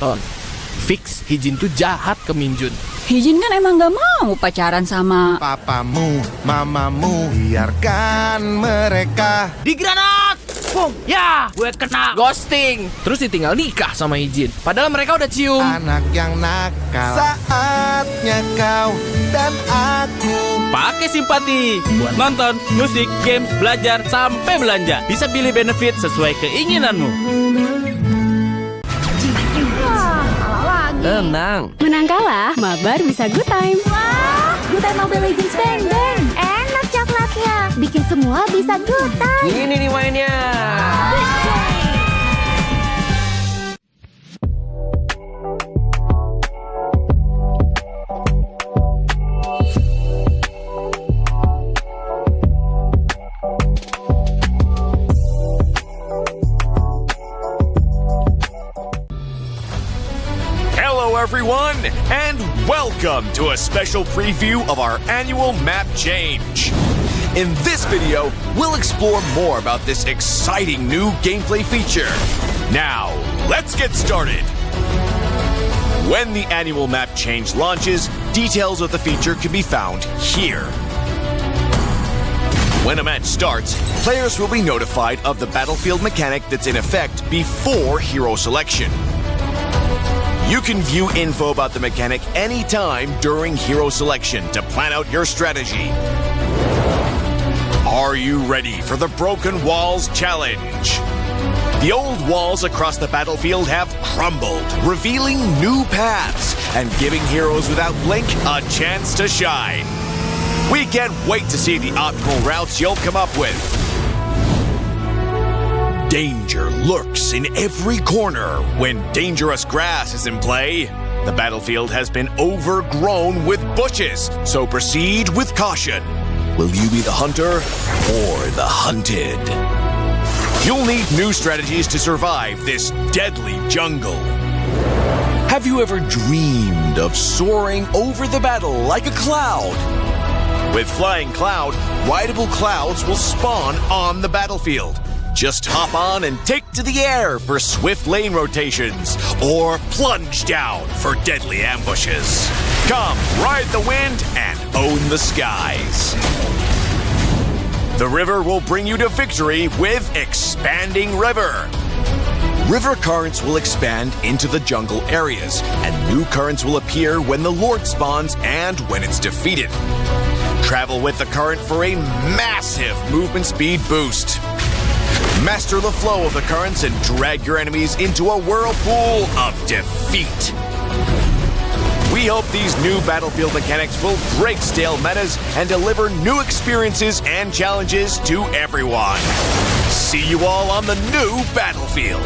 maraton. Fix, Hijin tuh jahat ke Minjun. Hijin kan emang gak mau pacaran sama papamu, mamamu, biarkan mereka. Digranat! Bung, ya, gue kena. Ghosting. Terus ditinggal nikah sama Hijin. Padahal mereka udah cium. Anak yang nakal. Saatnya kau dan aku. Pakai simpati buat nonton, musik, games, belajar, sampai belanja. Bisa pilih benefit sesuai keinginanmu. Tenang. Menang kalah, mabar bisa good time. Wah, good time Mobile Legends Bang Bang. Enak coklatnya, bikin semua bisa good time. Ini nih mainnya. Hello everyone, and welcome to a special preview of our annual map change. In this video, we'll explore more about this exciting new gameplay feature. Now, let's get started. When the annual map change launches, details of the feature can be found here. When a match starts, players will be notified of the battlefield mechanic that's in effect before hero selection. You can view info about the mechanic anytime during hero selection to plan out your strategy. Are you ready for the Broken Walls Challenge? The old walls across the battlefield have crumbled, revealing new paths and giving heroes without blink a chance to shine. We can't wait to see the optimal routes you'll come up with. Danger lurks in every corner when dangerous grass is in play. The battlefield has been overgrown with bushes, so proceed with caution. Will you be the hunter or the hunted? You'll need new strategies to survive this deadly jungle. Have you ever dreamed of soaring over the battle like a cloud? With Flying Cloud, rideable clouds will spawn on the battlefield. Just hop on and take to the air for swift lane rotations, or plunge down for deadly ambushes. Come, ride the wind and own the skies. The river will bring you to victory with Expanding River. River currents will expand into the jungle areas, and new currents will appear when the Lord spawns and when it's defeated. Travel with the current for a massive movement speed boost. Master the flow of the currents and drag your enemies into a whirlpool of defeat. We hope these new battlefield mechanics will break stale metas and deliver new experiences and challenges to everyone. See you all on the new battlefield.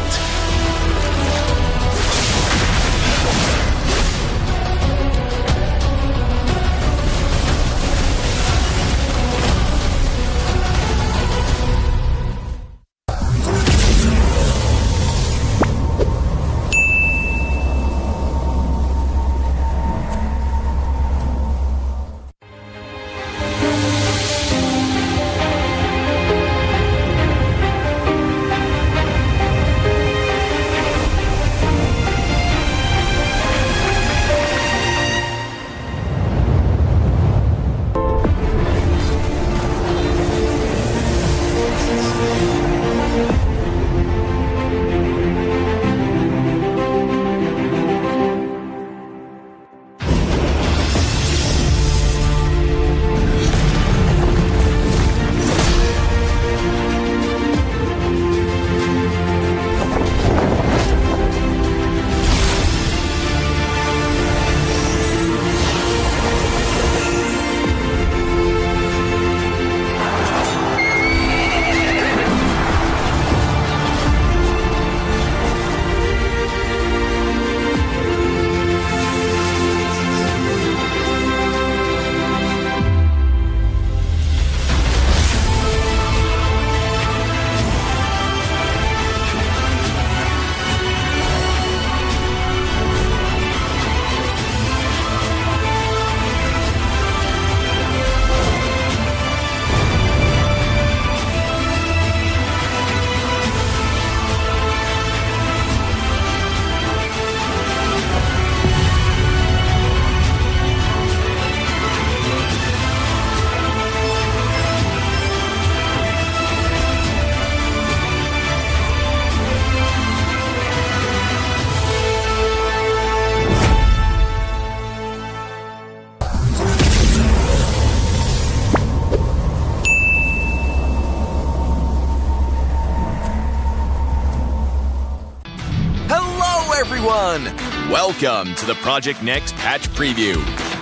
everyone! Welcome to the Project Next patch preview.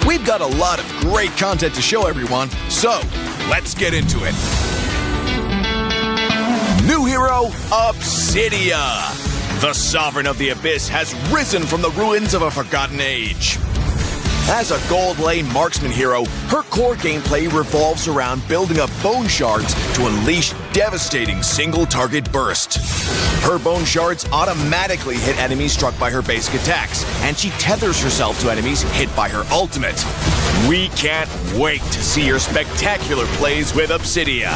We've got a lot of great content to show everyone, so let's get into it. New hero, Obsidia. The Sovereign of the Abyss has risen from the ruins of a forgotten age. As a gold lane marksman hero, her core gameplay revolves around building up bone shards to unleash devastating single-target burst. Her bone shards automatically hit enemies struck by her basic attacks, and she tethers herself to enemies hit by her ultimate. We can't wait to see your spectacular plays with Obsidia.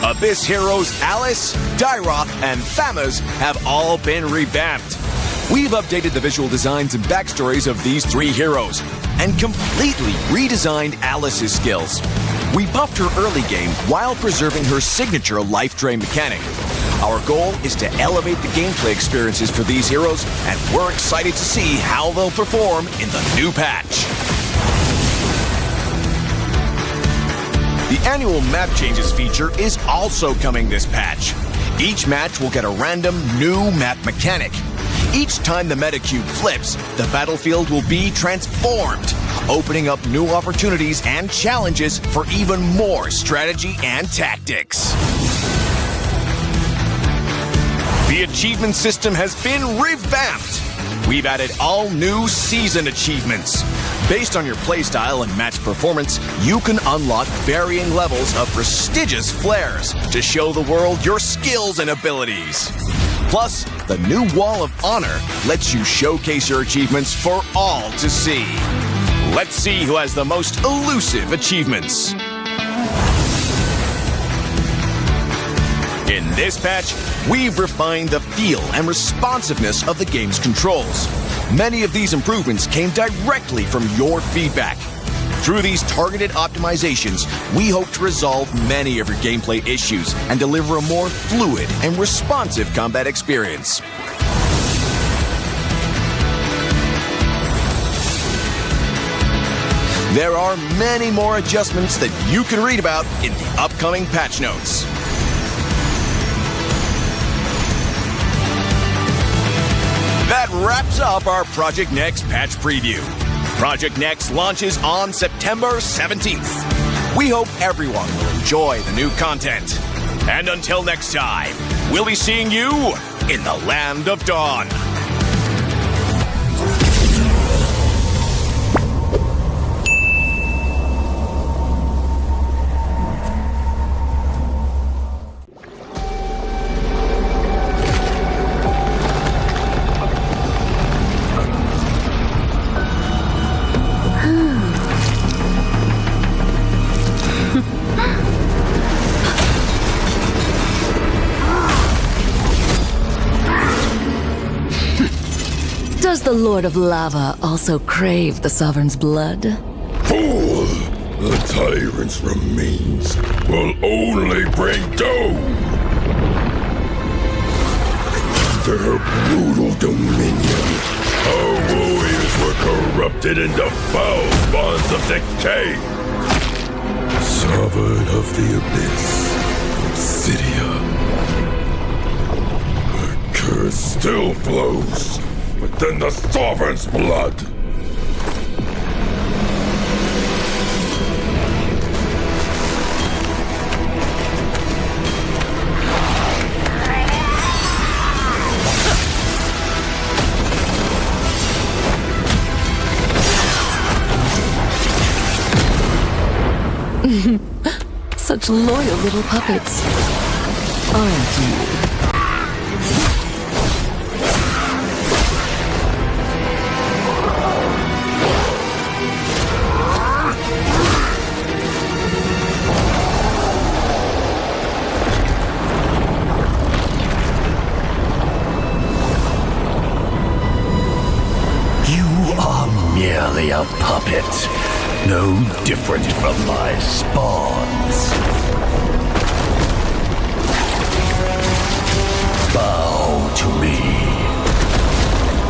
Abyss heroes Alice, Dyroth, and Thamuz have all been revamped. We've updated the visual designs and backstories of these three heroes and completely redesigned Alice's skills. We buffed her early game while preserving her signature life drain mechanic. Our goal is to elevate the gameplay experiences for these heroes, and we're excited to see how they'll perform in the new patch. The annual map changes feature is also coming this patch. Each match will get a random new map mechanic. Each time the meta cube flips, the battlefield will be transformed, opening up new opportunities and challenges for even more strategy and tactics. The achievement system has been revamped. We've added all new season achievements. Based on your playstyle and match performance, you can unlock varying levels of prestigious flares to show the world your skills and abilities. Plus, the new Wall of Honor lets you showcase your achievements for all to see. Let's see who has the most elusive achievements. In this patch, we've refined the feel and responsiveness of the game's controls. Many of these improvements came directly from your feedback. Through these targeted optimizations, we hope to resolve many of your gameplay issues and deliver a more fluid and responsive combat experience. There are many more adjustments that you can read about in the upcoming patch notes. That wraps up our Project Next patch preview. Project Next launches on September 17th. We hope everyone will enjoy the new content. And until next time, we'll be seeing you in the Land of Dawn. Does the Lord of Lava also crave the Sovereign's blood? Fool! The tyrant's remains will only bring doom! Their brutal dominion, our warriors were corrupted into foul bonds of decay! Sovereign of the Abyss, Obsidia. Her curse still flows within the Sovereign's blood. Such loyal little puppets, aren't you? Merely a puppet, no different from my spawns. Bow to me.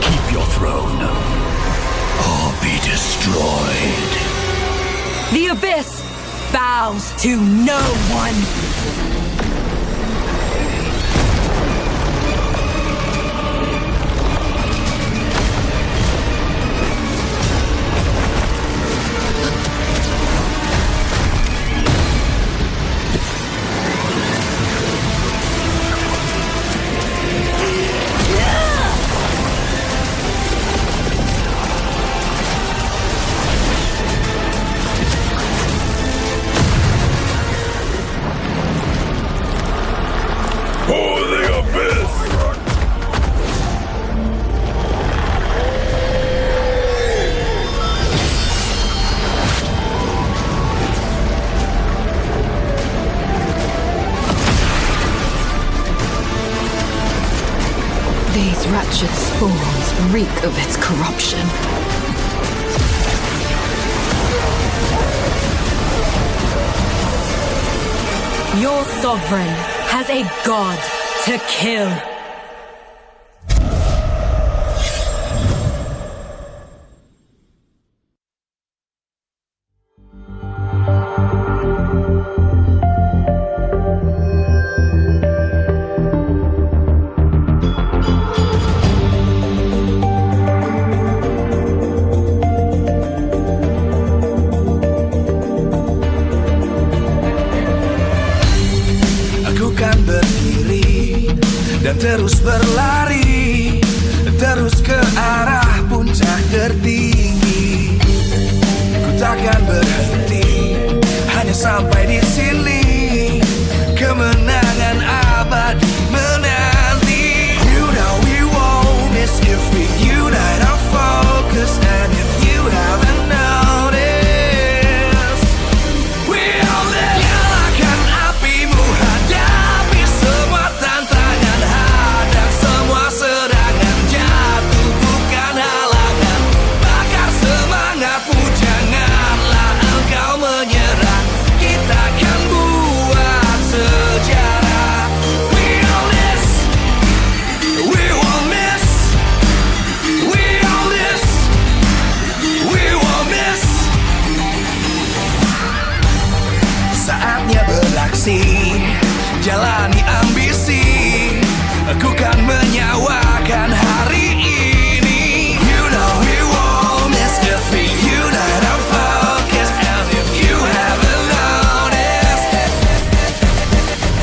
Keep your throne, or be destroyed. The Abyss bows to no one. These wretched spawns reek of its corruption. Your sovereign has a god to kill. Dan terus berlari, terus ke arah puncak tertinggi. Ku takkan berhenti, hanya sampai di sini. Kemenangan abadi menanti. You know we won't miss if we unite our focus. And if you haven't noticed, we all live. Nyalakan apimu, hadapi semua tantangan. Hadang semua serangan, jatuh bukan halangan. Bakar semangatmu, janganlah engkau menyerah. Kita akan buat sejarah. We all this, we won't miss. We all this, we won't miss. Saatnya beraksi, jalani ambisi. Aku kan menyawakan hari ini. You know we won't miss if we unite our focus. And if you haven't noticed,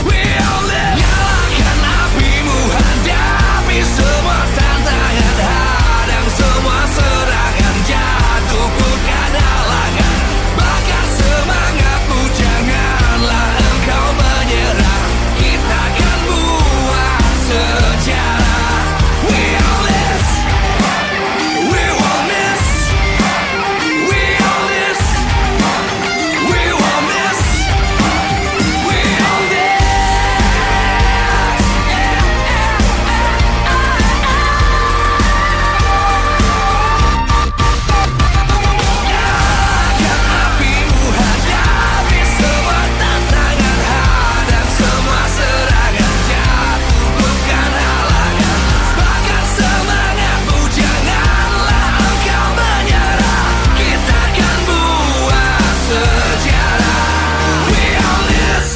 we all live. Nyalakan apimu, hadapi semua tantangan. Hadang semua serangan, jatuh bukan halangan. Bakar semangatmu, janganlah engkau menyerah. Kita akan buat sejarah. We all this, we won't miss. We all this, we won't miss. We all this. Nyalakan apimu, hadapi semua tantangan. Hadang semua serangan, jatuh bukan halangan. Bakar semangatmu, janganlah engkau menyerah. Kita akan buat sejarah. We all this.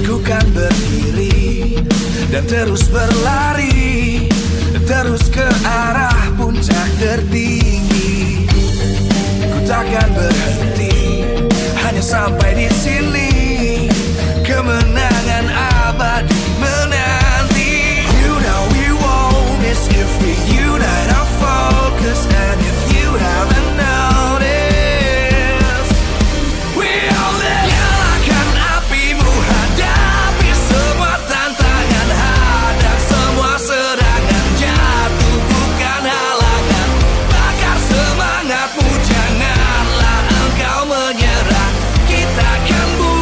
Aku kan berdiri dan terus berlari, terus ke arah puncak tertinggi. Ku takkan berhenti, hanya sampai di sini. Kemenangan abadi menanti. You know we won't miss if we unite our focus. And if you haven't noticed, we all live. Nyalakan apimu, hadapi semua tantangan. Hadang semua serangan, jatuh bukan halangan. Bakar semangatmu, janganlah engkau menyerah. Kita akan buat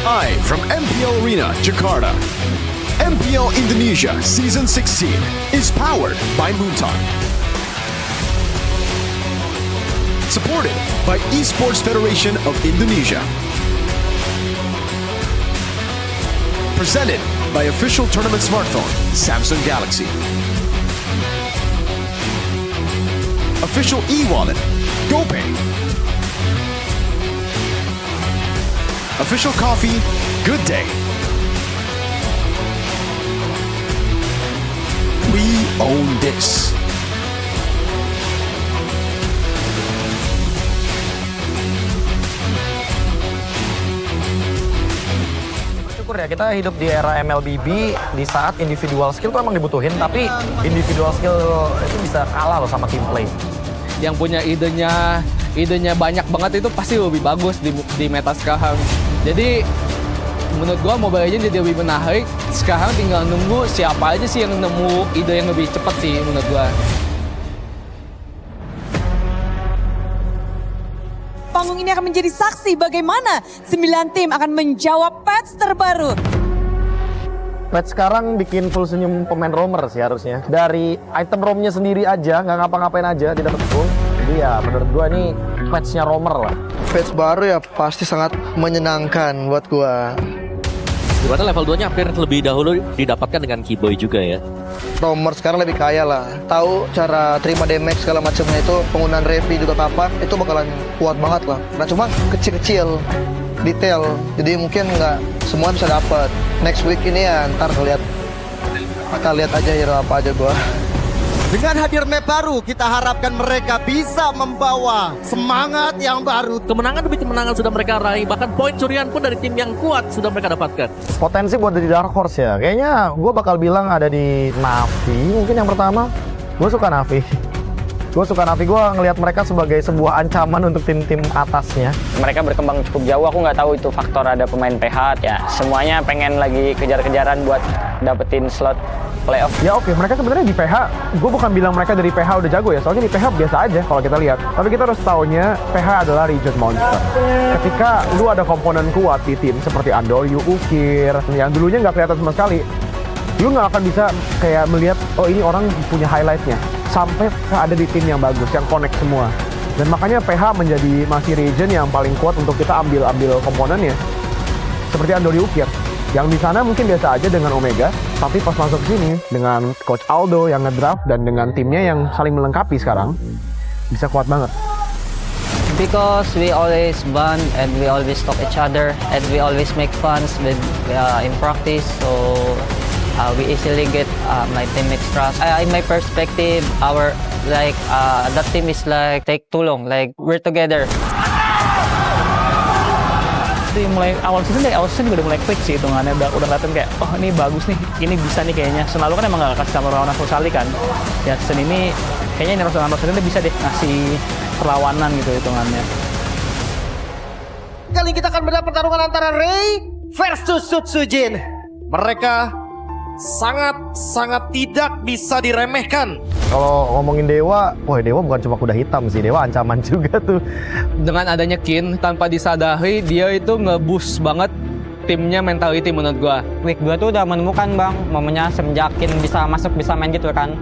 Live from MPL Arena, Jakarta. MPL Indonesia Season 16 is powered by Moonton. Supported by Esports Federation of Indonesia. Presented by official tournament smartphone, Samsung Galaxy. Official e-wallet, GoPay. Official coffee, Good Day. We own this. Syukur ya, kita hidup di era MLBB di saat individual skill tuh emang dibutuhin, tapi individual skill itu bisa kalah loh sama team play. Yang punya idenya banyak banget itu pasti lebih bagus di meta sekarang. Jadi menurut gua Mobile Legends jadi lebih menarik. Sekarang tinggal nunggu siapa aja sih yang nemu ide yang lebih cepat sih menurut gua. Panggung ini akan menjadi saksi bagaimana 9 tim akan menjawab patch terbaru. Patch sekarang bikin full senyum pemain roamer sih harusnya. Dari item roamnya sendiri aja, nggak ngapa-ngapain aja, tidak dapat full. Jadi ya menurut gua ini patchnya roamer lah. Patch baru ya pasti sangat menyenangkan buat gua. Dimana level 2-nya hampir lebih dahulu didapatkan dengan Keyboy juga ya. Roamer sekarang lebih kaya lah. Tahu cara terima damage segala macamnya itu, penggunaan revi juga kapan, itu bakalan kuat banget lah. Nah cuma kecil-kecil, detail. Jadi mungkin nggak semua bisa dapat. Next week ini ya ntar kita lihat aja hero apa aja gua. Dengan hadir map baru, kita harapkan mereka bisa membawa semangat yang baru. Kemenangan demi kemenangan sudah mereka raih, bahkan poin curian pun dari tim yang kuat sudah mereka dapatkan. Potensi buat jadi Dark Horse ya, kayaknya gue bakal bilang ada di Navi. Mungkin yang pertama, gue suka Navi. Gue ngelihat mereka sebagai sebuah ancaman untuk tim-tim atasnya. Mereka berkembang cukup jauh, aku nggak tahu itu faktor ada pemain PH ya. Semuanya pengen lagi kejar-kejaran buat dapetin slot playoff. Ya oke, mereka sebenarnya di PH, gue bukan bilang mereka dari PH udah jago ya, soalnya di PH biasa aja kalau kita lihat. Tapi kita harus taunya PH adalah region monster. Ketika lu ada komponen kuat di tim seperti Andoryu, Ukir, yang dulunya nggak kelihatan sama sekali, lu nggak akan bisa kayak melihat, oh ini orang punya highlightnya. Sampai ada di tim yang bagus, yang connect semua. Dan makanya PH menjadi masih region yang paling kuat untuk kita ambil komponennya. Seperti Andoryu, Ukir. Yang di sana mungkin biasa aja dengan Omega, tapi pas masuk ke sini dengan Coach Aldo yang ngedraft dan dengan timnya yang saling melengkapi sekarang, bisa kuat banget. Because we always bond and we always talk each other and we always make fun with in practice, so we easily get my teammates trust. In my perspective, that team is like take too long, like we're together. Mulai awal season juga udah mulai klik sih hitungannya, udah kelihatan kayak oh ini bagus nih, ini bisa nih kayaknya. Selalu kan emang gak kasih sama Ronald Rosali kan ya, season ini kayaknya ini Ronald Rosali bisa deh ngasih perlawanan gitu hitungannya. Kali ini kita akan mendapat pertarungan antara Ray versus Sutsujin. Mereka sangat tidak bisa diremehkan. Kalau ngomongin Dewa, wah Dewa bukan cuma kuda hitam sih, Dewa ancaman juga tuh. Dengan adanya Kin, tanpa disadari dia itu nge-boost banget timnya mentality menurut gua. Week 2 tuh udah menemukan bang, momennya semenjak Kin bisa masuk, bisa main gitu kan.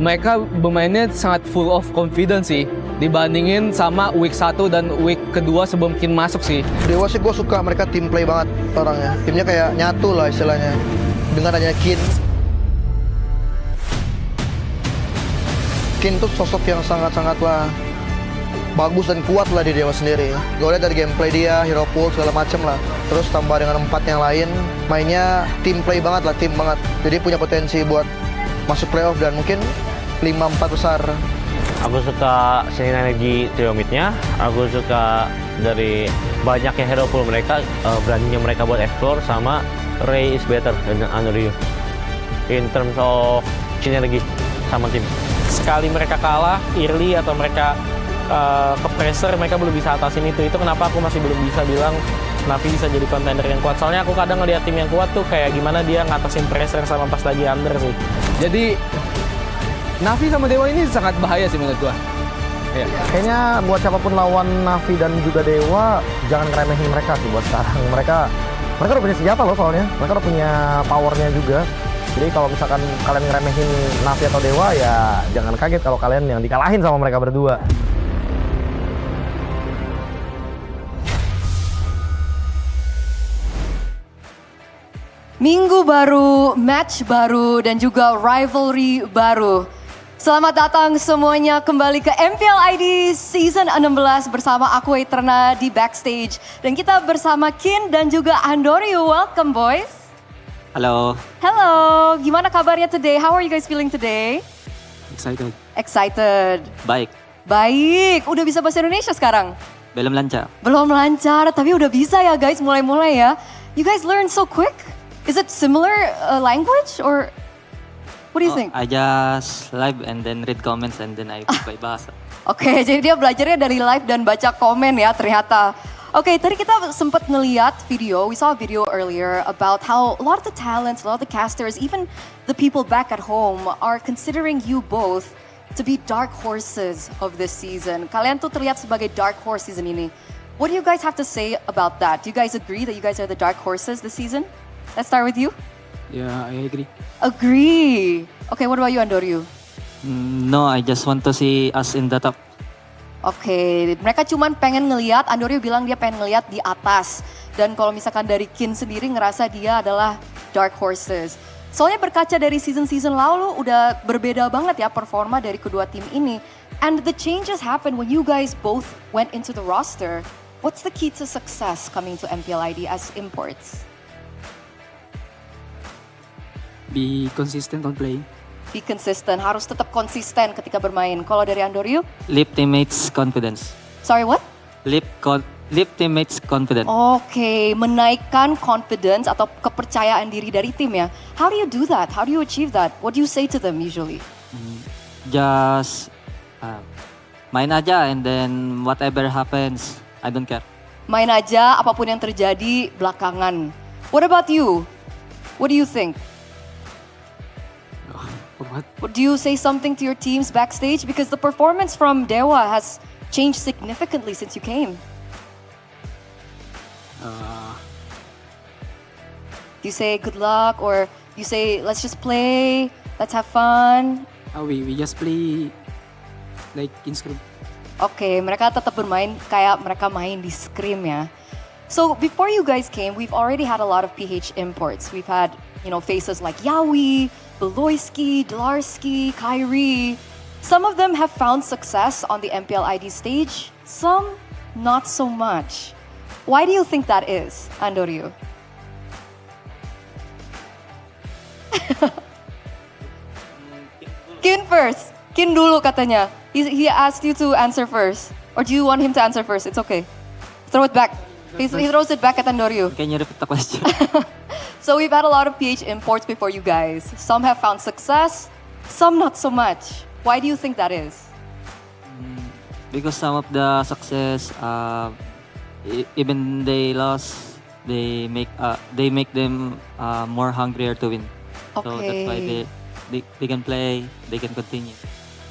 Mereka bermainnya sangat full of confidence sih, dibandingin sama week 1 dan week kedua sebelum Kin masuk sih. Dewa sih gue suka, mereka team play banget orangnya. Timnya kayak nyatu lah istilahnya. Dengan adanya Kin tuh sosok yang sangat-sangatlah bagus dan kuat lah di Dewa sendiri. Gue lihat dari gameplay dia, hero pool segala macem lah. Terus tambah dengan 4 yang lain, mainnya team play banget lah, tim banget. Jadi punya potensi buat masuk playoff dan mungkin 5-4 besar. Aku suka sinergi trio mid-nya, aku suka dari banyaknya hero pool mereka, beraninya mereka buat explore, sama Ray is better dengan Andoryu in terms of sinergi sama tim. Sekali mereka kalah early atau mereka ke pressure, mereka belum bisa atasin itu kenapa aku masih belum bisa bilang Navi bisa jadi contender yang kuat. Soalnya aku kadang ngeliat tim yang kuat tuh kayak gimana dia ngatasin pressure sama pas lagi under sih. Jadi Navi sama Dewa ini sangat bahaya sih menurut gua. Ya. Kayaknya buat siapapun lawan Navi dan juga Dewa, jangan ngeremehin mereka sih buat sekarang. Mereka Mereka udah punya senjata loh soalnya. Mereka udah punya powernya juga. Jadi kalau misalkan kalian ngeremehin Navi atau Dewa ya jangan kaget kalau kalian yang dikalahin sama mereka berdua. Minggu baru, match baru, dan juga rivalry baru. Selamat datang semuanya kembali ke MPL ID Season 16 bersama aku Eterna di backstage. Dan kita bersama Kin dan juga Andorio. Welcome boys. Halo. Hello, gimana kabarnya today? How are you guys feeling today? Excited. Excited. Baik. Baik, udah bisa bahasa Indonesia sekarang? Belum lancar. Belum lancar, tapi udah bisa ya guys, mulai-mulai ya. You guys learn so quick? Is it similar language or what do you think? I just live and then read comments and then I by bahasa. Oke, jadi dia belajarnya dari live dan baca komen ya ternyata. Oke, tadi kita sempat ngeliat video, we saw a video earlier about how a lot of the talents, a lot of the casters, even the people back at home are considering you both to be dark horses of this season. Kalian tuh terlihat sebagai dark horse season ini. What do you guys have to say about that? Do you guys agree that you guys are the dark horses this season? Let's start with you. Yeah, I agree. Agree. Okay, what about you, Andorio? No, I just want to see us in the top. Oke, mereka cuman pengen ngeliat, Andorio bilang dia pengen ngeliat di atas. Dan kalau misalkan dari Kin sendiri ngerasa dia adalah dark horses. Soalnya berkaca dari season-season lalu udah berbeda banget ya performa dari kedua tim ini. And the changes happened when you guys both went into the roster. What's the key to success coming to MPL ID as imports? Be consistent on playing. Be consistent, harus tetap konsisten ketika bermain. Kalau dari Andorio? Lift teammates confidence. Sorry, what? Lift teammates confidence. Oke, menaikkan confidence atau kepercayaan diri dari tim ya. How do you do that? How do you achieve that? What do you say to them usually? Just main aja and then whatever happens, I don't care. Main aja, apapun yang terjadi belakangan. What about you? What do you think? What? Do you say something to your teams backstage? Because the performance from Dewa has changed significantly since you came. Do you say good luck or you say let's just play, let's have fun? We just play like in scrim. Oke, mereka tetap bermain kayak mereka main di scrim ya. So before you guys came, we've already had a lot of PH imports. We've had, faces like Yawi, Beloyski, Dlarski, Kyrie. Some of them have found success on the MPL ID stage, some not so much. Why do you think that is, Andorio? Kin first. Kin dulu katanya. He asked you to answer first. Or do you want him to answer first? It's okay. Throw it back. He throws it back at Andorio. Can you repeat the question? So we've had a lot of PH imports before you guys. Some have found success, some not so much. Why do you think that is? Because some of the success, even they lost, they make them more hungrier to win. Okay. So that's why they can play, they can continue.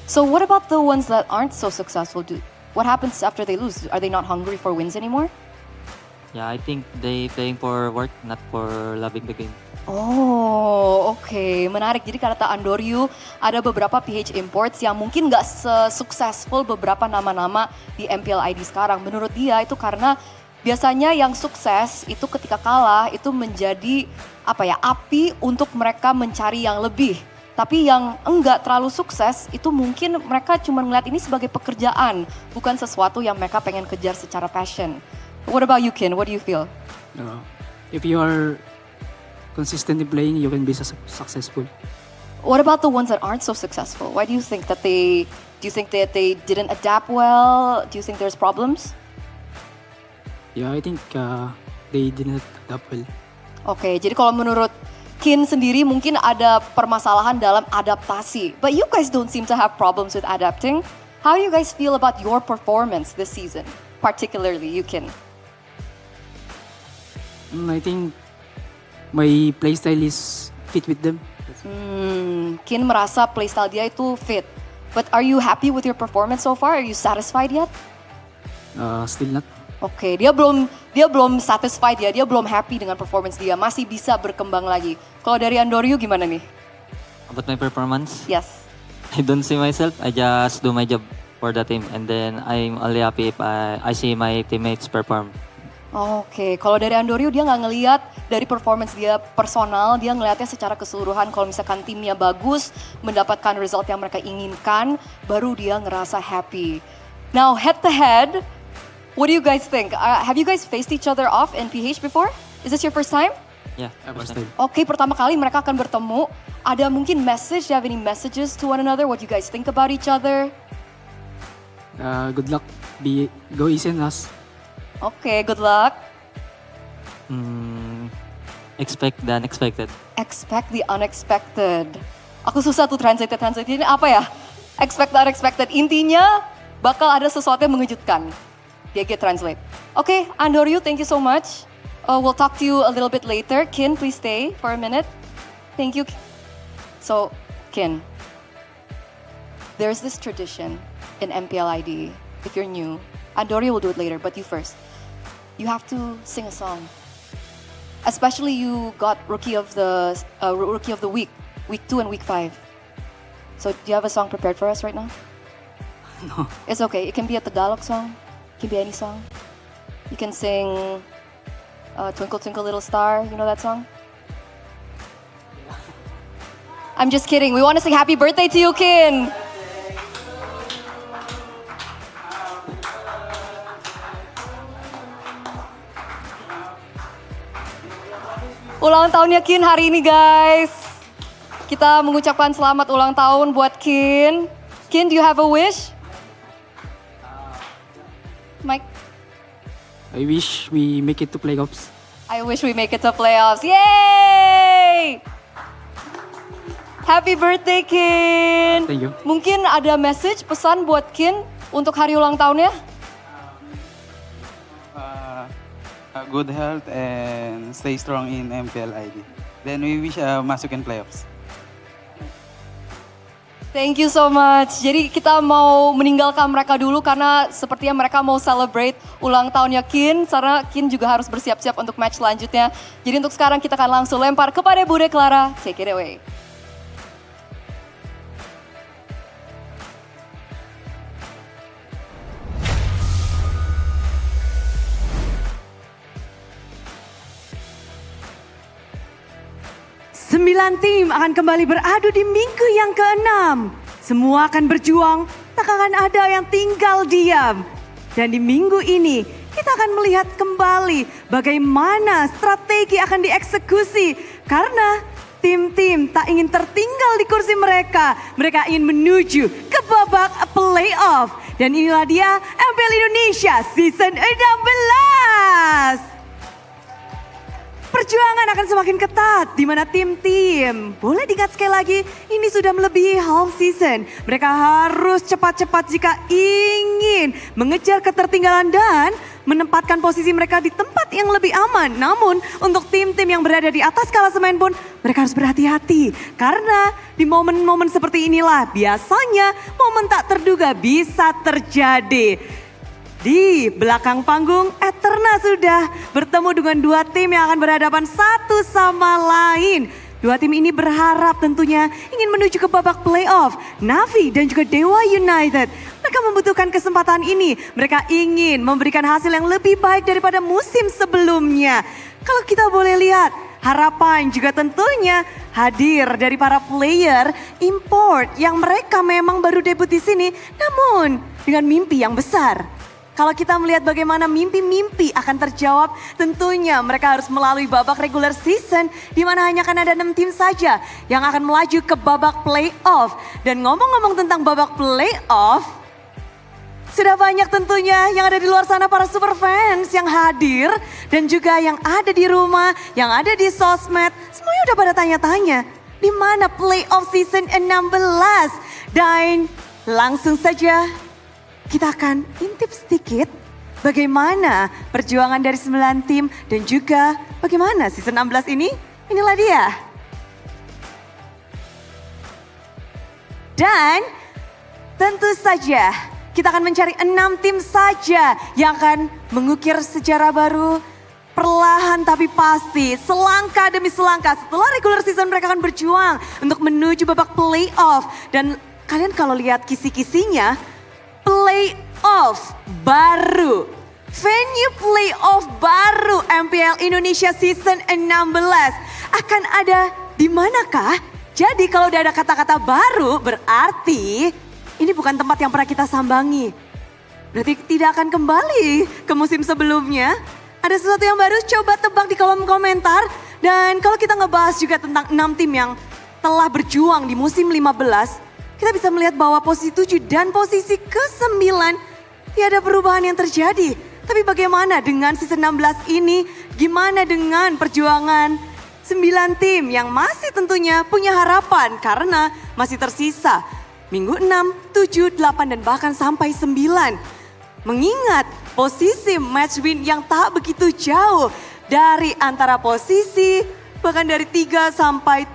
So what about the ones that aren't so successful? What happens after they lose? Are they not hungry for wins anymore? Yeah, I think they playing for work, not for loving the game. Oh, oke. Menarik. Jadi kata Andorio, ada beberapa PH imports yang mungkin nggak se-successful beberapa nama-nama di MPL ID sekarang. Menurut dia itu karena biasanya yang sukses itu ketika kalah itu menjadi api untuk mereka mencari yang lebih. Tapi yang enggak terlalu sukses itu mungkin mereka cuma ngeliat ini sebagai pekerjaan, bukan sesuatu yang mereka pengen kejar secara passion. What about you, Kin? What do you feel? If you are consistently playing, you can be successful. What about the ones that aren't so successful? Why do you think that they didn't adapt well? Do you think there's problems? Yeah, I think they didn't adapt well. Oke, jadi kalau menurut Kin sendiri mungkin ada permasalahan dalam adaptasi. But you guys don't seem to have problems with adapting. How do you guys feel about your performance this season? Particularly, you Kin. I think my playstyle is fit with them. Kin merasa playstyle dia itu fit. But are you happy with your performance so far? Are you satisfied yet? Still not. Oke, dia belum satisfied ya, dia belum happy dengan performance dia, masih bisa berkembang lagi. Kalau dari Andoryu gimana nih? About my performance? Yes. I don't see myself. I just do my job for the team, and then I'm only happy if I see my teammates perform. Oke, kalau dari Andoryu dia nggak ngelihat dari performance dia personal, dia ngelihatnya secara keseluruhan. Kalau misalkan timnya bagus, mendapatkan result yang mereka inginkan, baru dia ngerasa happy. Now head to head, what do you guys think? Have you guys faced each other off in PH before? Is this your first time? Yeah, first time. Oke, pertama kali mereka akan bertemu. Ada mungkin message, do you have any messages to one another? What do you guys think about each other? Good luck. Go easy on us. Oke, good luck. Expect the unexpected. Expect the unexpected. Aku susah tuh translate ini apa ya? Expect the unexpected. Intinya bakal ada sesuatu yang mengejutkan. GG translate. Oke, Andoryu, thank you so much. We'll talk to you a little bit later. Kin, please stay for a minute. Thank you. So, Kin, there's this tradition in MPL ID. If you're new, Andoryu will do it later, but you first. You have to sing a song. Especially you got rookie of the week 2 and week 5. So do you have a song prepared for us right now? No. It's okay. It can be a Tagalog song. It can be any song. You can sing Twinkle Twinkle Little Star. You know that song? I'm just kidding. We want to sing happy birthday to you, Kin. Ulang tahunnya Kin hari ini, guys. Kita mengucapkan selamat ulang tahun buat Kin. Kin, do you have a wish? Mike? I wish we make it to playoffs. I wish we make it to playoffs. Yay! Happy birthday, Kin. Thank you. Mungkin ada message, pesan buat Kin untuk hari ulang tahunnya? Good health and stay strong in MPL ID. Then we wish masuk in playoffs. Thank you so much. Jadi kita mau meninggalkan mereka dulu karena sepertinya mereka mau celebrate ulang tahunnya Kin. Karena Kin juga harus bersiap-siap untuk match selanjutnya. Jadi untuk sekarang kita akan langsung lempar kepada Bude Clara. Take it away. Sembilan tim akan kembali beradu di minggu yang ke-6. Semua akan berjuang, tak akan ada yang tinggal diam. Dan di minggu ini, kita akan melihat kembali bagaimana strategi akan dieksekusi. Karena tim-tim tak ingin tertinggal di kursi mereka. Mereka ingin menuju ke babak playoff. Dan inilah dia MPL Indonesia Season 16. Perjuangan akan semakin ketat di mana tim-tim, boleh diingat sekali lagi, ini sudah melebihi half season. Mereka harus cepat-cepat jika ingin mengejar ketertinggalan dan menempatkan posisi mereka di tempat yang lebih aman. Namun untuk tim-tim yang berada di atas klasemen pun mereka harus berhati-hati. Karena di momen-momen seperti inilah biasanya momen tak terduga bisa terjadi. Di belakang panggung, Eterna sudah bertemu dengan dua tim yang akan berhadapan satu sama lain. Dua tim ini berharap tentunya ingin menuju ke babak playoff. Navi dan juga Dewa United. Mereka membutuhkan kesempatan ini. Mereka ingin memberikan hasil yang lebih baik daripada musim sebelumnya. Kalau kita boleh lihat, harapan juga tentunya hadir dari para player import yang mereka memang baru debut di sini. Namun dengan mimpi yang besar. Kalau kita melihat bagaimana mimpi-mimpi akan terjawab, tentunya mereka harus melalui babak regular season di mana hanya akan ada 6 tim saja yang akan melaju ke babak playoff. Dan ngomong-ngomong tentang babak playoff, sudah banyak tentunya yang ada di luar sana para super fans yang hadir dan juga yang ada di rumah, yang ada di sosmed, semuanya udah pada tanya-tanya, di mana playoff season 16? Dan langsung saja kita akan intip sedikit bagaimana perjuangan dari 9 tim dan juga bagaimana season 16 ini. Inilah dia. Dan tentu saja kita akan mencari 6 tim saja yang akan mengukir sejarah baru. Perlahan tapi pasti, selangkah demi selangkah setelah regular season mereka akan berjuang untuk menuju babak playoff. Dan kalian kalau lihat kisi-kisinya, playoff baru, venue playoff baru MPL Indonesia Season 16 akan ada di manakah? Jadi kalau udah ada kata-kata baru berarti ini bukan tempat yang pernah kita sambangi. Berarti tidak akan kembali ke musim sebelumnya. Ada sesuatu yang baru, coba tebak di kolom komentar. Dan kalau kita ngebahas juga tentang 6 tim yang telah berjuang di musim 15, kita bisa melihat bahwa posisi 7 dan posisi ke-9 tidak ada perubahan yang terjadi. Tapi bagaimana dengan season 16 ini? Gimana dengan perjuangan 9 tim yang masih tentunya punya harapan karena masih tersisa minggu 6, 7, 8 dan bahkan sampai 9. Mengingat posisi match win yang tak begitu jauh dari antara posisi bahkan dari 3 sampai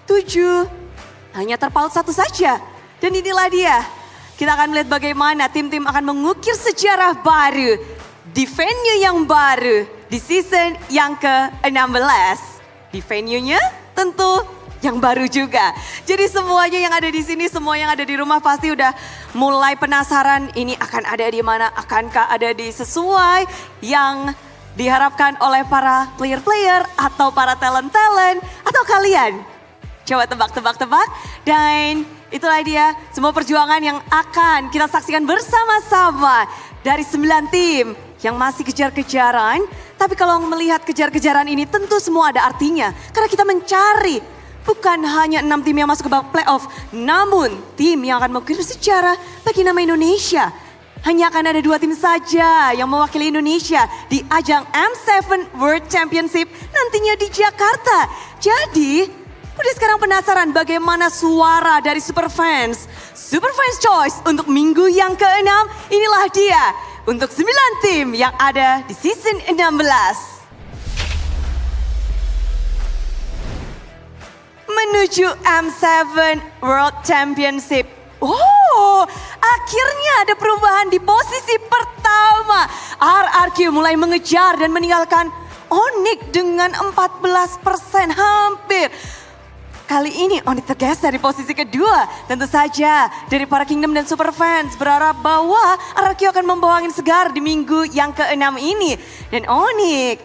7 hanya terpaut 1 saja. Dan inilah dia, kita akan melihat bagaimana tim-tim akan mengukir sejarah baru di venue yang baru di season yang ke-16. Di venue-nya tentu yang baru juga. Jadi semuanya yang ada di sini, semua yang ada di rumah pasti udah mulai penasaran ini akan ada di mana, akankah ada di sesuai yang diharapkan oleh para player-player atau para talent-talent atau kalian. Coba tebak-tebak-tebak dan itulah dia semua perjuangan yang akan kita saksikan bersama-sama dari 9 tim yang masih kejar-kejaran. Tapi kalau melihat kejar-kejaran ini tentu semua ada artinya. Karena kita mencari bukan hanya 6 tim yang masuk ke babak playoff, namun tim yang akan mengukir sejarah bagi nama Indonesia. Hanya akan ada 2 tim saja yang mewakili Indonesia di ajang M7 World Championship nantinya di Jakarta. Jadi, udah sekarang penasaran bagaimana suara dari Superfans. Superfans Choice untuk minggu yang ke-6, inilah dia. Untuk 9 tim yang ada di season 16. Menuju M7 World Championship. Oh, akhirnya ada perubahan di posisi pertama. RRQ mulai mengejar dan meninggalkan Onyx dengan 14% hampir. Kali ini Onyx tergeser di posisi kedua. Tentu saja dari para Kingdom dan Superfans berharap bahwa RRQ akan membawa angin segar di minggu yang ke-6 ini. Dan Onyx,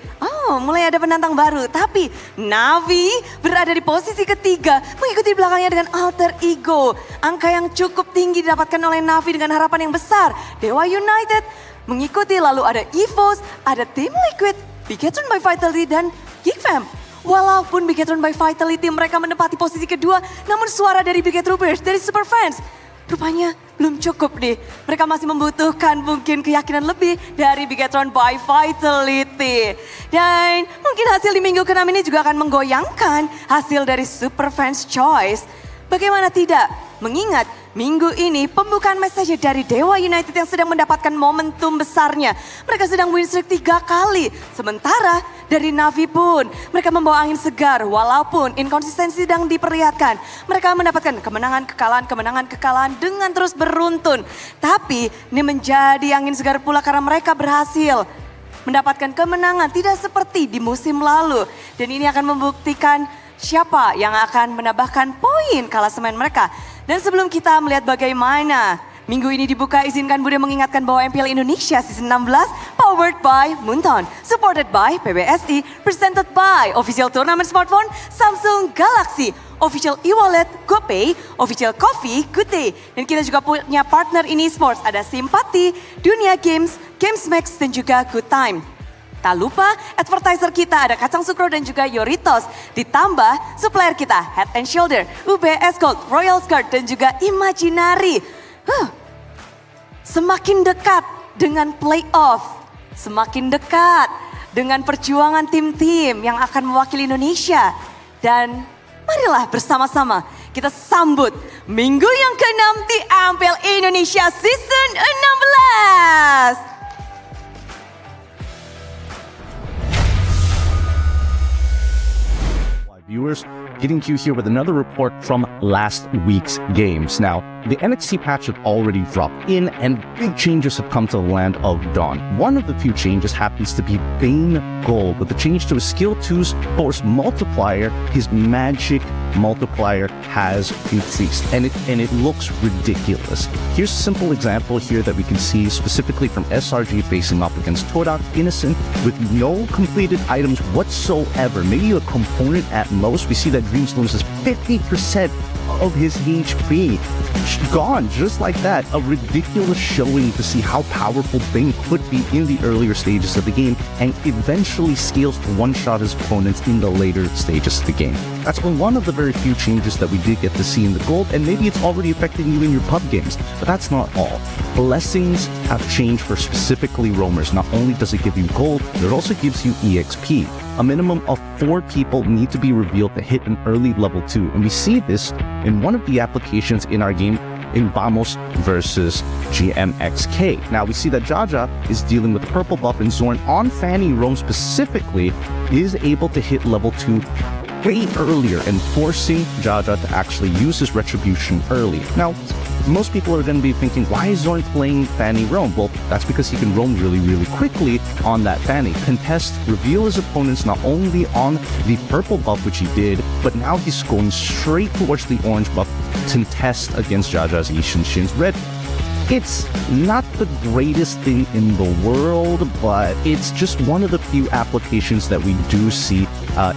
mulai ada penantang baru. Tapi Navi berada di posisi ketiga mengikuti belakangnya dengan alter ego. Angka yang cukup tinggi didapatkan oleh Navi dengan harapan yang besar. Dewa United mengikuti, lalu ada EVOS, ada Team Liquid, Bigetron by Vitality dan Geek Fam. Walaupun Bigetron by Vitality mereka menempati posisi kedua, namun suara dari Bigetroopers, dari Superfans, rupanya belum cukup nih. Mereka masih membutuhkan mungkin keyakinan lebih dari Bigetron by Vitality. Dan mungkin hasil di minggu ke-6 ini juga akan menggoyangkan hasil dari Superfans Choice. Bagaimana tidak? Mengingat minggu ini pembukaan match saja dari Dewa United yang sedang mendapatkan momentum besarnya. Mereka sedang win streak 3 kali. Sementara dari Navi pun mereka membawa angin segar walaupun inkonsistensi sedang diperlihatkan. Mereka mendapatkan kemenangan-kekalahan dengan terus beruntun. Tapi ini menjadi angin segar pula karena mereka berhasil mendapatkan kemenangan tidak seperti di musim lalu. Dan ini akan membuktikan siapa yang akan menambahkan poin klasemen mereka. Dan sebelum kita melihat bagaimana minggu ini dibuka, izinkan Budi mengingatkan bahwa MPL Indonesia Season 16 powered by Moonton, supported by PBSI, presented by Official Tournament Smartphone, Samsung Galaxy, Official e-wallet, GoPay, Official Coffee, Good Day. Dan kita juga punya partner ini sports, ada Simpati, Dunia Games, GamesMax dan juga Good Time. Tak lupa advertiser kita ada Kacang Sukro dan juga Yoritos. Ditambah supplier kita Head and Shoulder, UBS Gold, Royal Guard dan juga Imaginary. Semakin dekat dengan playoff, semakin dekat dengan perjuangan tim-tim yang akan mewakili Indonesia. Dan marilah bersama-sama kita sambut minggu yang ke-6 di MPL Indonesia Season 16. Viewers, Getting Q here with another report from last week's games. Now, the NXT patch had already dropped in, and big changes have come to the Land of Dawn. One of the few changes happens to be Bane Gold. With the change to his skill 2's force multiplier, his magic multiplier has increased, and it looks ridiculous. Here's a simple example here that we can see specifically from SRG facing up against Todak Innocent with no completed items whatsoever, maybe a component at most. We see that Dreams loses 50% of his HP. Gone just like that. A ridiculous showing to see how powerful Bane could be in the earlier stages of the game, and eventually scales to one-shot his opponents in the later stages of the game. That's one of the very few changes that we did get to see in the gold, and maybe it's already affecting you in your pub games, but that's not all. Blessings have changed for specifically roamers. Not only does it give you gold, but it also gives you EXP. A minimum of 4 people need to be revealed to hit an early level 2, and we see this in one of the applications in our game in Vamos versus GMXK. Now we see that Jaja is dealing with the purple buff, and Zorn on Fanny Roam specifically is able to hit level 2 way earlier and forcing Jaja to actually use his retribution early. Now, most people are going to be thinking, why is Zorn playing Fanny Roam? Well, that's because he can roam really, really quickly on that Fanny. Contest, reveal his opponents not only on the purple buff, which he did, but now he's going straight towards the orange buff to contest against Jaja's Ishin Shin's red. It's not the greatest thing in the world, but it's just one of the few applications that we do see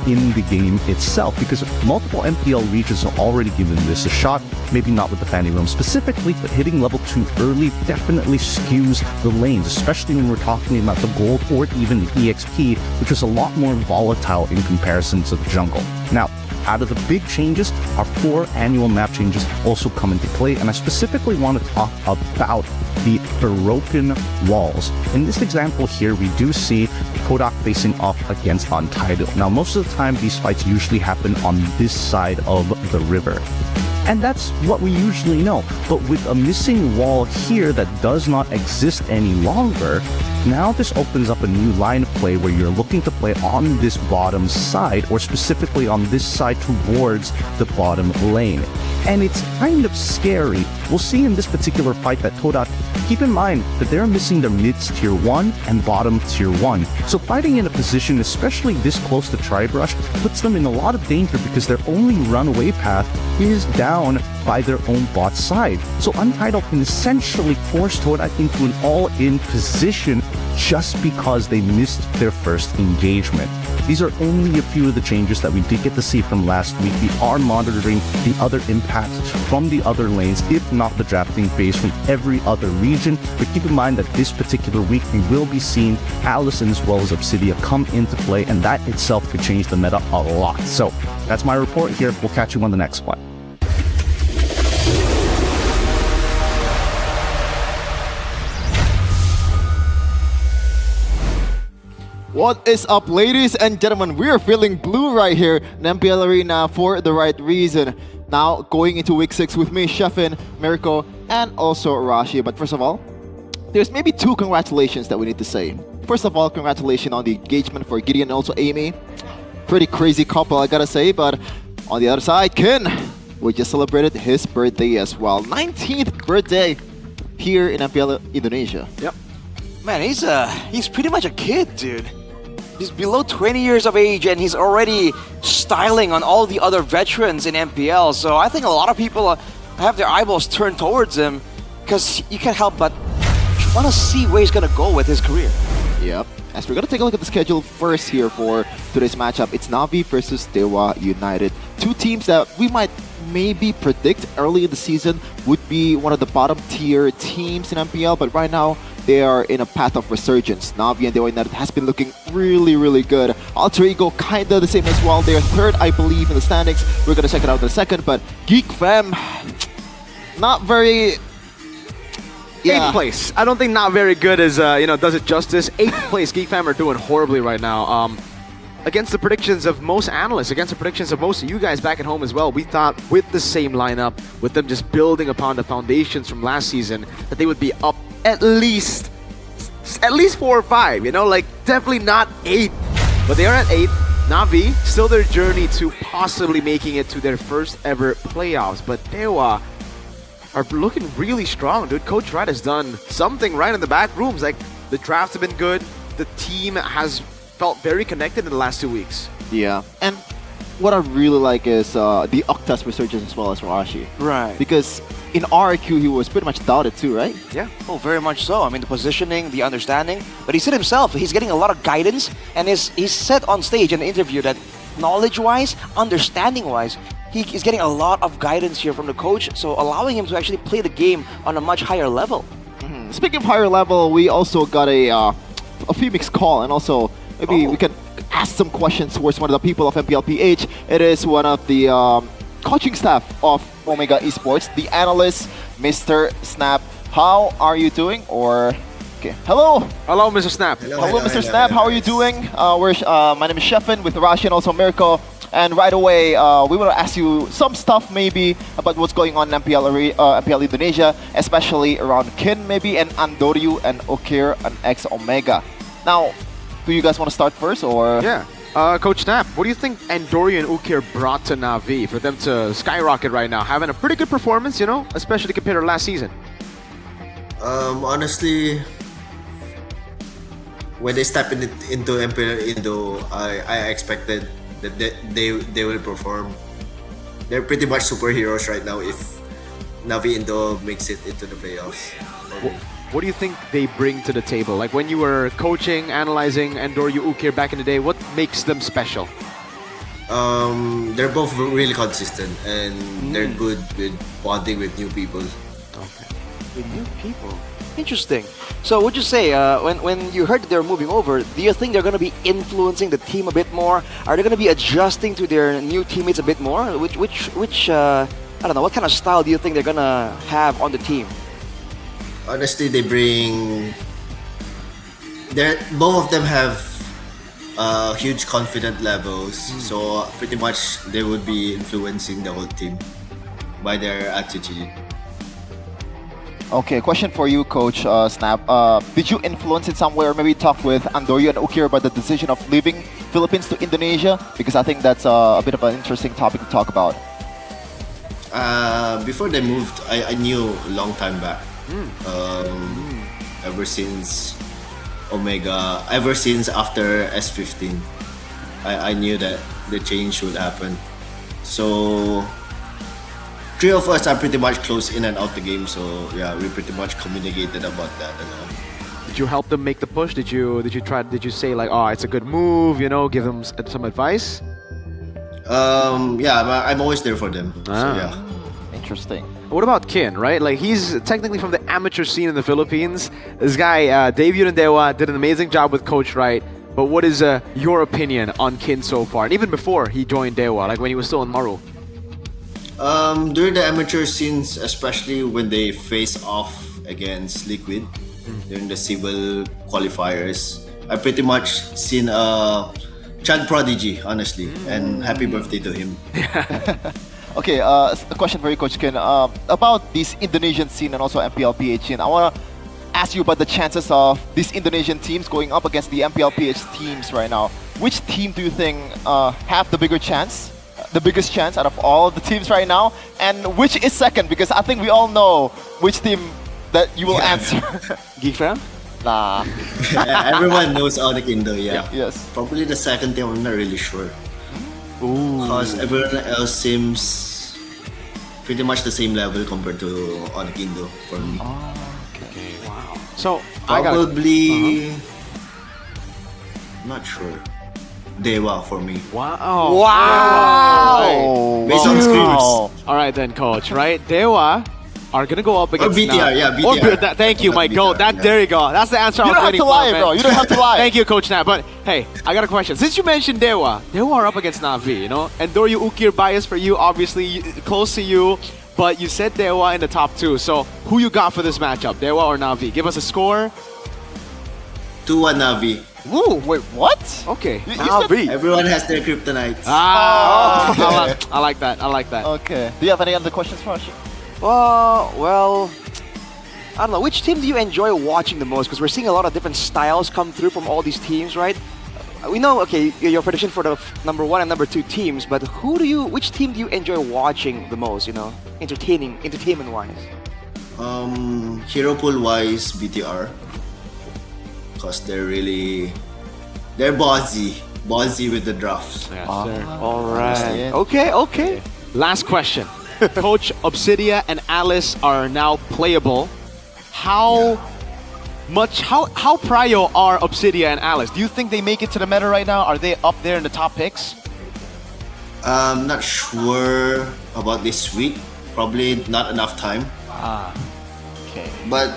in the game itself, because multiple MPL regions are already given this a shot. Maybe not with the Fanny Roam specifically, but hitting level 2 early definitely skews the lanes, especially when we're talking about the gold or even the EXP, which is a lot more volatile in comparison to the jungle. Now, out of the big changes, our 4 annual map changes also come into play, and I specifically want to talk about the broken walls. In this example here, we do see Kodak facing off against Untitled. Now, most of the time, these fights usually happen on this side of the river, and that's what we usually know. But with a missing wall here that does not exist any longer, now this opens up a new line of play where you're looking to play on this bottom side, or specifically on this side towards the bottom lane. And it's kind of scary. We'll see in this particular fight that Todak, keep in mind that they're missing their mids tier 1 and bottom tier 1. So fighting in a position, especially this close to Tribrush, puts them in a lot of danger because their only runaway path is down by their own bot side. So Untitled can essentially force Todak into an all-in position just because they missed their first engagement. These are only a few of the changes that we did get to see from last week. We are monitoring the other impacts from the other lanes, if not the drafting phase from every other region. But keep in mind that this particular week we will be seeing Allison as well as Obsidia come into play, and that itself could change the meta a lot. So that's my report here. We'll catch you on the next one. What is up, ladies and gentlemen? We are feeling blue right here in MPL Arena for the right reason. Now going into week 6 with me, Shefin, Mirko, and also Rashi. But first of all, there's maybe 2 congratulations that we need to say. First of all, congratulations on the engagement for Gideon and also Amy. Pretty crazy couple, I gotta say. But on the other side, Ken, we just celebrated his birthday as well. 19th birthday here in MPL Indonesia. Yep. Man, he's pretty much a kid, dude. He's below 20 years of age and he's already styling on all the other veterans in MPL. So I think a lot of people have their eyeballs turned towards him because you can't help but want to see where he's going to go with his career. Yep. As we're going to take a look at the schedule first here for today's matchup, it's Na'Vi versus Dewa United. 2 teams that we might maybe predict early in the season would be one of the bottom tier teams in MPL, but right now they are in a path of resurgence. Na'Vi and Dewa United has been looking really, really good. Alter Ego kinda the same as well. They're 3rd, I believe, in the standings. We're gonna check it out in a second, but Geek Fam, not very... Yeah. 8th place. I don't think not very good is, does it justice. 8th place, Geek Fam are doing horribly right now. Against the predictions of most analysts, against the predictions of most of you guys back at home as well, we thought with the same lineup, with them just building upon the foundations from last season, that they would be up at least 4 or 5, like definitely not 8. But they are at 8. Na'Vi, still their journey to possibly making it to their first ever playoffs. But Dewa, are looking really strong, dude. Coach Wright has done something right in the back rooms. Like, the drafts have been good. The team has felt very connected in the last 2 weeks. Yeah, and what I really like is the Octa's resurgence as well as Rashi. Right. Because in RQ, he was pretty much doubted too, right? Yeah, oh, very much so. I mean, the positioning, the understanding. But he said himself, he's getting a lot of guidance. And he's said on stage in an interview that knowledge-wise, understanding-wise, he is getting a lot of guidance here from the coach. So allowing him to actually play the game on a much higher level. Mm-hmm. Speaking of higher level, we also got a Phoenix call. And also, maybe we can ask some questions towards one of the people of MPL PH. It is one of the coaching staff of Omega Esports, the analyst, Mr. Snap. How are you doing? Or okay, hello, Mr. Snap. Hello, Mr. Snap. How are you doing? My name is Sheffin with Rashi and also Mirko. And right away, we want to ask you some stuff maybe about what's going on in MPL Indonesia, especially around Kin maybe and Andoryu and Okir and X Omega. Now, do you guys want to start first or? Yeah. Coach Snap, what do you think Andoryu and Ukir brought to Na'Vi for them to skyrocket right now? Having a pretty good performance, you know, especially compared to last season. Honestly, when they step into MPL Indo, I expected that they will perform. They're pretty much superheroes right now if Na'Vi Indo makes it into the playoffs. What do you think they bring to the table? Like when you were coaching, analyzing Andoryu Ukir back in the day, what makes them special? They're both really consistent and they're good with bonding with new people. Okay. With new people? Interesting. So would you say, when you heard that they're moving over, do you think they're going to be influencing the team a bit more? Are they going to be adjusting to their new teammates a bit more? Which I don't know, what kind of style do you think they're going to have on the team? Honestly, they bring. Both of them have huge confident levels, so pretty much they would be influencing the whole team by their attitude. Okay, question for you, Coach Snap. Did you influence in some way or maybe talk with Andoryu and Ukir about the decision of leaving Philippines to Indonesia? Because I think that's a bit of an interesting topic to talk about. Before they moved, I knew a long time back. Ever since Omega, ever since after S16, I knew that the change would happen. So 3 of us are pretty much close in and out the game. So yeah, we pretty much communicated about that. Did you help them make the push? Did you say like, oh, it's a good move, you know, give them some advice? Yeah, I'm always there for them. So yeah. Interesting. What about Kin, right? Like, he's technically from the amateur scene in the Philippines. This guy debuted in Dewa, did an amazing job with Coach Wright. But what is your opinion on Kin so far? And even before he joined Dewa, like when he was still in Maru? During the amateur scenes, especially when they face off against Liquid during the civil qualifiers, I pretty much seen a child prodigy, honestly, and happy birthday to him. Okay, a question for you, Coach Kin. About this Indonesian scene and also MPL PH scene, I want to ask you about the chances of these Indonesian teams going up against the MPL PH teams right now. Which team do you think have the biggest chance out of all of the teams right now? And which is second? Because I think we all know which team that you will answer. Geek Fam? Nah. Everyone knows Onyx Indo, yeah. Yes. Probably the second team, I'm not really sure. Because everyone else seems pretty much the same level compared to Onyx Indo for me. Okay, wow. So, probably not sure. Dewa for me. Wow. Wow. Based on screens. All right then, Coach, right? Dewa are going to go up against BTR, yeah, BTR. Thank you, my goat. There you go. That's the answer I was waiting for. You don't have to lie, bro. You don't have to lie. Thank you, Coach Snap. But hey, I got a question. Since you mentioned Dewa are up against Na'Vi, you know? And Andoryu Ukir bias for you, obviously close to you, but you said Dewa in the top 2. So who you got for this matchup, Dewa or Na'Vi? Give us a score. 2-1 Na'Vi. Ooh, wait, what? Okay. Na'Vi. Everyone has their kryptonites. I like that. I like that. Okay. Do you have any other questions for us? Well, I don't know. Which team do you enjoy watching the most? Because we're seeing a lot of different styles come through from all these teams, right? We know, okay, your prediction for the number 1 and number 2 teams, but which team do you enjoy watching the most, you know, entertainment-wise? Hero pool wise, BTR, because they're ballsy with the drafts. All right. Okay. Last question. Coach Obsidia and Alice are now playable. How prio are Obsidia and Alice? Do you think they make it to the meta right now? Are they up there in the top picks? I'm not sure about this week. Probably not enough time. Okay. But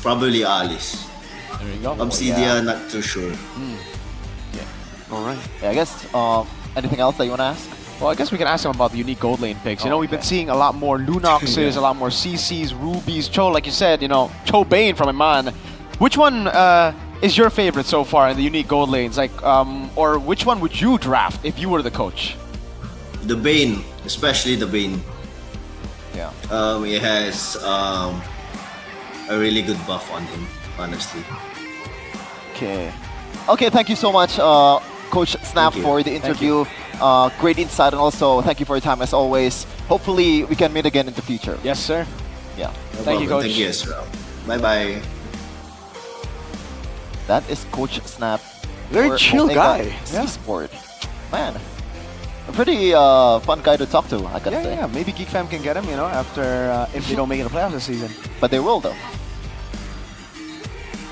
probably Alice. There you go. Obsidia, not too sure. All right. Yeah, I guess anything else that you want to ask? Well, I guess we can ask him about the unique gold lane picks. We've been seeing a lot more Lunoxes, a lot more CCs, Rubies, Cho, like you said, Cho Bane from Iman. Which one is your favorite so far in the unique gold lanes? Or which one would you draft if you were the coach? The Bane, especially the Bane. Yeah. It has a really good buff on him, honestly. Okay, thank you so much, Coach Snap, for the interview. Great insight, and also thank you for your time as always. Hopefully, we can meet again in the future. Yes, sir. Yeah. Thank you, Coach. Thank you, Ezra. Bye-bye. That is Coach Snap. Very chill guy. Sport. Man, a pretty fun guy to talk to, I gotta say. Yeah, maybe Geek Fam can get him, after if they don't make it to playoffs this season. But they will, though.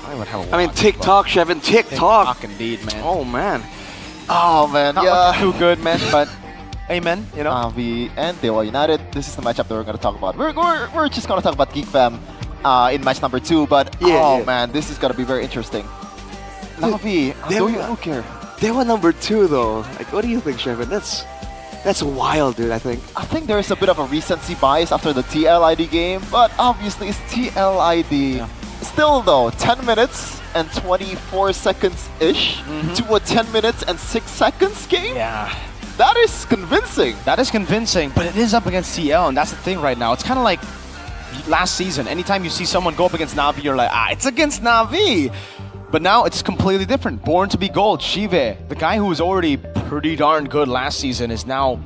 I mean, TikTok, Shevin, TikTok. Indeed, man. Oh, man. Oh, man. Not looking too good, man, but amen, We and Dewa United. This is the matchup that we're going to talk about. We're just going to talk about Geek Fam in match number 2, but man, this is going to be very interesting. Navi, don't care. Dewa number 2, though. What do you think, Shevin? That's wild, dude, I think. I think there is a bit of a recency bias after the TLID game, but obviously it's TLID. Yeah. Still, though, 10 minutes and 24 seconds-ish to a 10 minutes and 6 seconds game? Yeah. That is convincing. That is convincing, but it is up against TL, and that's the thing right now. It's kind of like last season. Anytime you see someone go up against Navi, you're like, it's against Navi. But now it's completely different. Born to be gold, Shive, the guy who was already pretty darn good last season, is now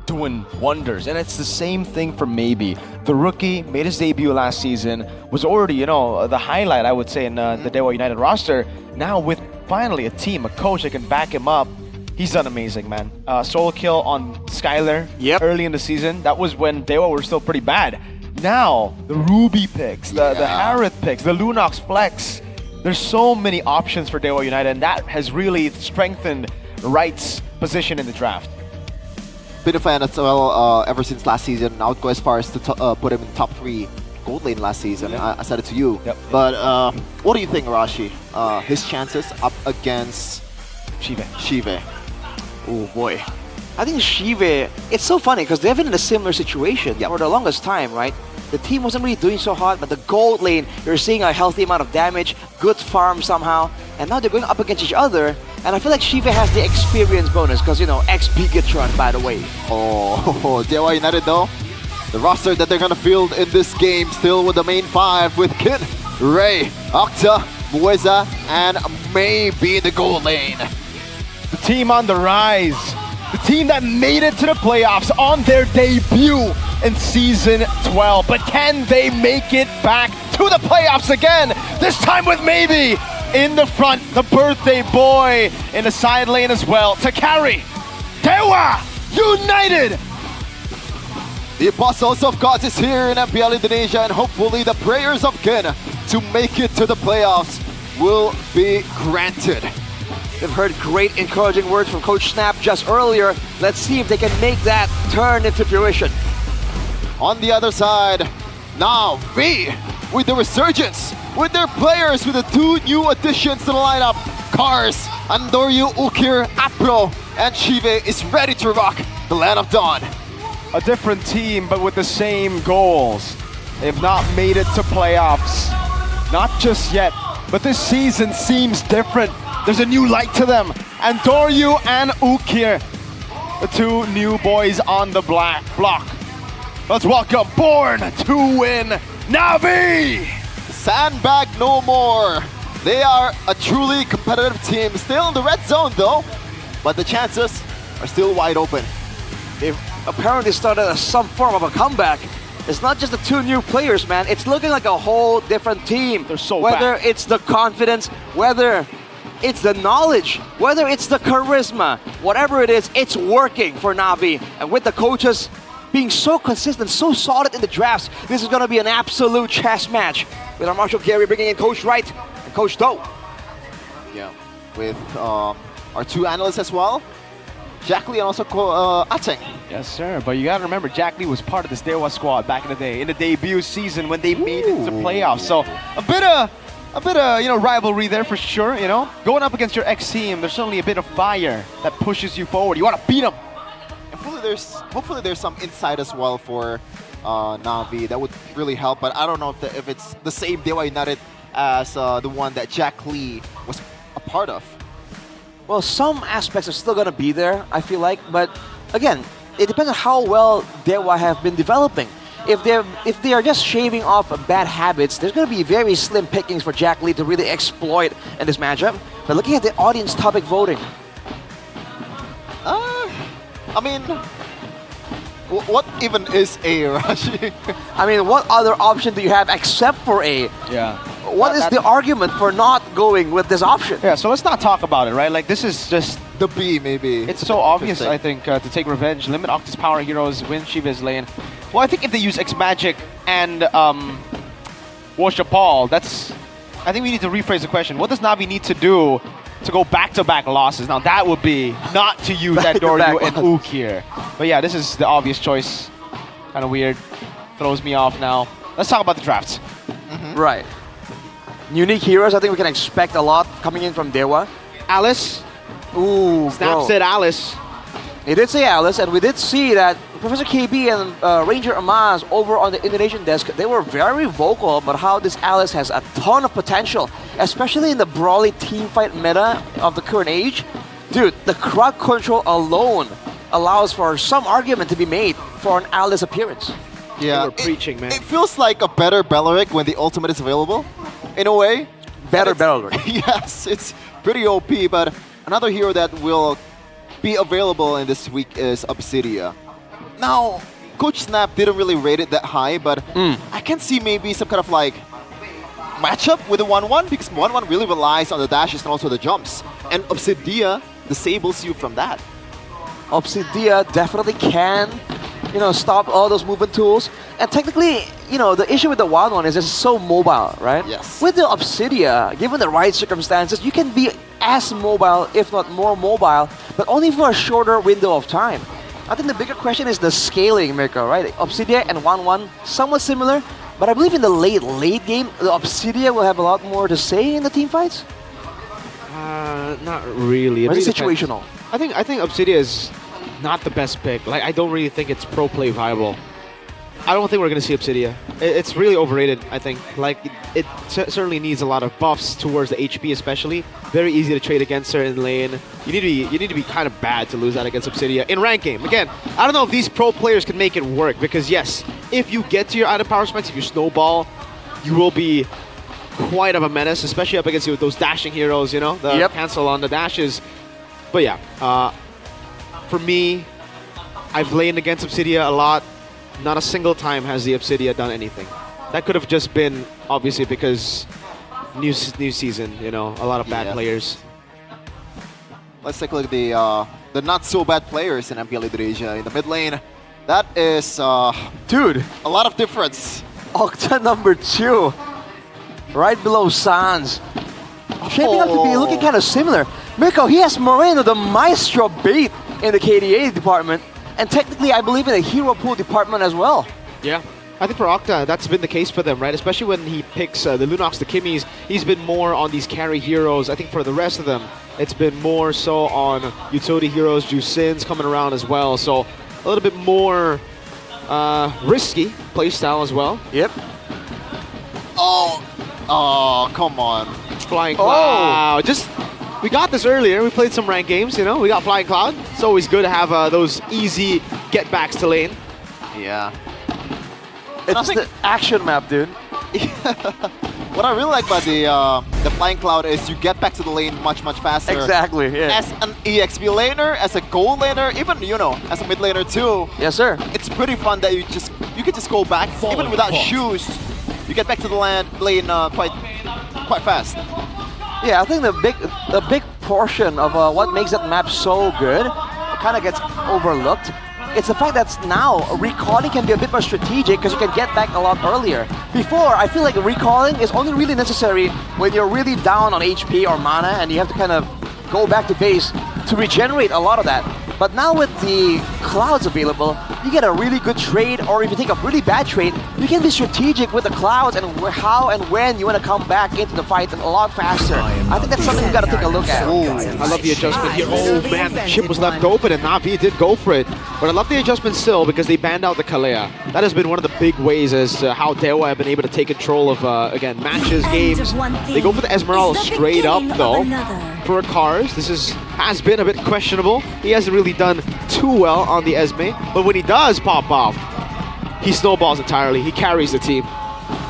doing wonders. And it's the same thing for Maybe. The rookie made his debut last season, was already, the highlight, I would say, in the Dewa United roster. Now with finally a team, a coach that can back him up, he's done amazing, man. Solo kill on Skylar early in the season. That was when Dewa were still pretty bad. Now, the Ruby picks, the Harith picks, the Lunox flex. There's so many options for Dewa United, and that has really strengthened Wright's position in the draft. Been a fan as well ever since last season. I would go as far as to put him in top 3 gold lane last season. I said it to you. But what do you think, Rashi? His chances up against Shive. Oh boy. I think Shive, it's so funny because they've been in a similar situation for the longest time, right? The team wasn't really doing so hot, but the gold lane, you're seeing a healthy amount of damage, good farm somehow, and now they're going up against each other, and I feel like Shive has the experience bonus, because, ex-Bigatron, by the way. Oh, Dewa United though, the roster that they're gonna field in this game, still with the main 5, with Kid, Ray, Octa, Mueza, and maybe the gold lane. The team on the rise. The team that made it to the playoffs on their debut in Season 12. But can they make it back to the playoffs again? This time with Maybe in the front, the birthday boy in the side lane as well to carry Dewa United. The Apostles of God is here in MPL Indonesia, and hopefully the prayers of Ken to make it to the playoffs will be granted. We've heard great encouraging words from Coach Snap just earlier. Let's see if they can make that turn into fruition. On the other side, now V with the resurgence, with their players, with the 2 new additions to the lineup. Cars, Andoryu, Ukir, Apro, and Shive is ready to rock the Land of Dawn. A different team, but with the same goals. They've not made it to playoffs. Not just yet, but this season seems different. There's a new light to them. Andoryu and Ukir, the 2 new boys on the block. Let's welcome Born to Win, Navi! Sandbag no more. They are a truly competitive team. Still in the red zone though, but the chances are still wide open. They've apparently started some form of a comeback. it's not just the two new players, man. It's looking like a whole different team. They're so Whether bad. it's the confidence, whether it's the knowledge, whether it's the charisma, whatever it is, it's working for Na'Vi. And with the coaches being so consistent, so solid in the drafts, this is going to be an absolute chess match. With our Marshall Gary bringing in Coach Wright and Coach Do. Yeah, with our two analysts as well, Jack Lee and also Ateng. Yes, sir. But you gotta remember, Jack Lee was part of this Dewa squad back in the day, in the debut season when they made it to playoffs. So a bit of rivalry there for sure. Going up against your ex-team, there's certainly a bit of fire that pushes you forward. You want to beat them. Hopefully there's some insight as well for Na'Vi that would really help. But I don't know if it's the same Dewa United as the one that Jack Lee was a part of. Well, some aspects are still going to be there, I feel like. But again, it depends on how well Dewa have been developing. If they are just shaving off bad habits, there's going to be very slim pickings for Jack Lee to really exploit in this matchup. But looking at the audience topic voting. I mean, what even is A, Rashi? I mean, what other option do you have except for A? Yeah. What is the argument for not going with this option? Yeah, so let's not talk about it, right? Like, this is just... the B, maybe. It's so obvious, I think, to take revenge. Limit Octus Power Heroes, win Shiva's lane. Well, I think if they use X-Magic and Worship Paul, that's... I think we need to rephrase the question. What does Na'Vi need to do to go back-to-back losses? Now, that would be not to use Andoryu and Ook here. But yeah, this is the obvious choice. Kind of weird. Throws me off now. Let's talk about the drafts. Right. Unique heroes, I think we can expect a lot coming in from Dewa. Alice. Ooh, Snap said Alice. He did say Alice, and we did see that Professor KB and Ranger Amaz over on the Indonesian desk, they were very vocal about how this Alice has a ton of potential, especially in the brawly teamfight meta of the current age. Dude, the crowd control alone allows for some argument to be made for an Alice appearance. Yeah, preaching, man. It feels like a better Beleric when the ultimate is available, in a way. Better Beleric. Yes, it's pretty OP, but another hero that will be available in this week is Obsidia. Now, Coach Snap didn't really rate it that high, but I can see maybe some kind of like matchup with the 1-1 because 1-1 really relies on the dashes and also the jumps. And Obsidia disables you from that. Obsidia definitely can, stop all those movement tools. And technically, the issue with the 1-1 is it's so mobile, right? Yes. With the Obsidia, given the right circumstances, you can be as mobile, if not more mobile, but only for a shorter window of time. I think the bigger question is the scaling, Mirko, right? Obsidia and 1-1, somewhat similar, but I believe in the late game, the Obsidia will have a lot more to say in the team fights. Not really. Or is it situational? I think Obsidia is not the best pick. Like, I don't really think it's pro play viable. I don't think we're going to see Obsidia. It's really overrated, I think. Like, it certainly needs a lot of buffs towards the HP especially. Very easy to trade against her in lane. You need to be kind of bad to lose that against Obsidia in rank game. Again, I don't know if these pro players can make it work because yes, if you get to your item power spikes, if you snowball, you will be quite of a menace, especially up against those dashing heroes, the cancel on the dashes. But yeah, for me, I've laned against Obsidia a lot. Not a single time has the Obsidia done anything. That could have just been, obviously, because new season, a lot of bad players. Let's take a look at the not so bad players in MPL Indonesia in the mid lane. That is, dude, a lot of difference. Octa number 2, right below Sans. Shaping up to be looking kind of similar. Mirko, he has Moreno, the Maestro bait in the KDA department. And technically, I believe in the hero pool department as well. Yeah. I think for Octa, that's been the case for them, right? Especially when he picks the Lunox, the Kimmies, he's been more on these carry heroes. I think for the rest of them, it's been more so on utility heroes, Jusins coming around as well. So a little bit more risky playstyle as well. Yep. Oh, come on. Flying Cloud. We got this earlier. We played some ranked games, We got Flying Cloud. It's always good to have those easy get-backs to lane. Yeah. It's the action map, dude. What I really like about the Flying Cloud is you get back to the lane much faster. Exactly, yeah. As an EXP laner, as a gold laner, even, as a mid laner too. Yes, sir. It's pretty fun that you you can just go back, even without shoes. You get back to the lane quite fast. Yeah, I think the big portion of what makes that map so good kind of gets overlooked. It's the fact that now recalling can be a bit more strategic because you can get back a lot earlier. Before, I feel like recalling is only really necessary when you're really down on HP or mana and you have to kind of go back to base to regenerate a lot of that. But now with the clouds available, you get a really good trade, or if you take a really bad trade, you can be strategic with the clouds and how and when you want to come back into the fight a lot faster. I think that's something you got to take a look at. Ooh, I love the adjustment here. Oh man, the chip was left open and Na'Vi did go for it. But I love the adjustment still because they banned out the Kalea. That has been one of the big ways as to how Dewa have been able to take control of, again, matches, games. They go for the Esmeralda straight up though. For Cars, this has been a bit questionable. He hasn't really done too well on the Esme, but when he does pop off, he snowballs entirely. He carries the team.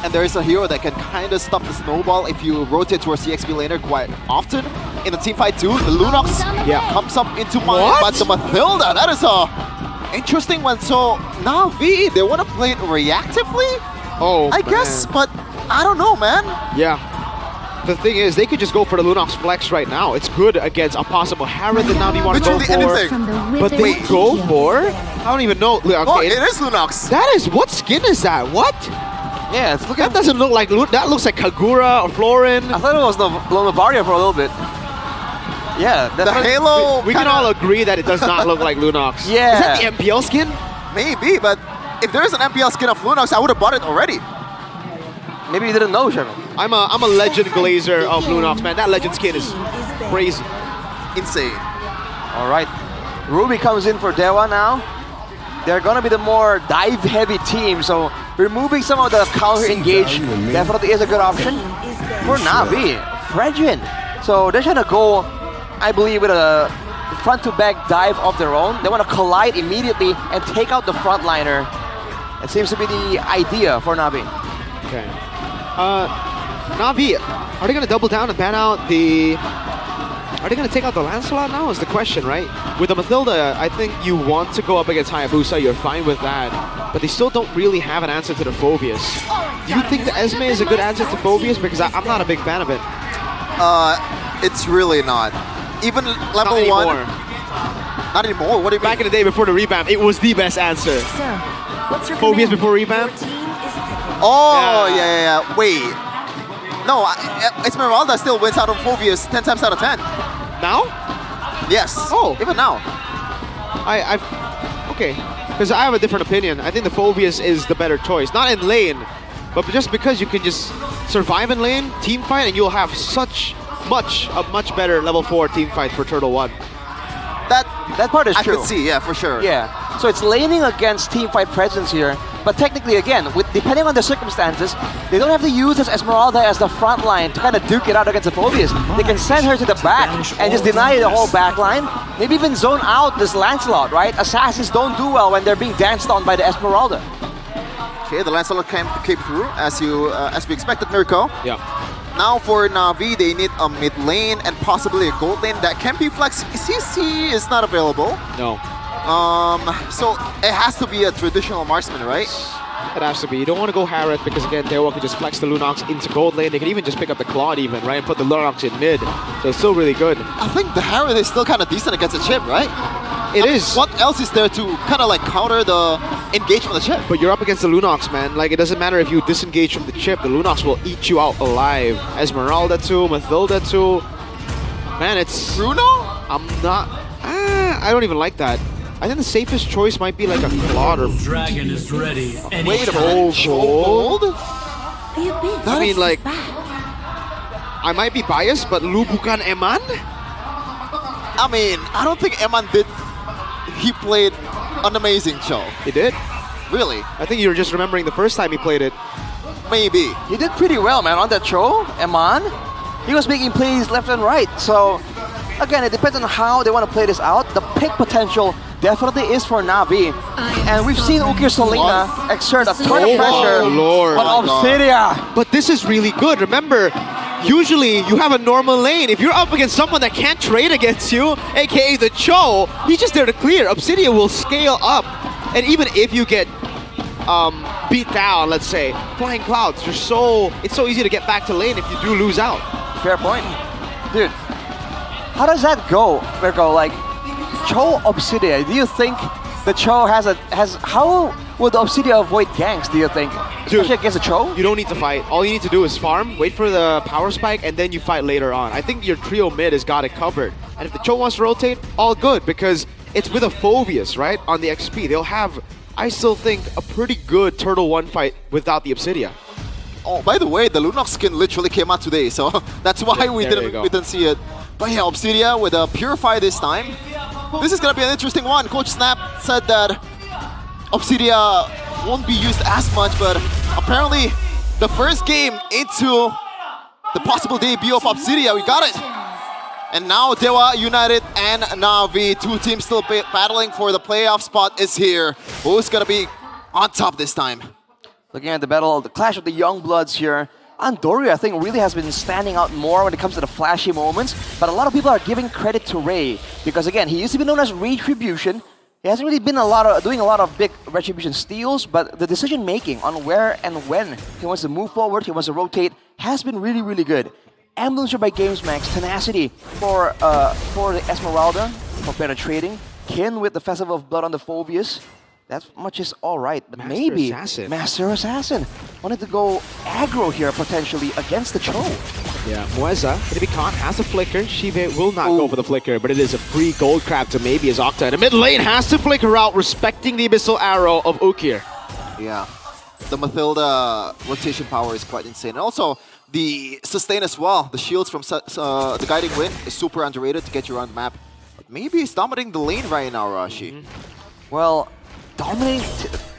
And there is a hero that can kind of stop the snowball if you rotate towards the XP laner quite often. In the team fight too, the Lunox comes up into mind, but the Mathilda, that is a interesting one. So Na'Vi, they want to play it reactively? Oh, I guess, but I don't know, man. Yeah. The thing is, they could just go for the Lunox Flex right now. It's good against a possible Harrod that Na'Vi want to go for. Anything. But they go for? I don't even know. Okay, oh, it is Lunox. That is, what skin is that? What? Yeah, it's looking. That doesn't look like, that looks like Kagura or Florin. I thought it was Novaria for a little bit. Yeah, the Halo. We can all agree that it does not look like Lunox. Yeah. Is that the MPL skin? Maybe, but if there is an MPL skin of Lunox, I would have bought it already. Maybe you didn't know, Sherman. I'm a legend glazer of Lunox, man. That legend skin is crazy. Insane. All right. Ruby comes in for Dewa now. They're going to be the more dive-heavy team, so removing some of the counter-engage definitely is a good option for Na'Vi. Fredrin. So they're trying to go, I believe, with a front-to-back dive of their own. They want to collide immediately and take out the frontliner. It seems to be the idea for Na'Vi. Okay. Na'Vi, are they going to double down and ban out the... Are they going to take out the Lancelot now is the question, right? With the Mathilda, I think you want to go up against Hayabusa, you're fine with that. But they still don't really have an answer to the Phobius. Do you think the Esme is a good answer to Phobius? Because I'm not a big fan of it. It's really not. Even level not 1... Anymore. Not anymore? What do you mean? Back in the day before the revamp, it was the best answer. So, what's your Phobius command? before revamp? Oh, yeah. Wait. No, Esmeralda still wins out on Phobius 10 times out of 10. Now? Yes. Oh. Even now. Okay. Because I have a different opinion. I think the Phobius is the better choice. Not in lane, but just because you can just survive in lane, team fight, and you'll have a much better level 4 team fight for Turtle 1. That part is true. I could see, yeah, for sure. Yeah. So it's laning against team fight presence here. But technically, again, depending on the circumstances, they don't have to use this Esmeralda as the front line to kind of duke it out against the Phobius. They can send her to the back and just deny the whole back line. Maybe even zone out this Lancelot, right? Assassins don't do well when they're being danced on by the Esmeralda. Okay, the Lancelot came through as we expected, Mirko. Yeah. Now for Na'Vi, they need a mid lane and possibly a gold lane that can be flex. CC is not available. No. So it has to be a traditional marksman, right? It has to be. You don't want to go Harrod because again, Dewa could just flex the Lunox into gold lane. They can even just pick up the Claude even, right? And put the Lunox in mid. So it's still really good. I think the Harrod is still kind of decent against the chip, right? It is. What else is there to kind of like counter the engage from the chip? But you're up against the Lunox, man. Like, it doesn't matter if you disengage from the chip. The Lunox will eat you out alive. Esmeralda too, Mathilda too. Man, it's... Bruno? I'm not... I don't even like that. I think the safest choice might be like a Claude or... Dragon is ready. Wait a minute. Gold? I mean, like... I might be biased, but Lu bukan Eman? I mean, I don't think Eman did... He played an amazing show. He did? Really? I think you're just remembering the first time he played it. Maybe. He did pretty well, man, on that show, Eman. He was making plays left and right. So, again, it depends on how they want to play this out. The pick potential definitely is for Na'Vi. And we've seen Ukir Selena exert a ton of pressure on Obsidia. But this is really good. Remember, usually you have a normal lane. If you're up against someone that can't trade against you, aka the Cho, he's just there to clear. Obsidia will scale up. And even if you get beat down, let's say, Flying Clouds, it's so easy to get back to lane if you do lose out. Fair point. Dude, how does that go, Mirko? Like, Cho Obsidia, do you think the Cho how would the Obsidia avoid ganks, do you think? Especially against the Cho? You don't need to fight. All you need to do is farm, wait for the power spike, and then you fight later on. I think your trio mid has got it covered. And if the Cho wants to rotate, all good, because it's with a Phoveus, right, on the XP. They'll have, I still think, a pretty good Turtle 1 fight without the Obsidia. Oh, by the way, the Lunox skin literally came out today, so that's why we didn't see it. But yeah, Obsidia with a Purify this time. This is gonna be an interesting one. Coach Snap said that Obsidia won't be used as much, but apparently the first game into the possible debut of Obsidia, we got it. And now Dewa United and Na'Vi, two teams still battling for the playoff spot, is here. Who's gonna be on top this time? Looking at the battle, the clash of the young bloods here. Andorio, I think, really has been standing out more when it comes to the flashy moments, but a lot of people are giving credit to Ray because, again, he used to be known as Retribution. He hasn't really been doing a lot of big Retribution steals, but the decision making on where and when he wants to move forward, he wants to rotate, has been really, really good. Ambulance by GamesMax, Tenacity for the Esmeralda for penetrating, Kin with the Festival of Blood on the Phoveus. That much is alright, but maybe Master Assassin wanted to go aggro here potentially against the Cho. Yeah, Mueza, if he can't, has a flicker. Shive will not go for the flicker, but it is a free gold crab to maybe as Octa. And the mid lane has to flicker out, respecting the Abyssal Arrow of Ukir. Yeah, the Mathilda rotation power is quite insane. And also, the sustain as well. The shields from the Guiding Wind is super underrated to get you around the map. But maybe he's dominating the lane right now, Rashi. Well, dominating,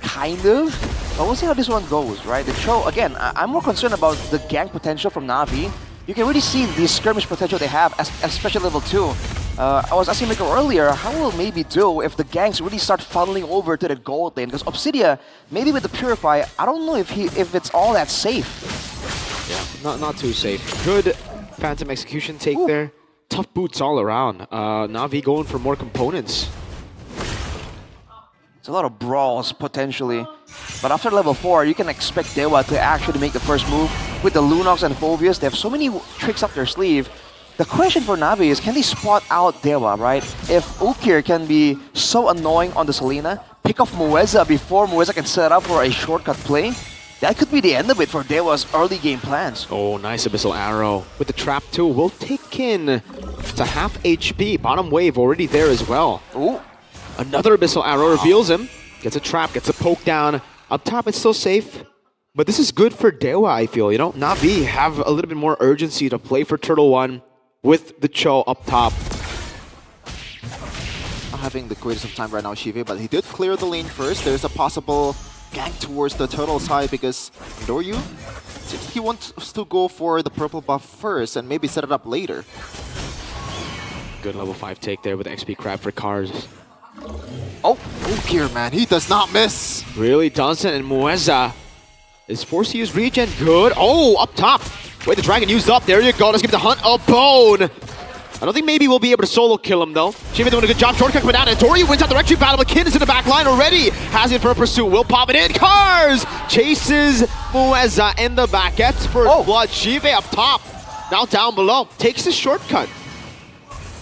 kind of. But we'll see how this one goes, right? The Cho, again, I'm more concerned about the gank potential from Na'Vi. You can really see the skirmish potential they have, especially level 2. I was asking Miko earlier, how will maybe do if the ganks really start funneling over to the gold lane? Because Obsidia, maybe with the Purify, I don't know if it's all that safe. Yeah, not too safe. Good Phantom Execution take there. Tough boots all around. Na'Vi going for more components. It's a lot of brawls, potentially. But after level 4, you can expect Dewa to actually make the first move. With the Lunox and Phoveus, they have so many tricks up their sleeve. The question for Na'Vi is, can they spot out Dewa, right? If Ukir can be so annoying on the Selena, pick off Mueza before Mueza can set up for a shortcut play, that could be the end of it for Dewa's early game plans. Oh, nice Abyssal Arrow. With the trap too, will take Kin to half HP. Bottom wave already there as well. Ooh. Another Abyssal Arrow reveals him. Gets a trap, gets a poke down. Up top, it's still safe. But this is good for Dewa, I feel. You know, Na'Vi have a little bit more urgency to play for Turtle 1 with the Cho up top. Not having the greatest of time right now, Shive, but he did clear the lane first. There's a possible gank towards the Turtle side because Doryu, he wants to go for the purple buff first and maybe set it up later. Good level 5 take there with XP Crab for Cars. Oh, Ukir, man, he does not miss. Really doesn't, and Mueza is forced to use regen. Good. Oh, up top. Wait, the dragon used up. There you go. Let's give the hunt a bone. I don't think maybe we'll be able to solo kill him, though. Shiva doing a good job. Shortcut coming down, and Tori wins out the retreat battle. The Kid is in the back line already. Has it for a pursuit. Will pop it in. Cars chases Mueza in the back. Gets first blood. Shiva up top. Now down below. Takes the shortcut.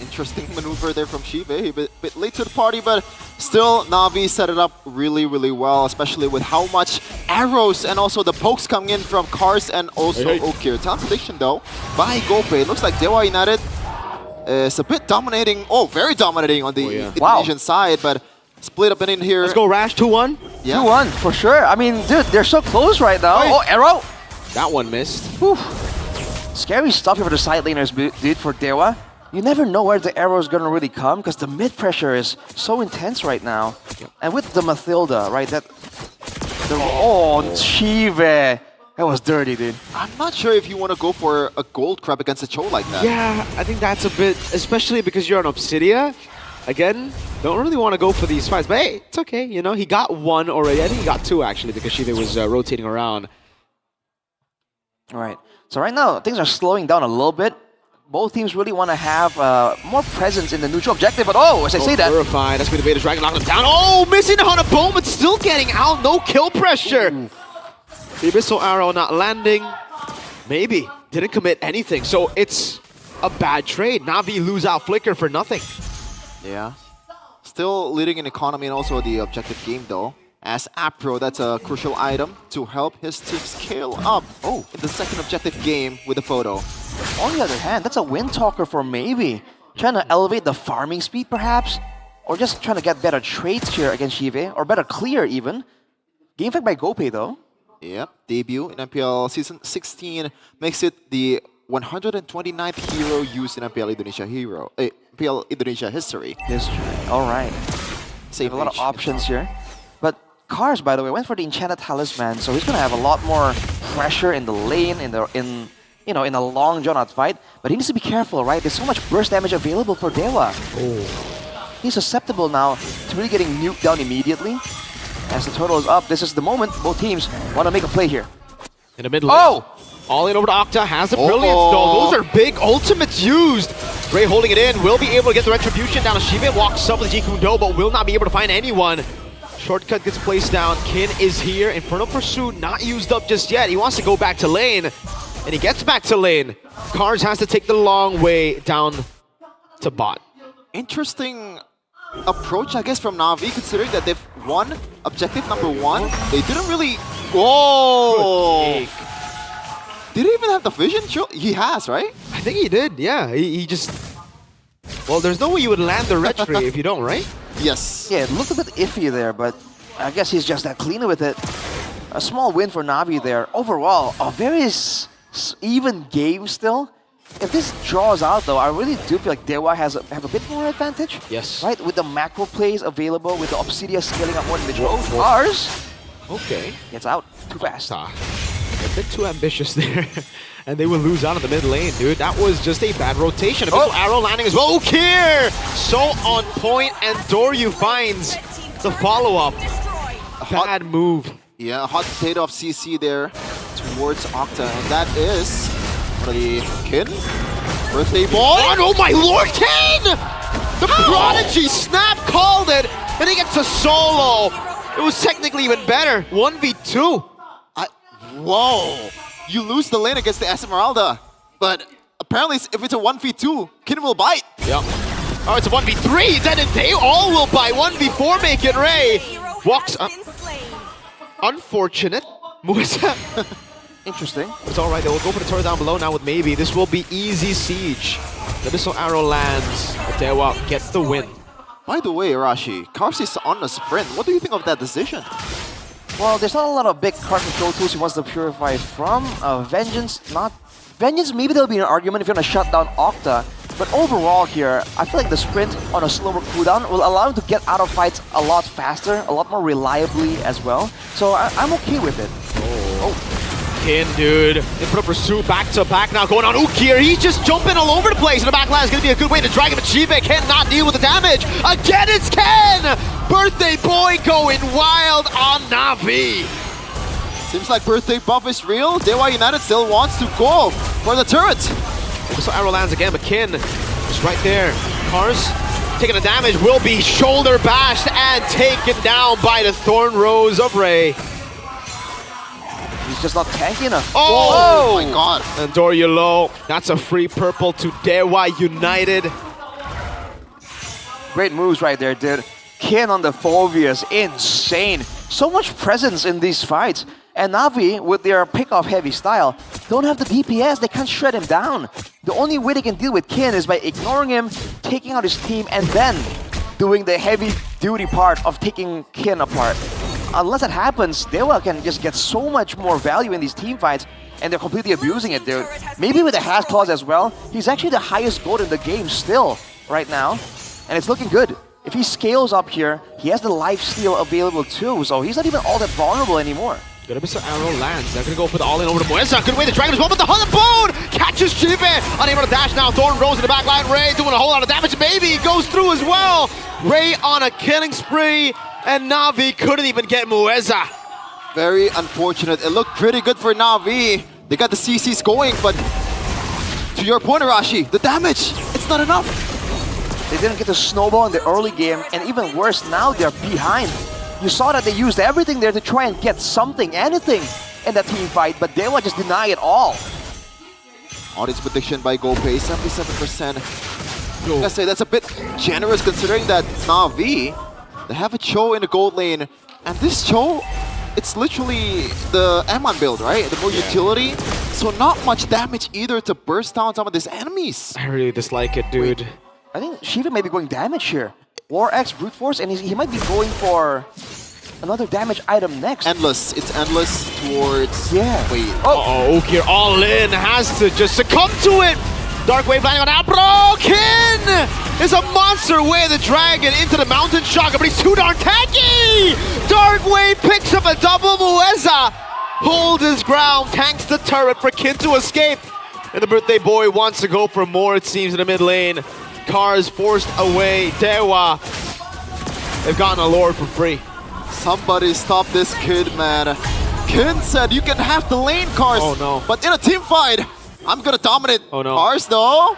Interesting maneuver there from Shive. A bit late to the party, but still Na'Vi set it up really, really well, especially with how much arrows and also the pokes coming in from Cars and also Ukir. Talent prediction though by Gope. It looks like Dewa United is a bit dominating, very dominating on the Indonesian side, but split up in here. Let's go Rash, 2-1. Yeah. 2-1 for sure. I mean, dude, they're so close right now. Oh, arrow! That one missed. Whew. Scary stuff here for the side laners, dude, for Dewa. You never know where the arrow is going to really come because the mid pressure is so intense right now. Yep. And with the Mathilda, right, Shive. That was dirty, dude. I'm not sure if you want to go for a gold crab against a Cho like that. Yeah, I think that's a bit, especially because you're on Obsidia. Again, don't really want to go for these fights, but hey, it's okay. You know, he got one already. I think he got two, actually, because Shive was rotating around. All right. So right now, things are slowing down a little bit. both teams really want to have more presence in the neutral objective, but as I say that... Purified, that's going to be the Dragon knocking him down. Oh, missing on a bomb, but still getting out, no kill pressure. The Abyssal Arrow not landing. Maybe, didn't commit anything, so it's a bad trade. Na'Vi lose out Flicker for nothing. Yeah. Still leading in economy and also the objective game though. As Apro, that's a crucial item to help his team scale up in the second objective game with the photo. On the other hand, that's a win talker for Maybe. Trying to elevate the farming speed perhaps, or just trying to get better trades here against Shive, or better clear even. Game fight by Gopay though. Yep, debut in MPL Season 16 makes it the 129th hero used in MPL Indonesia MPL Indonesia history. Alright. Save a lot of options here. But Cars, by the way, went for the Enchanted Talisman, so he's gonna have a lot more pressure in the lane, in a long drawn out fight. But he needs to be careful, right? There's so much burst damage available for Dewa. He's susceptible now to really getting nuked down immediately. As the turtle is up, this is the moment both teams want to make a play here. In the mid lane. All in over to Octa, has a brilliance though. Those are big ultimates used. Ray holding it in, will be able to get the retribution down. Shive walks up with Jikundo, but will not be able to find anyone. Shortcut gets placed down. Kin is here. Infernal Pursuit not used up just yet. He wants to go back to lane, and he gets back to lane. Cars has to take the long way down to bot. Interesting approach, I guess, from Na'Vi, considering that they've won objective number 1. They didn't really... Whoa! Did he even have the vision? Sure, he has, right? I think he did, yeah. He just... Well, there's no way you would land the retry if you don't, right? Yes. Yeah, it looked a bit iffy there, but I guess he's just that clean with it. A small win for Na'Vi there. Overall, a very even game still. If this draws out though, I really do feel like Dewa have a bit more advantage. Yes. Right, with the macro plays available, with the Obsidia scaling up more individual. Ours. Okay. Gets out too fast. A bit too ambitious there. And they will lose out of the mid lane, dude. That was just a bad rotation. Abyssal Arrow landing as well. Kier! So on point, and Doryu finds the follow-up. Bad move. Yeah, a hot potato of CC there towards Octa, and that is the Kin. Birthday boy. Oh my lord, Kin! The Prodigy Snap called it, and he gets a solo. It was technically even better. 1v2. Whoa! You lose the lane against the Esmeralda, but apparently if it's a 1v2, Kin will bite. Yep. Oh, it's a 1v3, then they all will bite. 1v4 make it Ray. Walks up. Unfortunate. Interesting. It's alright, they will go for the turret down below now with Maybe. This will be easy siege. The Abyssal Arrow lands, but Dewa gets the win. By the way, Arashi, Kars is on a sprint. What do you think of that decision? Well, there's not a lot of big card control tools he wants to purify from. Vengeance, maybe there'll be an argument if you're going to shut down Octa. But overall here, I feel like the sprint on a slower cooldown will allow him to get out of fights a lot faster, a lot more reliably as well. So I'm okay with it. Kin, dude. They put a pursuit back to back now going on Ukir. He's just jumping all over the place. And the back line is going to be a good way to drag him. But Shive cannot deal with the damage. Again, it's Ken! Birthday boy going wild on Na'Vi. Seems like birthday buff is real. Dewa United still wants to go for the turret. So arrow lands again, but Kin is right there. Cars taking the damage, will be shoulder bashed and taken down by the Thorn Rose of Ray. He's just not tanky enough. Oh my god. And Doryu low. That's a free purple to Dewa United. Great moves right there, dude. Kin on the Phobias, insane. So much presence in these fights. And Na'Vi, with their pick-off heavy style, don't have the DPS, they can't shred him down. The only way they can deal with Kin is by ignoring him, taking out his team, and then doing the heavy-duty part of taking Kin apart. Unless that happens, Dewa can just get so much more value in these team fights, and they're completely abusing it, dude. Maybe with the Hash Claws as well, he's actually the highest gold in the game still, right now. And it's looking good. If he scales up here, he has the lifesteal available too, so he's not even all that vulnerable anymore. Good Abyssal Arrow lands. They're going to go for the all-in over to Moesa. Good way to drag him as well, but the Hunt Bone catches Shive. Unable to dash now. Thorn Rose in the back line. Ray doing a whole lot of damage. Maybe he goes through as well. Ray on a killing spree, and Na'Vi couldn't even get Moesa. Very unfortunate. It looked pretty good for Na'Vi. They got the CCs going, but To your point, Arashi, the damage, it's not enough. They didn't get the snowball in the early game, and even worse, now they're behind. You saw that they used everything there to try and get something, anything in that team fight, but Dewa just deny it all. Audience prediction by GoPay, 77%. I gotta say, that's a bit generous considering that Na'Vi, they have a Cho in the gold lane, and this Cho, it's literally the Amon build, right? The more utility, so not much damage either to burst down some of these enemies. I really dislike it, dude. I think Shiva may be going damage here. War X Brute Force, and he might be going for another damage item next. Endless, it's endless towards... Yeah. Wait. Oh, Ukir all in, has to just succumb to it. Dark Wave landing on Apro. Kin is a monster way the dragon into the mountain shotgun, but he's too darn tanky. Dark Wave picks up a double. Mueza holds his ground, tanks the turret for Kin to escape. And the birthday boy wants to go for more, it seems, in the mid lane. Cars forced away. Dewa, they've gotten a lord for free. Somebody stop this kid, man. Kin said you can have the lane, Cars. Oh no. But in a team fight, I'm gonna dominate. Oh no. Cars though.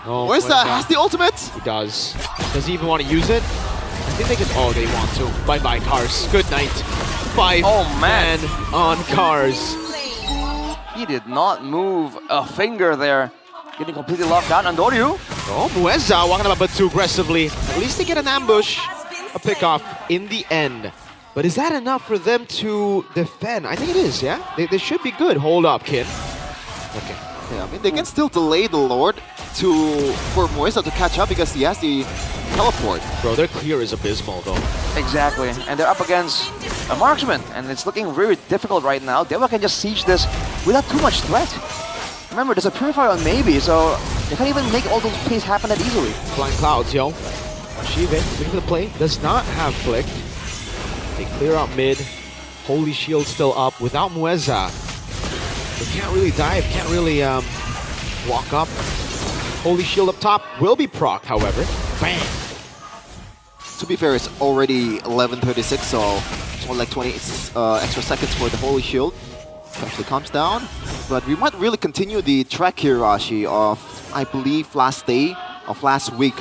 Oh, Where's that? Has the ultimate? He does. Does he even want to use it? I think they can. Oh, they want to. Bye bye, Cars. Good night. 5 man on Cars. He did not move a finger there. Getting completely locked down. Andoryu. Oh, Mueza walking up a bit too aggressively. At least they get an ambush, a pickoff in the end. But is that enough for them to defend? I think it is, yeah? They should be good. Hold up, Kin. Okay. Yeah, I mean, they can still delay the Lord for Mueza to catch up because he has the teleport. Bro, their clear is abysmal, though. Exactly. And they're up against a marksman. And it's looking very difficult right now. Dewa can just siege this without too much threat. Remember, there's a Purifier on maybe, so they can't even make all those plays happen that easily. Flying Clouds, yo. Shiva, looking for the play, does not have Flick. They clear out mid. Holy Shield still up without Mueza. They can't really dive, can't really walk up. Holy Shield up top will be procced, however. Bang! To be fair, it's already 11:36, so it's only like 20 extra seconds for the Holy Shield. Actually comes down, but we might really continue the track here, Rashi, of I believe last day of last week,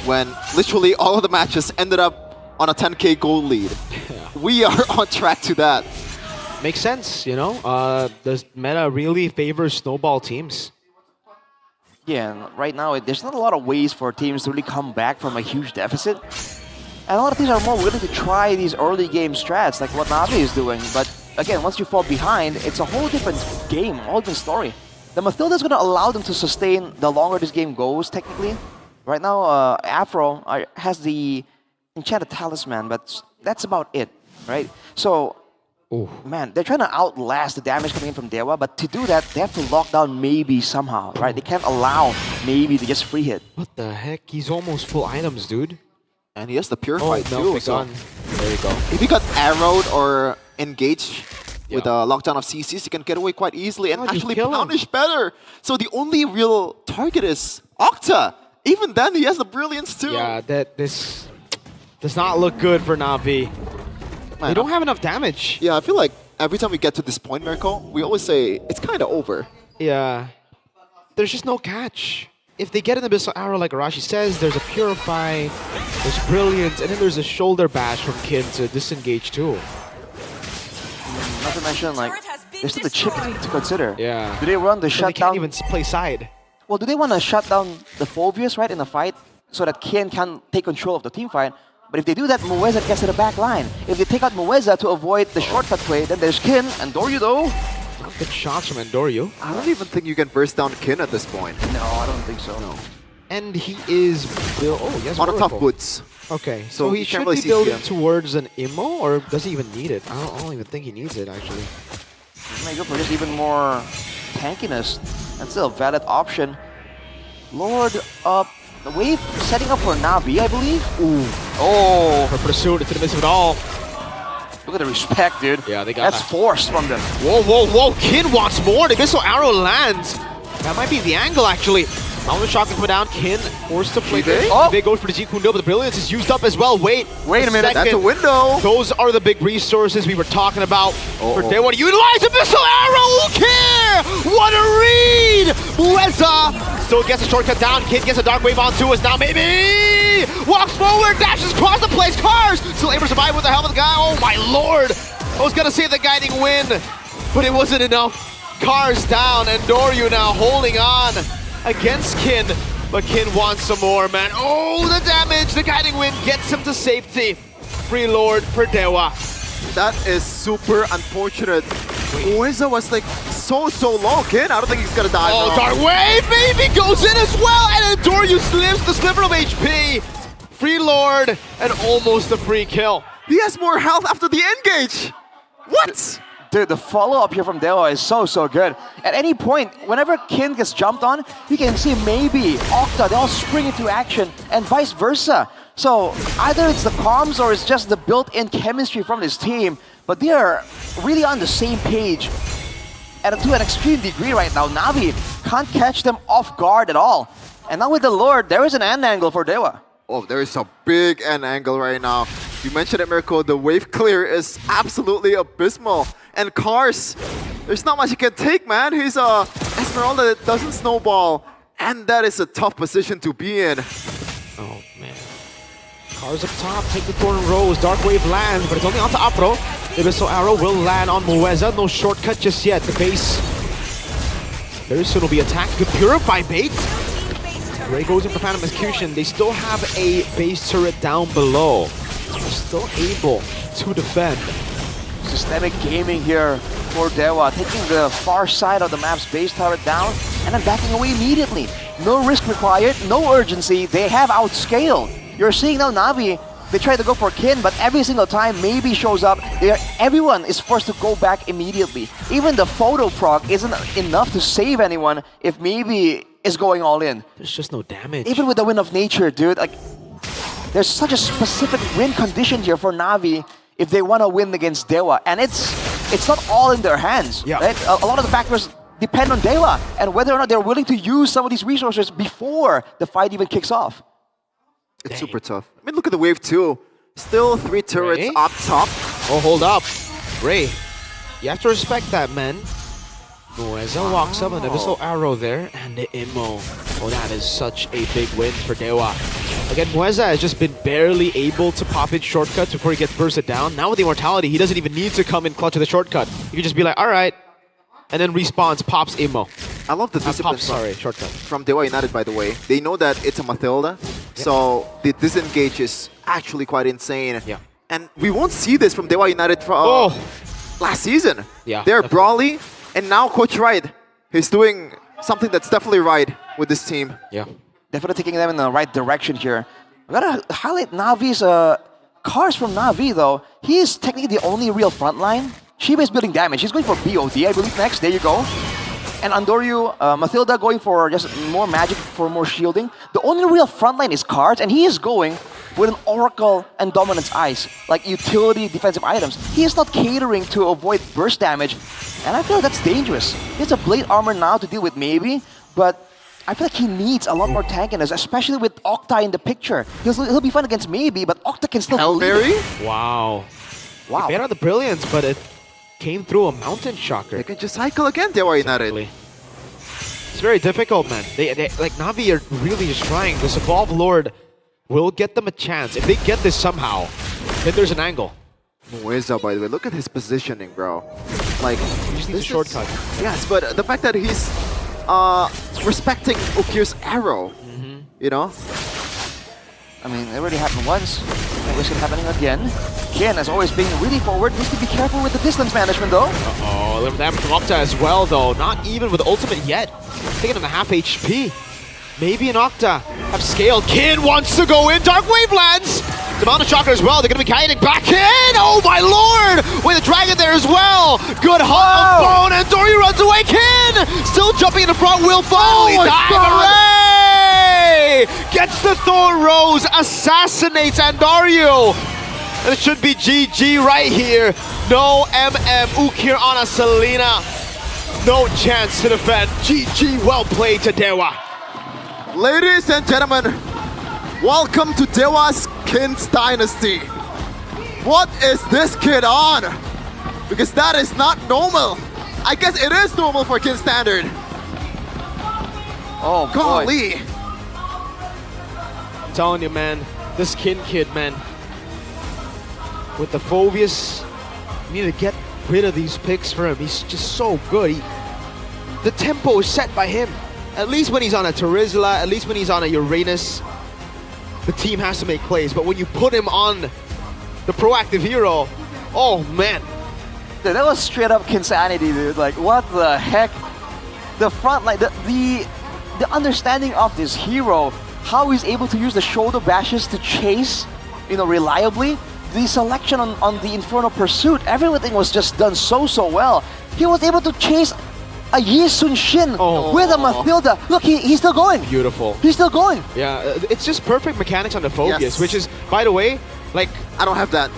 when literally all of the matches ended up on a 10k gold lead. We are on track to that. Makes sense, you know? Does meta really favor snowball teams? Yeah, and right now there's not a lot of ways for teams to really come back from a huge deficit. And a lot of teams are more willing to try these early game strats, like what Na'Vi is doing, but again, once you fall behind, it's a whole different game, a whole different story. The Mathilda's going to allow them to sustain the longer this game goes, technically. Right now, Afro has the Enchanted Talisman, but that's about it, right? So, man, they're trying to outlast the damage coming in from Dewa, but to do that, they have to lock down maybe somehow, right? They can't allow maybe to just free hit. What the heck? He's almost full items, dude. And he has the Purify too, so there you go. If he got arrowed or engaged with a lockdown of CCs, he can get away quite easily and actually punish better. So the only real target is Octa. Even then, he has the Brilliance too. Yeah, this does not look good for Na'Vi. They don't have enough damage. Yeah, I feel like every time we get to this point, Mirko, we always say it's kind of over. Yeah. There's just no catch. If they get an Abyssal Arrow like Arashi says, there's a Purify, there's Brilliance, and then there's a Shoulder Bash from Kin to disengage too. Not to mention, like, there's still the chip to consider. Yeah. Do they run the shutdown? They can't even play side. Well, do they want to shut down the Phobius, right, in the fight, so that Kin can take control of the team fight? But if they do that, Mueza gets to the back line. If they take out Mueza to avoid the shortcut play, then there's Kin and Doryu though. Good shots from Andoryu. I don't even think you can burst down Kin at this point. No, I don't think so. No. And he is built. Oh, he has on a tough vertical. boots. Okay, so he should really be building towards an Immo, or does he even need it? I don't even think he needs it, actually. He may go for just even more tankiness. That's still a valid option. Lord up. The wave setting up for Na'Vi, I believe. Ooh. Oh, her pursuit into the midst of it all. Look at the respect, dude. Yeah, they got That's forced from them. Whoa, whoa, whoa. Kin wants more. The Abyssal Arrow lands. That might be the angle, actually. Now the shot coming down. Kin forced to play. They? They go for the G Kundo, but the brilliance is used up as well. Wait a minute. That's a window. Those are the big resources we were talking about. For they want to utilize a missile arrow. Who care? What a read! Mueza still gets a shortcut down. Kin gets a dark wave on to us now. Maybe walks forward, dashes across the place. Cars still able to survive with the helmet guy. Oh my lord! I was gonna say the guiding win, but it wasn't enough. Cars down, and Doryu now holding on against Kin, but Kin wants some more, man. Oh, the damage! The guiding win gets him to safety. Free Lord for Dewa. That is super unfortunate. Mueza was like so low. Kin, I don't think he's gonna die. Oh, now. dark wave, baby, goes in as well, and then Doryu slips the sliver of HP. Free Lord, and almost a free kill. He has more health after the engage. What? Dude, the follow-up here from Dewa is so good. At any point, whenever Kin gets jumped on, you can see maybe Octa, they all spring into action, and vice versa. So either it's the comms or it's just the built-in chemistry from this team, but they are really on the same page. And to an extreme degree right now, Na'Vi can't catch them off guard at all. And now with the Lord, there is an end angle for Dewa. Oh, there is a big end angle right now. You mentioned it, Mirko. The wave clear is absolutely abysmal. And Cars, there's not much he can take, man. He's a Esmeralda that doesn't snowball. And that is a tough position to be in. Oh, man. Cars up top, take the Thorn Rose. Dark Wave lands, but it's only onto Apro. The Missile Arrow will land on Mueza. No shortcut just yet. The base very soon will be attacked. Good Purify bait. Ray goes in for Phantom Execution. They still have a base turret down below. They're still able to defend. Systemic gaming here for Dewa, taking the far side of the map's base turret down and then backing away immediately. No risk required, no urgency. They have outscaled. You're seeing now Na'Vi, they try to go for Kin, but every single time Maybe shows up, everyone is forced to go back immediately. Even the photo proc isn't enough to save anyone if Maybe is going all in. There's just no damage. Even with the Wind of Nature, dude, like there's such a specific win condition here for Na'Vi if they want to win against Dewa, and it's not all in their hands. Yeah. Right? A lot of the factors depend on Dewa and whether or not they're willing to use some of these resources before the fight even kicks off. It's super tough. I mean, look at the wave too. Still 3 turrets Ray? up top. Oh, hold up. Ray, you have to respect that, man. Mueza walks up and the Missile Arrow there, and the Immo. Oh, that is such a big win for Dewa. Again, Mueza has just been barely able to pop in shortcuts before he gets bursted down. Now with the Immortality, he doesn't even need to come in clutch with the shortcut. He can just be like, alright, and then respawns, pops Immo. I love the discipline shortcut. from Dewa United, by the way. They know that it's a Mathilda, so the disengage is actually quite insane. Yeah. And we won't see this from Dewa United for last season. Yeah, They're definitely. brawly, and now Coach Wright, he's doing something that's definitely right with this team. Yeah. Definitely taking them in the right direction here. I gotta highlight Navi's Cars from Na'Vi though. He is technically the only real frontline. Shiba is building damage. He's going for BOD, I believe, next. There you go. And Andoryu, Mathilda going for just more magic, for more shielding. The only real frontline is Cars, and he is going with an Oracle and Dominance Ice, like utility defensive items. He is not catering to avoid burst damage, and I feel that's dangerous. He has a Blade Armor now to deal with maybe, but I feel like he needs a lot more tankiness, especially with Octa in the picture. He'll be fun against maybe, but Octa can still Hellberry? Wow. Wow. He made out the brilliance, but it came through a Mountain Shocker. They can just cycle again, Dewa United. It's very difficult, man. They like Na'Vi are really just trying. This Evolve Lord will get them a chance. If they get this somehow, then there's an angle. Mueza, by the way, look at his positioning, bro. Like, Just needs a shortcut. Yes, but the fact that he's respecting Ukir's arrow, you know? I mean, it already happened once. I wish it happening again. Ken, as always, being really forward. Needs to be careful with the distance management, though. Uh-oh, a little damage from Octa as well, though. Not even with ultimate yet. Taking him to half HP. Maybe an Octa have scaled. Kin wants to go in. Dark Wave lands. The Mountain Shocker as well. They're going to be kiting back in. Oh, my lord. With the Dragon there as well. Good hunt of Bone, and Doryu runs away. Kin still jumping in the front. Will finally die. Gets the Thorn Rose, assassinates Andario. And it should be GG right here. No Ukir on a Selena. No chance to defend. GG, well played to Dewa. Ladies and gentlemen, welcome to Dewa's Kins Dynasty. What is this kid on? Because that is not normal. I guess it is normal for Kins standard. Oh, golly. I'm telling you, man, this kid, man, with the Phobius, you need to get rid of these picks for him. He's just so good. The tempo is set by him. At least when he's on a Terizla, at least when he's on a Uranus, the team has to make plays. But when you put him on the proactive hero, oh man. Dude, that was straight up insanity, dude. Like, what the heck? The front line, the understanding of this hero, how he's able to use the shoulder bashes to chase, reliably. The selection on the Infernal Pursuit, everything was just done so well. He was able to chase a Yi Sun Shin with a Mathilda. Look, he's still going. Beautiful. He's still going. Yeah, it's just perfect mechanics on the Phobius, which is, by the way, like... I don't have that.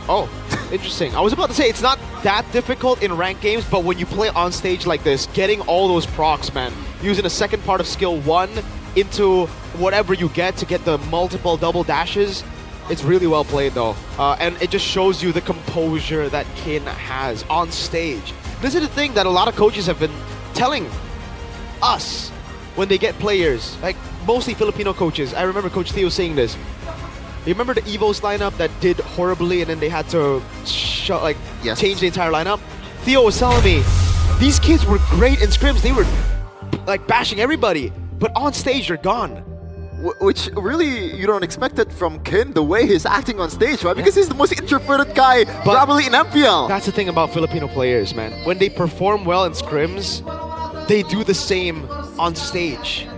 Oh, interesting. I was about to say, it's not that difficult in ranked games, but when you play on stage like this, getting all those procs, man, using the second part of skill 1 into whatever you get to get the multiple double dashes, it's really well played though. And it just shows you the composure that Kin has on stage. This is the thing that a lot of coaches have been telling us when they get players, like mostly Filipino coaches. I remember Coach Theo saying this. You remember the Evos lineup that did horribly and then they had to change the entire lineup? Theo was telling me, these kids were great in scrims. They were like bashing everybody, but on stage they're gone. Which really you don't expect it from Kin, the way he's acting on stage, right? Because he's the most introverted guy probably in MPL. That's the thing about Filipino players, man. When they perform well in scrims, they do the same on stage.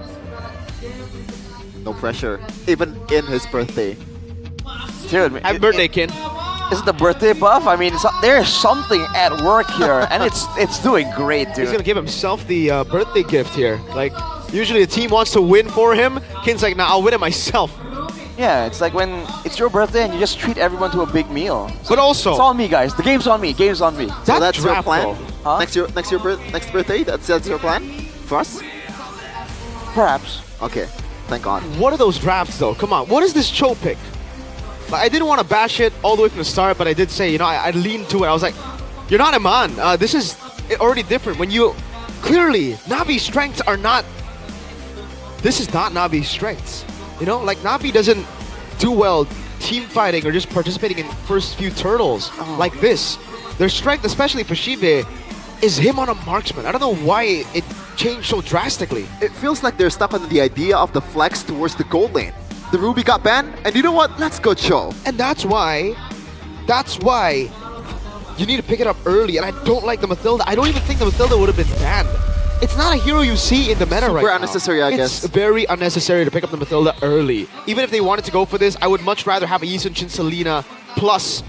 No pressure, even in his birthday. Dude, happy birthday, Kin. Is it the birthday buff? I mean, there's something at work here, and it's doing great, dude. He's gonna give himself the birthday gift here. Like, usually the team wants to win for him. Kin's like, nah, I'll win it myself. Yeah, it's like when it's your birthday and you just treat everyone to a big meal. But also, it's on me, guys. The game's on me. Game's on me. So that's your plan? Huh? Next birthday? That's your plan for us? Perhaps. Okay, thank God. What are those drafts though? Come on, what is this Cho pick? Like, I didn't want to bash it all the way from the start, but I did say, I leaned to it. I was like, you're not a man. This is already different. When you clearly Navi's strengths are not. This is not Navi's strengths. Like Navi doesn't do well team fighting or just participating in first few turtles like this. Their strength, especially for Shibe, is him on a marksman. I don't know why it changed so drastically. It feels like they're stuck on the idea of the flex towards the gold lane. The Ruby got banned, and you know what? Let's go Cho. And that's why you need to pick it up early. And I don't like the Mathilda. I don't even think the Mathilda would have been banned. It's not a hero you see in the meta right now. Super unnecessary, I guess. It's very unnecessary to pick up the Mathilda early. Even if they wanted to go for this, I would much rather have a Yi Sun Shin Selena plus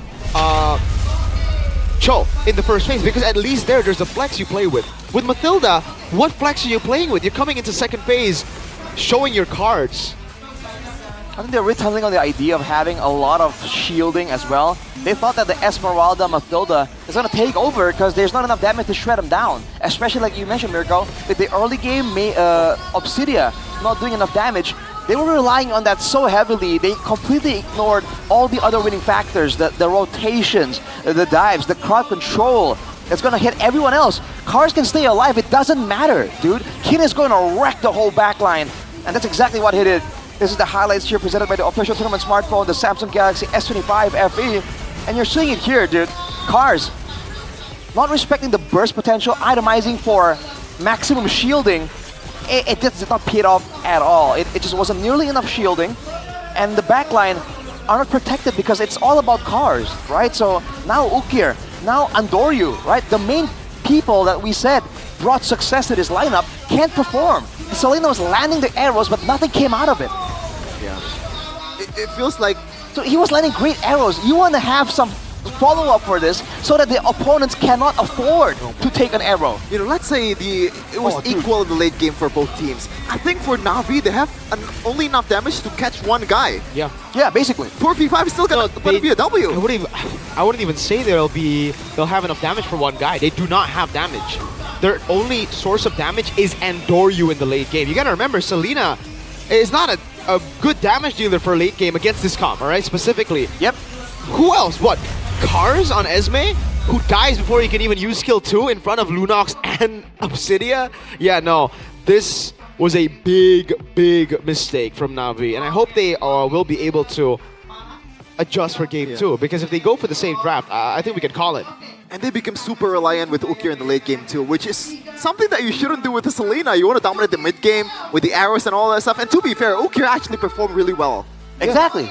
Cho in the first phase, because at least there's a flex you play with. With Mathilda, what flex are you playing with? You're coming into second phase, showing your cards. I think they're retelling on the idea of having a lot of shielding as well. They thought that the Esmeralda Mathilda is going to take over because there's not enough damage to shred them down. Especially like you mentioned, Mirko, with the early game Obsidia not doing enough damage. They were relying on that so heavily, they completely ignored all the other winning factors, the rotations, the dives, the crowd control. It's going to hit everyone else. Cars can stay alive, it doesn't matter, dude. Kin is going to wreck the whole backline, and that's exactly what he did. This is the highlights here presented by the official tournament smartphone, the Samsung Galaxy S25 FE. And you're seeing it here, dude. Cars, not respecting the burst potential, itemizing for maximum shielding. It did not pay it off at all. It just wasn't nearly enough shielding. And the backline are not protected because it's all about cars, right? So now Ukir, now Andoryu, right? The main people that we said brought success to this lineup can't perform. Selena was landing the arrows, but nothing came out of it. Yeah. It feels like... So he was landing great arrows. You want to have some follow-up for this so that the opponents cannot afford to take an arrow. Let's say it was equal in the late game for both teams. I think for Na'Vi, they have only enough damage to catch one guy. Yeah. Yeah, basically. 4v5 is still going to be a W. I wouldn't even say they'll have enough damage for one guy. They do not have damage. Their only source of damage is Andoryu in the late game. You gotta remember, Selena is not a good damage dealer for late game against this comp, alright? Specifically. Yep. Who else? What? Cars on Esme? Who dies before he can even use skill 2 in front of Lunox and Obsidia? Yeah, no. This was a big mistake from Na'Vi, and I hope they will be able to adjust for game 2, because if they go for the same draft, I think we can call it. And they become super reliant with Ukir in the late game too, which is something that you shouldn't do with the Selena. You want to dominate the mid game with the arrows and all that stuff. And to be fair, Ukir actually performed really well. Exactly.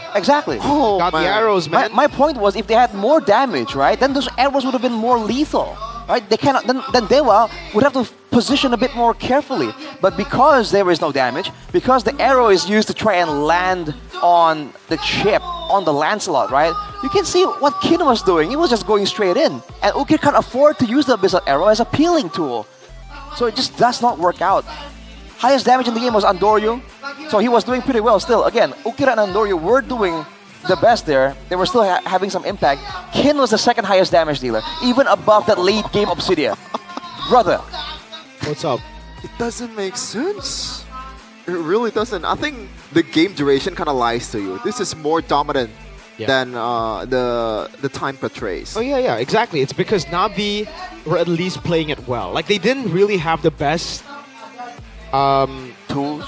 Oh, got man. the arrows, man. My point was, if they had more damage, right, then those arrows would have been more lethal, right? They cannot. Then Dewa would have to position a bit more carefully. But because there is no damage, because the arrow is used to try and land on the chip, on the Lancelot, right? You can see what Kin was doing. He was just going straight in, and Ukir can't afford to use the Abyssal Arrow as a peeling tool. So it just does not work out. Highest damage in the game was Andoryu, so he was doing pretty well still. Again, Ukir and Andoryu were doing the best there. They were still having some impact. Kin was the second highest damage dealer, even above that late game Obsidia. Brother. What's up? It doesn't make sense. It really doesn't. I think the game duration kind of lies to you. This is more dominant than the time portrays. Oh yeah, exactly. It's because Na'Vi were at least playing it well. Like, they didn't really have the best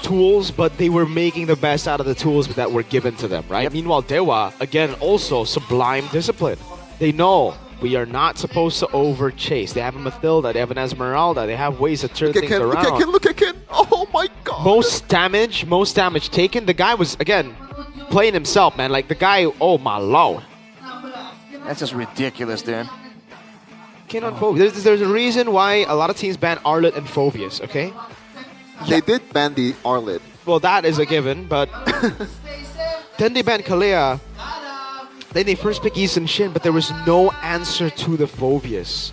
tools, but they were making the best out of the tools that were given to them, right? Meanwhile, Dewa, again, also sublime discipline. They know we are not supposed to over chase. They have a Mathilda, they have an Esmeralda, they have ways to turn things around. Look at Kin! Oh my god! Most damage taken. The guy was, again, playing himself, man. Like, the guy, oh my lord. That's just ridiculous, dude. Kin on Phobius. There's a reason why a lot of teams ban Arlet and Phobius, okay? They did ban the Arlet. Well, that is a given, but then they banned Kalea. Then they first picked Eason Shin, but there was no answer to the Phobius.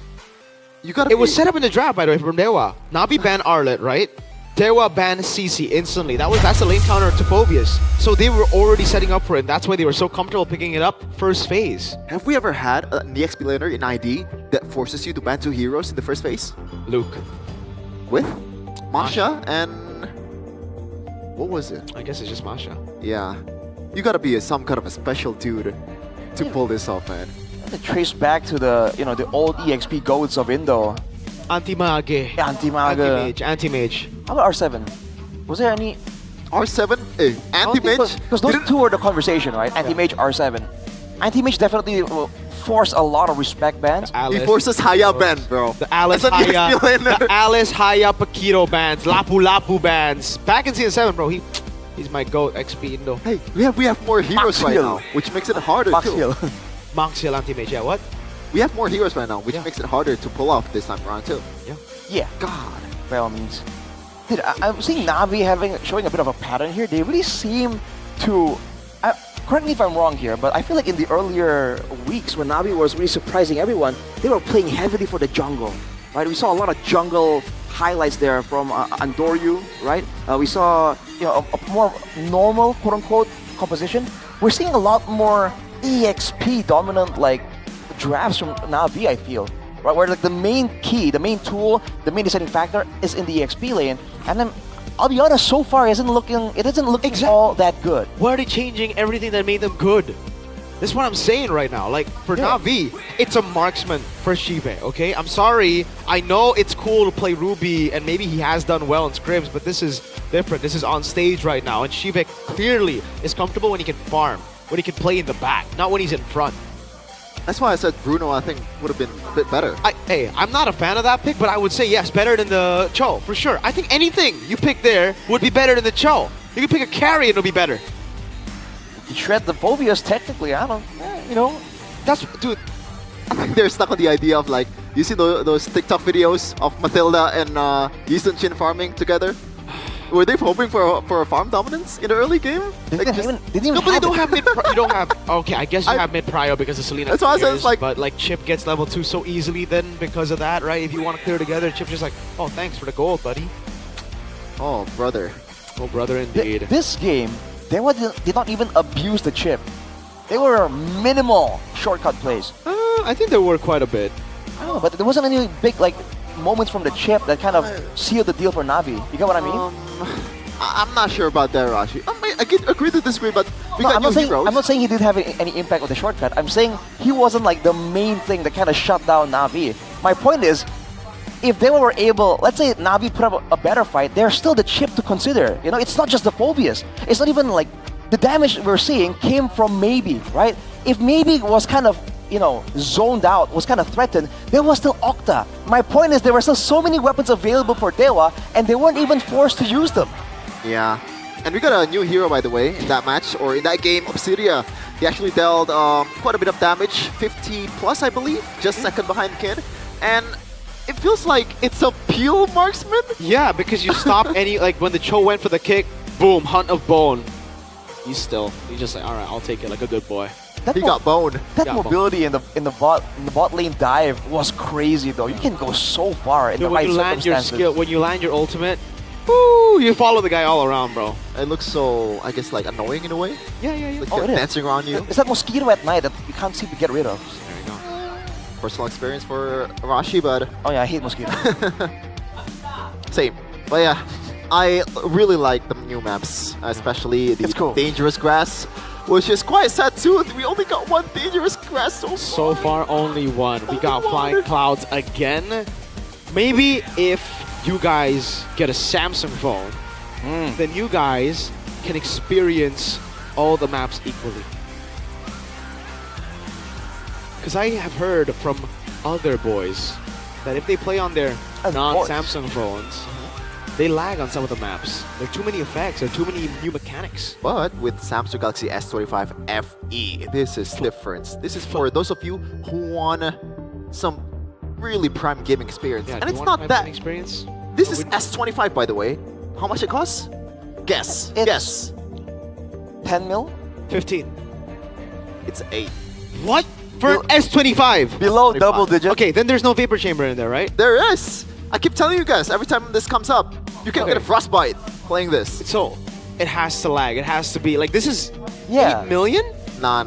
It was set up in the draft, by the way, from Dewa. Na'Vi banned Arlet, right? Dewa banned CC instantly. That's the lane counter to Phobius. So they were already setting up for it. That's why they were so comfortable picking it up first phase. Have we ever had an EXP laner in ID that forces you to ban 2 heroes in the first phase? Luke. With? Masha and... what was it? I guess it's just Masha. Yeah. You gotta be some kind of a special dude to pull this off, man. To trace back to the the old EXP goats of Indo. Anti-Mage. Anti-Mage. Anti-Mage. How about R7? Was there any... R7? Anti-Mage? Because those two were the conversation, right? Anti-Mage, R7. Anti-Mage definitely forced a lot of respect bans. He forces Haya ban, bro. The Alice Haya, the Alice Haya Paquito bans, Lapu Lapu bans. Back in Season 7, bro, he's my GOAT XP Indo. Hey, we have more heroes right now, which makes it harder too. Maxiel Anti-Mage, yeah, what? We have more heroes right now, which makes it harder to pull off this time around too. Yeah. God. By all means. Dude, I'm seeing Na'Vi showing a bit of a pattern here. They really seem to... correct me if I'm wrong here, but I feel like in the earlier weeks when Na'Vi was really surprising everyone, they were playing heavily for the jungle, right? We saw a lot of jungle highlights there from Andoryu, right? We saw a more normal, quote-unquote, composition. We're seeing a lot more EXP dominant like drafts from Na'Vi, I feel. Right, where like the main key, the main tool, the main deciding factor is in the EXP lane, and then I'll be honest, so far it doesn't look all that good. Why are they changing everything that made them good? This is what I'm saying right now. Like, for Na'Vi, it's a marksman for Shive, okay? I'm sorry, I know it's cool to play Ruby, and maybe he has done well in scrims, but this is different. This is on stage right now, and Shive clearly is comfortable when he can farm, when he can play in the back, not when he's in front. That's why I said Bruno, I think, would have been a bit better. Hey, I'm not a fan of that pick, but I would say yes, better than the Cho, for sure. I think anything you pick there would be better than the Cho. You can pick a carry and it'll be better. You shred the Phobias, technically, I don't know. That's, dude. I think they're stuck on the idea of like, you see those TikTok videos of Mathilda and Easton Chin farming together? Were they hoping for a farm dominance in the early game? They don't have mid. You don't have. Okay, I guess you have mid prio because of Selena. That's why I said it's like. But like Chip gets level 2 so easily then because of that, right? If you want to clear together, Chip's just like, oh, thanks for the gold, buddy. Oh, brother. Oh, brother, indeed. This game, they did not even abuse the Chip. They were minimal shortcut plays. I think there were quite a bit. I don't know, but there wasn't any big like moments from the Chip that kind of sealed the deal for Na'Vi. You get what I mean? I'm not sure about that, Rashi. I can agree to disagree, but we No, got I'm not new saying heroes. I'm not saying he didn't have any impact with the shortcut. I'm saying he wasn't like the main thing that kind of shut down Na'Vi. My point is, if they were able, let's say Na'Vi put up a better fight, they're still the chip to consider. You know, it's not just the Phobias. It's not even like the damage we're seeing came from Maybe, right? If Maybe was kind of, you know, zoned out, was kind of threatened, there was still Octa. My point is there were still so many weapons available for Dewa, and they weren't even forced to use them. Yeah. And we got a new hero, by the way, in that match, or in that game, Obsidia. He actually dealt quite a bit of damage, 50 plus, I believe, just second behind Kid. And it feels like it's a peel marksman. Yeah, because you stop any, like when the Cho went for the kick, boom, Hunt of Bone. He's just like, all right, I'll take it like a good boy. He got boned. That Got mobility in the bot lane dive was crazy though. You can go so far in Dude, the when right you land your circumstances. skill, when you land your ultimate, woo, you follow the guy all around, bro. It looks so, I guess, like annoying in a way. Yeah, yeah, yeah. Like Oh, it is. dancing around you. It's that mosquito at night that you can't seem to get rid of. There you go. Personal experience for Rashi, but Oh yeah, I hate mosquitoes. same. But yeah, I really like the new maps, especially the It's cool. Dangerous Grass, which is quite sad too. We only got one Dangerous Grass so far. So far, only one. We got Flying Clouds again. Maybe if you guys get a Samsung phone, then you guys can experience all the maps equally. Because I have heard from other boys that if they play on their non-Samsung phones, they lag on some of the maps. There are too many effects, there are too many new mechanics. But with Samsung Galaxy S25 FE, this is different. This is for those of you who want some really prime gaming experience. Yeah, And do you it's want not prime that. gaming experience? This is S25, by the way. How much it costs? Guess. Guess. 10 mil? 15. It's 8. What? For S25? Below double digit? Okay, then there's no vapor chamber in there, right? There is. I keep telling you guys, every time this comes up, you can get a frostbite playing this. So, it has to lag. It has to be, like, this is Yeah. 8 million? Nah.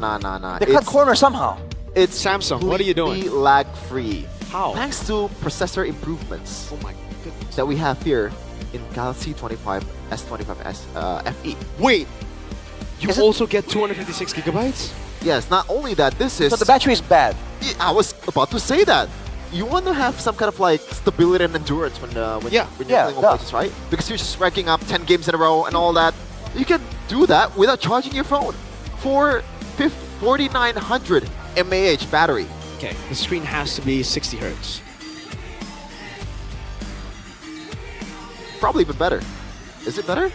They cut corners somehow. It's Samsung, what are you doing? completely lag-free. How? Thanks to processor improvements Oh my goodness. that we have here in Galaxy 25 S25s FE. Wait! You Is it- also get 256 gigabytes? Yes, not only that, this is... So the battery is bad. Yeah, I was about to say that. You want to have some kind of like stability and endurance when you're Yeah, playing on duh. places, right? Because you're just racking up 10 games in a row and all that. You can do that without charging your phone for 4900 mAh battery. Okay, the screen has to be 60 hertz. Probably even better. Is it better?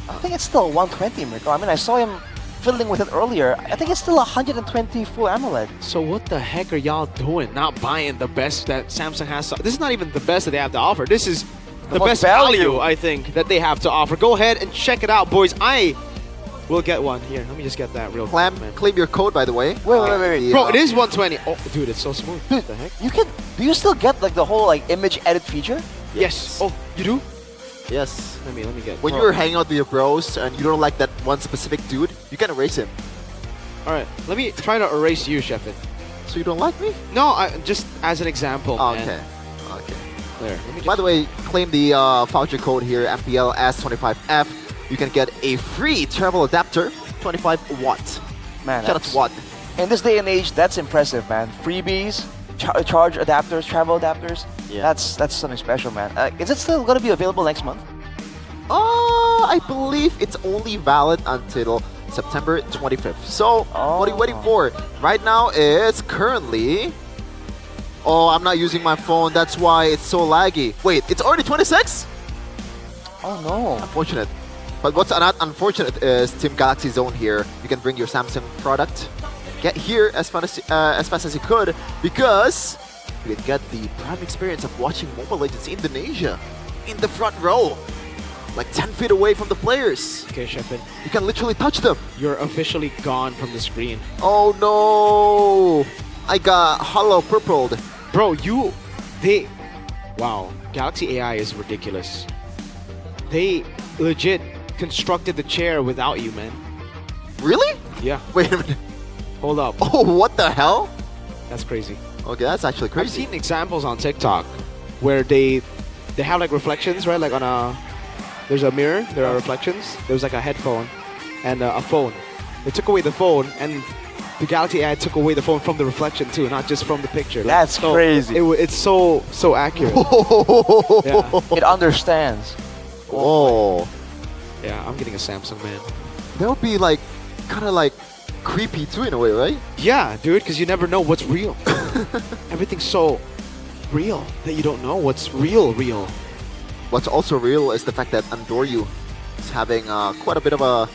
I think it's still 120, Mirko. I mean, I saw him fiddling with it earlier. I think it's still 120 full AMOLED. So what the heck are y'all doing? Not buying the best that Samsung has to... This is not even the best that they have to offer. This is the most best value. value, I think, that they have to offer. Go ahead and check it out, boys. I will get one. Here, let me just get that real quick, man. Claim your code, by the way. Wait. Bro, it is 120. Oh, dude, it's so smooth. What the heck? You can... Do you still get like the whole like image edit feature? Yes. Oh, you do? Yes. Let me get... When you're hanging out with your bros and you don't like that one specific dude, you can erase him. Alright, let me try to erase you, Sheffin. So you don't like me? No, just as an example, Oh, man. okay. There, let me just... By the way, claim the voucher code here, MPL S25F. You can get a free travel adapter, 25 watt. Man, Shout out to Watt. in this day and age, that's impressive, man. Freebies, charge adapters, travel adapters. Yeah. That's something special, man. Is it still going to be available next month? I believe it's only valid until September 25th. So, what are you waiting for? Right now, it's currently... Oh, I'm not using my phone. That's why it's so laggy. Wait, it's already 26? Oh, no. Unfortunate. But what's not unfortunate is Team Galaxy Zone here. You can bring your Samsung product, get here as fast as you could, because you can get the prime experience of watching Mobile Legends Indonesia in the front row. Like 10 feet away from the players. Okay, Sheffin. You can literally touch them. You're officially gone from the screen. Oh no! I got hollow purpled. Bro, wow, Galaxy AI is ridiculous. They legit constructed the chair without you, man. Really? Yeah. Wait a minute. Hold up. Oh, what the hell? That's crazy. Okay, that's actually I've crazy. seen examples on TikTok where they have like reflections, right? Like on a There's a mirror, there are reflections, there's like a headphone, and a phone. They took away the phone, and the Galaxy AI took away the phone from the reflection too, not just from the picture. That's crazy. It's so accurate. Yeah. It understands. Oh. Yeah, I'm getting a Samsung, man. That would be like, kind of like creepy too in a way, right? Yeah, dude, because you never know what's real. Everything's so real that you don't know what's real. What's also real is the fact that Andoryu is having quite a bit of a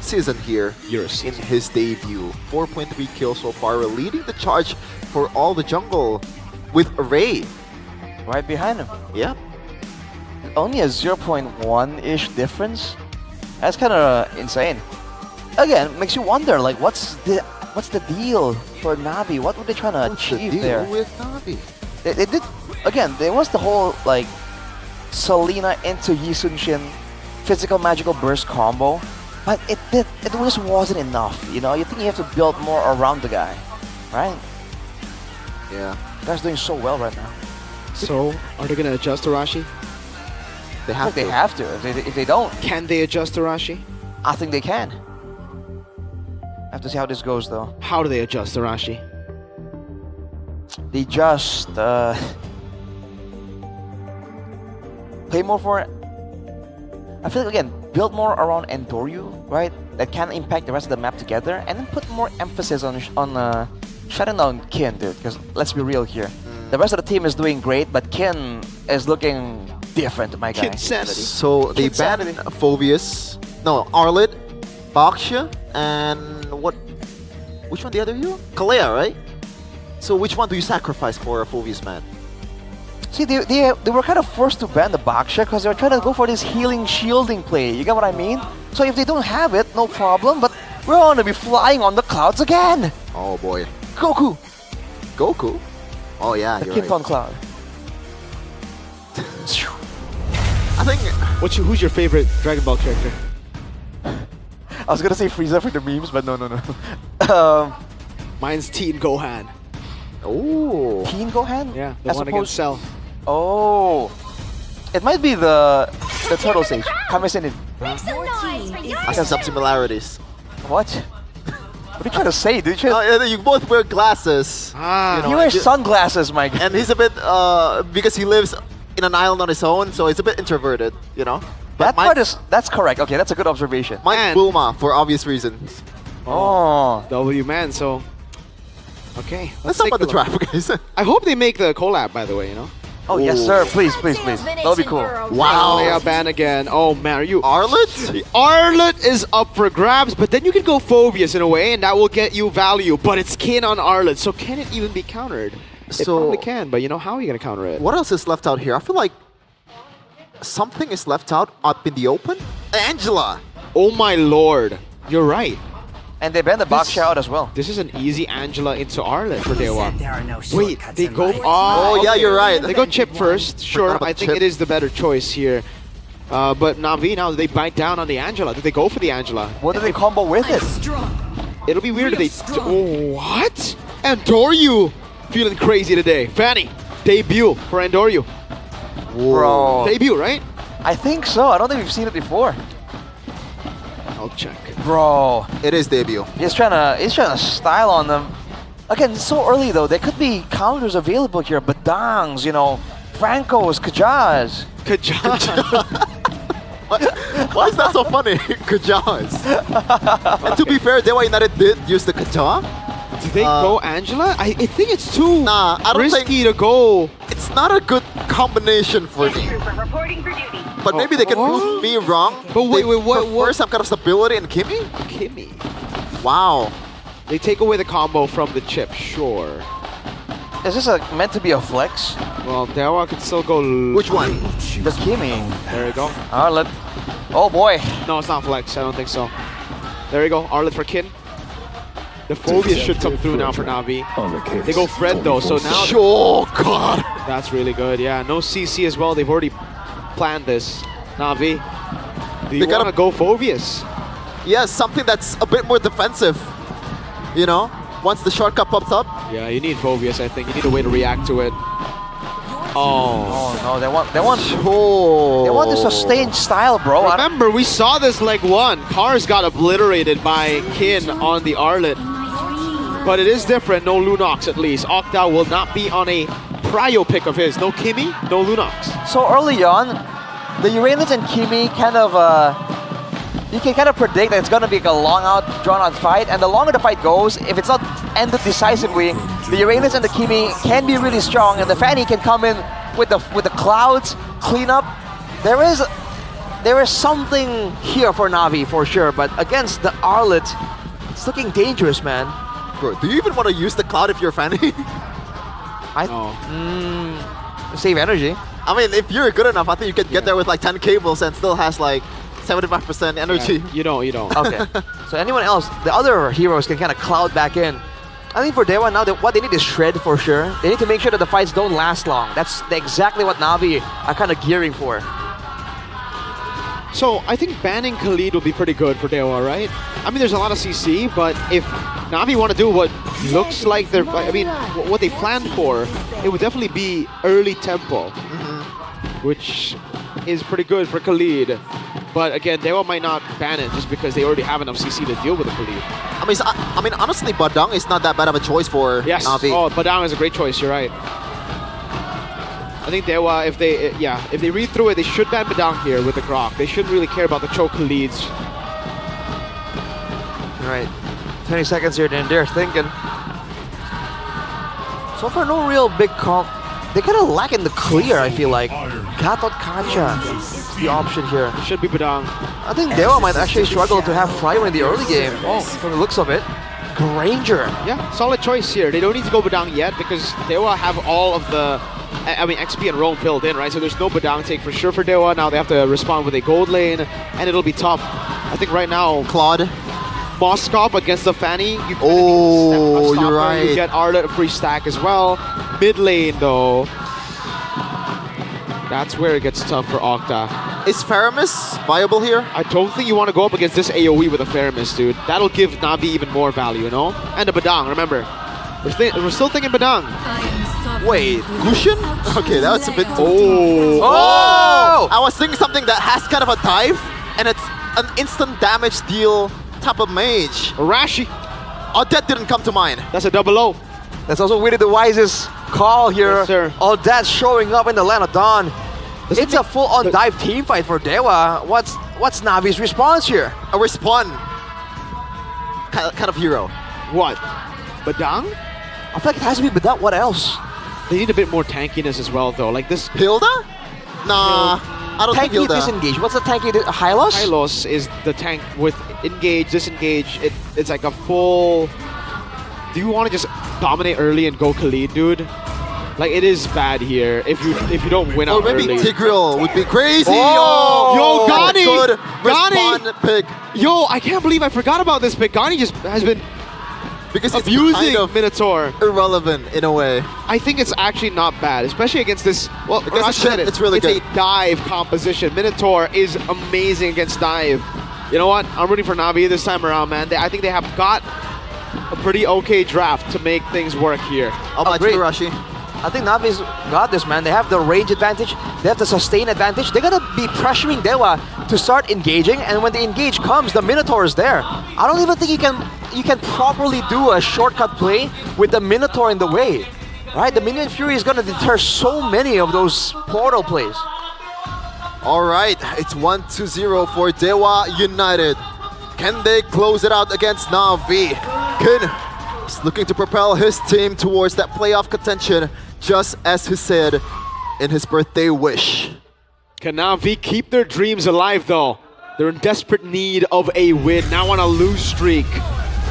season here in his debut. 4.3 kills so far, leading the charge for all the jungle with Ray. Right behind him. Yeah. Only a 0.1-ish difference. That's kind of insane. Again, makes you wonder, like, what's the deal for Navi? What were they trying to achieve the deal there? with Navi? They did, again, there was the whole, like, Selena into Yisunshin physical magical burst combo, but it just wasn't enough, you know? You think you have to build more around the guy, right? Yeah. The guy's doing so well right now. So, are they going to adjust Arashi? They have to. They have to. If they don't... Can they adjust Arashi? I think they can. Have to see how this goes, though. How do they adjust Arashi? They just play more for it. I feel like, again, build more around Andoryu, right? That can impact the rest of the map together, and then put more emphasis on shutting down Kin, dude. Because let's be real here, the rest of the team is doing great, but Kin is looking different, my guy. So they banned Phobius, no, Arlet, Baksha, and what? Which one the other hero? Kalea, right? So which one do you sacrifice for a Phobius man? See, they were kind of forced to ban the Baksha because they were trying to go for this healing shielding play. You get what I mean? So if they don't have it, no problem, but we're going to be flying on the clouds again. Oh boy. Goku. Goku? Oh yeah, The you're kid right. on cloud. I think... Who's your favorite Dragon Ball character? I was gonna say Frieza for the memes, but no. Mine's Teen Gohan. Oh. Teen Gohan? Yeah, the one against Cell. Oh. It might be the Turtle Sage. Kame-sennin. I have some similarities. What? What are you trying to say, dude? You both wear glasses. You wear sunglasses, Mike. And he's a bit, because he lives in an island on his own, so he's a bit introverted, you know? That part that's correct. Okay, that's a good observation. Mine's Bulma, for obvious reasons. Oh. W man, so... Okay. Let's talk about the traffic, guys. I hope they make the collab, by the way, you know? Oh, yes, sir. Please. That'll be cool. Wow. Yeah, ban again. Oh, man, are you... Arlet? Arlet is up for grabs, but then you can go Phobius in a way, and that will get you value. But it's Kin on Arlet, so can it even be countered? It probably can, but you know, how are you going to counter it? What else is left out here? I feel like something is left out up in the open. Angela! Oh my lord. You're right. And they banned the Baksha out as well. This is an easy Angela into Arlet for Dewa. Wait, they go... Oh, yeah, you're right. They go Chip first. Sure, I think it is the better choice here. But Navi, now they bite down on the Angela. Did they go for the Angela? What do they combo with it? It'll be weird if they... what? Andoryu feeling crazy today. Fanny, debut for Andoryu. Bro. Debut, right? I think so. I don't think we've seen it before. I'll check. Bro. It is debut. He's trying to style on them. Again, it's so early though. There could be counters available here. Badangs, you know, Franco's, Kajaz. Why is that so funny? Kajaz. And to be fair, Dewa United did use the Kaja. Did they go Angela? I think it's too risky think to go. It's not a good combination for me. But maybe they can prove me wrong. But wait, what? Some kind of stability in Kimmy? Wow. They take away the combo from the chip, sure. Is this meant to be a flex? Well, Dewa could still go... Which one? The Kimmy. There you go. Arlet. Oh boy. No, it's not flex. I don't think so. There you go. Arlet for Kin. The Phobia should come through now for Navi. They go Fred though, so now... Oh, God. That's really good. Yeah, no CC as well. They've already planned this. Navi, do you want to go Phobius? Yeah, something that's a bit more defensive. You know, once the shortcut pops up. Yeah, you need Phobius, I think. You need a way to react to it. Oh no, they want to sustain style, bro. Remember, we saw this leg 1. Cars got obliterated by Kin on the Arlet. But it is different, no Lunox at least. Octa will not be on a prio pick of his. No Kimi, no Lunox. So early on, the Uranus and Kimi kind of, you can kind of predict that it's going to be like a drawn out fight. And the longer the fight goes, if it's not ended decisively, the Uranus and the Kimi can be really strong, and the Fanny can come in with the clouds, clean up. There is something here for Na'Vi for sure, but against the Arlet, it's looking dangerous, man. Bro, do you even want to use the cloud if you're Fanny? Save energy. I mean, if you're good enough, I think you can get there with like 10 cables and still has like 75% energy. Yeah, you don't. Okay. So anyone else, the other heroes can kind of cloud back in. I think for Dewa now, what they need is shred for sure. They need to make sure that the fights don't last long. That's exactly what Na'Vi are kind of gearing for. So I think banning Khalid will be pretty good for Dewa, right? I mean, there's a lot of CC, but if Na'Vi want to do what looks like what they planned for, it would definitely be early tempo, which is pretty good for Khalid. But again, Dewa might not ban it just because they already have enough CC to deal with the Khalid. I mean, honestly, Badang is not that bad of a choice for Na'Vi. Oh, Badang is a great choice. You're right. I think Dewa, if they read through it, they should ban Badang here with the Grok. They shouldn't really care about the choke Khalids. Right. 20 seconds here, then they're thinking. So far, no real big comp. They kind of lack in the clear, I feel like. Katot Kacha is the option here. Should be Badang. I think Dewa might actually struggle to have Fryer in the early game. Oh, from the looks of it. Granger. Yeah, solid choice here. They don't need to go Badang yet because Dewa have all of the XP and Roam filled in, right? So there's no Badang take for sure for Dewa. Now they have to respond with a gold lane, and it'll be tough. I think right now, Claude. Moskop against the Fanny. You're right. You get Arlet a free stack as well. Mid lane though, that's where it gets tough for Octa. Is Faramis viable here? I don't think you want to go up against this AoE with a Faramis, dude. That'll give Na'Vi even more value, you know? And a Badang, remember. We're still thinking Badang. Wait, Lucian? Okay, that was a bit... Oh! I was thinking something that has kind of a dive, and it's an instant damage deal type of mage. Rashi. Oh, that didn't come to mind. That's a double O. That's also really the wisest call here. Yes, sir. All that showing up in the land of Dawn. It's a full-on dive team fight for Dewa. What's Na'Vi's response here? A respawn kind of hero. What? Badang? I feel like it has to be Badang. What else? They need a bit more tankiness as well, though. Like this. Hilda? Nah, I don't think Tanky Hilda. disengage. What's the tanky? Hylos? Hylos is the tank with engage, disengage. It's like a full... Do you want to just dominate early and go Khalid, dude? Like, it is bad here if you don't win out early. Or maybe Tigreal would be crazy. Yo, Gani! Good Gani! respawn pick. Yo, I can't believe I forgot about this pick. Gani just has been because abusing it's kind of Minotaur. Irrelevant in a way. I think it's actually not bad, especially against this. Well, against the ship, it's really good. It's a dive composition. Minotaur is amazing against dive. You know what? I'm rooting for Na'Vi this time around, man. I think they have got a pretty okay draft to make things work here. Oh, great, Rashi. I think Na'Vi's got this, man. They have the range advantage. They have the sustain advantage. They're gonna be pressuring Dewa to start engaging, and when the engage comes, the Minotaur is there. I don't even think you can properly do a shortcut play with the Minotaur in the way. Right? The Minion Fury is gonna deter so many of those portal plays. All right, it's 1-0 for Dewa United. Can they close it out against Na'Vi? Kin is looking to propel his team towards that playoff contention, just as he said in his birthday wish. Can Na'Vi keep their dreams alive, though? They're in desperate need of a win, now on a lose streak.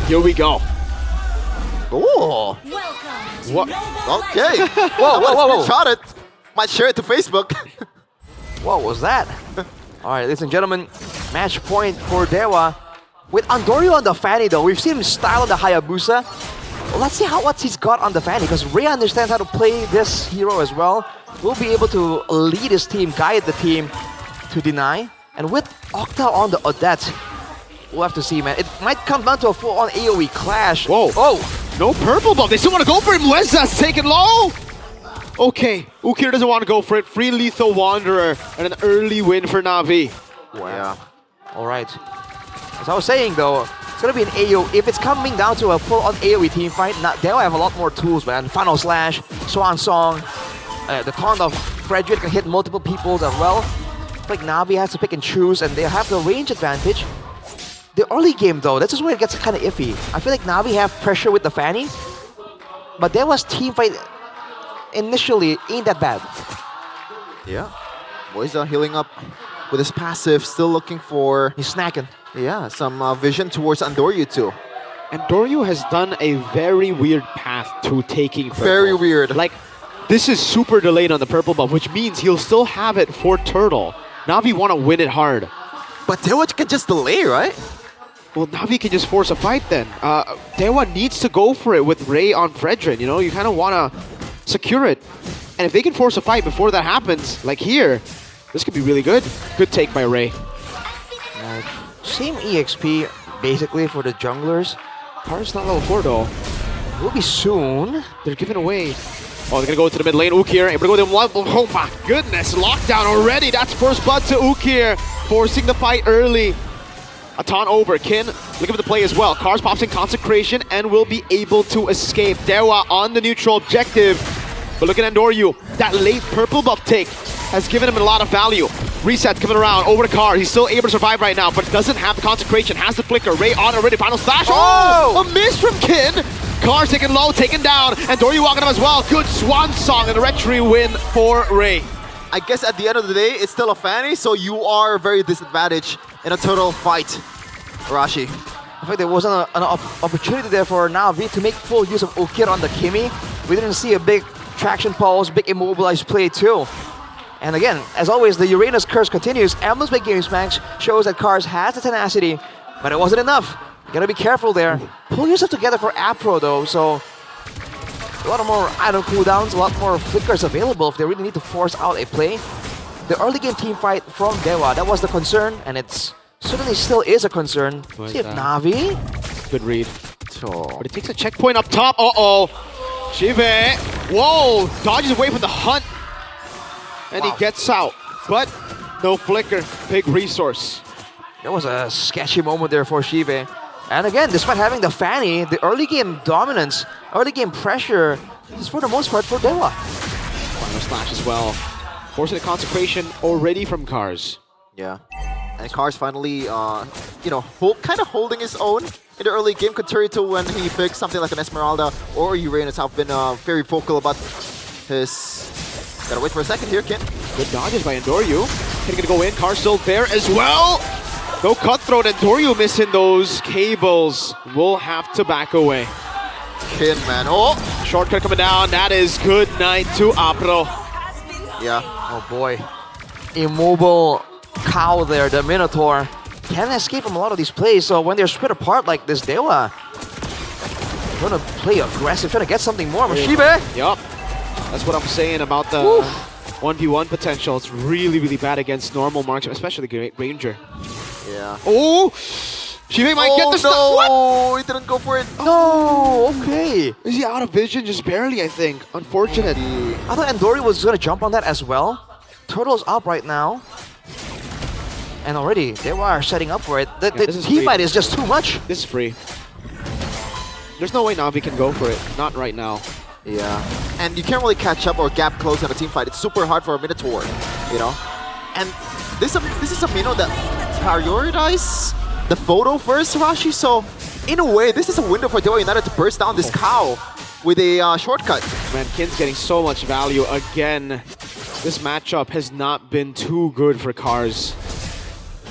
Here we go. Oh. What? Okay. Whoa. Shot it. Might share it to Facebook. What was that? All right, ladies and gentlemen, match point for Dewa. With Andorio on the Fanny, though, we've seen him style on the Hayabusa. Well, let's see what he's got on the Fanny, because Ray understands how to play this hero as well. We'll be able to lead his team, guide the team to deny. And with Octa on the Odette, we'll have to see, man. It might come down to a full-on AoE clash. Whoa. Oh! No purple buff. They still want to go for him. Weza's taken low. Okay, Ukir doesn't want to go for it. Free Lethal Wanderer and an early win for Na'Vi. Wow. All right. As I was saying though, it's gonna be an AO. If it's coming down to a full-on AOE team fight, they'll have a lot more tools, man. Final Slash, Swan Song, the taunt of Frederick can hit multiple people as well. Like Na'Vi has to pick and choose, and they have the range advantage. The early game though, this is where it gets kind of iffy. I feel like Na'Vi have pressure with the Fanny, but there was team fight initially ain't that bad. Yeah. Boys are healing up with his passive, still looking for... He's snacking. Yeah, some vision towards Andoryu too. Andoryu has done a very weird path to taking purple. Very weird. Like, this is super delayed on the purple buff, which means he'll still have it for Turtle. Na'Vi want to win it hard. But Dewa can just delay, right? Well, Na'Vi can just force a fight then. Dewa needs to go for it with Ray on Fredrin, you know? You kind of want to secure it. And if they can force a fight before that happens, like here, this could be really good. Good take by Ray. Same EXP, basically, for the junglers. Kar's not level 4 though. Will be soon. They're giving away. Oh, they're gonna go to the mid lane. Ukir able to go to him. Oh my goodness, lockdown already. That's first blood to Ukir, forcing the fight early. A taunt over. Kin looking for the play as well. Kars pops in Consecration and will be able to escape. Dewa on the neutral objective. But look at Andoryu. That late purple buff take has given him a lot of value. Resets coming around over to Kars. He's still able to survive right now, but doesn't have the Consecration. Has the flicker. Ray on already. Final slash. Oh! A miss from Kin. Kars taken low, taken down. Andoryu walking him as well. Good swan song and a retry win for Ray. I guess at the end of the day, it's still a Fanny, so you are very disadvantaged in a total fight, Rashi. I think there wasn't an opportunity there for Na'Vi to make full use of Ukir on the Kimi. We didn't see a big traction pulse, big immobilized play too. And again, as always, the Uranus curse continues. Emblem's big game smash shows that Kars has the tenacity, but it wasn't enough. You gotta be careful there. Pull yourself together for Apro though, so a lot of more item cooldowns, a lot more flickers available if they really need to force out a play. The early game team fight from Dewa, that was the concern, and it's certainly still is a concern. See if Na'Vi. Good read. But it takes a checkpoint up top. Uh-oh. Shive. Whoa. Dodges away from the hunt. And he gets out. But no flicker. Big resource. There was a sketchy moment there for Shive. And again, despite having the Fanny, the early game dominance, early game pressure is for the most part for Dewa. Final slash as well. Forcing the Consecration already from Kars. Yeah. And Kars finally, you know, kind of holding his own in the early game, contrary to when he picked something like an Esmeralda or Uranus. Have been very vocal about his... Gotta wait for a second here, Ken. Good dodges by Andoryu. Ken gonna go in. Kars still there as well. No cutthroat. Andoryu missing those cables. Will have to back away. Ken, man. Oh! Shortcut coming down. That is good night to Apro. Yeah. Oh boy. Immobile cow there, the Minotaur. Can't escape from a lot of these plays, so when they're split apart like this, Dewa gonna play aggressive, trying to get something more. Mashibe! Yup. That's what I'm saying about the 1v1 potential. It's really, really bad against normal marks, especially the Ranger. Yeah. Oh! Shive might get the stuff. No, he didn't go for it. No, okay. Is he out of vision? Just barely, I think. Unfortunate. I thought Andoryu was gonna jump on that as well. Turtle's up right now. And already, they are setting up for it. The team fight is just too much. This is free. There's no way Na'Vi can go for it. Not right now. Yeah. And you can't really catch up or gap close in a team fight. It's super hard for a Minotaur, you know? And this is a Mino that prioritize the photo first, Rashi. So, in a way, this is a window for Dewa United to burst down this cow with a shortcut. Man, Kin's getting so much value again. This matchup has not been too good for Kars.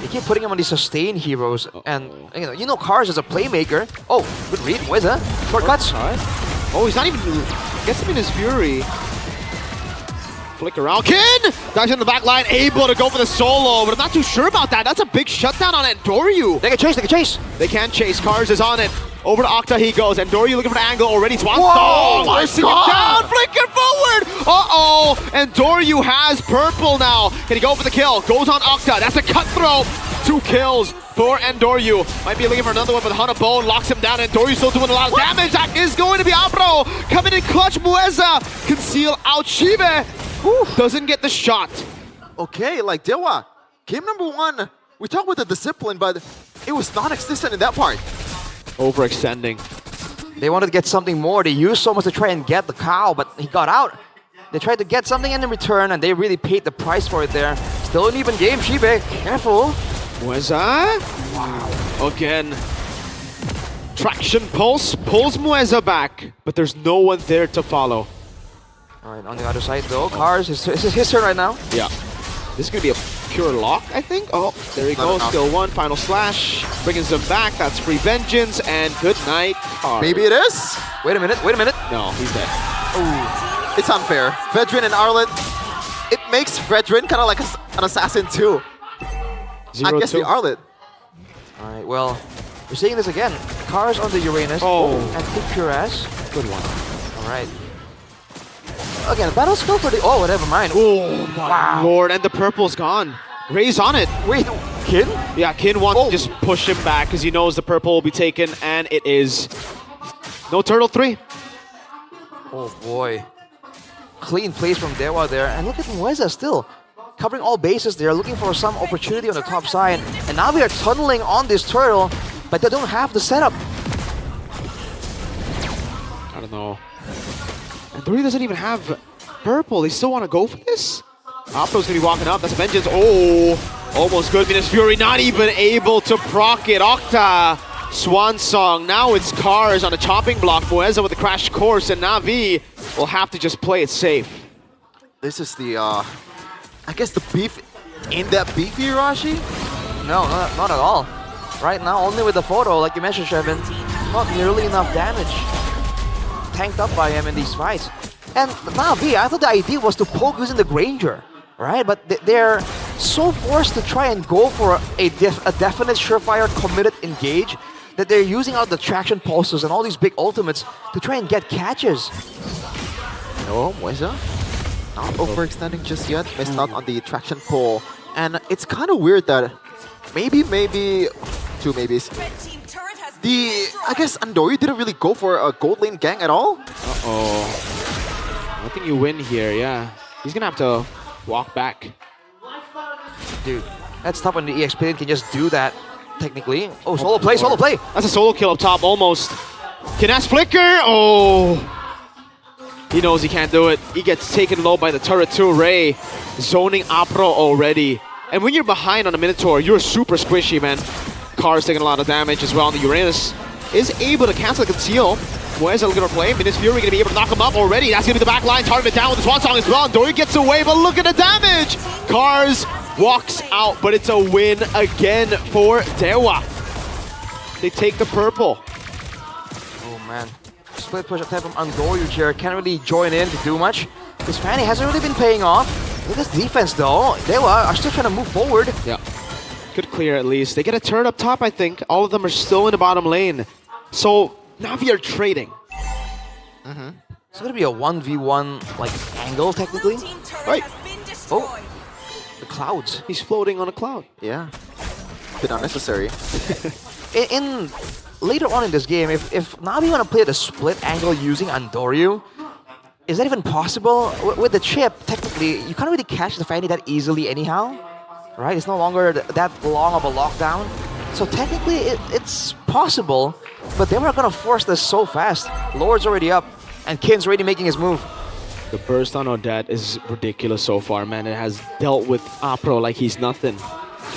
They keep putting him on these sustain heroes, and you know Kars is a playmaker. Oh, good read. Where's that? Shortcuts. Oh, he's not even gets him in his fury. Flick around. Kin dives in the back line, able to go for the solo, but I'm not too sure about that. That's a big shutdown on Andoryu. They can chase. They can chase. They can chase. Kars is on it. Over to Octa he goes. Andoryu looking for the angle already. Swan Whoa, Song! Forcing it down, flicking forward! Uh-oh! Andoryu has purple now. Can he go for the kill? Goes on Octa. That's a cutthroat. 2 kills for Andoryu. Might be looking for another one, but Hanabone locks him down. Andoryu still doing a lot of damage. That is going to be Apro. Coming in clutch, Mueza. Conceal out Shibe. Doesn't get the shot. Okay, like Dewa, game number 1, we talked about the discipline, but it was non-existent in that part. Overextending. They wanted to get something more. They used so much to try and get the cow, but he got out. They tried to get something in return, and they really paid the price for it there. Still an even game, Shibe. Careful. Mueza. Wow. Again. Traction pulse pulls Mueza back, but there's no one there to follow. All right, on the other side though, Cars, it's his turn right now. Yeah. This is going to be a pure lock, I think. Oh, there he goes. Still one. Final slash. Brings them back. That's free vengeance. And good night, Cars. Maybe it is? Wait a minute. Wait a minute. No, he's dead. Ooh. It's unfair. Vedrin and Arlet, it makes Vedrin kind of like an assassin too. I guess the Arlet. All right, well, we're seeing this again. Cars on the Uranus. Oh. And Kick Pures. Good one. All right. Again, battle skill for the... Oh, whatever, mind. Oh, my lord. And the purple's gone. Ray's on it. Wait, Kin? Yeah, Kin wants to just push him back because he knows the purple will be taken, and it is. No turtle 3. Oh, boy. Clean plays from Dewa there. And look at Mueza still. Covering all bases there, looking for some opportunity on the top side. And now we are tunneling on this turtle, but they don't have the setup. I don't know. And Dory doesn't even have purple. They still want to go for this? Opto's going to be walking up. That's a vengeance. Oh, almost good. Venus Fury not even able to proc it. Octa, Swan Song. Now it's Cars on a chopping block. Mueza with the crash course, and Na'Vi will have to just play it safe. This is the, I guess the beef in that beefy, Rashi? No, not at all. Right now, only with the photo, like you mentioned, Shevin, not nearly enough damage tanked up by him in these fights. And Na'Vi, I thought the idea was to poke using the Granger, right? But they're so forced to try and go for a definite surefire committed engage that they're using out the traction pulses and all these big ultimates to try and get catches. No, Mueza not overextending just yet. Missed out on the traction pull. And it's kind of weird that maybe, two maybes. I guess Andoryu didn't really go for a gold lane gang at all. Uh-oh. I think you win here, yeah. He's gonna have to walk back. Dude, that's tough when the EX Pin can just do that, technically. Oh, solo play, solo play! That's a solo kill up top, almost. Can ask Flicker? Oh! He knows he can't do it. He gets taken low by the turret too. Ray zoning Apro already. And when you're behind on a Minotaur, you're super squishy, man. Cars taking a lot of damage as well. And the Uranus is able to cancel the conceal. Mueza looking to play. Minus Fury going to be able to knock him up already. That's going to be the back line. Targeted down with the Swan Song as well. And Dory gets away, but look at the damage! Cars walks out, but it's a win again for Dewa. They take the purple. Oh, man. Split push attack from Andoryu here. Can't really join in to do much. His fanny hasn't really been paying off. Look at this defense, though. Dewa are still trying to move forward. Yeah. Good clear at least. They get a turret up top, I think. All of them are still in the bottom lane. So Na'Vi are trading. It's going to be a 1v1 like angle, technically. Right. Oh, the clouds. He's floating on a cloud. Yeah. Bit unnecessary. in later on in this game, if Na'Vi want to play the split angle using Andoryu, is that even possible? With the chip, technically, you can't really catch the Fanny that easily anyhow. Right? It's no longer that long of a lockdown. So technically, it's possible, but they were going to force this so fast. Lord's already up, and Kin's already making his move. The burst on Odette is ridiculous so far, man. It has dealt with Apro like he's nothing.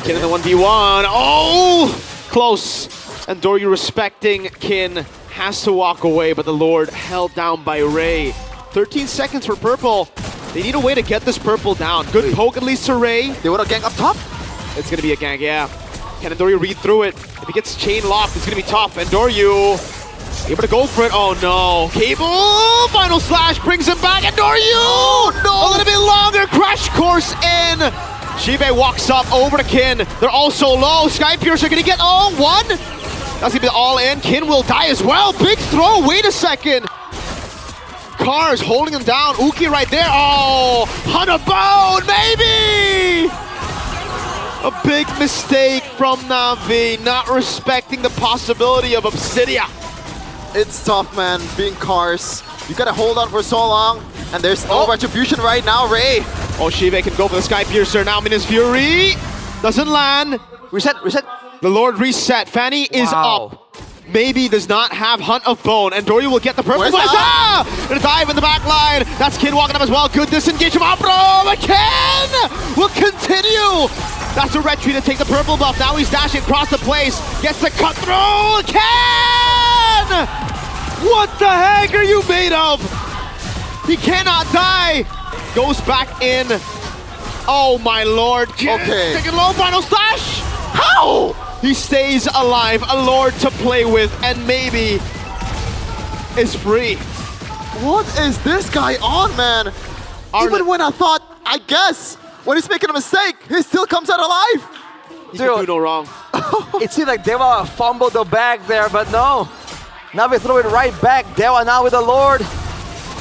Kin in the 1v1. Oh! Close. And Doryu respecting Kin has to walk away, but the Lord held down by Ray. 13 seconds for purple. They need a way to get this purple down. Good poke at least to Ray. They want to gang up top? It's going to be a gang, yeah. Can Andoryu read through it? If he gets chain locked, it's going to be tough. Andoryu able to go for it. Oh no. Cable! Final slash brings him back. Andoryu! No! A little bit longer. Crash course in. Shibe walks up over to Kin. They're all so low. Sky Piercer going to get one. That's going to be all in. Kin will die as well. Big throw. Wait a second. Cars holding him down. Uki right there. Oh, Hanabone, maybe! A big mistake from Na'Vi, not respecting the possibility of Obsidia. It's tough, man, being Cars. You gotta hold on for so long, and there's no retribution right now, Ray. Oh, Shive can go for the Sky Piercer now. Minus Fury doesn't land. Reset. The Lord reset. Fanny is up. Maybe does not have Hunt of Bone, and Dory will get the purple. And a dive in the back line. That's Kin walking up as well. Good disengage from Apro. But Kin will continue. That's a retreat to take the purple buff. Now he's dashing across the place. Gets the cut through. Kin! What the heck are you made of? He cannot die. Goes back in. Oh my lord. Okay. Taking low final slash. How? He stays alive, a lord to play with, and maybe is free. What is this guy on, man? Even when I thought, I guess, when he's making a mistake, he still comes out alive. He can do no wrong. It seemed like Dewa fumbled the bag there, but no. Now we throw it right back. Dewa now with the Lord.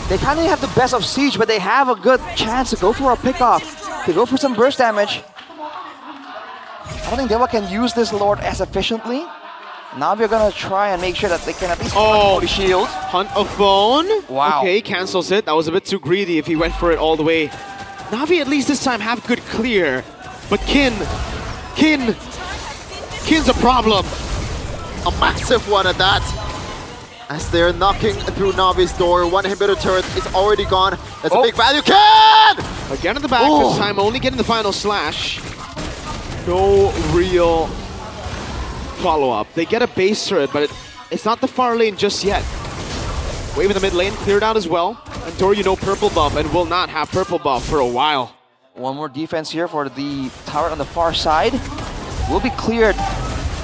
They kind of have the best of Siege, but they have a good chance to go for a pickoff, to go for some burst damage. I don't think Dewa can use this Lord as efficiently. Now we're gonna try and make sure that they can at least control the shield. Hunt of Bone. Wow. Okay, cancels it. That was a bit too greedy if he went for it all the way. Na'Vi at least this time have good clear. But Kin's a problem. A massive one at that. As they're knocking through Na'Vi's door, one inhibitor turret is already gone. That's a big value. Kin! Again in the back, this time only getting the final slash. No real follow-up. They get a base turret, but it's not the far lane just yet. Wave in the mid lane, cleared out as well. And Dory, you know, purple buff, and will not have purple buff for a while. One more defense here for the turret on the far side. Will be cleared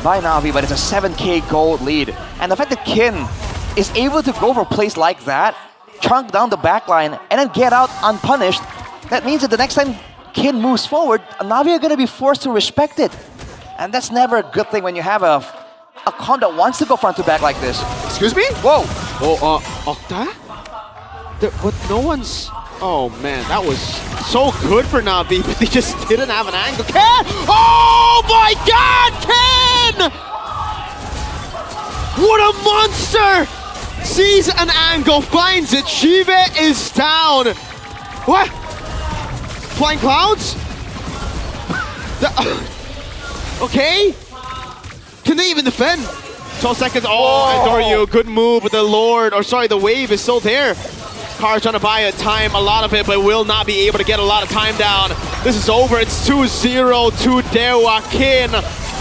by Na'Vi, but it's a 7k gold lead. And the fact that Kin is able to go for plays like that, chunk down the backline, and then get out unpunished, that means that the next time Kin moves forward, Na'Vi are going to be forced to respect it. And that's never a good thing when you have a comp that wants to go front to back like this. Excuse me? Whoa! Oh, Octa? But no one's... Oh man, that was so good for Na'Vi, but they just didn't have an angle. Kin! Oh my god, Kin! What a monster! Sees an angle, finds it. Shive is down. What? Flying clouds? Okay. Can they even defend? 12 seconds. Oh, and Doryu, good move with the Lord. Or sorry, the wave is still there. Cars trying to buy a time, a lot of it, but will not be able to get a lot of time down. This is over. It's 2-0 to Dewa. Kin.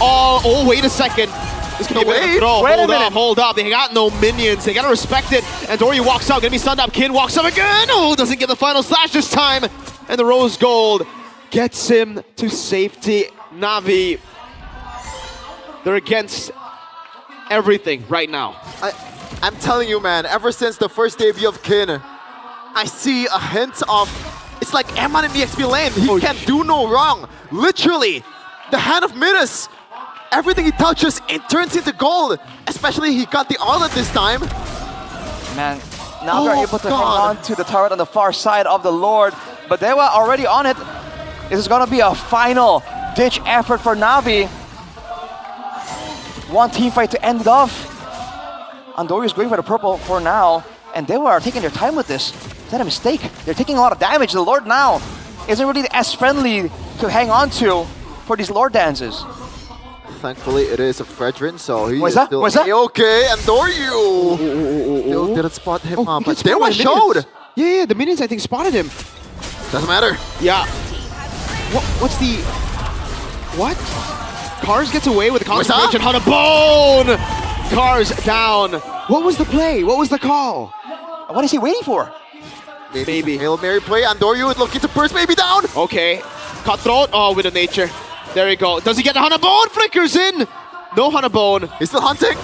Oh, wait a second. This could be a bit of a throw. Hold up. They got no minions. They got to respect it. And Doryu walks out. Gonna be stunned up. Kin walks up again. Oh, doesn't get the final slash this time. And the rose gold gets him to safety. Na'Vi, they're against everything right now. I'm telling you, man, ever since the first debut of Kin, I see a hint of, it's like Eman in the XP lane. He can do no wrong. Literally, the hand of Midas, everything he touches, it turns into gold. Especially he got the Aura this time. Man, now they're able to hang on to the turret on the far side of the Lord, but they were already on it. This is gonna be a final ditch effort for Na'Vi. One team fight to end it off. Andori is going for the purple for now, and they were taking their time with this. Is that a mistake? They're taking a lot of damage. The Lord now isn't really as friendly to hang on to for these Lord dances. Thankfully, it is a Fredrin, so he What's is that? still What's that? okay. And Doryu still didn't spot him, but they were showed. Yeah, the minions I think spotted him. Doesn't matter. Yeah. What's the... What? Cars gets away with the concentration. Hunt of Bone! Cars down. What was the play? What was the call? What is he waiting for? Maybe. Hail Mary play. And Doryu looking to burst maybe down. Okay. Cutthroat. Oh, with a nature. There you go. Does he get the Hunt of Bone? Flickers in. No Hunt of Bone. He's still hunting.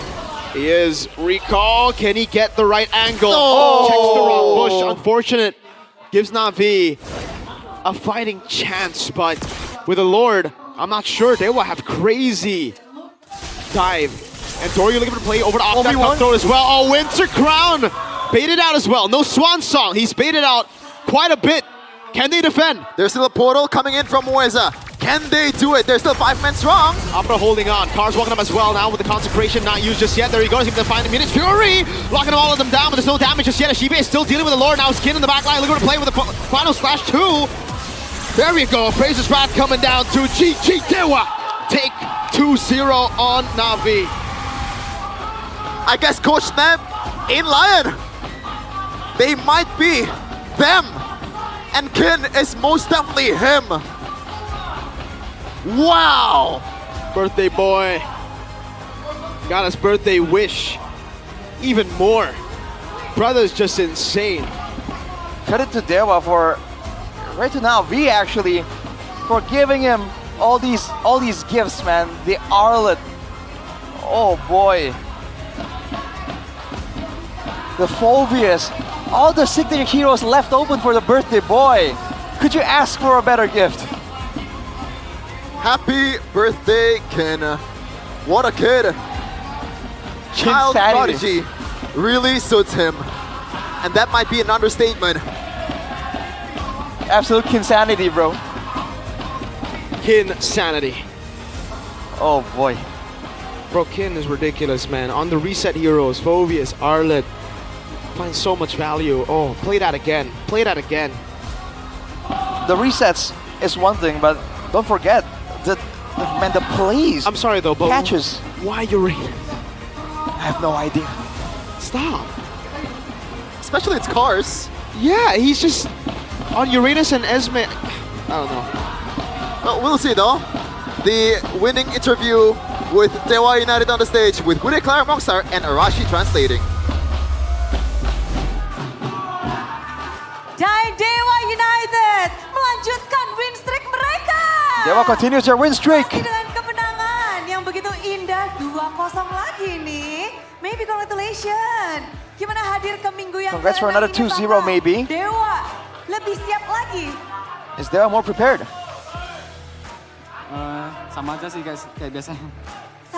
He is. Recall. Can he get the right angle? Oh. Checks the wrong bush. Unfortunate. Gives Na'Vi a fighting chance, but with a Lord, I'm not sure. They will have crazy dive. And Doryu looking for the play over to Octa. Cutthroat as well. Oh, Winter Crown. Baited out as well. No Swan Song. He's baited out quite a bit. Can they defend? There's still a portal coming in from Moeza. Can they do it? They're still 5 men strong. Opera holding on. Cars walking up as well now with the consecration not used just yet. There he goes. He's going to find a minute. Fury locking all of them down, but there's no damage just yet. Ashibe is still dealing with the lore now. Skin in the back line. Looking to play with the final slash 2. There we go. Fraser's Wrath coming down to GG Dewa. Take 2-0 on Na'Vi. I guess Coach Snap in Lion. They might be them. And Kin is most definitely him. Wow. Birthday boy. Got his birthday wish. Even more. Brother's just insane. Credit to Dewa for, right to now, V actually, for giving him all these gifts, man. The Arlet. Oh boy. The Phobius. All the signature heroes left open for the birthday boy. Could you ask for a better gift? Happy birthday, Kin. What a kid. Child prodigy really suits him. And that might be an understatement. Absolute Kinsanity, bro. Kinsanity. Oh boy. Bro, Kin is ridiculous, man. On the reset heroes, Phobius, Arlet. Find so much value. Oh, play that again. Play that again. The resets is one thing, but don't forget the plays. I'm sorry though, but catches. Why Uranus? I have no idea. Stop. Especially its cars. Yeah, he's just on Uranus and Esme. I don't know. Well, we'll see though. The winning interview with Dewa United on the stage with Bude Clara Mongstar and Arashi translating. Dan Dewa United melanjutkan win streak mereka. Dewa continues their win streak. Masih dengan kemenangan yang begitu indah 2-0 lagi nih. Maybe congratulations. Gimana hadir ke minggu yang Congrats for another 2-0 maybe. Dewa lebih siap lagi. Is Dewa more prepared? Sama aja sih guys, kayak biasa.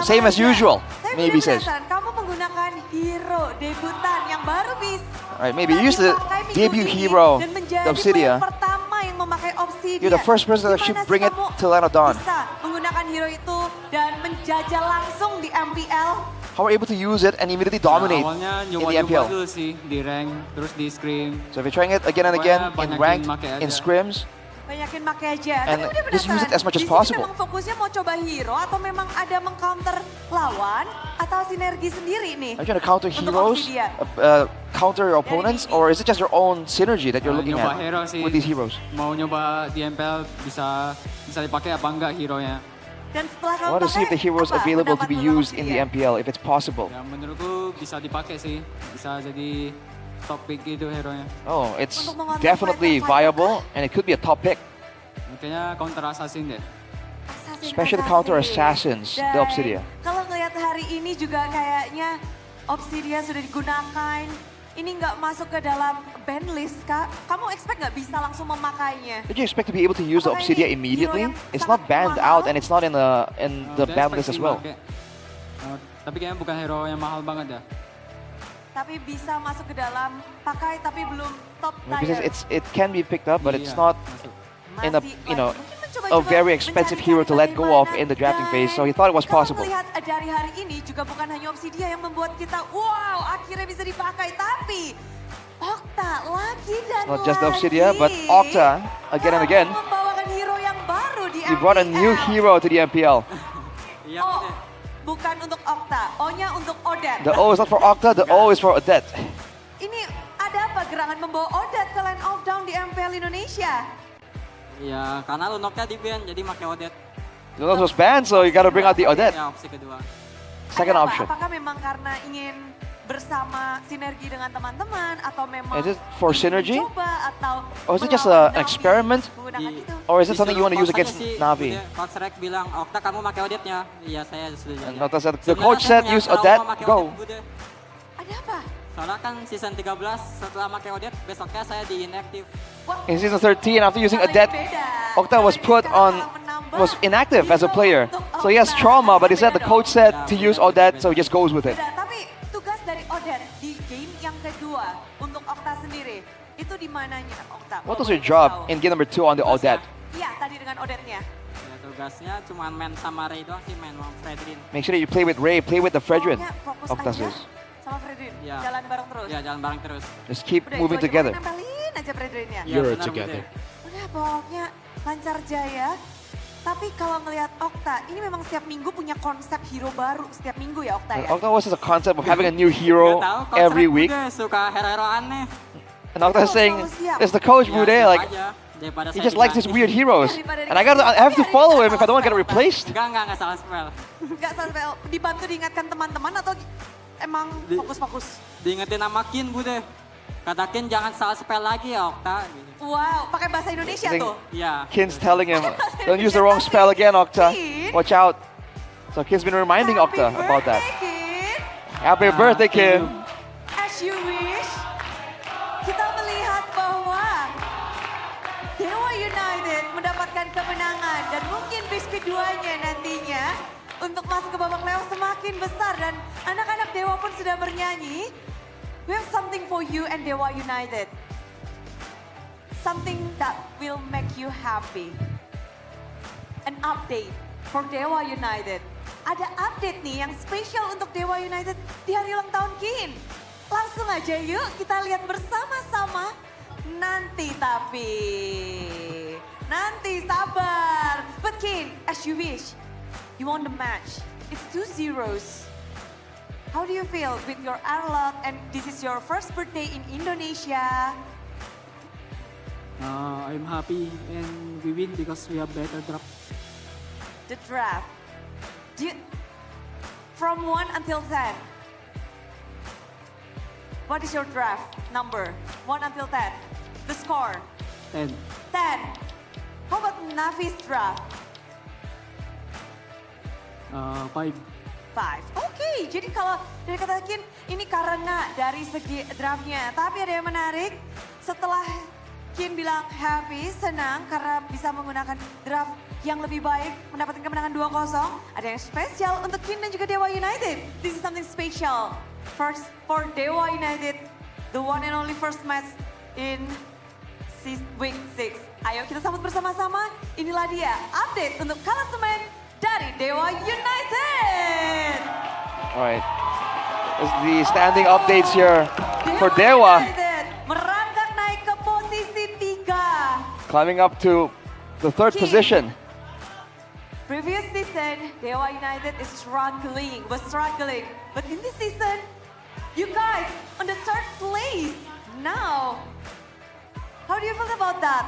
Same as usual, maybe says. Kamu menggunakan hero debutan yang baru bisa. Alright, maybe use the debut hero, the Obsidia. Pertama yang memakai Obsidia. You're the first person that should bring it to Land of Dawn. Bisa menggunakan hero itu dan menjajah langsung di MPL. How are you able to use it and immediately dominate in the MPL? Dulu sih di rank, terus di scrim. So if you're trying it again and again in ranked, in scrims, Banyakin make aja. and Tapi udah just use it as much as possible. Memang fokusnya mau coba hero atau memang ada mengcounter lawan atau sinergi sendiri nih? Are you trying to counter untuk heroes, Obsidia? counter your opponents, or is it just your own synergy that you're looking Nyoba at hero sih. with these heroes? Mau nyoba di MPL bisa dipakai apa enggak hero-nya. Dan setelah I want to see if the hero is available to be used in the MPL, if it's possible. Ya menurutku bisa dipakai sih, bisa jadi top pick gitu hero-nya. Oh, it's definitely viable, and it could be a top pick. Kayaknya counter assassin deh. Especially counter assassins, the Obsidia. Kalau ngelihat hari ini juga kayaknya Obsidia sudah digunakan. Ini nggak masuk ke dalam ban list, Kak. Kamu expect nggak bisa langsung memakainya? Did you expect to be able to use the Obsidia immediately? It's not banned out, and it's not in the ban list as well. Tapi kayaknya bukan hero yang mahal banget ya. Tapi bisa masuk ke dalam pakai tapi belum top Because tier. it can be picked up, but it's not in a a very expensive hero to let go of in the drafting phase. So he thought it was possible. Lihat dari hari ini juga bukan hanya Obsidia yang membuat kita wow akhirnya bisa dipakai, tapi Octa lagi dan Not just the Obsidia, but Octa again and again. membawakan hero yang baru di He brought a new hero to the MPL. Oh, bukan untuk Octa, O-nya untuk Odette. The O is not for Octa, the O is for Odette. Ini ada apa gerangan membawa Odette ke Land of Dawn di MPL Indonesia? Ya, karena Lunoknya di ban, jadi pakai Odette. Lunok was banned, so you gotta bring out the Odette. Ya, opsi kedua. Second Ada apa? option. Apakah memang karena ingin bersama sinergi dengan teman-teman atau memang Is it for synergy? mencoba atau Or is it just an experiment? Or is it something you want to use against Na'Vi? Coach Rek bilang, Okta kamu pakai Odette-nya. Iya, saya setuju. And Nota said, the coach said use Odette, go. Ada apa? Soalnya kan season 13 setelah pakai Odette, besoknya saya di inactive. In season 13, after using Odette, Octa was was inactive as a player. So he has trauma, but he said the coach said to use Odette, so he just goes with it. Tapi tugas dari Odette di game yang kedua untuk Octa sendiri itu di mananya Octa? What was your job in game number 2 on the Odette? Iya, tadi dengan Odette-nya. Tugasnya cuma main sama Ray doang sih, main sama Fredrin. Make sure that you play with Ray, play with the Fredrin. Fokus Octa aja says. sama Fredrin. Ya. Jalan bareng terus. Ya, jalan bareng terus. Just keep Udah, moving itu aja, together. pokoknya nempelin aja Fredrinnya. Ya, benar, together. Udah pokoknya lancar jaya. Tapi kalau ngelihat Octa, ini memang setiap minggu punya konsep hero baru setiap minggu ya Octa ya. Octa was the concept of having a new hero Nggak tahu, every coach week. Bude suka hero-hero aneh. And Octa is saying, it's the coach Bude, like, Daripada he saya just likes his dibanting. weird heroes. And I have to follow him if I don't want to get replaced. Enggak salah spell. Enggak sampai dibantu diingatkan teman-teman atau emang fokus-fokus? Diingetin sama Kin, Bude. Katakin jangan salah spell lagi ya, Octa. Wow, pakai bahasa Indonesia I think tuh. Iya. Kin's telling him, don't use the wrong spell again, Octa. Watch out. So Kin's been reminding Octa about that. Happy birthday, Kin. As you wish. Kita melihat bahwa Dewa United mendapatkan kemenangan dan mungkin bis keduanya nantinya untuk masuk ke babak playoff semakin besar dan anak-anak Dewa pun sudah bernyanyi. We have something for you and Dewa United. Something that will make you happy. An update for Dewa United. Ada update nih yang spesial untuk Dewa United di hari ulang tahun Kin. Langsung aja yuk kita lihat bersama-sama. Nanti sabar. But Kin, as you wish, you won the match. It's 2-0. How do you feel with your airlock and this is your first birthday in Indonesia? I'm happy and we win because we have better draft. The draft. From 1 until 10. What is your draft number? 1 until 10. The score. 10. 10. How about Navi's draft? 5. 5. Oke, jadi kalau dari kata Kin, ini karena dari segi draftnya. Tapi ada yang menarik, setelah Kin bilang happy, senang karena bisa menggunakan draft yang lebih baik, mendapatkan kemenangan 2-0. Ada yang spesial untuk Kin dan juga Dewa United. This is something special. First for Dewa United, the one and only first match in week 6. Ayo kita sambut bersama-sama, inilah dia update untuk klasemen dari Dewa United. Alright. It's the standing updates here for Dewa. United merangkak naik ke posisi 3. Climbing up to the 3rd position. Previous season, Dewa United was struggling. But in this season, you guys on the 3rd place. Now, how do you feel about that?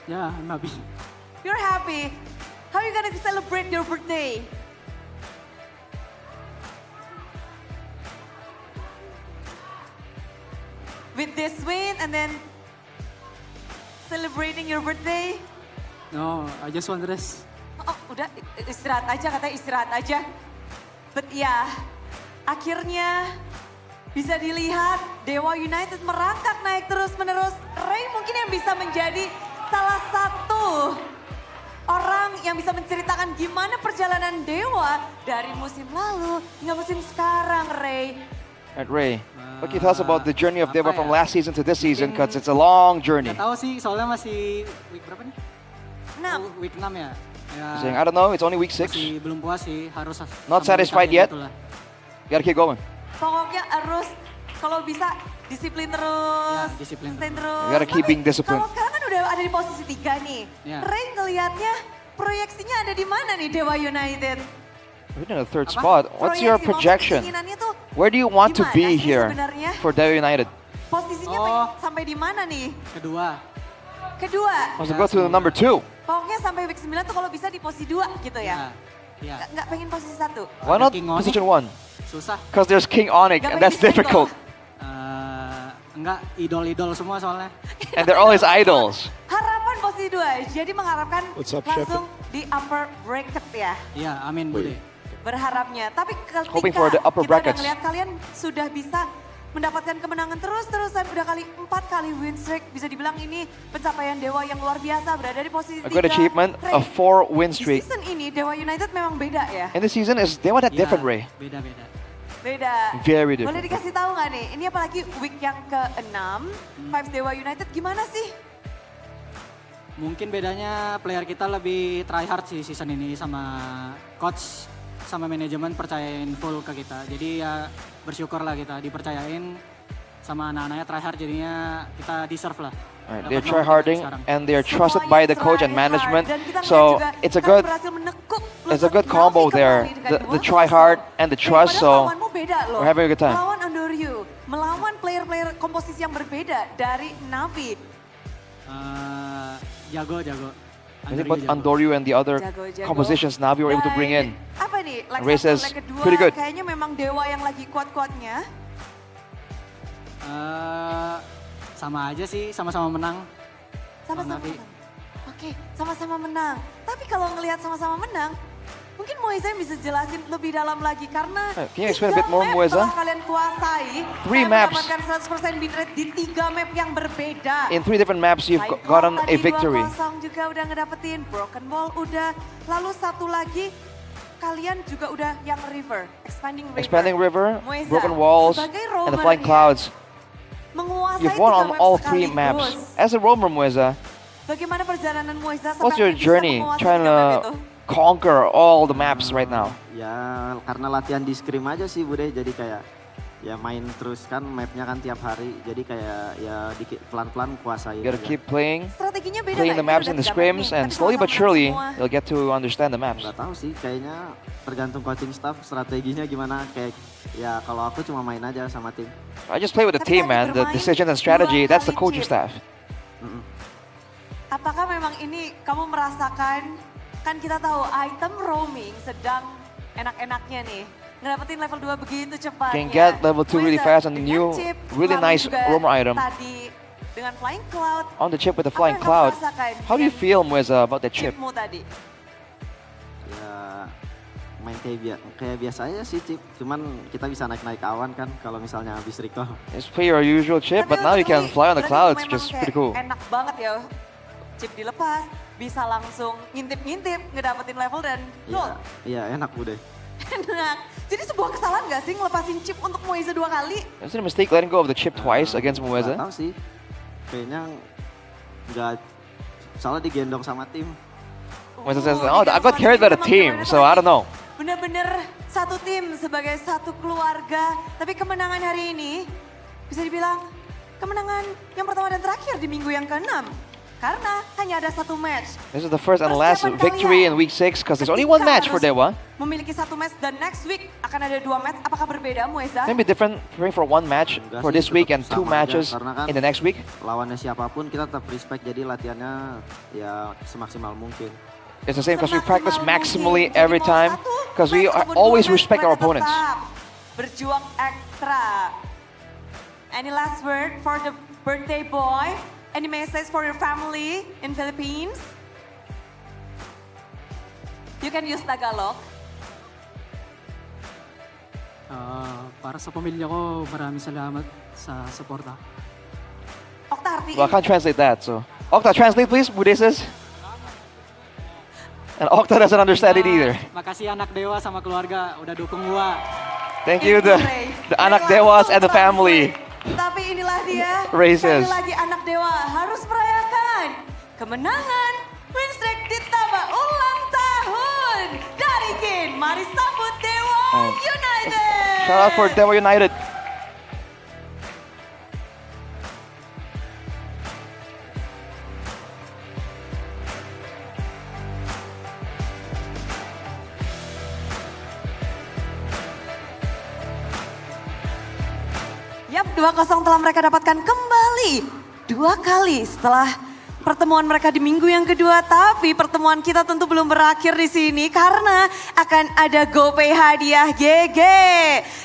Yeah, I'm happy. You're happy. How are you gonna celebrate your birthday? With this win and then celebrating your birthday? No, I just want to rest. Oh, udah istirahat aja, katanya istirahat aja. But ya, akhirnya bisa dilihat Dewa United merangkak naik terus-menerus. Ray mungkin yang bisa menjadi salah satu orang yang bisa menceritakan gimana perjalanan Dewa dari musim lalu hingga musim sekarang, Ray. Right, Ray, what can you tell us about the journey of Dewa from last season to this season? Because it's a long journey. Gak tahu sih, soalnya masih week berapa nih? 6. Oh, week 6 ya. He's saying, I don't know, it's only week 6. Masih belum puas sih, harus. Not satisfied yet. Gotta keep going. Pokoknya harus kalau bisa disiplin terus, disiplin terus. You gotta keep being disciplined. Kalau sekarang kan udah ada di posisi 3 nih. Ya. Ray ngelihatnya proyeksinya ada di mana nih Dewa United? We're in the 3rd spot. What's your projection? Keinginannya tuh Where do you want to gimana be sih here sebenarnya? for Dewa United? Posisinya sampai di mana nih? Kedua. Wants to go to the number 2. Pokoknya sampai week 9 tuh kalau bisa di posisi 2 gitu ya? Iya. Nggak pengen posisi 1? Why not position 1? Susah. Because there's King Onyx and that's difficult. Enggak, idol-idol semua soalnya. And they're all his idols. Harapan posisi 2, jadi mengharapkan What's up, langsung di upper bracket ya? Iya, amin Bude. Berharapnya, tapi Hoping for the ketika upper kita brackets. udah ngeliat kalian sudah bisa mendapatkan kemenangan terus-terusan, udah 4 kali win streak, bisa dibilang ini pencapaian Dewa yang luar biasa, berada di posisi 3. A good achievement, a 4 win Di streak. season ini Dewa United memang beda ya? And this season is Dewa that different, Ray. Beda-beda. Beda. Very different. Boleh dikasih tahu nggak nih, ini apalagi week yang ke-6, Vibes Dewa United gimana sih? Mungkin bedanya player kita lebih try hard sih season ini sama coach sama manajemen percayain full ke kita. Jadi ya bersyukur lah kita dipercayain sama anak-anaknya try hard, jadinya kita deserve lah. Right, they're tryharding and they're trusted by the coach and management. So it's a good combo there. The try hard and the trust. So we're having a good time. Melawan Andoryu, melawan player-player komposisi yang berbeda dari Navi. Jago. I think but Andoryu and the other compositions Navi were able to bring in. Apa nih? Ray says kedua, pretty good. Kayaknya memang Dewa yang lagi kuat-kuatnya. Sama aja sih, sama-sama menang. Sama-sama menang. Oke, sama-sama menang. Tapi kalau ngelihat sama-sama menang, mungkin Moeza yang bisa jelasin lebih dalam lagi karena Can you explain a bit more, Moeza? telah kalian kuasai. 3 maps. Mendapatkan 100% win rate di 3 map yang berbeda. In 3 different maps, you've gotten a victory. 2-0 juga udah ngedapetin, Broken Wall udah. Lalu satu lagi, kalian juga udah yang River, Expanding River. Moeza, Broken Walls, and the Flying Clouds. You've won on all 3 maps. As a roamer, Moeza, bagaimana perjalanan Moeza what's your journey trying to conquer all the maps right now? Ya karena latihan di scrim aja sih Bude, jadi kayak ya main terus kan mapnya kan tiap hari, jadi kayak ya dikit pelan-pelan kuasain. You gotta keep playing beda the maps in the scrims, and slowly but surely you'll get to understand the maps. Gak tahu sih, kayaknya tergantung coaching staff strateginya gimana. Kayak ya kalau aku cuma main aja sama tim. I just play with the team, man. The decision and strategy, that's the coaching staff. Apakah memang ini kamu merasakan, kan kita tahu item roaming sedang enak-enaknya nih. Ngedapetin level 2 begitu cepat. Can get level 2 really fast on the new, really nice roamer item. Tadi dengan Flying Cloud. On the chip with the Flying Cloud. How do you feel, Moeza, about that chip? Tadi? Ya main kayak biasa aja sih Cip, cuman kita bisa naik-naik awan kan kalau misalnya habis recall. Just play your usual chip, but now you can fly on the clouds, which is pretty cool. Enak banget ya, chip dilepas, bisa langsung ngintip-ngintip, ngedapetin level dan gold. Iya enak Bude. Enak. Jadi sebuah kesalahan gak sih ngelepasin chip untuk Moeza 2 kali? Is it a mistake letting go of the chip twice against Moeza? Gak tau sih, kayaknya nggak, soalnya digendong sama tim. Moeza says, oh, I got carried by the team, so I don't know. Bener-bener satu tim sebagai satu keluarga. Tapi kemenangan hari ini bisa dibilang kemenangan yang pertama dan terakhir di minggu yang ke-6. Karena hanya ada satu match. This is the first and last victory in week 6 because there's only 1 match for Dewa. Memiliki satu match dan next week akan ada 2 match. Apakah berbeda Moeza? Maybe different, preparing for 1 match for this week and 2 matches in the next week. Lawannya siapapun kita tetap respect, jadi latihannya ya semaksimal mungkin. It's the same because we practice maximally every time because we always respect our opponents. Berjuang ekstra. Any last word for the birthday boy? Any message for your family in Philippines? You can use Tagalog. Para sa pamilya ko, maraming salamat sa suporta. Okta, Well, I can't translate that, so. Okta, translate please, Bude says. And Okta doesn't understand it either. Makasih anak Dewa sama keluarga udah dukung gua. Thank you the anak Dewas and the family. Tapi inilah dia, Ray sekali says. lagi anak Dewa harus merayakan kemenangan win streak ditambah ulang tahun dari Kin. Mari sambut Dewa United. Shout out for Dewa United. Yap, 2-0 telah mereka dapatkan kembali 2 kali setelah pertemuan mereka di minggu yang kedua. Tapi pertemuan kita tentu belum berakhir di sini karena akan ada GoPay hadiah GG.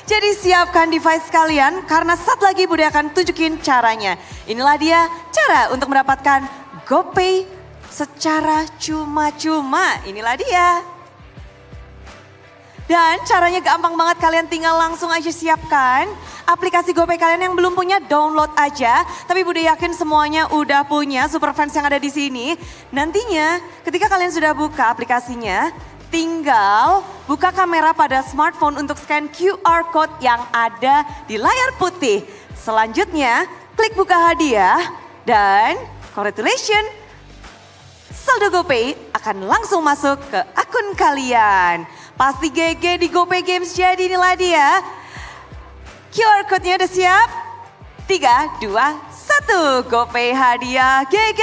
Jadi siapkan device kalian karena saat lagi Bude akan tunjukin caranya. Inilah dia cara untuk mendapatkan GoPay secara cuma-cuma. Inilah dia. Dan caranya gampang banget, kalian tinggal langsung aja siapkan aplikasi GoPay kalian. Yang belum punya download aja. Tapi Bude yakin semuanya udah punya, super fans yang ada di sini. Nantinya ketika kalian sudah buka aplikasinya, tinggal buka kamera pada smartphone untuk scan QR code yang ada di layar putih. Selanjutnya klik buka hadiah dan congratulations. saldo GoPay akan langsung masuk ke akun kalian. Pasti GG di GoPay Games, jadi inilah dia. QR code-nya udah siap? 3, 2, 1. GoPay hadiah GG.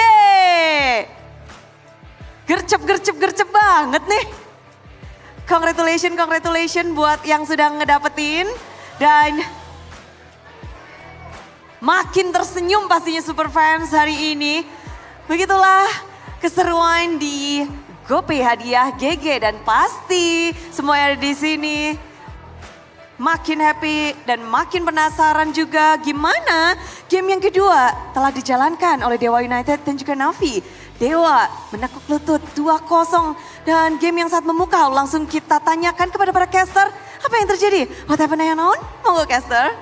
Gercep banget nih. Congratulations buat yang sudah ngedapetin. Dan makin tersenyum pastinya Superfans hari ini. Begitulah keseruan di GoPay hadiah GG, dan pasti semua yang ada di sini makin happy dan makin penasaran juga gimana game yang kedua telah dijalankan oleh Dewa United dan juga Navi. Dewa menekuk lutut 2-0 dan game yang sangat memukau. Langsung kita tanyakan kepada para caster apa yang terjadi. What happened ya non? Monggo caster.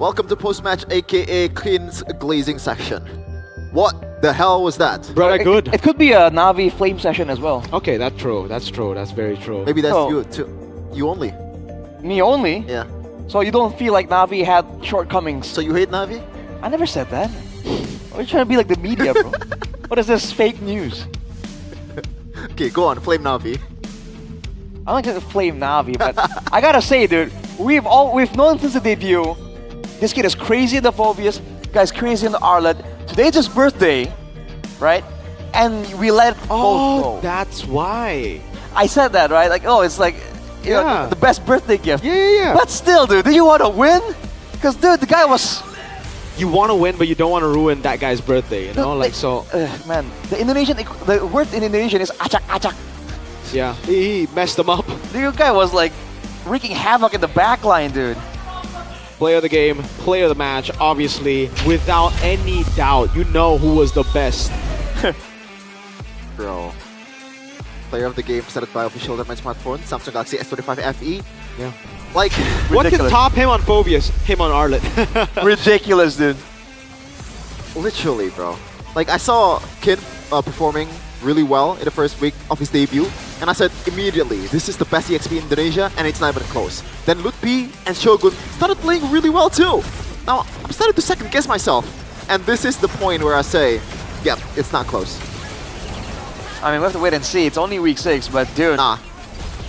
Welcome to post-match, aka Clean's glazing section. What the hell was that? Bro, good. It could be a Navi flame session as well. Okay, that's true. That's true. That's very true. Maybe that's So- you too. You only. Me only? Yeah. So you don't feel like Navi had shortcomings? So you hate Navi? I never said that. Are you trying to be like the media, bro? What is this fake news? Okay, go on, flame Navi. I don't like to flame Navi, but I gotta say, dude, we've known since the debut. This kid is crazy in the Phobius, guy's crazy in the Arlet. Today's his birthday, right? And we let both go. That's why. I said that, right? Like, oh, it's like, you know, Yeah. the best birthday gift. Yeah. But still, dude, do you want to win? Because, dude, the guy was... You want to win, but you don't want to ruin that guy's birthday, you know? Like, so... man, the word in Indonesian is acak-acak. Yeah, he messed them up. The guy was like wreaking havoc in the back line, dude. Player of the game, player of the match, obviously, without any doubt, you know who was the best. Bro. Player of the game presented by official of my smartphone, Samsung Galaxy S25 FE. Yeah. Like, What can top him on Phobius? Him on Arlet. Ridiculous, dude. literally, bro. Like, I saw Kin performing really well in the first week of his debut, and I said immediately, this is the best EXP in Indonesia, and it's not even close. Then Lutfi and Shogun started playing really well too. Now, I'm starting to second guess myself, and this is the point where I say, yep, it's not close. I mean, we have to wait and see. It's only week 6, but dude, Nah,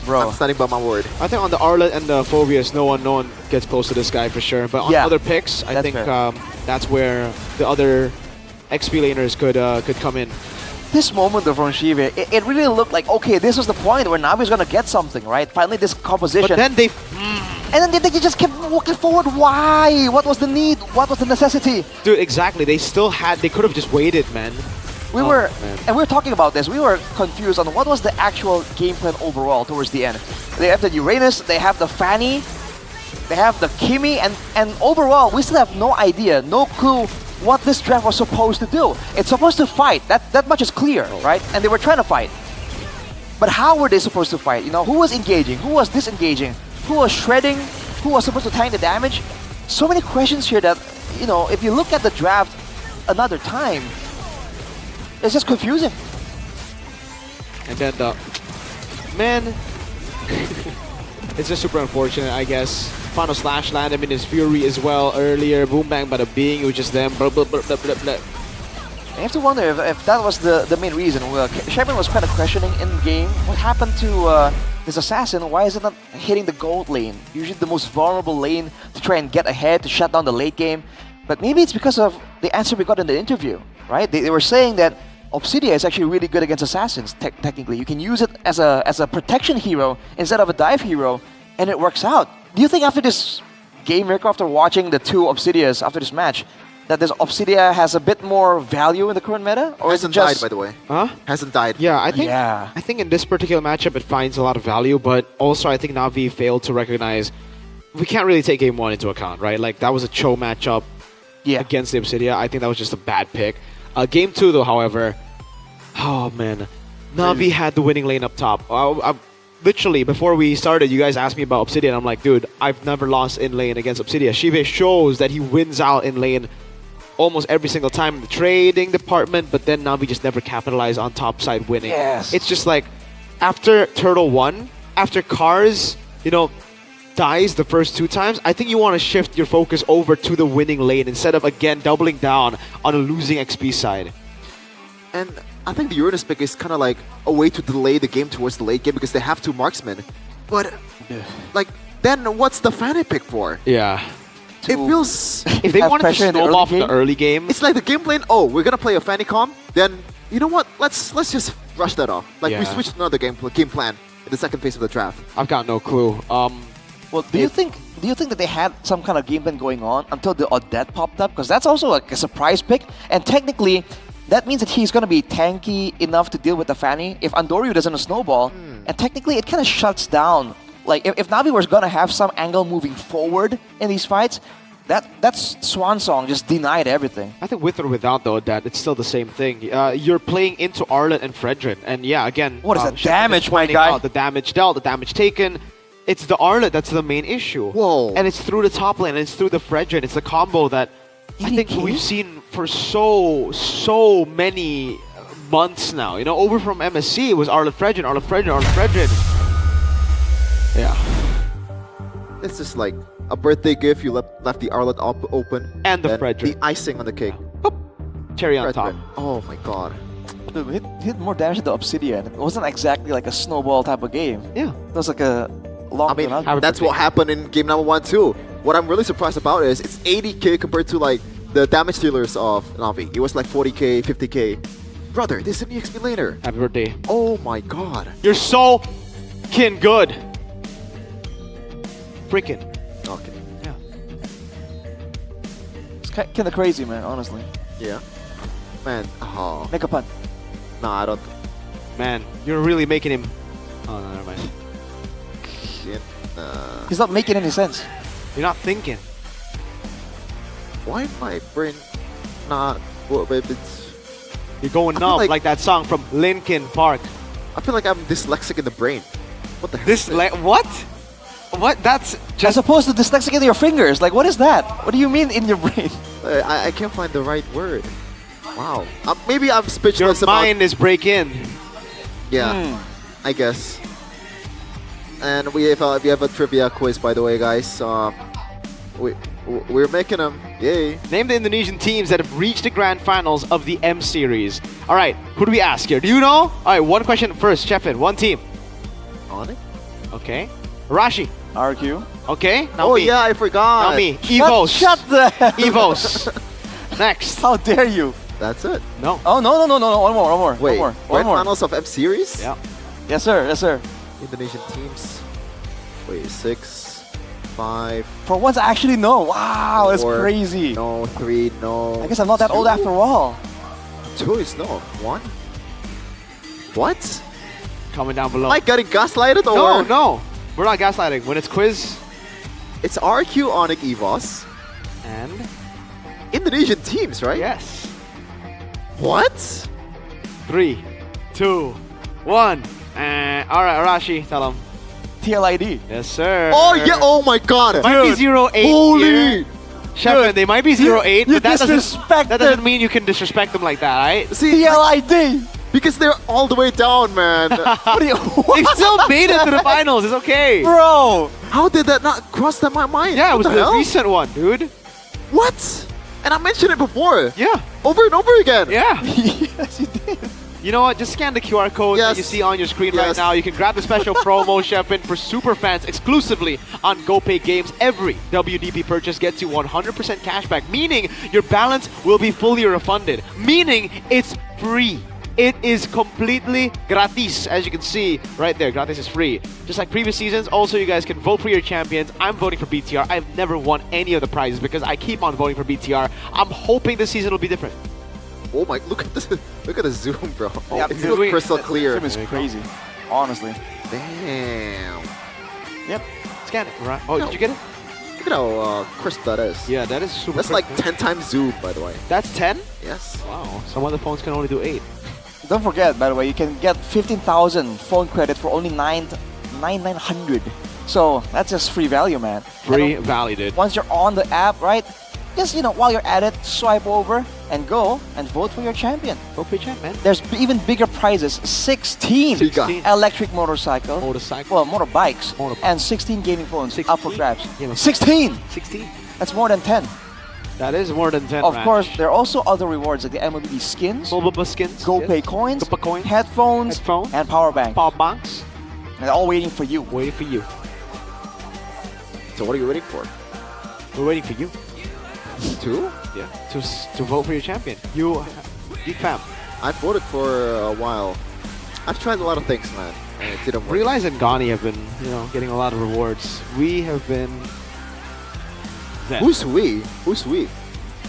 bro. I'm standing by my word. I think on the Arlet and the Phobius, no one gets close to this guy for sure. But on Yeah, other picks, I that's think fair. that's where the other XP laners could come in. This moment from Shive, it really looked like, okay, this was the point where Navi's gonna get something, right? Finally, this composition. But then they... And then they just kept walking forward. Why? What was the need? What was the necessity? Dude, exactly. They could have just waited, man. We were talking about this. We were confused on what was the actual game plan overall towards the end. They have the Uranus, they have the Fanny, they have the Kimi, and overall, we still have no idea, no clue what this draft was supposed to do. It's supposed to fight. That much is clear, right? And they were trying to fight. But how were they supposed to fight? You know, who was engaging? Who was disengaging? Who was shredding? Who was supposed to tank the damage? So many questions here that, you know, if you look at the draft another time, it's just confusing. And then the... Man... it's just super unfortunate, I guess. Final slash landed him in his Fury as well earlier. Boom bang bada bing, it was just them. Blah, blah, blah, blah, blah, blah. I have to wonder if that was the main reason. Shepard was kind of questioning in game what happened to this assassin. Why is it not hitting the gold lane? Usually the most vulnerable lane to try and get ahead, to shut down the late game. But maybe it's because of the answer we got in the interview, right? They were saying that Obsidia is actually really good against assassins, technically. You can use it as a protection hero instead of a dive hero, and it works out. Do you think after this game, Mirko, after watching the two Obsidias after this match, that this Obsidia has a bit more value in the current meta? Or Hasn't is it just... died, by the way. Huh? Hasn't died. Yeah, I think in this particular matchup it finds a lot of value, but also I think Navi failed to recognize we can't really take game 1 into account, right? Like that was a Cho matchup against the Obsidia. I think that was just a bad pick. Game 2 though, however, oh man, Navi had the winning lane up top. Literally, before we started, you guys asked me about Obsidian. I'm like, dude, I've never lost in lane against Obsidia. Shive shows that he wins out in lane almost every single time in the trading department, but then Navi just never capitalized on top side winning. Yes. It's just like, after Turtle 1, after Cars, you know, dies the first 2 times, I think you want to shift your focus over to the winning lane instead of again doubling down on a losing XP side. And I think the Uranus pick is kind of like a way to delay the game towards the late game because they have 2 marksmen. But like, then what's the Fanny pick for? Yeah. It feels... If they wanted to snowball off the early game... It's like the game plan, oh, we're going to play a Fanny comp, then, you know what, let's just rush that off. Like, we switched to another game plan in the second phase of the draft. I've got no clue. Well, do you think that they had some kind of game plan going on until the Odette popped up? Because that's also like a surprise pick, and technically, that means that he's going to be tanky enough to deal with the Fanny if Andoryu doesn't snowball, and technically it kind of shuts down. Like, if Navi was going to have some angle moving forward in these fights, that's Swan Song just denied everything. I think with or without the Odette, it's still the same thing. You're playing into Arlet and Fredrin, and yeah, again... What is the damage, my guy? The damage dealt, the damage taken. It's the Arlet that's the main issue. Whoa. And it's through the top lane, and it's through the Fredrin. It's the combo that I think we've seen for so many months now. You know, over from MSC, it was Arlet Fredrin, Arlet Fredrin, Arlet Fredrin. Yeah. It's just like a birthday gift, you left the Arlet open. And the Fredrin. The icing on the cake. Cherry on top. Oh my god. Dude, hit more damage to the Obsidian. It wasn't exactly like a snowball type of game. Yeah. It was like a long... I mean, that's what happened in game number 1 too. What I'm really surprised about is it's 80k compared to like the damage dealers of Navi. It was like 40k, 50k. Brother, this is an EXP laner. Happy birthday. Oh my god. You're so good. Freaking. Okay. Yeah. It's kind of crazy, man, honestly. Yeah. Man, oh. Make a pun. Nah, I don't. Man, you're really making him... Oh, no, never mind. He's not making any sense. You're not thinking. Why my brain not... Well, it's... You're going numb like that song from Linkin Park. I feel like I'm dyslexic in the brain. What the heck? What? What? That's just... As opposed to dyslexic in your fingers. Like, what is that? What do you mean in your brain? I can't find the right word. Wow. Maybe I'm speechless Your mind is break-in. Yeah, I guess. And we have a trivia quiz, by the way, guys. We're making them. Yay. Name the Indonesian teams that have reached the grand finals of the M Series. All right, who do we ask here? Do you know? All right, one question first. Chefin, one team. Onyx? Okay. Rashi. RQ. Okay. Now oh me. yeah, I forgot. Now me. Evos. Shut the hell Evos. Next. How dare you? That's it. No. Oh, no. One more. Wait, one grand more. finals of M Series? Yeah. Yes, sir. Indonesian teams. Wait, 6, 5. For once, I actually know. Wow, that's crazy. No, 3, no. I guess I'm not that old after all. 2 is no. 1? What? Comment down below. Am I getting gaslighted or? No. We're not gaslighting. When it's quiz. It's RQ, Onyx, Evos. And? Indonesian teams, right? Yes. What? 3, 2, 1. And all right, Arashi, tell him. MPL ID. Yes, sir. Oh yeah! Oh my God! It might be 08. Holy! Chefin, they might be 08, but that doesn't mean you can disrespect them like that, right? See, MPL ID. Because they're all the way down, man. They still made it to the finals. It's okay, bro. How did that not cross my mind? Yeah, it was the the recent one, dude. What? And I mentioned it before. Yeah. Over and over again. Yeah. Yes, you did. You know what? Just scan the QR code that you see on your screen right now. You can grab the special promo, Chefin, for super fans exclusively on GoPay Games. Every WDP purchase gets you 100% cashback, meaning your balance will be fully refunded, meaning it's free. It is completely gratis, as you can see right there. Gratis is free. Just like previous seasons, also you guys can vote for your champions. I'm voting for BTR. I've never won any of the prizes because I keep on voting for BTR. I'm hoping this season will be different. Oh my, look at this. Look at the zoom, bro. Yeah, it's so crystal clear. Zoom is crazy, honestly. Damn. Yep. Scan it, right? Oh, did you get it? Look at how crisp that is. Yeah, that is super That's crisp. like 10 times zoom, by the way. That's 10? Yes. Wow. Some other phones can only do 8. Don't forget, by the way, you can get 15,000 phone credit for only 9,900. So that's just free value, man. Free value, dude. Once you're on the app, right? Just, while you're at it, swipe over and go and vote for your champion. Vote for your champion, man. There's even bigger prizes. 16 electric motorcycle. Well, motorbikes. And 16 gaming phones up for grabs. 16! 16. That's more than 10. That is more than 10. Of course, there are also other rewards like the MLB skins, mobile skins, GoPay coins, headphones, and power bank. Power banks. And they're all waiting for you. Waiting for you. So what are you waiting for? We're waiting for you. To? Yeah. To vote for your champion. You, Geek Fam. I've voted for a while. I've tried a lot of things, man. And it didn't work. Realize and Ghani have been, getting a lot of rewards. We have been. Who's we? Who's we?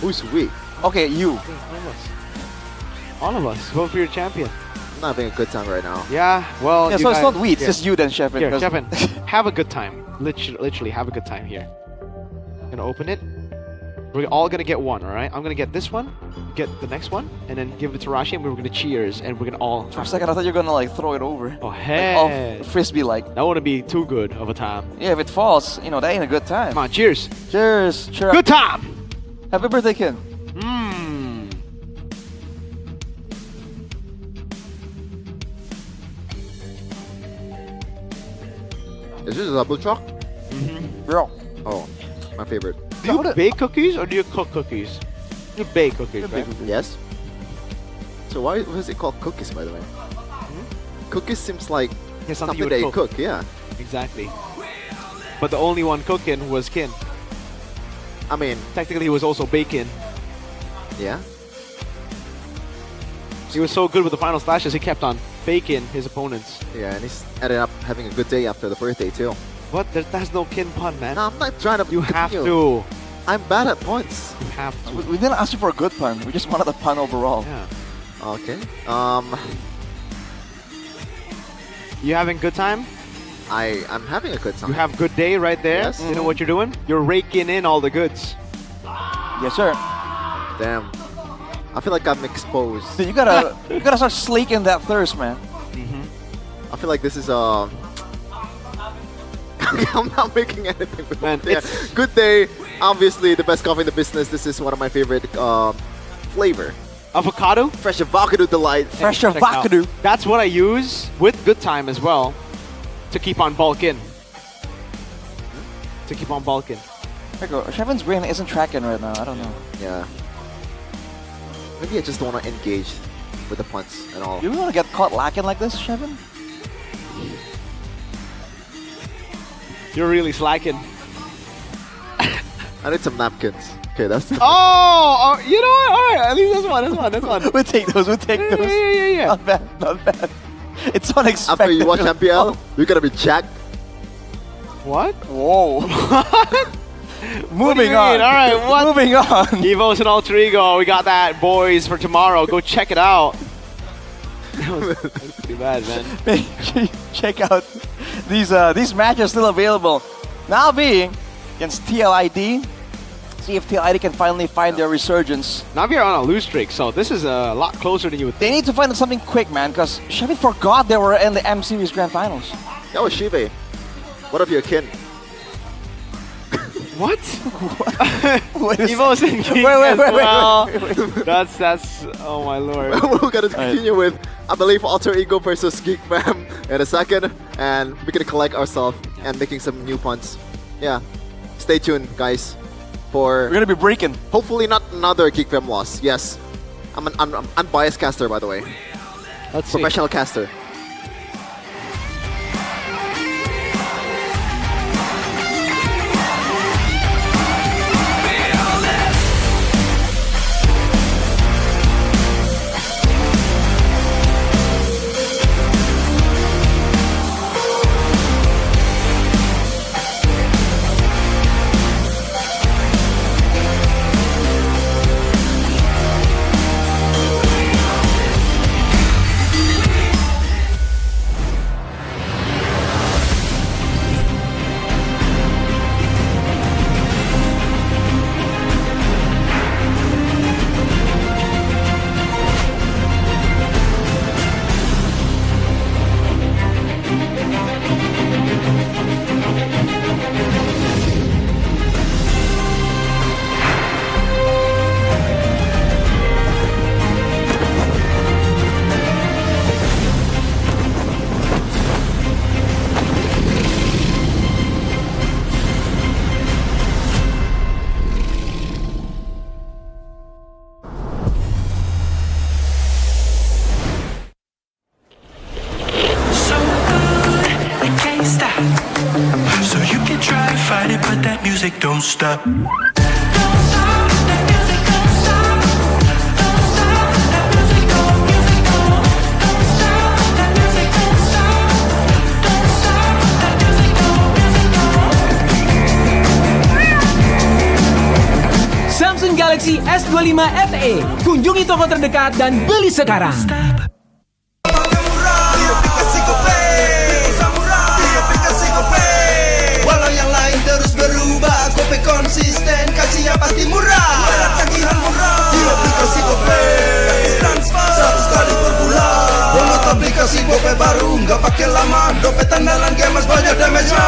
Who's we? Okay, you. All of us. Vote for your champion. I'm not having a good time right now. Yeah, well. Yeah, so it's not we, it's just you then, Shevin. Here, Shevin, have a good time. Literally, have a good time here. Gonna open it. We're all gonna get one, alright? I'm gonna get this one, get the next one, and then give it to Rashi, and we're gonna cheers, and we're gonna all. For a second, I thought you were gonna throw it over. Oh, hey. Like, frisbee-like. That wouldn't be too good of a time. Yeah, if it falls, that ain't a good time. Come on, cheers. Cheers. Cheer up. Good time. Happy birthday, Ken. Is this a double chalk? Bro. Oh, my favorite. Do you bake cookies or do you cook cookies? You bake cookies, right? Yes. So why was it called cookies, by the way? Cookies seems like something you would they cook, yeah. Exactly. But the only one cooking was Kin. I mean, technically he was also baking. Yeah. He was so good with the final slashes, he kept on faking his opponents. Yeah, and he's ended up having a good day after the birthday too. What? That's no Kin pun, man. No, I'm not trying to. You have to. I'm bad at puns. You have to. We didn't ask you for a good pun. We just wanted a pun overall. Yeah. Okay. You having good time? I'm having a good time. You have good day right there. Yes. You know what you're doing? You're raking in all the goods. Yes, sir. Damn. I feel like I'm exposed. Dude, you gotta start slaking that thirst, man. I feel like this is I'm not making anything with Man, yeah. Good day. Obviously, the best coffee in the business. This is one of my favorite flavor. Avocado? Fresh avocado delight. Fresh avocado. That's what I use with good time as well to keep on bulking. To keep on bulking. Shevin's brain isn't tracking right now. I don't know. Yeah. Maybe I just don't want to engage with the puns and all. You really want to get caught lacking like this, Shevin? You're really slacking. I need some napkins. Okay, that's. Oh, you know what? All right, at least this one. We'll take those. Yeah. Not bad. It's unexpected. After you watch MPL, you're gonna be jacked. What? Whoa. Moving on. All right, what? Moving on. Evo's and Alter Ego. We got that, boys, for tomorrow. Go check it out. That's pretty bad, man. Make sure you check out these matches still available. Now being against TLID. See if TLID can finally find their resurgence. Now we are on a lose streak, so this is a lot closer than you would think. They need to find something quick, man, because Chevy forgot they were in the M Series Grand Finals. That was Shive. What of your kin? What? Evo's in Geek wait. That's oh my lord. We're gonna continue with, I believe, Alter Ego versus Geek Fam in a second, and we're gonna collect ourselves and making some new puns. Yeah, stay tuned, guys. We're gonna be breaking. Hopefully not another Geek Fam loss. Yes, I'm an unbiased caster, by the way. Let's see. Professional caster. music don't stop. Samsung Galaxy S25 FE. Kunjungi toko terdekat dan beli sekarang. Walau yang lain terus berubah, GoPay konsisten, kasihnya pasti murah. Bayar tagihan murah di aplikasi GoPay. Transfer 100 kali per bulan. Download aplikasi GoPay baru, nggak pakai lama. Dompet andalan gamers banyak damage-nya.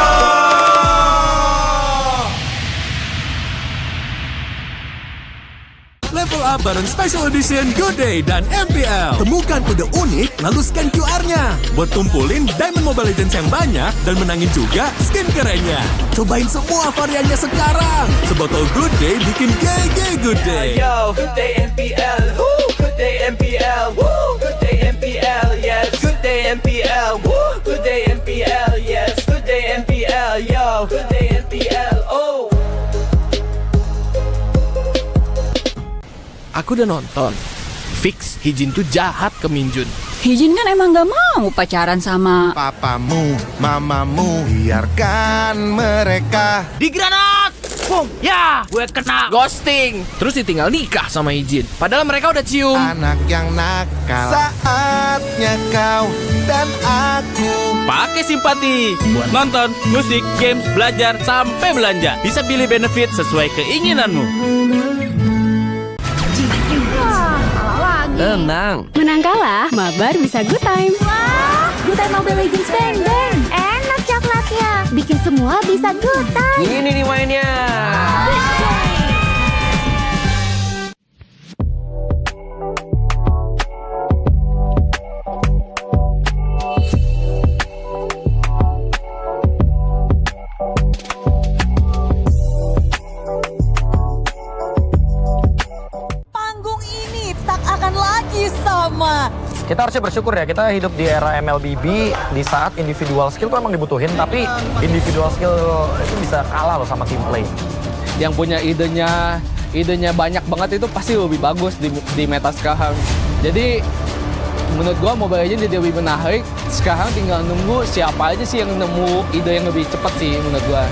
Level up bareng Special Edition Good Day dan MPL. Temukan kode unik, lalu scan QR-nya. Buat tumpulin Diamond Mobile Legends yang banyak dan menangin juga skin kerennya. Cobain semua variannya sekarang. Sebotol Good Day bikin GG Good Day. Yo, Good Day MPL. Woo, Good Day MPL. Woo, Good Day MPL. Yes, Good Day MPL. Woo, Good Day MPL. Yes, Good Day MPL. Yo, Good Day MPL. Oh. Aku udah nonton. Fix, Hijin tuh jahat ke Minjun. Hijin kan emang gak mau pacaran sama papamu, mamamu, biarkan mereka. Di granat! Boom! Ya, gue kena ghosting. Terus ditinggal nikah sama Hijin. Padahal mereka udah cium. Anak yang nakal. Saatnya kau dan aku. Pakai simpati buat nonton, musik, games, belajar, sampai belanja. Bisa pilih benefit sesuai keinginanmu. Tenang. Menang kalah, mabar bisa good time. Wah, good time Mobile Legends bang bang. Enak coklatnya, bikin semua bisa good time. Ini nih mainnya. Kita harusnya bersyukur ya, kita hidup di era MLBB di saat individual skill tuh emang dibutuhin, tapi individual skill itu bisa kalah loh sama team play. Yang punya idenya banyak banget itu pasti lebih bagus di meta sekarang. Jadi menurut gua Mobile Legends jadi lebih menarik. Sekarang tinggal nunggu siapa aja sih yang nemu ide yang lebih cepat sih menurut gua.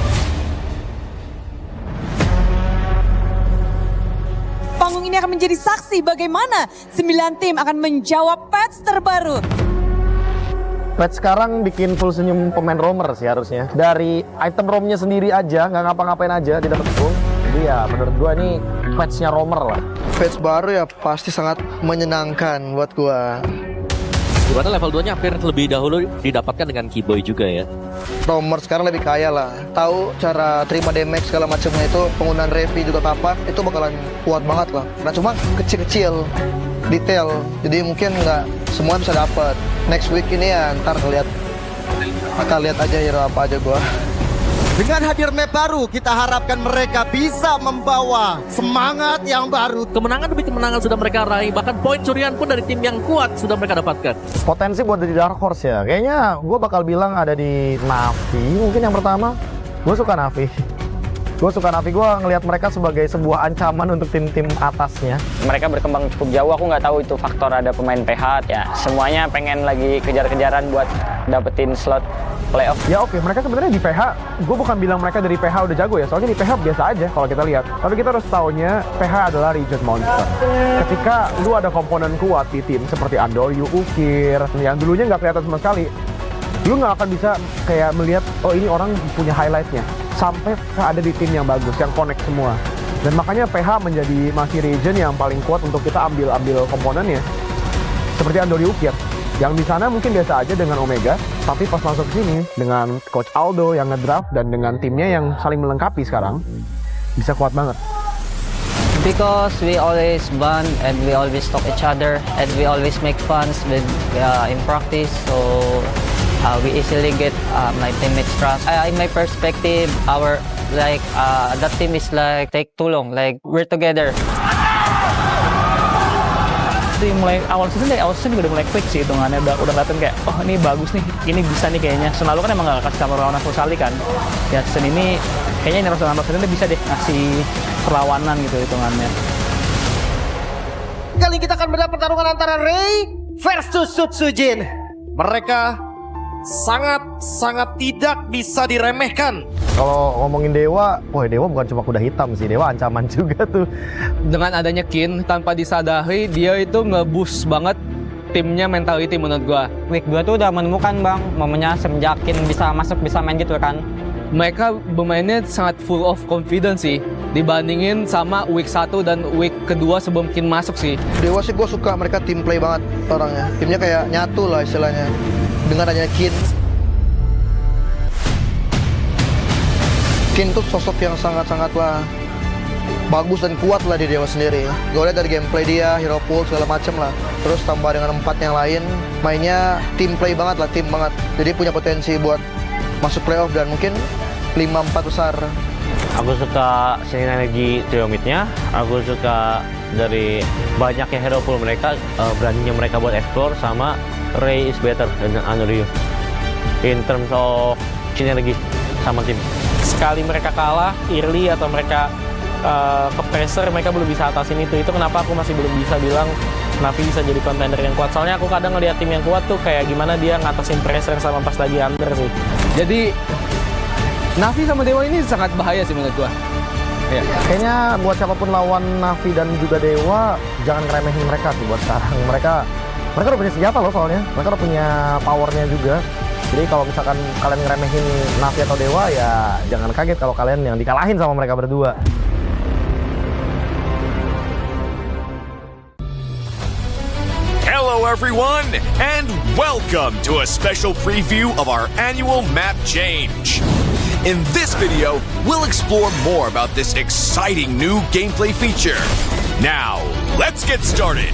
Panggung ini akan menjadi saksi bagaimana 9 tim akan menjawab patch terbaru. Patch sekarang bikin full senyum pemain roamer sih harusnya. Dari item roamnya sendiri aja, nggak ngapa-ngapain aja, dia dapat full. Jadi ya menurut gua ini patchnya roamer lah. Patch baru ya pasti sangat menyenangkan buat gua. Dimana level 2-nya hampir lebih dahulu didapatkan dengan Keyboy juga ya. Roamer sekarang lebih kaya lah. Tahu cara terima damage segala macamnya itu, penggunaan revi juga kapan, itu bakalan kuat banget lah. Nah cuma kecil-kecil detail, jadi mungkin nggak semua bisa dapat. Next week ini ya ntar lihat aja hero apa aja gua. Dengan hadir map baru, kita harapkan mereka bisa membawa semangat yang baru. Kemenangan demi kemenangan sudah mereka raih, bahkan poin curian pun dari tim yang kuat sudah mereka dapatkan. Potensi buat di Dark Horse ya, kayaknya gue bakal bilang ada di Navi mungkin yang pertama. Gue suka Navi, gue ngelihat mereka sebagai sebuah ancaman untuk tim-tim atasnya. Mereka berkembang cukup jauh, aku nggak tahu itu faktor ada pemain PH ya. Semuanya pengen lagi kejar-kejaran buat dapetin slot playoff. Ya oke, mereka sebenarnya di PH, gue bukan bilang mereka dari PH udah jago ya, soalnya di PH biasa aja kalau kita lihat. Tapi kita harus taunya PH adalah region monster. Ketika lu ada komponen kuat di tim seperti Andoryu, Ukir, yang dulunya nggak kelihatan sama sekali, lu nggak akan bisa kayak melihat, oh ini orang punya highlightnya. Sampai ada di tim yang bagus, yang connect semua. Dan makanya PH menjadi masih region yang paling kuat untuk kita ambil komponennya. Seperti Andoryu Ukir. Yang di sana mungkin biasa aja dengan Omega, tapi pas masuk ke sini dengan Coach Aldo yang ngedraft dan dengan timnya yang saling melengkapi sekarang, bisa kuat banget. Because we always bond and we always talk each other and we always make funs with in practice, so we easily get my teammates trust. In my perspective, that team is like take too long. Like we're together. Mulai awal season juga udah mulai klik sih hitungannya, udah kelihatan kayak oh ini bagus nih, ini bisa nih kayaknya. Selalu kan emang gak kasih campur lawan full sekali kan. Ya season ini kayaknya ini Rosa ini bisa deh ngasih perlawanan gitu hitungannya. Kali ini kita akan melihat pertarungan antara Ray versus Sutsujin. Mereka sangat tidak bisa diremehkan. Kalau ngomongin Dewa, wah Dewa bukan cuma kuda hitam sih, Dewa ancaman juga tuh. Dengan adanya Kin, tanpa disadari dia itu nge-boost banget timnya mentality menurut gua. Week 2 tuh udah menemukan bang, momennya semenjak Kin bisa masuk, bisa main gitu kan. Mereka bermainnya sangat full of confidence sih, dibandingin sama week 1 dan week kedua sebelum Kin masuk sih. Dewa sih gue suka, mereka team play banget orangnya. Timnya kayak nyatu lah istilahnya. Dengan adanya Kin tuh sosok yang sangat-sangatlah bagus dan kuat lah di Dewa sendiri. Gue lihat dari gameplay dia, hero pool segala macem lah. Terus tambah dengan 4 yang lain, mainnya team play banget lah, tim banget. Jadi punya potensi buat masuk playoff dan mungkin 5-4 besar. Aku suka sinergi trio mid-nya. Aku suka dari banyaknya hero pool mereka, beraninya mereka buat explore, sama Ray is better dengan Anoryu in terms of sinergi sama tim. Sekali mereka kalah early atau mereka ke pressure, mereka belum bisa atasin itu. Itu kenapa aku masih belum bisa bilang Navi bisa jadi contender yang kuat. Soalnya aku kadang ngeliat tim yang kuat tuh kayak gimana dia ngatasin pressure sama pas lagi under sih. Jadi Navi sama Dewa ini sangat bahaya sih menurut gua. Ya. Kayaknya buat siapapun lawan Navi dan juga Dewa, jangan ngeremehin mereka sih buat sekarang. Mereka udah punya senjata loh soalnya. Mereka udah punya powernya juga. Jadi kalau misalkan kalian ngeremehin Navi atau Dewa, ya jangan kaget kalau kalian yang dikalahin sama mereka berdua. Hello everyone, and welcome to a special preview of our annual map change. In this video, we'll explore more about this exciting new gameplay feature. Now, let's get started.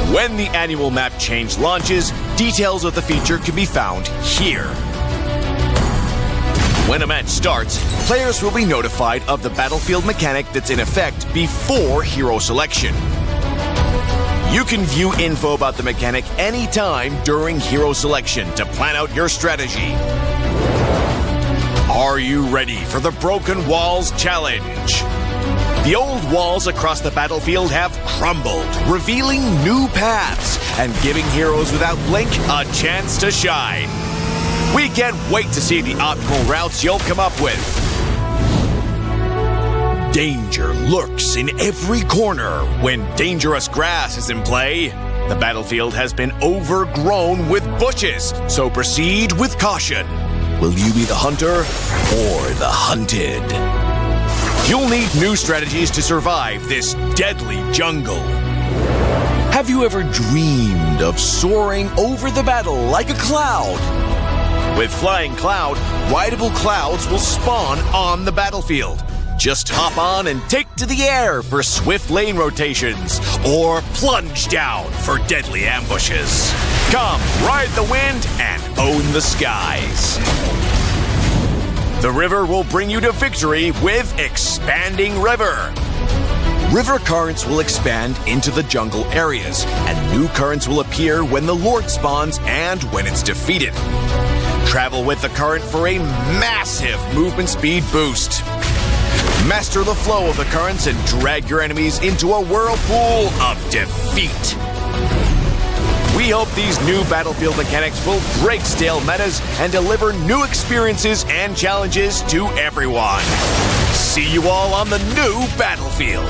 When the annual map change launches, details of the feature can be found here. When a match starts, players will be notified of the battlefield mechanic that's in effect before hero selection. You can view info about the mechanic anytime during hero selection to plan out your strategy. Are you ready for the Broken Walls Challenge? The old walls across the battlefield have crumbled, revealing new paths and giving heroes without blink a chance to shine. We can't wait to see the optimal routes you'll come up with. Danger lurks in every corner when dangerous grass is in play. The battlefield has been overgrown with bushes, so proceed with caution. Will you be the hunter or the hunted? You'll need new strategies to survive this deadly jungle. Have you ever dreamed of soaring over the battle like a cloud? With Flying Cloud, rideable clouds will spawn on the battlefield. Just hop on and take to the air for swift lane rotations, or plunge down for deadly ambushes. Come, ride the wind and own the skies. The river will bring you to victory with Expanding River. River currents will expand into the jungle areas, and new currents will appear when the Lord spawns and when it's defeated. Travel with the current for a massive movement speed boost. Master the flow of the currents and drag your enemies into a whirlpool of defeat. We hope these new battlefield mechanics will break stale metas and deliver new experiences and challenges to everyone. See you all on the new battlefield.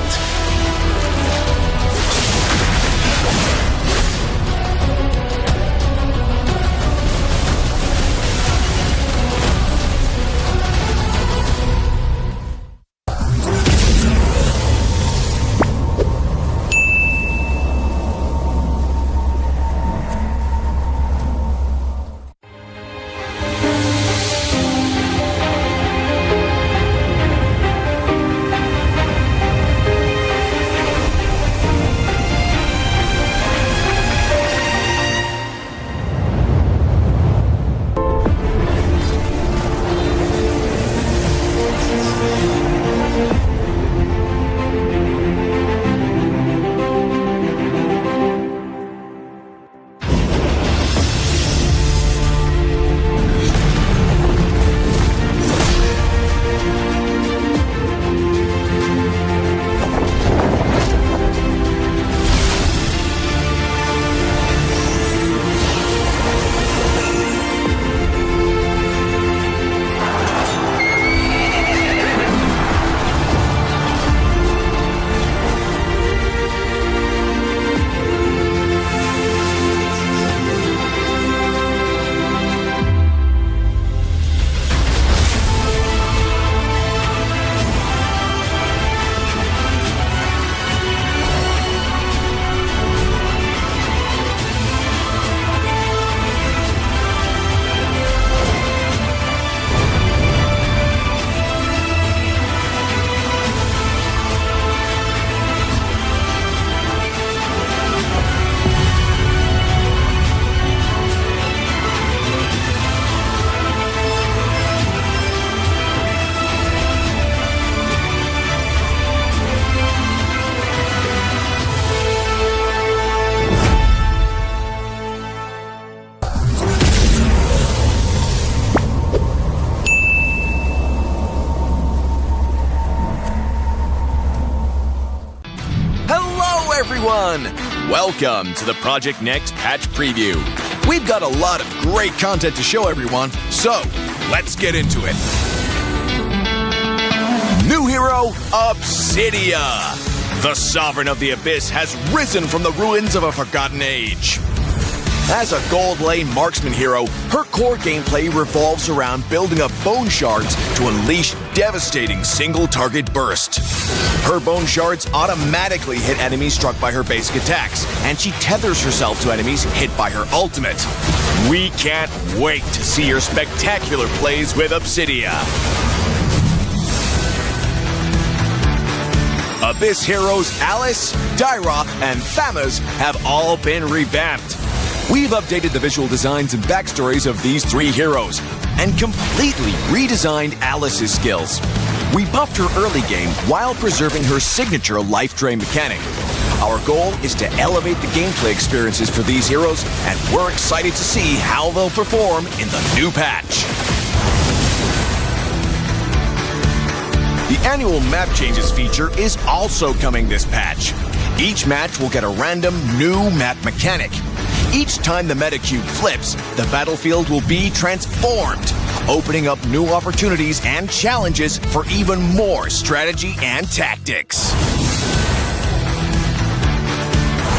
everyone! Welcome to the Project Next patch preview. We've got a lot of great content to show everyone, so let's get into it. New hero, Obsidia. The Sovereign of the Abyss has risen from the ruins of a forgotten age. As a gold lane marksman hero, her core gameplay revolves around building up bone shards to unleash devastating single-target burst. Her bone shards automatically hit enemies struck by her basic attacks, and she tethers herself to enemies hit by her ultimate. We can't wait to see your spectacular plays with Obsidia. Abyss heroes Alice, Dyroth, and Thamuz have all been revamped. We've updated the visual designs and backstories of these three heroes and completely redesigned Alice's skills. We buffed her early game while preserving her signature life drain mechanic. Our goal is to elevate the gameplay experiences for these heroes, and we're excited to see how they'll perform in the new patch. The annual map changes feature is also coming this patch. Each match will get a random new map mechanic. Each time the meta cube flips, the battlefield will be transformed, opening up new opportunities and challenges for even more strategy and tactics.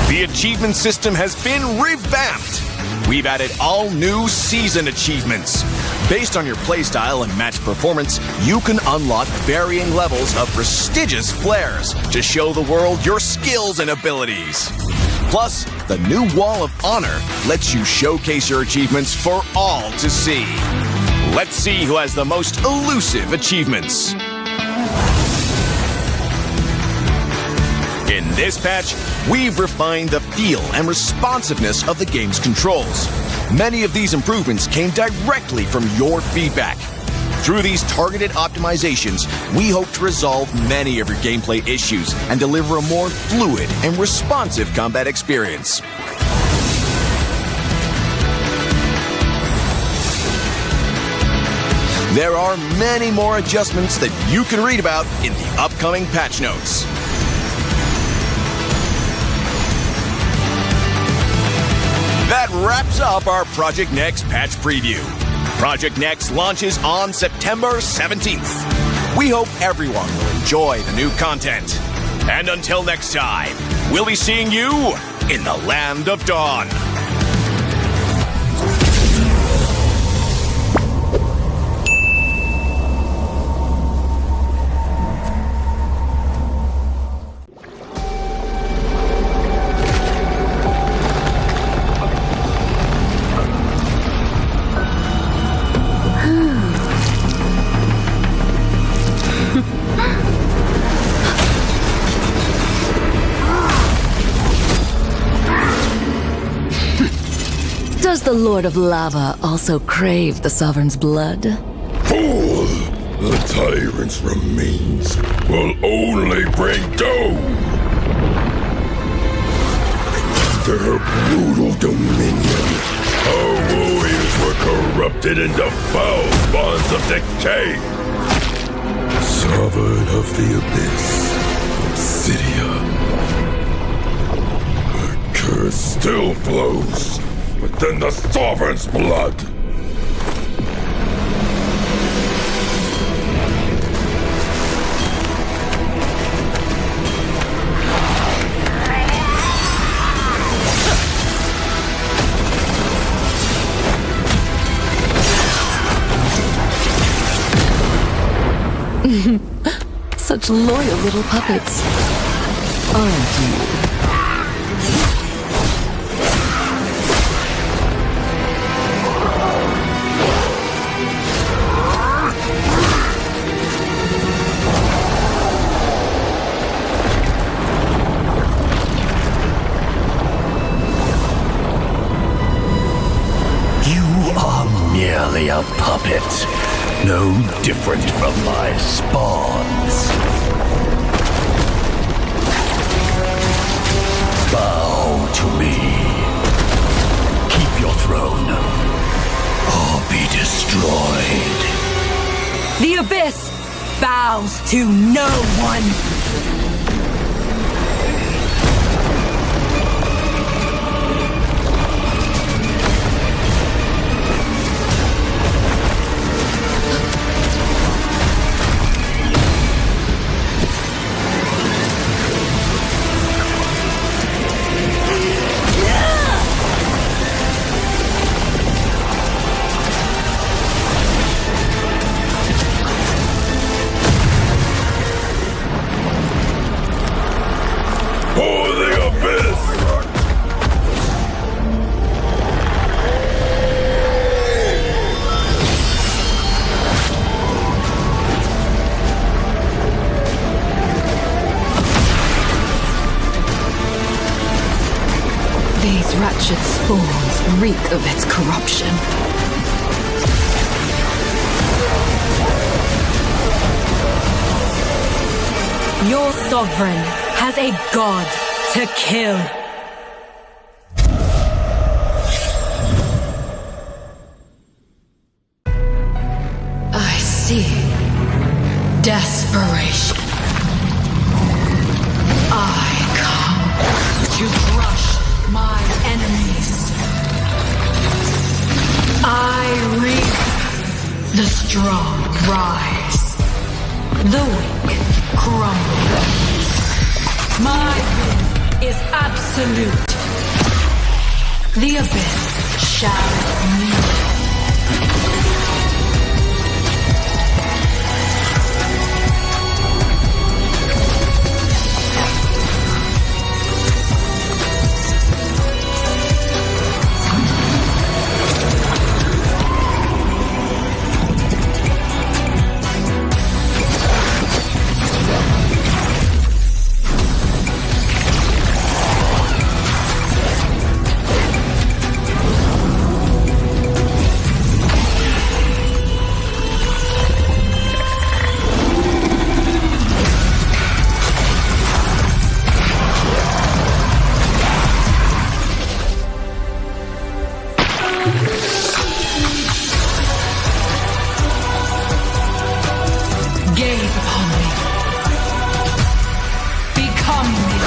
The achievement system has been revamped. We've added all new season achievements. Based on your playstyle and match performance, you can unlock varying levels of prestigious flares to show the world your skills and abilities. Plus, the new Wall of Honor lets you showcase your achievements for all to see. Let's see who has the most elusive achievements. In this patch, we've refined the feel and responsiveness of the game's controls. Many of these improvements came directly from your feedback. Through these targeted optimizations, we hope to resolve many of your gameplay issues and deliver a more fluid and responsive combat experience. There are many more adjustments that you can read about in the upcoming patch notes. That wraps up our Project Next patch preview. Project Next launches on September 17th. We hope everyone will enjoy the new content. And until next time, we'll be seeing you in the Land of Dawn. Does the Lord of Lava also crave the Sovereign's blood? Fool! The tyrant's remains will only bring doom! Their brutal dominion, our warriors were corrupted into foul bonds of decay! Sovereign of the Abyss, Obsidia. The curse still flows within the Sovereign's blood. Such loyal little puppets, aren't you? Merely a puppet, no different from my spawns. Bow to me. Keep your throne, or be destroyed. The Abyss bows to no one. watch its spores reek of its corruption. Your sovereign has a god to kill. I see desperation. I come to crush my enemies. I reap the strong rise, the weak crumble. My will is absolute. The abyss shall meet. Gaze upon me. Become me.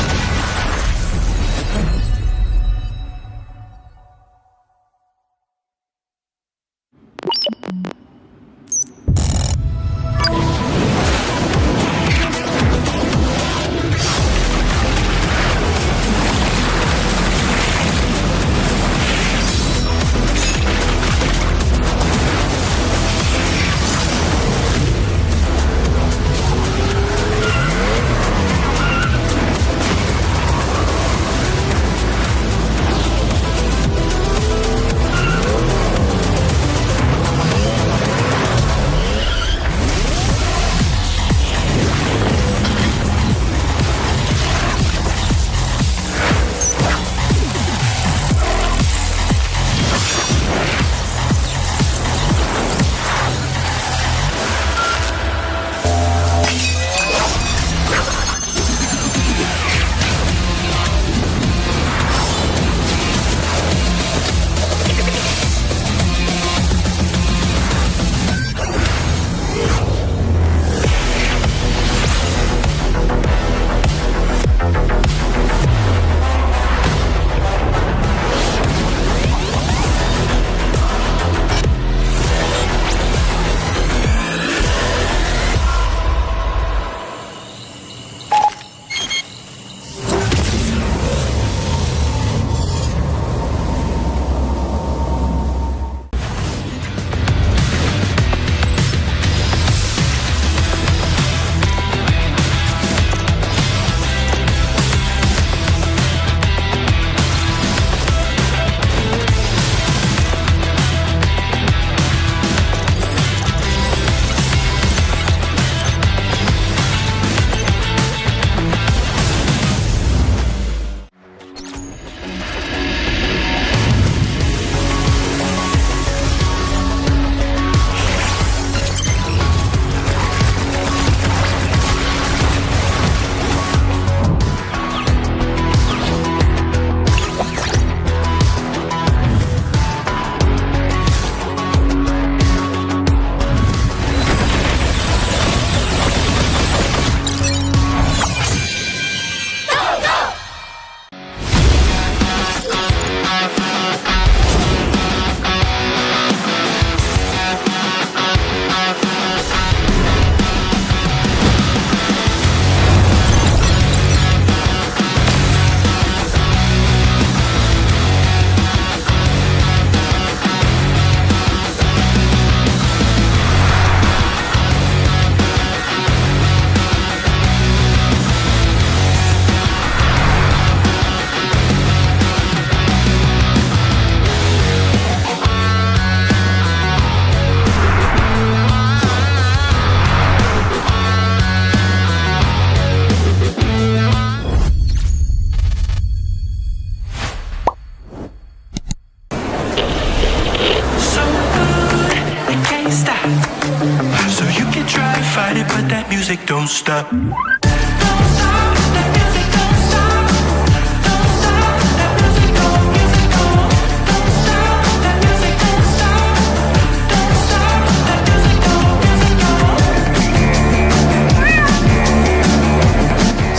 music don't stop.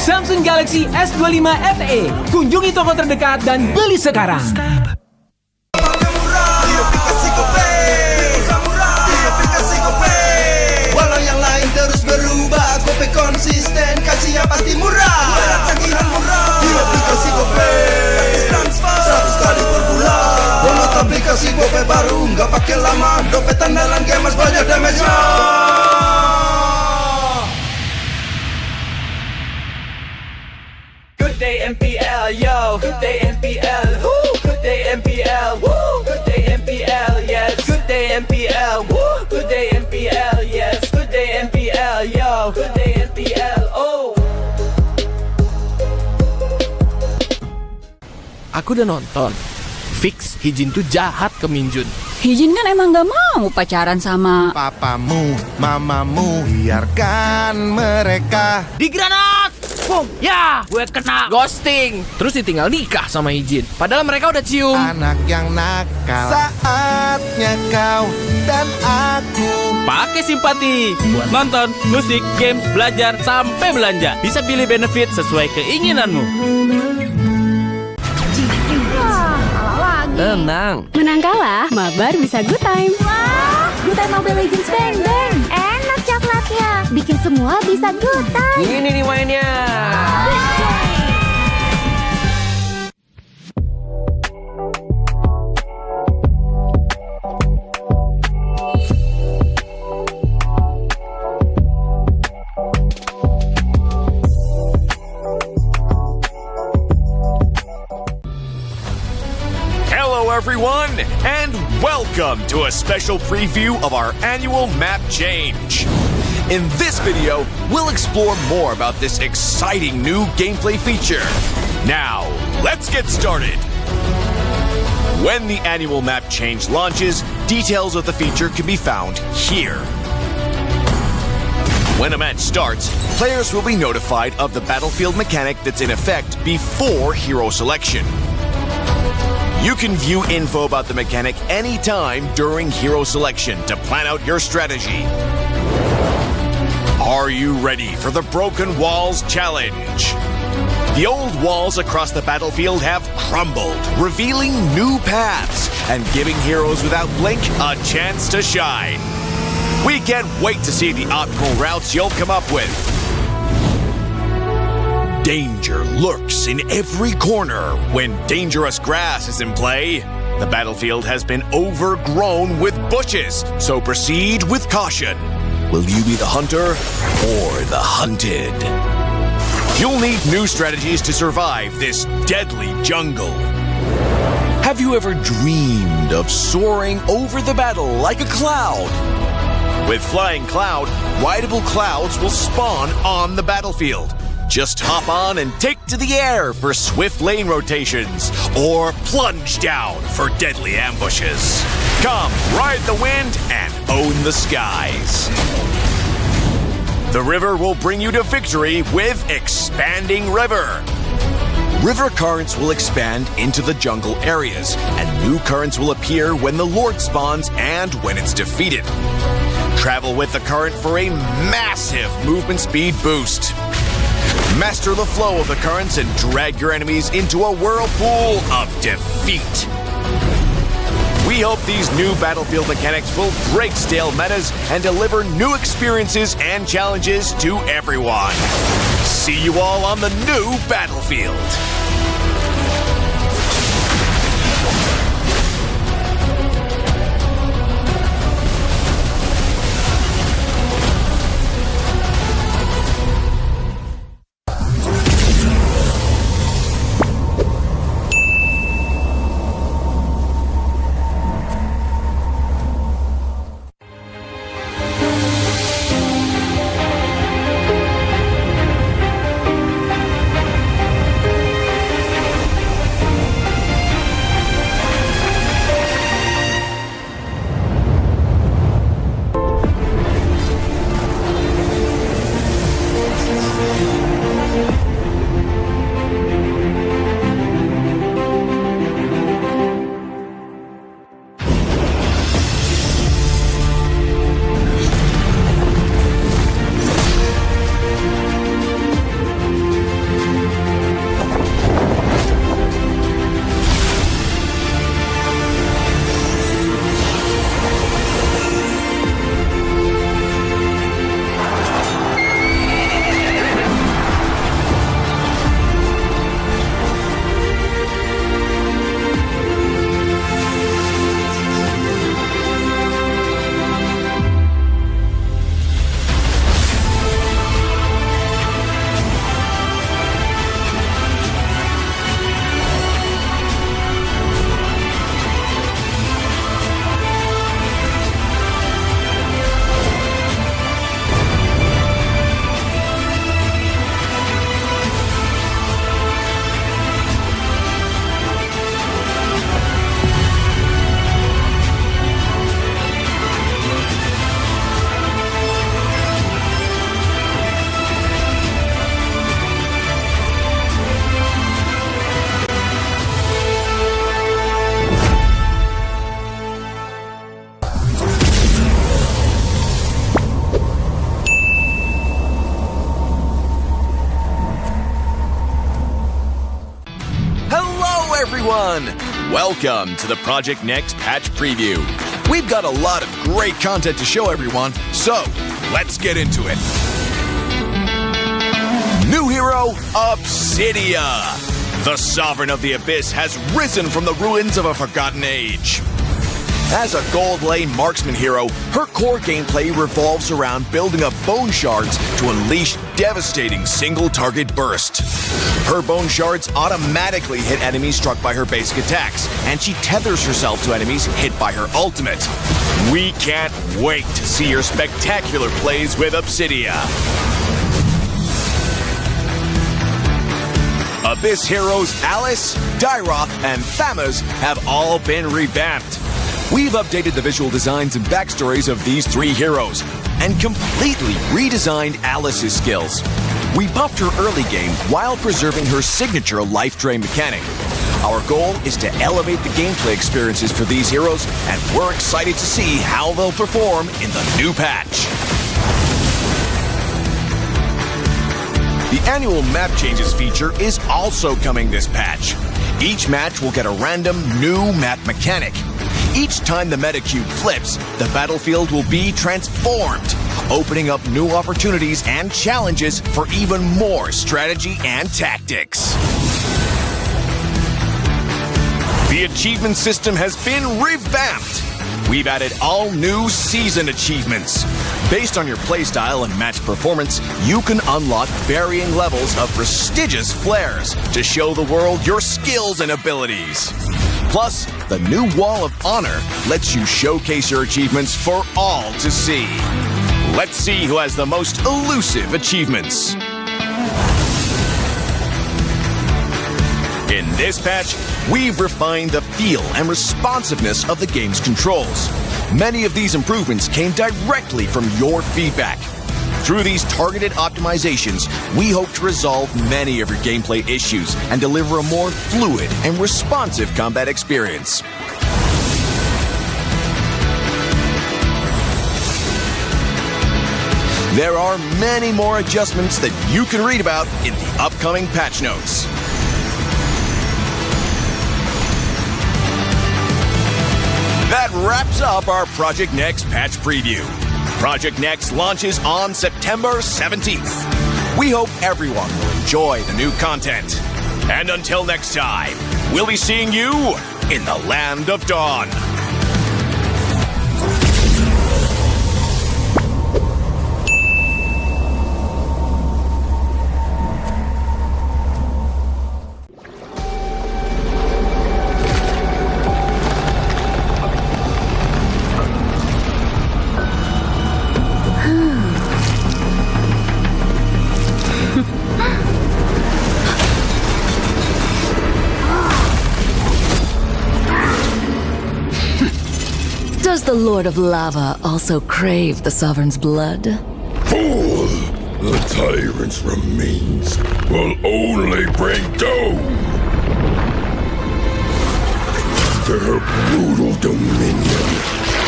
Samsung Galaxy S25 FE. Kunjungi toko terdekat dan beli sekarang. Walau yang lain terus berubah, GoPay konsisten, kasih yang pasti murah. Bayar tagihan murah di aplikasi GoPay. Transfer 100 kali per bulan. Download aplikasi GoPay baru, nggak pakai lama. Dompet andalan gamers banyak damage-nya. Good day MPL, yo. Good day MPL, woo. Good day MPL, woo. Good day MPL, yes. Good day MPL, woo. Good day MPL, yes. Good day MPL, yo. Good day MPL, oh. Aku udah nonton. Fix Hijin tuh jahat ke Minjun. Hijin kan emang gak mau pacaran sama papamu, mamamu, biarkan mereka. Di granat! Boom! Ya, gue kena ghosting. Terus ditinggal nikah sama Hijin. Padahal mereka udah cium. Anak yang nakal. Saatnya kau dan aku pakai simpati buat nonton, musik, games, belajar, sampai belanja. Bisa pilih benefit sesuai keinginanmu. Tenang. Menang kalah, mabar bisa good time. Wah, good time Mobile Legends bang bang. Enak coklatnya, bikin semua bisa good time. Ini nih mainnya. Everyone, and welcome to a special preview of our annual map change. In this video, we'll explore more about this exciting new gameplay feature. Now, let's get started. When the annual map change launches, details of the feature can be found here. When a match starts, players will be notified of the battlefield mechanic that's in effect before hero selection. You can view info about the mechanic anytime during hero selection to plan out your strategy. Are you ready for the Broken Walls Challenge? The old walls across the battlefield have crumbled, revealing new paths and giving heroes without blink a chance to shine. We can't wait to see the optimal routes you'll come up with. Danger lurks in every corner when dangerous grass is in play. The battlefield has been overgrown with bushes, so proceed with caution. Will you be the hunter or the hunted? You'll need new strategies to survive this deadly jungle. Have you ever dreamed of soaring over the battle like a cloud? With Flying Cloud, rideable clouds will spawn on the battlefield. Just hop on and take to the air for swift lane rotations, or plunge down for deadly ambushes. Come, ride the wind and own the skies. The river will bring you to victory with Expanding River. River currents will expand into the jungle areas, and new currents will appear when the Lord spawns and when it's defeated. Travel with the current for a massive movement speed boost. Master the flow of the currents and drag your enemies into a whirlpool of defeat. We hope these new battlefield mechanics will break stale metas and deliver new experiences and challenges to everyone. See you all on the new battlefield. everyone! Welcome to the Project Next patch preview. We've got a lot of great content to show everyone, so let's get into it. New hero, Obsidia. The Sovereign of the Abyss has risen from the ruins of a forgotten age. As a gold lane marksman hero, her core gameplay revolves around building up bone shards to unleash devastating single-target burst. Her bone shards automatically hit enemies struck by her basic attacks, and she tethers herself to enemies hit by her ultimate. We can't wait to see your spectacular plays with Obsidia. Abyss heroes Alice, Dyroth, and Thamuz have all been revamped. We've updated the visual designs and backstories of these three heroes and completely redesigned Alice's skills. We buffed her early game while preserving her signature life drain mechanic. Our goal is to elevate the gameplay experiences for these heroes, and we're excited to see how they'll perform in the new patch. The annual map changes feature is also coming this patch. Each match will get a random new map mechanic. Each time the meta cube flips, the battlefield will be transformed, opening up new opportunities and challenges for even more strategy and tactics. The achievement system has been revamped. We've added all new season achievements. Based on your playstyle and match performance, you can unlock varying levels of prestigious flares to show the world your skills and abilities. Plus, the new Wall of Honor lets you showcase your achievements for all to see. Let's see who has the most elusive achievements. In this patch, we've refined the feel and responsiveness of the game's controls. Many of these improvements came directly from your feedback. Through these targeted optimizations, we hope to resolve many of your gameplay issues and deliver a more fluid and responsive combat experience. There are many more adjustments that you can read about in the upcoming patch notes. That wraps up our Project Next patch preview. Project Next launches on September 17th. We hope everyone will enjoy the new content. And until next time, we'll be seeing you in the Land of Dawn. Does the Lord of Lava also crave the Sovereign's blood? Fool! The tyrant's remains will only bring doom! Their brutal dominion,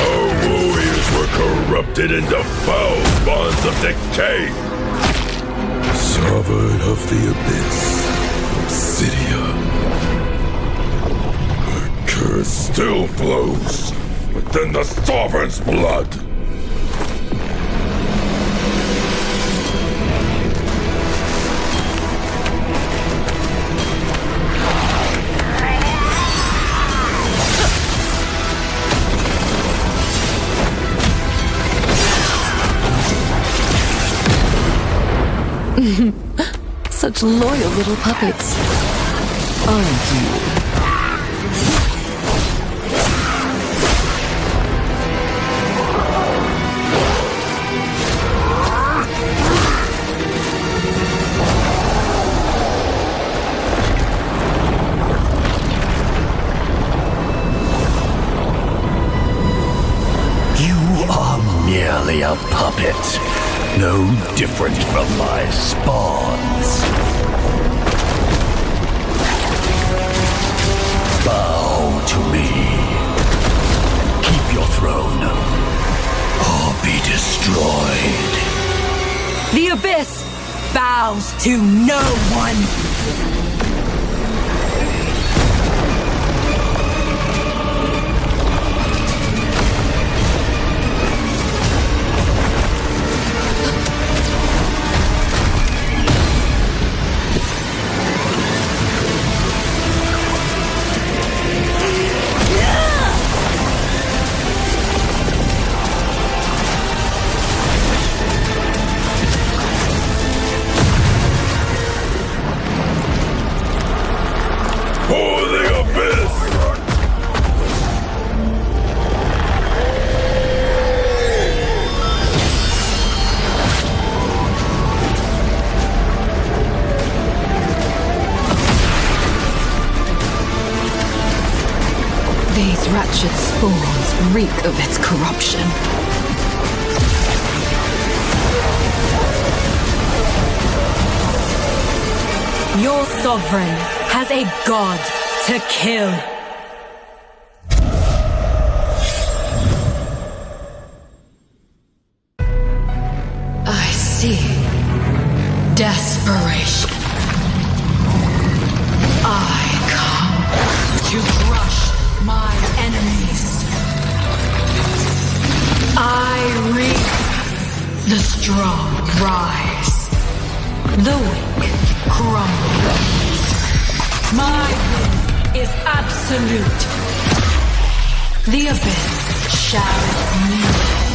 our warriors were corrupted into foul bonds of decay! Sovereign of the Abyss, Obsidia. Her curse still flows within the Sovereign's blood. Such loyal little puppets, aren't you? Merely a puppet, no different from my spawns. Bow to me. Keep your throne, or be destroyed. The Abyss bows to no one. wretched spores reek of its corruption. Your sovereign has a god to kill. I see desperation. I come to crush my enemies. I reap the strong rise, the weak crumble. My will is absolute. The abyss shall kneel.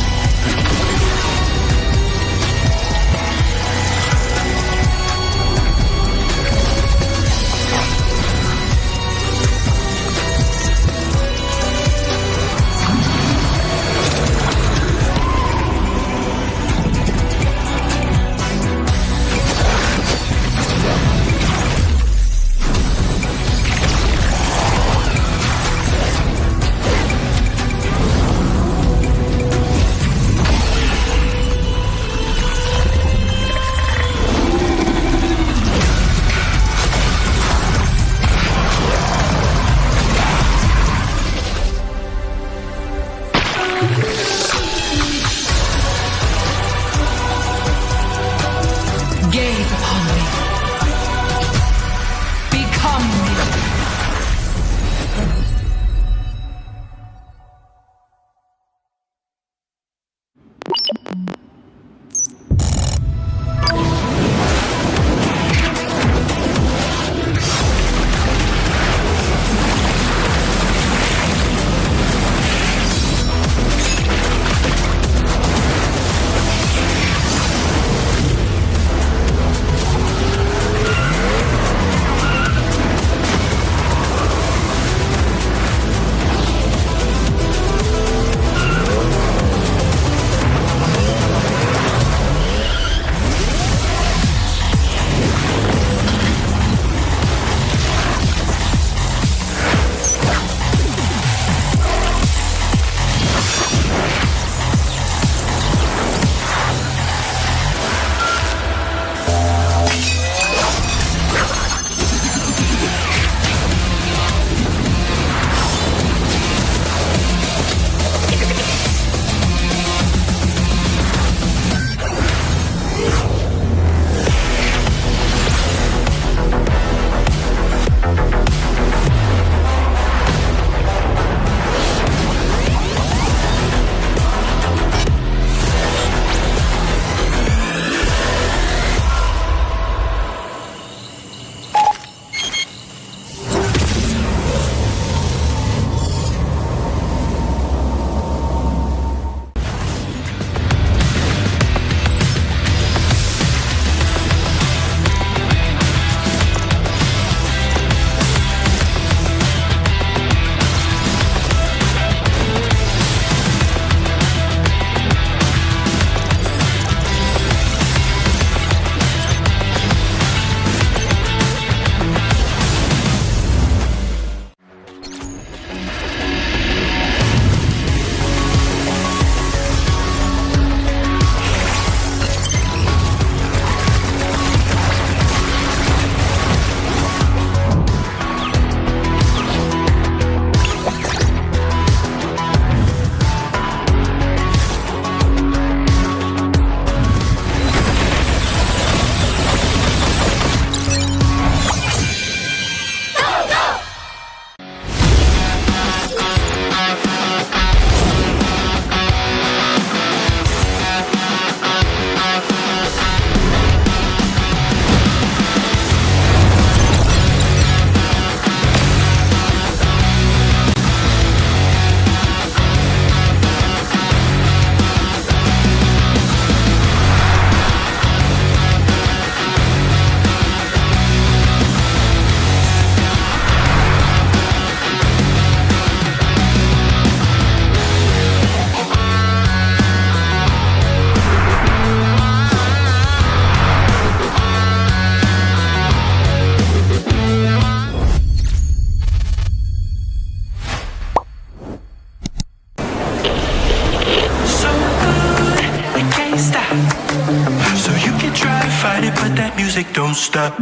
that music don't stop.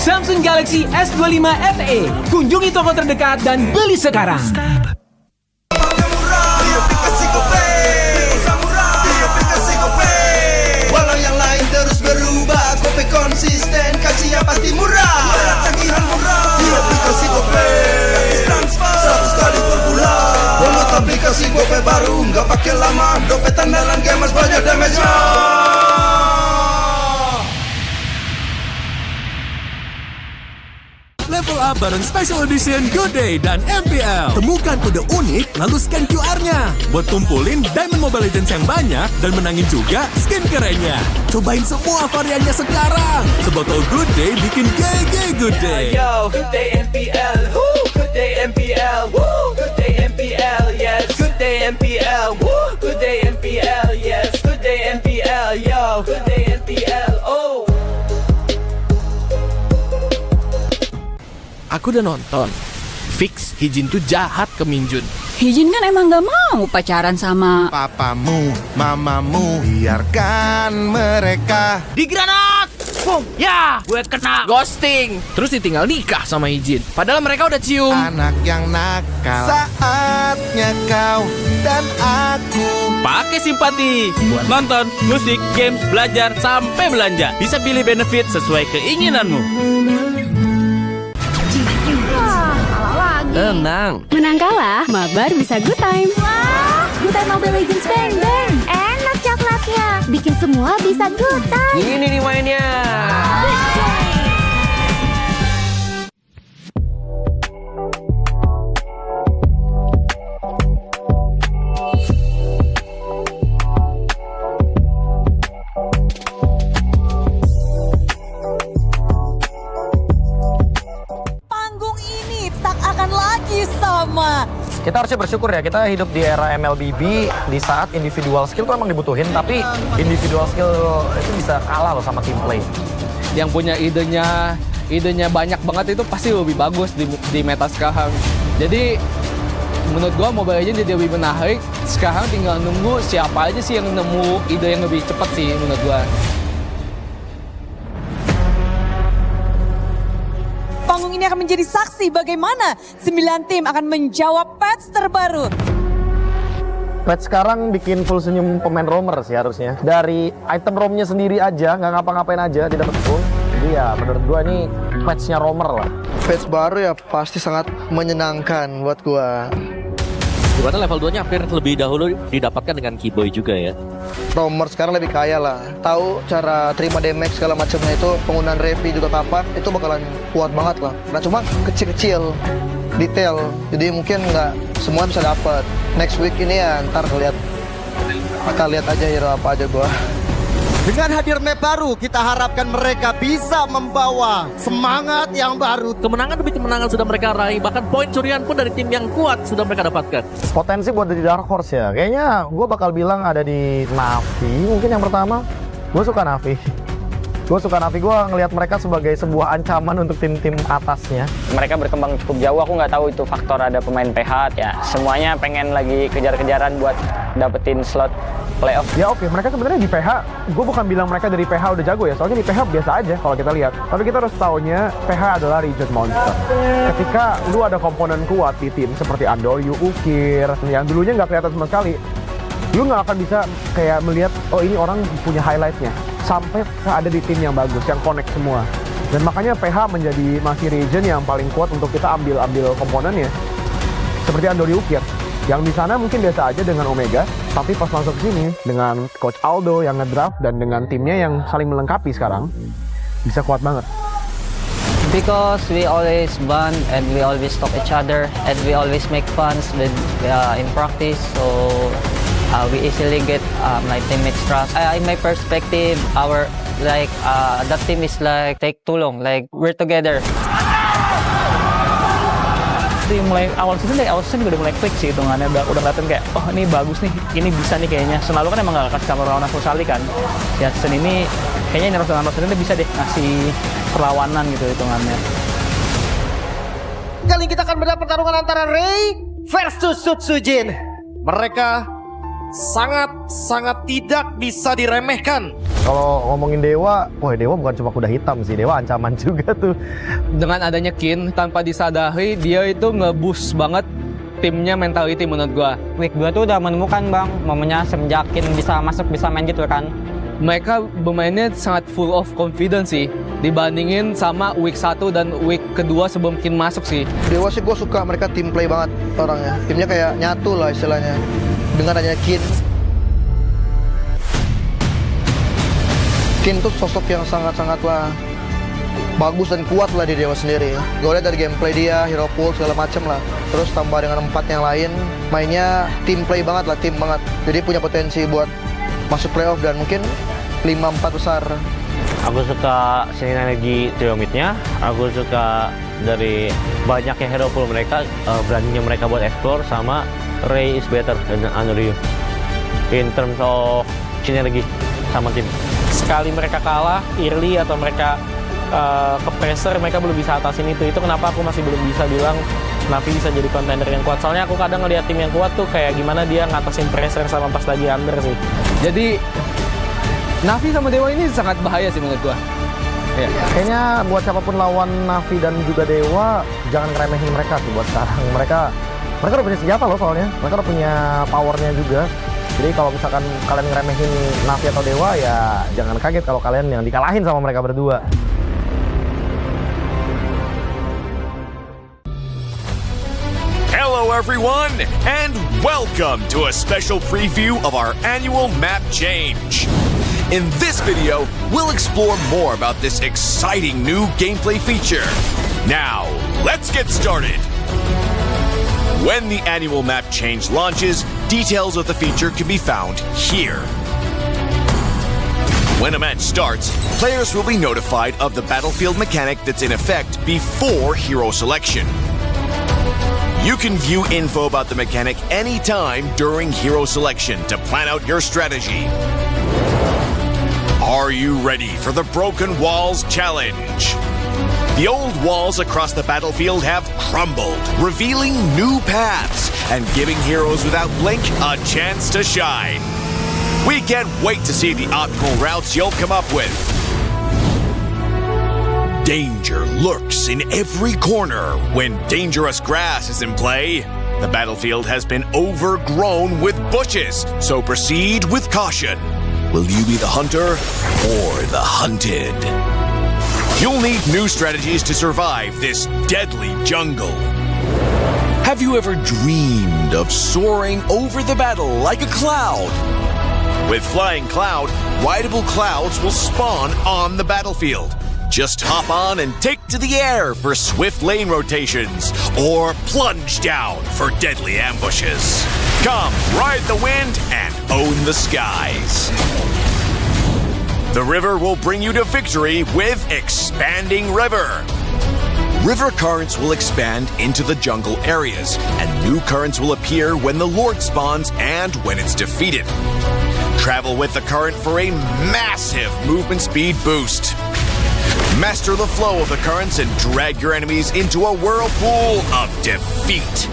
Samsung Galaxy S25 FE. Kunjungi toko terdekat dan beli sekarang. Walau yang lain terus berubah, Gope konsisten, kasih yang pasti murah. Bayar tagihan murah di aplikasi Gope, gratis transfer 100 kali per bulan. Download aplikasi Gope baru, nggak pakai lama. Dompet andalan gamers banyak damage-nya. Level up bareng Special Edition Good Day dan MPL. Temukan kode unik, lalu scan QR-nya. Buat kumpulin Diamond Mobile Legends yang banyak dan menangin juga skin kerennya. Cobain semua variannya sekarang. Sebotol Good Day bikin GG Good Day. Yo, Good Day MPL, woo! Good Day MPL, woo! Good Day MPL, yes. Good Day MPL, woo! Good Day MPL, yes. Good Day MPL, yo. Good Day MPL, oh. Aku udah nonton. Fix, Hijin tuh jahat ke Minjun. Hijin kan emang gak mau pacaran sama Papamu, mamamu, biarkan mereka. Di granat! Boom! Ya! Gue kena ghosting. Terus ditinggal nikah sama Hijin. Padahal mereka udah cium. Anak yang nakal. Saatnya kau dan aku Pakai simpati buat nonton, musik, games, belajar, sampai belanja. Bisa pilih benefit sesuai keinginanmu. Tenang. Menang kalah, mabar bisa good time. Wah, good time Mobile Legends bang bang. Enak coklatnya, bikin semua bisa good time. Ini nih mainnya. Kita harusnya bersyukur ya, kita hidup di era MLBB di saat individual skill tuh emang dibutuhin, tapi individual skill itu bisa kalah loh sama team play. Yang punya idenya banyak banget itu pasti lebih bagus di meta sekarang. Jadi menurut gua Mobile Legends jadi lebih menarik. Sekarang tinggal nunggu siapa aja sih yang nemu ide yang lebih cepat sih menurut gua. Panggung ini akan menjadi saksi bagaimana 9 tim akan menjawab patch terbaru. Patch sekarang bikin full senyum pemain roamer sih harusnya. Dari item roamnya sendiri aja, nggak ngapa-ngapain aja, dia dapat full. Jadi ya menurut gua ini patchnya roamer lah. Patch baru ya pasti sangat menyenangkan buat gua. Dimana level 2-nya hampir lebih dahulu didapatkan dengan Keyboy juga ya. Roamer sekarang lebih kaya lah. Tahu cara terima damage segala macamnya itu, penggunaan revi juga kapan, itu bakalan kuat banget lah. Nah cuma kecil-kecil detail, jadi mungkin nggak semua bisa dapat. Next week ini ya ntar kita lihat aja hero apa aja gua. Dengan hadir map baru, kita harapkan mereka bisa membawa semangat yang baru. Kemenangan demi kemenangan sudah mereka raih, bahkan poin curian pun dari tim yang kuat sudah mereka dapatkan. Potensi buat di Dark Horse ya, kayaknya gue bakal bilang ada di Navi mungkin yang pertama. Gue suka Navi. Gue ngelihat mereka sebagai sebuah ancaman untuk tim-tim atasnya. Mereka berkembang cukup jauh, aku nggak tahu itu faktor ada pemain PH ya. Semuanya pengen lagi kejar-kejaran buat dapetin slot playoff. Ya oke, mereka sebenarnya di PH, gue bukan bilang mereka dari PH udah jago ya, soalnya di PH biasa aja kalau kita lihat. Tapi kita harus taunya PH adalah region monster. Ketika lu ada komponen kuat di tim seperti Andoryu, Ukir, yang dulunya nggak kelihatan sama sekali, lu nggak akan bisa kayak melihat, oh ini orang punya highlightnya. Sampai ada di tim yang bagus, yang connect semua. Dan makanya PH menjadi masih region yang paling kuat untuk kita ambil komponennya. Seperti Andoryu, Ukir. Yang di sana mungkin biasa aja dengan Omega, tapi pas masuk sini dengan Coach Aldo yang ngedraft dan dengan timnya yang saling melengkapi sekarang, bisa kuat banget. Because we always bond and we always talk each other and we always make funs with in practice, so we easily get my teammates trust. In my perspective, that team is like take too long, like we're together. Mulai awal season juga udah mulai klik sih hitungannya, udah ngeliatin kayak oh ini bagus nih, ini bisa nih kayaknya. Selalu kan emang gak kasih kamera warna full sali kan ya, season ini kayaknya ini 19 ini bisa deh ngasih perlawanan gitu hitungannya. Kali ini kita akan bedah pertarungan antara Ray versus Sutsujin. Mereka sangat tidak bisa diremehkan. Kalau ngomongin Dewa, wah Dewa bukan cuma kuda hitam sih, Dewa ancaman juga tuh. Dengan adanya Kin, tanpa disadari dia itu nge-boost banget timnya mentality menurut gua. Week 2 tuh udah menemukan bang, momennya semenjak Kin bisa masuk, bisa main gitu kan. Mereka bermainnya sangat full of confidence sih, dibandingin sama week 1 dan week kedua sebelum Kin masuk sih. Dewa sih gue suka, mereka team play banget orangnya. Timnya kayak nyatu lah istilahnya. Dengan adanya Kin tuh sosok yang sangat-sangatlah bagus dan kuat lah di Dewa sendiri. Gue lihat dari gameplay dia, hero pool segala macem lah. Terus tambah dengan 4 yang lain, mainnya team play banget lah, tim banget. Jadi punya potensi buat masuk playoff dan mungkin 5-4 besar. Aku suka sinergi trio mid-nya. Aku suka dari banyaknya hero pool mereka, beraninya mereka buat explore, sama Ray is better than Anuryu in terms of sinergi sama tim. Sekali mereka kalah early atau mereka ke pressure, mereka belum bisa atasin itu. Itu kenapa aku masih belum bisa bilang Navi bisa jadi contender yang kuat. Soalnya aku kadang ngeliat tim yang kuat tuh kayak gimana dia ngatasin pressure sama pas lagi under sih. Jadi Navi sama Dewa ini sangat bahaya sih menurut gua. Ya. Kayaknya buat siapapun lawan Navi dan juga Dewa, jangan ngeremehin mereka sih buat sekarang. Mereka udah punya senjata loh soalnya. Mereka udah punya powernya juga. Jadi kalau misalkan kalian ngeremehin Navi atau Dewa, ya jangan kaget kalau kalian yang dikalahin sama mereka berdua. Hello everyone, and welcome to a special preview of our annual map change. In this video, we'll explore more about this exciting new gameplay feature. Now, let's get started. When the annual map change launches, details of the feature can be found here. When a match starts, players will be notified of the battlefield mechanic that's in effect before hero selection. You can view info about the mechanic anytime during hero selection to plan out your strategy. Are you ready for the Broken Walls Challenge? The old walls across the battlefield have crumbled, revealing new paths and giving heroes without blink a chance to shine. We can't wait to see the optimal routes you'll come up with. Danger lurks in every corner when dangerous grass is in play. The battlefield has been overgrown with bushes, so proceed with caution. Will you be the hunter or the hunted? You'll need new strategies to survive this deadly jungle. Have you ever dreamed of soaring over the battle like a cloud? With Flying Cloud, rideable clouds will spawn on the battlefield. Just hop on and take to the air for swift lane rotations, or plunge down for deadly ambushes. Come, ride the wind and own the skies. The river will bring you to victory with Expanding River. River currents will expand into the jungle areas, and new currents will appear when the Lord spawns and when it's defeated. Travel with the current for a massive movement speed boost. Master the flow of the currents and drag your enemies into a whirlpool of defeat.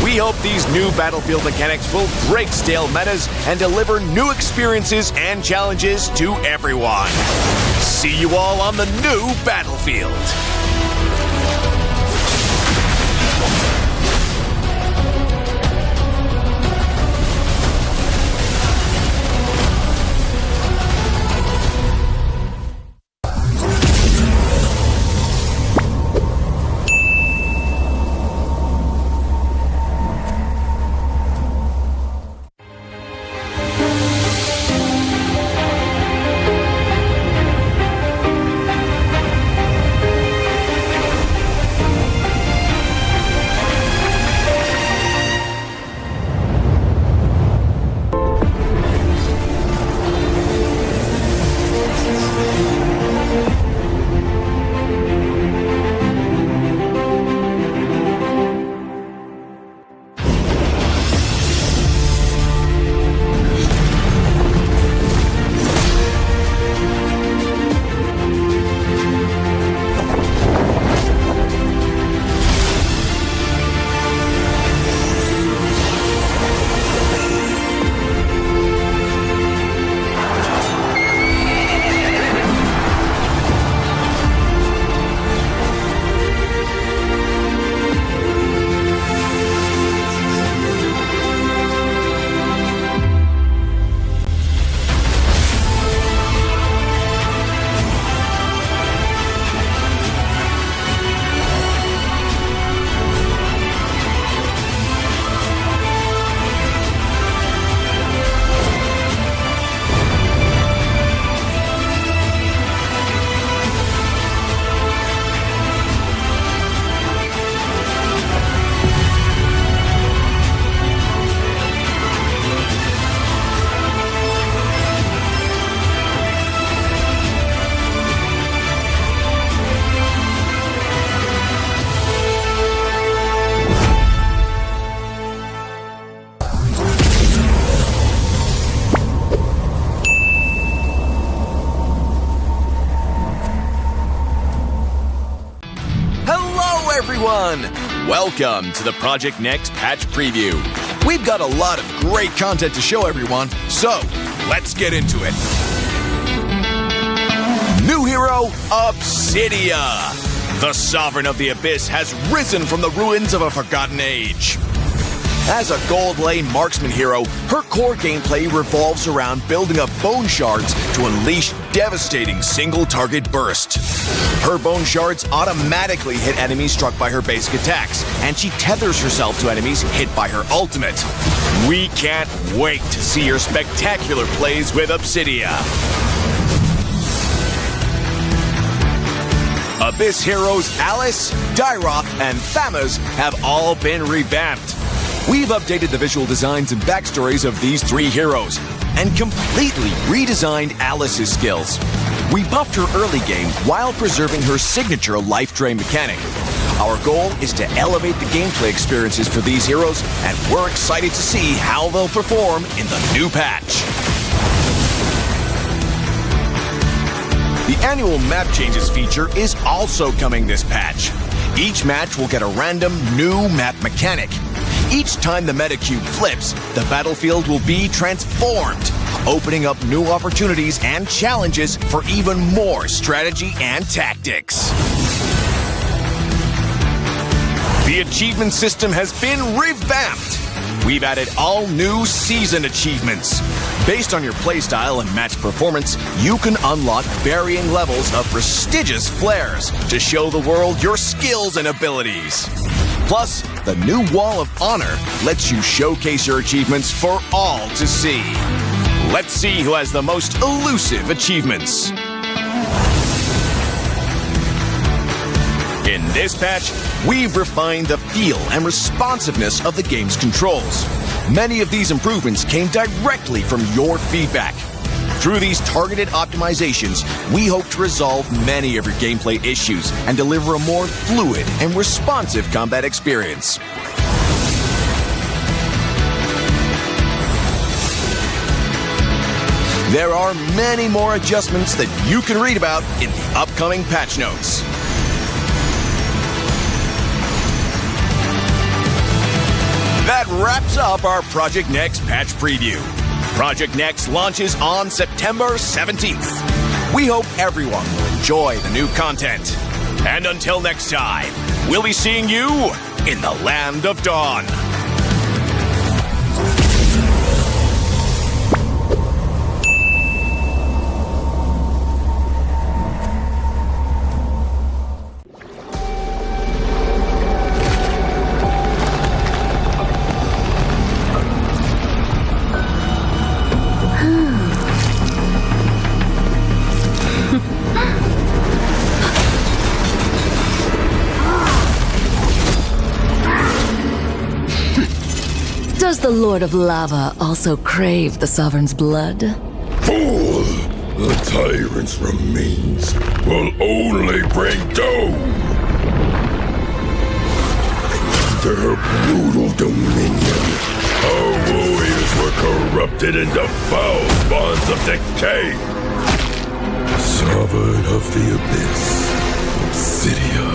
We hope these new battlefield mechanics will break stale metas and deliver new experiences and challenges to everyone. See you all on the new battlefield. everyone! Welcome to the Project Next patch preview. We've got a lot of great content to show everyone, so let's get into it. New hero, Obsidia. The Sovereign of the Abyss has risen from the ruins of a forgotten age. As a gold lane marksman hero, her core gameplay revolves around building up bone shards to unleash devastating single-target bursts. Her bone shards automatically hit enemies struck by her basic attacks, and she tethers herself to enemies hit by her ultimate. We can't wait to see your spectacular plays with Obsidia. Abyss heroes Alice, Dyroth, and Thamuz have all been revamped. We've updated the visual designs and backstories of these three heroes and completely redesigned Alice's skills. We buffed her early game while preserving her signature life drain mechanic. Our goal is to elevate the gameplay experiences for these heroes, and we're excited to see how they'll perform in the new patch. The annual map changes feature is also coming this patch. Each match will get a random new map mechanic. Each time the meta cube flips, the battlefield will be transformed, opening up new opportunities and challenges for even more strategy and tactics. The achievement system has been revamped. We've added all new season achievements. Based on your playstyle and match performance, you can unlock varying levels of prestigious flares to show the world your skills and abilities. Plus, the new Wall of Honor lets you showcase your achievements for all to see. Let's see who has the most elusive achievements. In this patch, we've refined the feel and responsiveness of the game's controls. Many of these improvements came directly from your feedback. Through these targeted optimizations, we hope to resolve many of your gameplay issues and deliver a more fluid and responsive combat experience. There are many more adjustments that you can read about in the upcoming patch notes. That wraps up our Project Next patch preview. Project Next launches on September 17th. We hope everyone will enjoy the new content. And until next time, we'll be seeing you in the Land of Dawn. Does the Lord of Lava also crave the Sovereign's blood? Fool! The tyrant's remains will only bring doom! Their brutal dominion, our warriors were corrupted into foul bonds of decay! Sovereign of the Abyss, Obsidia.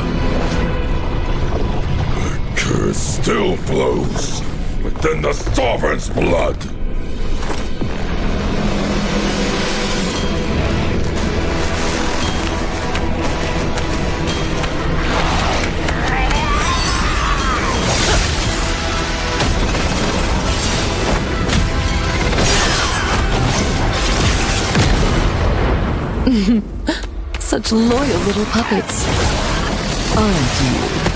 The curse still flows within the Sovereign's blood. Such loyal little puppets, aren't you?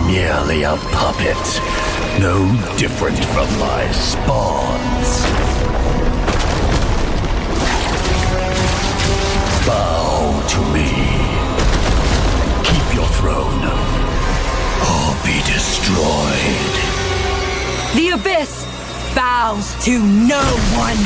Merely a puppet, no different from my spawns. Bow to me. Keep your throne, or be destroyed. The Abyss bows to no one.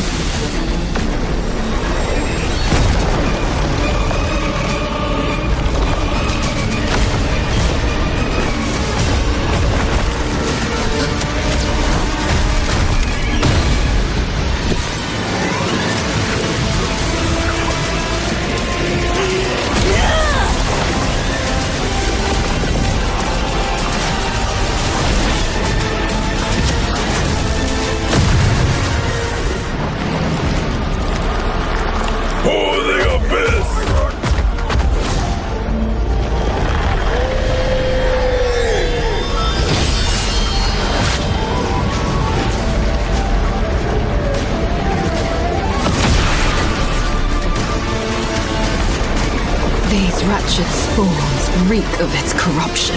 ratchet spores reek of its corruption.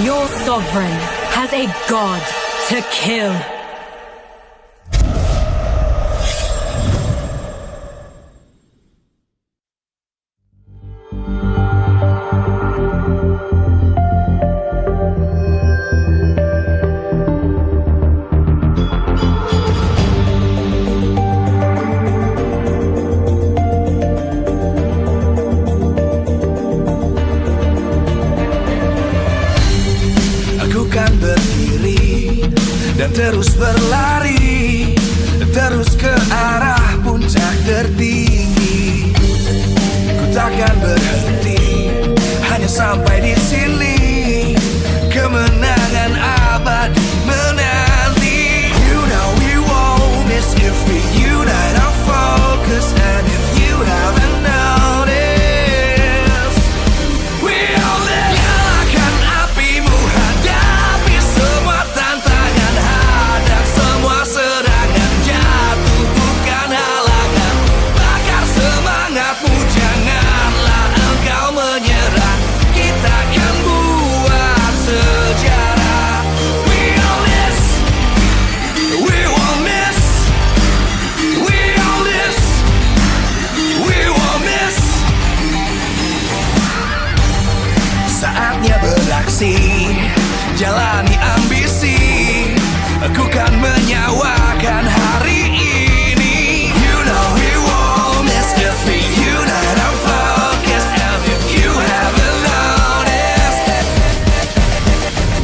Your sovereign has a god to kill. Dan terus berlari, terus ke arah puncak tertinggi. Ku takkan berhenti, hanya sampai di sini. Kemenangan abadi menanti. You know we won't miss if we unite our focus. And if you haven't noticed, we all live. Nyalakan apimu, hadapi semua tantangan. Hadang semua serangan, jatuh bukan halangan. Bakar semangatmu, janganlah engkau menyerah. Kita akan buat sejarah. We all this, we won't miss. We all this, we won't miss. Saatnya beraksi, jalani ambisi. Aku kan menyawakan hari ini. You know we won't miss if we unite our focus. And if you haven't noticed,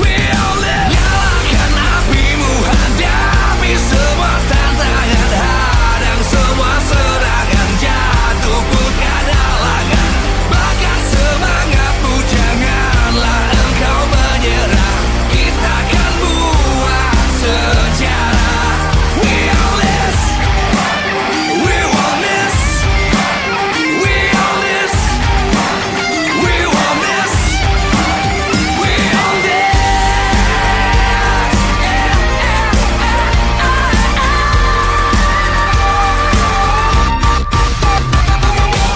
we all live. Nyalakan apimu, hadapi semua tantangan. Hadang semua serangan, jatuh bukan halangan. Bakar semangatmu, janganlah engkau menyerah. Kita akan buat sejarah. We all this, we won't miss. We all this, we won't miss. We all this.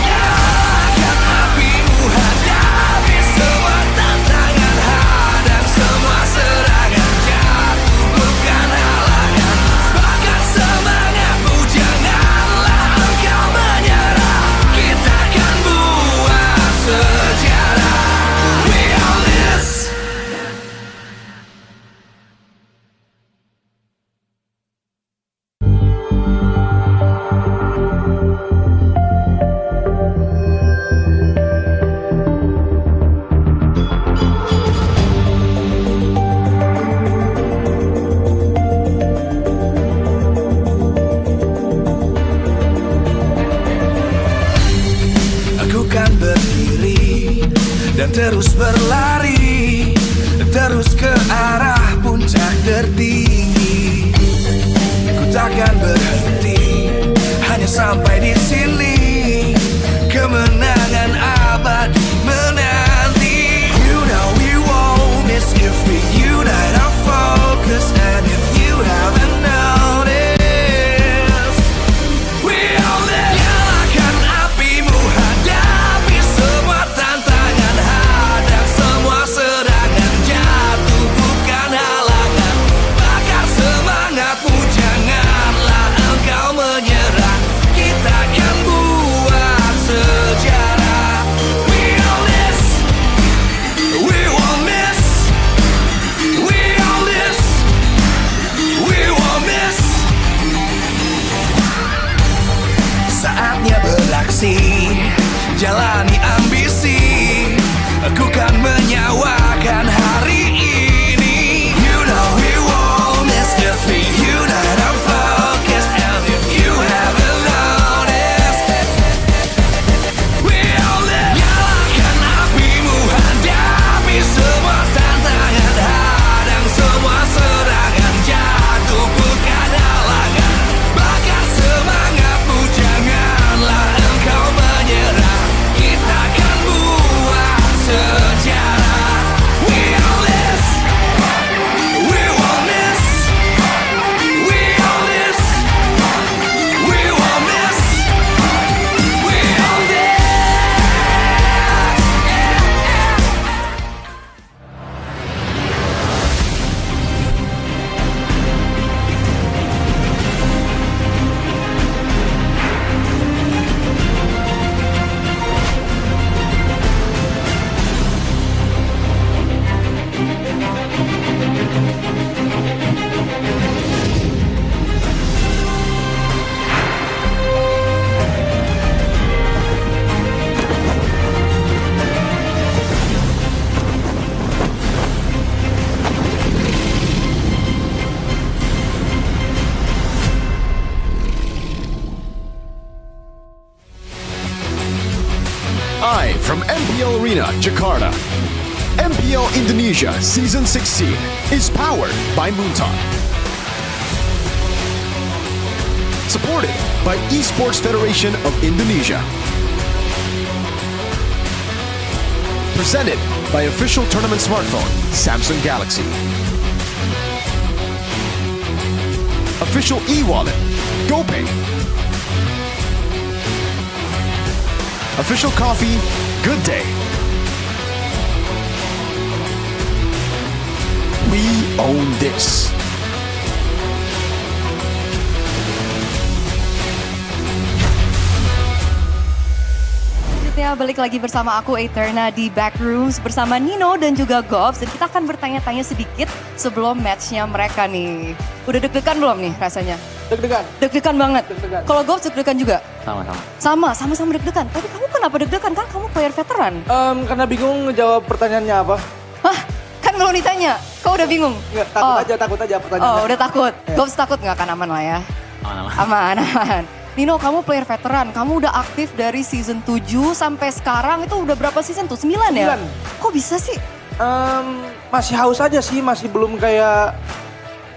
Nyalakan apimu, hadapi semua tantangan. Hadang semua serangan, jatuh bukan halangan. Bakar semangatmu, janganlah engkau menyerah. Kita akan buat sejarah. We all this. Aku kan berdiri dan terus berlari, terus ke arah puncak tertinggi. Ku takkan berhenti, hanya sampai di sini. Kemenangan abadi menanti. You know we won't miss if we unite our focus. And if you haven't noticed, we all live. Nyalakan apimu, hadapi semua tantangan. Hadang semua serangan, jatuh bukan halangan. Bakar semangatmu, janganlah engkau menyerah. Kita akan buat sejarah. We all this, we won't miss. We all this, we won't miss. Saatnya beraksi, jalani ambisi. Aku kan menyawakan hari ini. You know we won't miss if we unite our focus. And if you haven't noticed, we all live. Nyalakan apimu, hadapi semua tantangan. Hadang semua serangan, jatuh bukan halangan. Bakar semangatmu, janganlah engkau menyerah. Kita akan buat sejarah. We all this, I'm from MPL Arena, Jakarta. MPL Indonesia Season 16 is powered by Moontalk. Supported by Esports Federation of Indonesia. Presented by official tournament smartphone, Samsung Galaxy. Official e-wallet, GoPay. Official coffee, Good Day. We own this. Balik lagi bersama aku Eterna di Backrooms bersama Nino dan juga Gobs, dan kita akan bertanya-tanya sedikit sebelum matchnya mereka nih. Udah deg-degan belum nih rasanya? Deg-degan. Deg-degan banget. Kalau Gobs deg-degan juga? Sama-sama. Deg-degan. Tapi kamu kenapa deg-degan? Kan kamu player veteran. Karena bingung ngejawab pertanyaannya apa. Hah? Kan belum ditanya. Kau udah bingung? Nggak, takut aja pertanyaannya. Oh, udah takut. Gobs takut nggak? Kan aman lah ya. Aman. Nino, kamu player veteran, kamu udah aktif dari season 7 sampai sekarang, itu udah berapa season tuh? 9 ya? 9. Kok bisa sih? Masih haus aja sih, masih belum kayak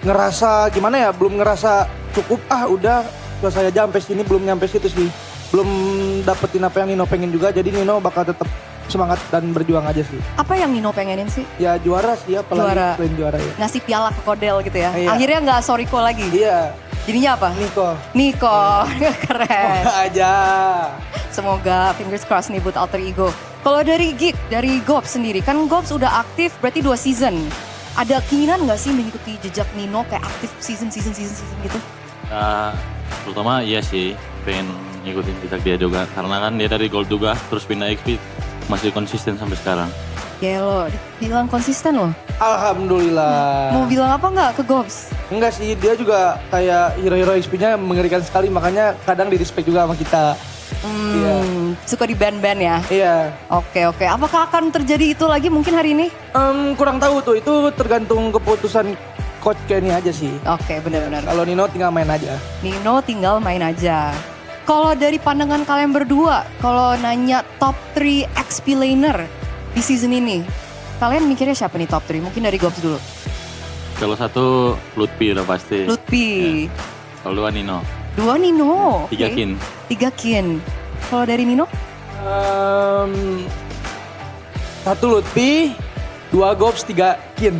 ngerasa gimana ya, belum ngerasa cukup, udah selesai aja sampai sini, belum nyampe situ sih. Belum dapetin apa yang Nino pengen juga, jadi Nino bakal tetap semangat dan berjuang aja sih. Apa yang Nino pengenin sih? Ya juara sih, apalagi selain juara ya. Ngasih piala ke Kodel gitu ya? Iya. Akhirnya nggak Soriko lagi? Iya. Jadinya apa? Niko. Keren. Semoga aja. Semoga fingers crossed nih buat alter ego. Kalau dari Geek, dari Gobs sendiri, kan Gobs udah aktif berarti 2 season. Ada keinginan nggak sih mengikuti jejak Nino kayak aktif season gitu? Terutama iya sih, pengen ngikutin jejak dia juga. Karena kan dia dari gold juga, terus pindah XP, masih konsisten sampai sekarang. Ya lo, bilang konsisten loh. Alhamdulillah. Mau bilang apa nggak ke Gobs? Enggak sih, dia juga kayak hero-hero XP-nya mengerikan sekali, makanya kadang di-respect juga sama kita. Suka di band-band ya? Iya. Oke. Apakah akan terjadi itu lagi mungkin hari ini? Kurang tahu tuh, itu tergantung keputusan coach Kenny aja sih. Oke, benar-benar. Kalau Nino tinggal main aja. Kalau dari pandangan kalian berdua, kalau nanya top 3 XP laner di season ini, kalian mikirnya siapa nih top 3? Mungkin dari Gobs dulu. Kalau satu Lutfi udah pasti. Lutfi. Ya. Kalau 2 Nino. 2 Nino. 3 Kin. 3 Kin. Kalau dari Nino? 1 Lutfi, 2 Gobs, 3 Kin.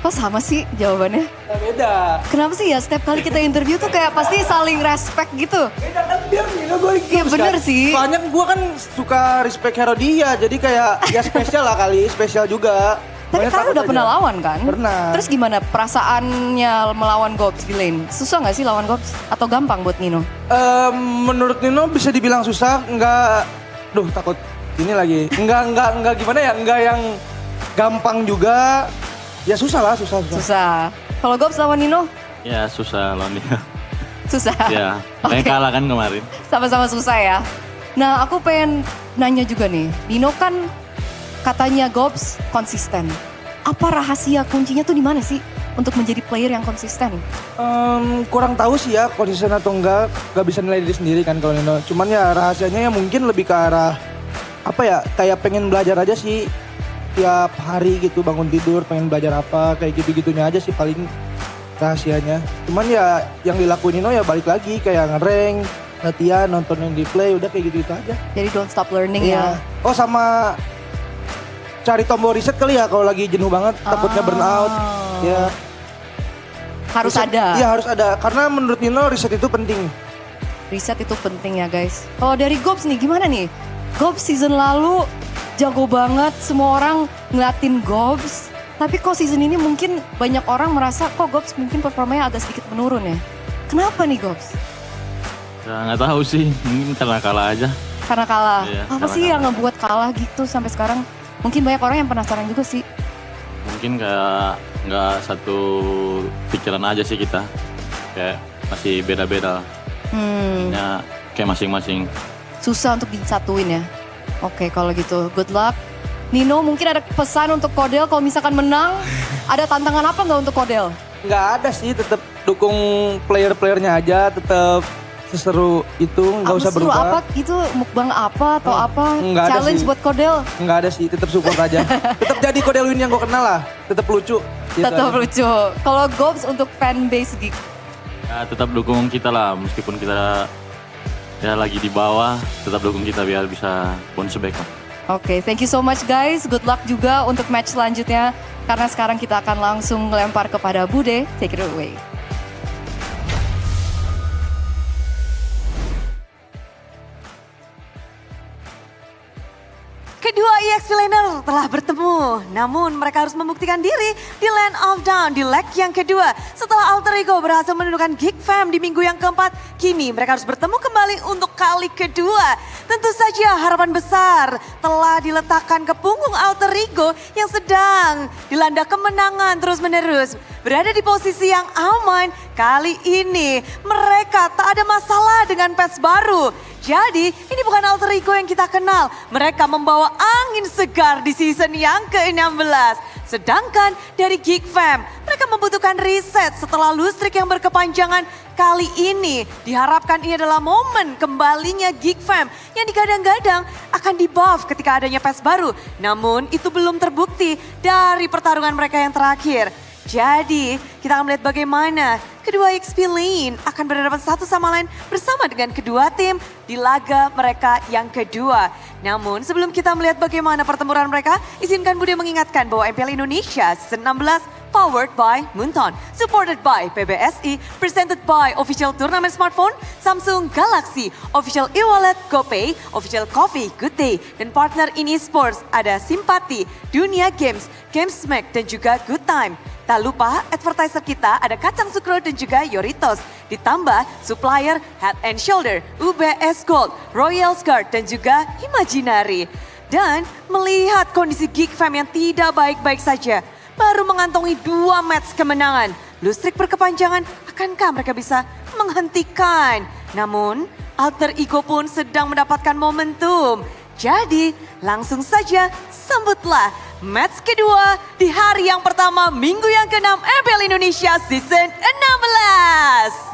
Kok sama sih jawabannya? Beda. Kenapa sih ya setiap kali kita interview tuh kayak pasti saling respect gitu? Beda kan dia Nino, gue Iya bener sih. Soalnya gue kan suka respect hero dia, jadi kayak ya spesial lah kali, spesial juga. Tapi kalian udah pernah lawan kan? Pernah. Terus gimana perasaannya melawan Gobs di lane? Susah gak sih lawan Gobs? Atau gampang buat Nino? Menurut Nino bisa dibilang susah, takut ini lagi. Enggak gimana ya, enggak yang gampang juga. Ya susah lah. Kalau Gobs lawan Nino? Ya susah lawan dia. Susah? Ya, kayak kalah kan kemarin. Sama-sama susah ya. Nah aku pengen nanya juga nih, Nino kan katanya Gobs konsisten. Apa rahasia kuncinya tuh di mana sih untuk menjadi player yang konsisten? Kurang tahu sih ya konsisten atau enggak bisa nilai diri sendiri kan kalau Nino. Cuman ya rahasianya ya mungkin lebih ke arah kayak pengen belajar aja sih. Tiap hari gitu bangun tidur pengen belajar apa, kayak gitu-gitunya aja sih paling rahasianya. Cuman ya yang dilakuin Nino ya balik lagi kayak nge-rank, latihan, nontonin di play, udah kayak gitu-gitu aja. Jadi don't stop learning ya. Oh sama cari tombol reset kali ya kalau lagi jenuh banget, takutnya burn out. Ya. Harus ada. Iya harus ada, karena menurut Nino reset itu penting. Reset itu penting ya guys. Kalau dari Gobs nih gimana nih? Gobs season lalu jago banget, semua orang ngeliatin Gobs. Tapi kok season ini mungkin banyak orang merasa kok Gobs mungkin performanya agak sedikit menurun ya. Kenapa nih Gobs? Ya nggak tahu sih, mungkin karena kalah aja. Karena kalah? Iya, apa sih yang ngebuat kalah gitu sampai sekarang? Mungkin banyak orang yang penasaran juga sih. Mungkin kayak nggak satu pikiran aja sih kita. Kayak masih beda-beda. Ya kayak masing-masing. Susah untuk disatuin ya. Oke, kalau gitu good luck. Nino mungkin ada pesan untuk Kodel kalau misalkan menang. Ada tantangan apa nggak untuk Kodel? Nggak ada sih, tetap dukung player-playernya aja, tetap seseru itu, nggak usah seru berubah. apa gitu, mukbang apa atau apa? Nggak ada Challenge sih. buat Kodel? Nggak ada sih, tetap support aja. Tetap jadi Kodel Win yang gue kenal lah, tetap lucu. Gitu Tetap aja. lucu. Kalau Gobs untuk fanbase Geek? Ya, tetap dukung kita lah, meskipun kita ya lagi di bawah, tetap dukung kita biar bisa bounce back lah. Oke, thank you so much guys. Good luck juga untuk match selanjutnya. Karena sekarang kita akan langsung melempar kepada Bude. Take it away. Kedua EXP laner telah bertemu, namun mereka harus membuktikan diri di Land of Dawn di leg yang kedua. Setelah Alter Ego berhasil menundukkan Geek Fam di minggu yang keempat, kini mereka harus bertemu kembali untuk kali kedua. Tentu saja harapan besar telah diletakkan ke punggung Alter Ego yang sedang dilanda kemenangan terus-menerus. Berada di posisi yang aman, kali ini mereka tak ada masalah dengan patch baru. Jadi ini bukan Alter Ego yang kita kenal. Mereka membawa angin segar di season yang ke-16. Sedangkan dari Geek Fam, mereka membutuhkan reset setelah lustrik yang berkepanjangan. Kali ini diharapkan ini adalah momen kembalinya Geek Fam yang digadang-gadang akan dibuff ketika adanya patch baru. Namun itu belum terbukti dari pertarungan mereka yang terakhir. Jadi kita akan melihat bagaimana kedua XP lane akan berhadapan satu sama lain bersama dengan kedua tim di laga mereka yang kedua. Namun sebelum kita melihat bagaimana pertempuran mereka, izinkan Bude mengingatkan bahwa MPL Indonesia Season 16 powered by Munton, supported by PBSI, presented by official turnamen smartphone, Samsung Galaxy, official e-wallet GoPay, official coffee Good Day, dan partner in esports ada Simpati, Dunia Games, Gamesmack, dan juga Good Time. Tak lupa advertiser kita ada Kacang Sukro dan juga Yoritos. Ditambah supplier Head and Shoulder, UBS Gold, Royal Guard dan juga Imaginary. Dan melihat kondisi Geek Fam yang tidak baik-baik saja, baru mengantongi 2 match kemenangan. Lustrik berkepanjangan, akankah mereka bisa menghentikan? Namun Alter Ego pun sedang mendapatkan momentum. Jadi langsung saja sambutlah match kedua di hari yang pertama minggu yang ke-6 MPL Indonesia Season 16.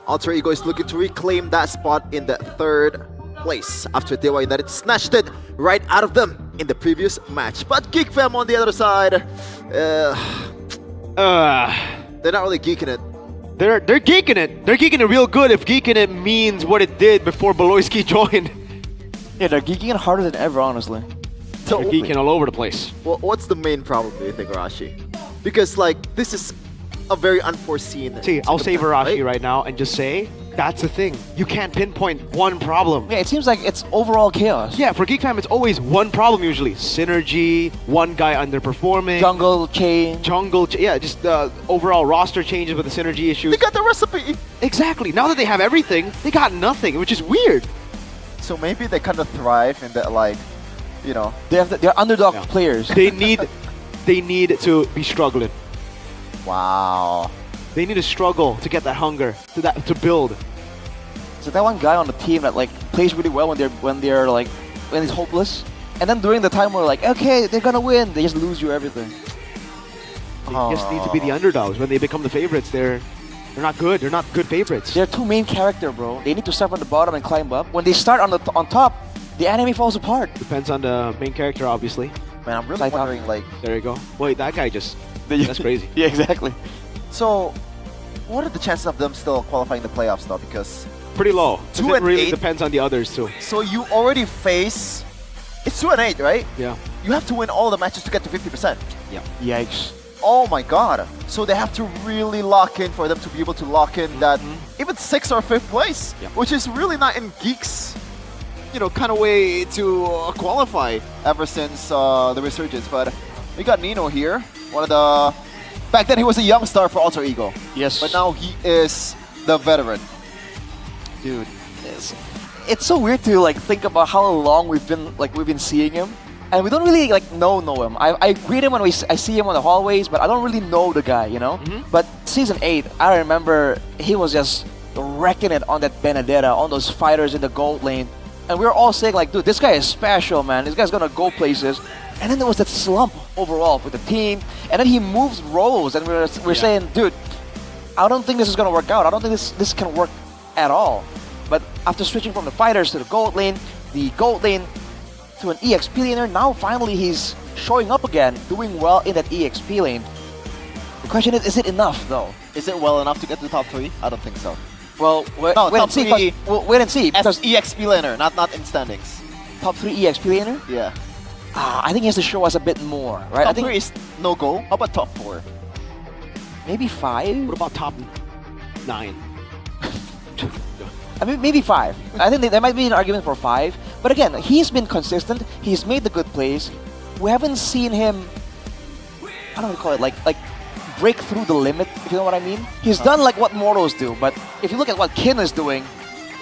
Alter Ego is looking to reclaim that spot in the 3rd place after Dewa United snatched it right out of them in the previous match. But Geek Fam on the other side, they're not really geeking it. They're geeking it. They're geeking it real good if geeking it means what it did before Beloyski joined. Yeah, they're geeking it harder than ever, honestly. So, They're geeking all over the place. Well, what's the main problem, do you think, Arashi? Because, like, this is a very unforeseen... See, I'll save Arashi right? right now and just say, that's the thing. You can't pinpoint one problem. Yeah, it seems like it's overall chaos. Yeah, for Geek Fam, it's always one problem usually. Synergy, one guy underperforming. Yeah, just the overall roster changes with the synergy issues. They got the recipe! Exactly. Now that they have everything, they got nothing, which is weird. So maybe they kind of thrive in that, like, you know... They're underdog players. They need to be struggling. Wow. They need to struggle to get that hunger, to build. So that one guy on the team that like plays really well when it's hopeless, and then during the time where like okay they're gonna win, they just lose you everything. They just need to be the underdogs. When they become the favorites, they're not good. They're not good favorites. They're two main character, bro. They need to start from the bottom and climb up. When they start on top, the anime falls apart. Depends on the main character, obviously. Man, I'm really wondering, like... There you go. Wait, that guy just... That's crazy. Yeah, exactly. So, what are the chances of them still qualifying the playoffs, though? Because... Pretty low. 2 It and really 8. depends on the others, too. So you already face... It's 2 and 8, right? Yeah. You have to win all the matches to get to 50%. Yeah. Yikes. Oh my god. So they have to really lock in for them to be able to lock in that even 6th or 5th place, Yeah. which is really not in Geek's, you know, kind of way to qualify ever since the resurgence. But we got Nino here, one of the... Back then he was a young star for Alter Ego. Yes. But now he is the veteran. Dude, it's so weird to like think about how long we've been seeing him, and we don't really like know him. I greet him when I see him on the hallways, but I don't really know the guy, you know. But season 8, I remember he was just wrecking it on that Benedetta, on those fighters in the gold lane, and we were all saying like, dude, this guy is special, man. This guy's gonna go places. And then there was that slump overall with the team. And then he moves roles, and we're saying, dude, I don't think this is gonna work out. I don't think this can work at all. But after switching from the fighters to the gold lane to an EXP laner, now finally he's showing up again, doing well in that EXP lane. The question is it enough though? Is it well enough to get to the top 3? I don't think so. Well, wait and see. Wait and see. As EXP laner, not in standings. Top 3 EXP laner? Yeah. I think he has to show us a bit more, right? Top I think 3 is no go. How about top 4? Maybe 5? What about top 9? I mean, maybe 5. I think there might be an argument for 5. But again, he's been consistent. He's made the good plays. We haven't seen him, I don't know what to call it, like break through the limit, if you know what I mean. He's done like what mortals do, but if you look at what Kin is doing,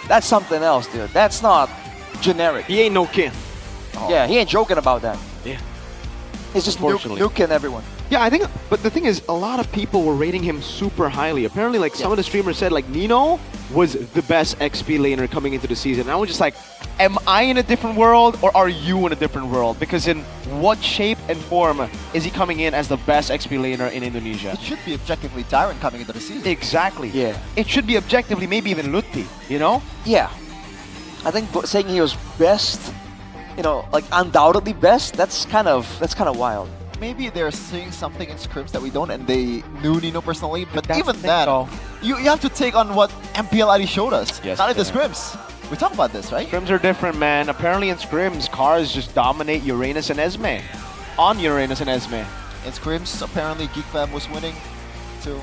that's something else, dude. That's not generic. He ain't no Kin. Oh. Yeah, he ain't joking about that. Yeah. He's just nuking everyone. Yeah, I think, but the thing is, a lot of people were rating him super highly. Apparently, like, some of the streamers said, like, Nino was the best XP laner coming into the season. And I was just like, am I in a different world, or are you in a different world? Because in what shape and form is he coming in as the best XP laner in Indonesia? It should be objectively Tyrant coming into the season. Exactly. Yeah. It should be objectively maybe even Lutti, you know? Yeah. I think saying he was best, you know, like undoubtedly best, that's kind of wild. Maybe they're seeing something in scrims that we don't, and they knew Nino personally, but That's even the then, thing, you have to take on what MPL ID showed us. Yes, not in the yeah. scrims. We talked about this, right? Scrims are different, man. Apparently in scrims, cars just dominate Uranus and Esme. On Uranus and Esme. In scrims, apparently Geek Fam was winning too.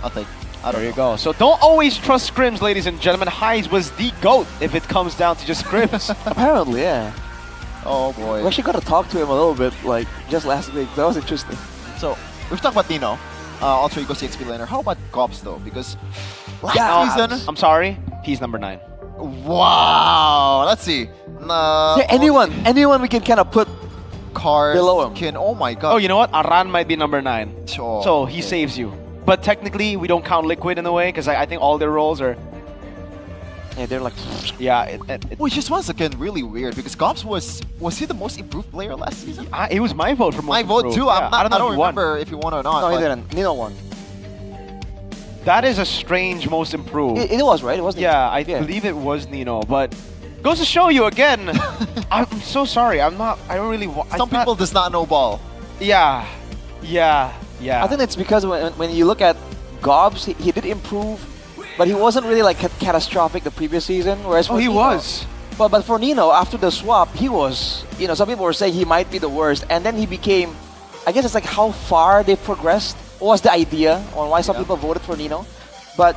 I think. I don't know. There you go. So don't always trust scrims, ladies and gentlemen. Highs was the GOAT if it comes down to just scrims. Apparently, yeah. Oh boy. We actually got to talk to him a little bit, like, just last week. That was interesting. So, we've talked about Nino, Alter Ego CXP laner. How about Gops though? Because last season... I'm sorry, he's number 9. Wow! Let's see. Yeah, anyone we can kind of put Cars, below him. Kin. Oh my god. Oh, you know what? Aran might be number 9. Oh, so he saves you. But technically, we don't count Liquid in a way, because I think all their roles are... Yeah, they're like... Yeah, which is once again really weird, because Gops was he the most improved player last season? It was my vote for most My vote improved. too. Yeah, I don't if he won. remember if he won or not. No, he didn't. Nino won. That is a strange most improved. It was, right? It was Nino. Yeah, I believe it was Nino, but goes to show you again. I'm so sorry. I don't really want... Some people does not know ball. Yeah. I think it's because when you look at Gobs, he did improve, but he wasn't really like catastrophic the previous season. Whereas for he Nino, was. But for Nino, after the swap, he was, you know, some people were saying he might be the worst, and then he became, I guess it's like how far they progressed was the idea on why some people voted for Nino. But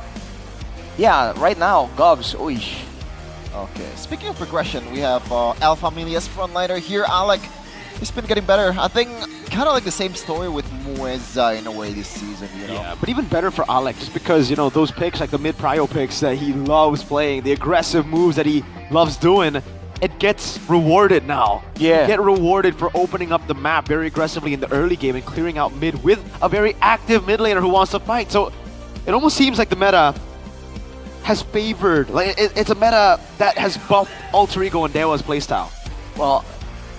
yeah, right now, Gobs, oish. Okay, speaking of progression, we have Alpha Milia's frontliner here, Alec. He's been getting better. I think kind of like the same story with Mueza in a way this season, you know? Yeah, but even better for Alec, just because, you know, those picks, like the mid-prio picks that he loves playing, the aggressive moves that he loves doing, it gets rewarded now. Yeah. You get rewarded for opening up the map very aggressively in the early game and clearing out mid with a very active mid laner who wants to fight. So it almost seems like the meta has favored, like it's a meta that has buffed Alter Ego and Dewa's playstyle. Well,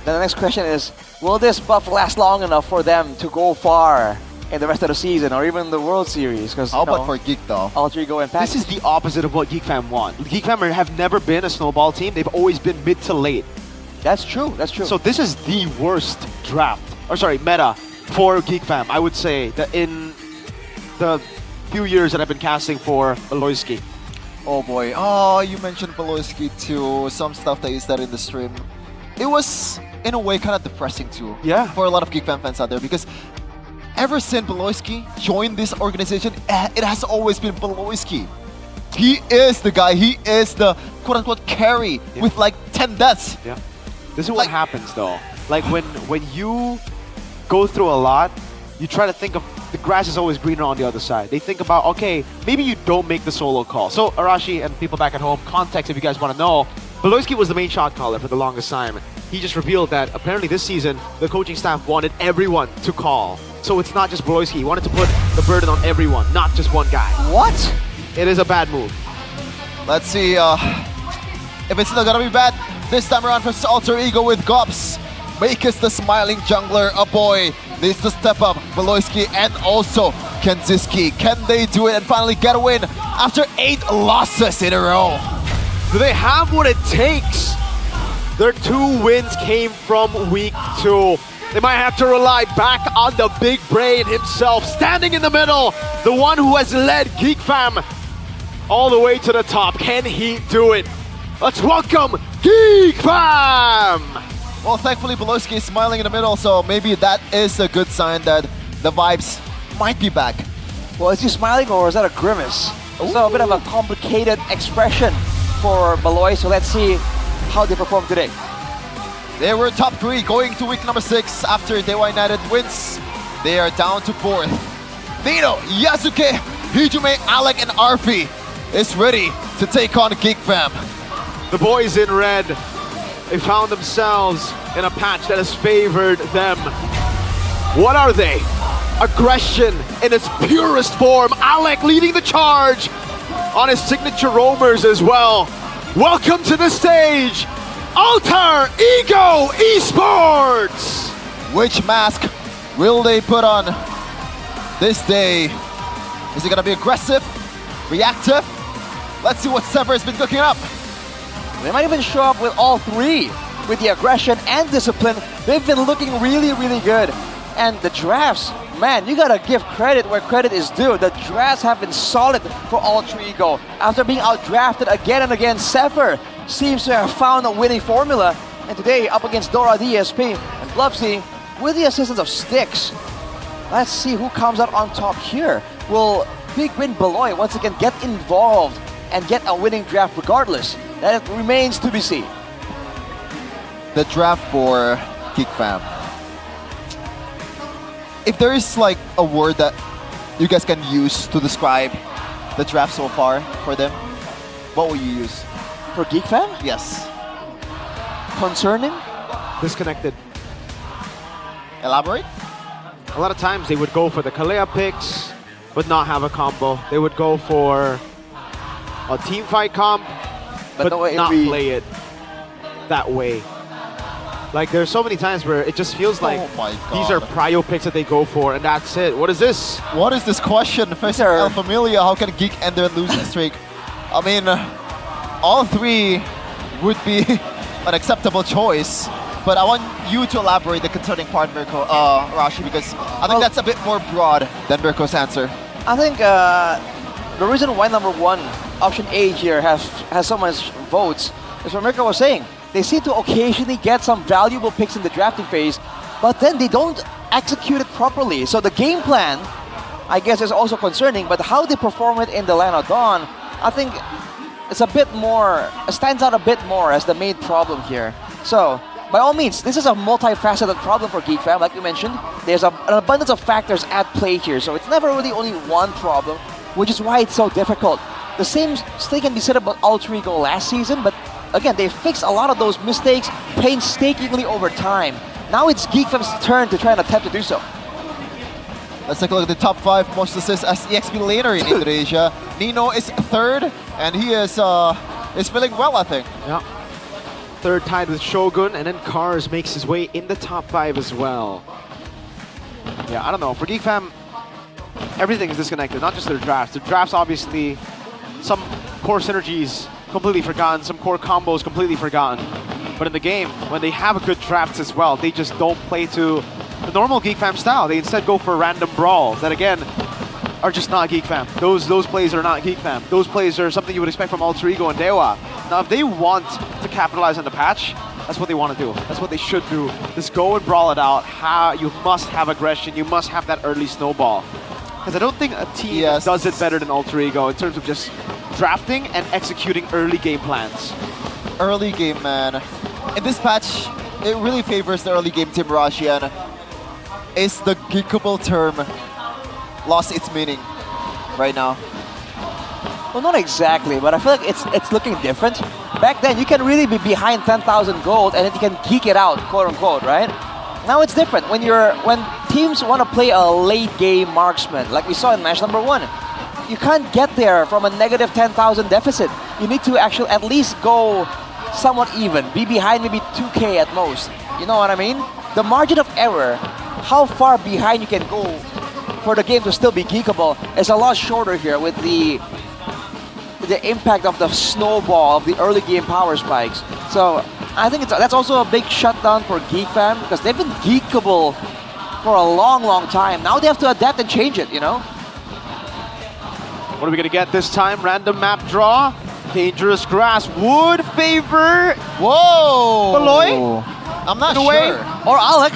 then the next question is, will this buff last long enough for them to go far in the rest of the season or even the World Series? Because how about for Geek though? Alter Ego and Pack. This is the opposite of what Geek Fam want. Geek Fam have never been a snowball team. They've always been mid to late. That's true. That's true. So this is the worst draft, or sorry, meta for Geek Fam. I would say that in the few years that I've been casting for Aloyski. Oh boy. Oh, you mentioned Beloyski too. Some stuff that you said in the stream. It was, in a way, kind of depressing too. Yeah. For a lot of Geek Fam fans out there, because ever since Beloyski joined this organization, it has always been Beloyski. He is the guy. He is the quote-unquote carry with like 10 deaths. Yeah. This is what happens though. Like when you go through a lot, you try to think of the grass is always greener on the other side. They think about, okay, maybe you don't make the solo call. So Arashi and people back at home, context if you guys want to know, Beloyski was the main shot caller for the longest time. He just revealed that apparently this season, the coaching staff wanted everyone to call. So it's not just Beloyski. He wanted to put the burden on everyone, not just one guy. What? It is a bad move. Let's see if it's still gonna be bad this time around for Alter Ego with Gops. Makers, the smiling jungler, a boy, needs to step up. Beloyski and also Kenziski. Can they do it and finally get a win after 8 losses in a row? Do they have what it takes? Their 2 wins came from week 2. They might have to rely back on the big brain himself, standing in the middle, the one who has led Geek Fam all the way to the top. Can he do it? Let's welcome Geek Fam! Well, thankfully Beloyski is smiling in the middle, so maybe that is a good sign that the vibes might be back. Well, is he smiling or is that a grimace? So a bit of a complicated expression for Beloy, so let's see how they perform today. They were top 3 going to week number 6 after Dewa United wins. They are down to 4th. Nino, Yasuke, Hijume, Alec, and Arfi is ready to take on Geek Fam. The boys in red, they found themselves in a patch that has favored them. What are they? Aggression in its purest form. Alec leading the charge on his signature roamers as well. Welcome to the stage, Alter Ego Esports! Which mask will they put on this day? Is it gonna be aggressive, reactive? Let's see what Sever has been cooking up. They might even show up with all 3, with the aggression and discipline. They've been looking really, really good. And the drafts, man, you gotta give credit where credit is due. The drafts have been solid for Alter Ego. After being outdrafted again and again, Sefer seems to have found a winning formula. And today, up against Dora DSP and Bluffsy, with the assistance of Styx. Let's see who comes out on top here. Will Big Win Beloy once again get involved and get a winning draft regardless? That remains to be seen. The draft for Geek Fam. If there is like a word that you guys can use to describe the draft so far for them, what will you use? For Geek Fam? Yes. Concerning? Disconnected. Elaborate? A lot of times they would go for the Kalea picks, but not have a combo. They would go for a team fight comp, but not play it that way. Like, there's so many times where it just feels like these are prio picks that they go for, and that's it. What is this? What is this question? First, El Familia, how can Geek end their losing streak? I mean, all 3 would be an acceptable choice, but I want you to elaborate the concerning part, Mirko, Rashi, because I think that's a bit more broad than Mirko's answer. I think the reason why number 1, option A here, has so much votes is what Mirko was saying. They seem to occasionally get some valuable picks in the drafting phase, but then they don't execute it properly. So the game plan, I guess, is also concerning, but how they perform it in the Land of Dawn, I think it's a bit more, stands out a bit more as the main problem here. So, by all means, this is a multifaceted problem for Geek Fam, like you mentioned. There's an abundance of factors at play here, so it's never really only one problem, which is why it's so difficult. The same thing can be said about Alter Ego last season, but again, they fixed a lot of those mistakes painstakingly over time. Now it's Geek Fam's turn to try and attempt to do so. Let's take a look at the top 5 most assists as EXP laner in Indonesia. Nino is 3rd, and he is feeling well, I think. Yeah. 3rd tied with Shogun, and then Cars makes his way in the top 5 as well. Yeah, I don't know. For Geek Fam, everything is disconnected, not just their drafts. Their drafts, obviously, some core synergies completely forgotten, some core combos completely forgotten. But in the game, when they have a good drafts as well, they just don't play to the normal Geek Fam style. They instead go for random brawls that, again, are just not Geek Fam. Those plays are not Geek Fam. Those plays are something you would expect from Alter Ego and Dewa. Now, if they want to capitalize on the patch, that's what they want to do. That's what they should do. Just go and brawl it out. You must have aggression. You must have that early snowball. Because I don't think a team does it better than Alter Ego in terms of just drafting and executing early game plans. Early game, man. In this patch, it really favors the early game team, Rashian. Is the geekable term lost its meaning right now? Well, not exactly, but I feel like it's looking different. Back then, you can really be behind 10,000 gold and then you can geek it out, quote unquote, right? Now it's different. When teams want to play a late game marksman, like we saw in match number 1, you can't get there from a negative 10,000 deficit. You need to actually at least go somewhat even, be behind maybe 2k at most. You know what I mean? The margin of error, how far behind you can go for the game to still be geekable, is a lot shorter here with the impact of the snowball of the early game power spikes. So I think that's also a big shutdown for Geek Fam, because they've been geekable for a long time. Now they have to adapt and change it, you know? What are we gonna get this time? Random map draw. Dangerous grass would favor. Whoa! Baloy? I'm not In a sure. way. Or Alec.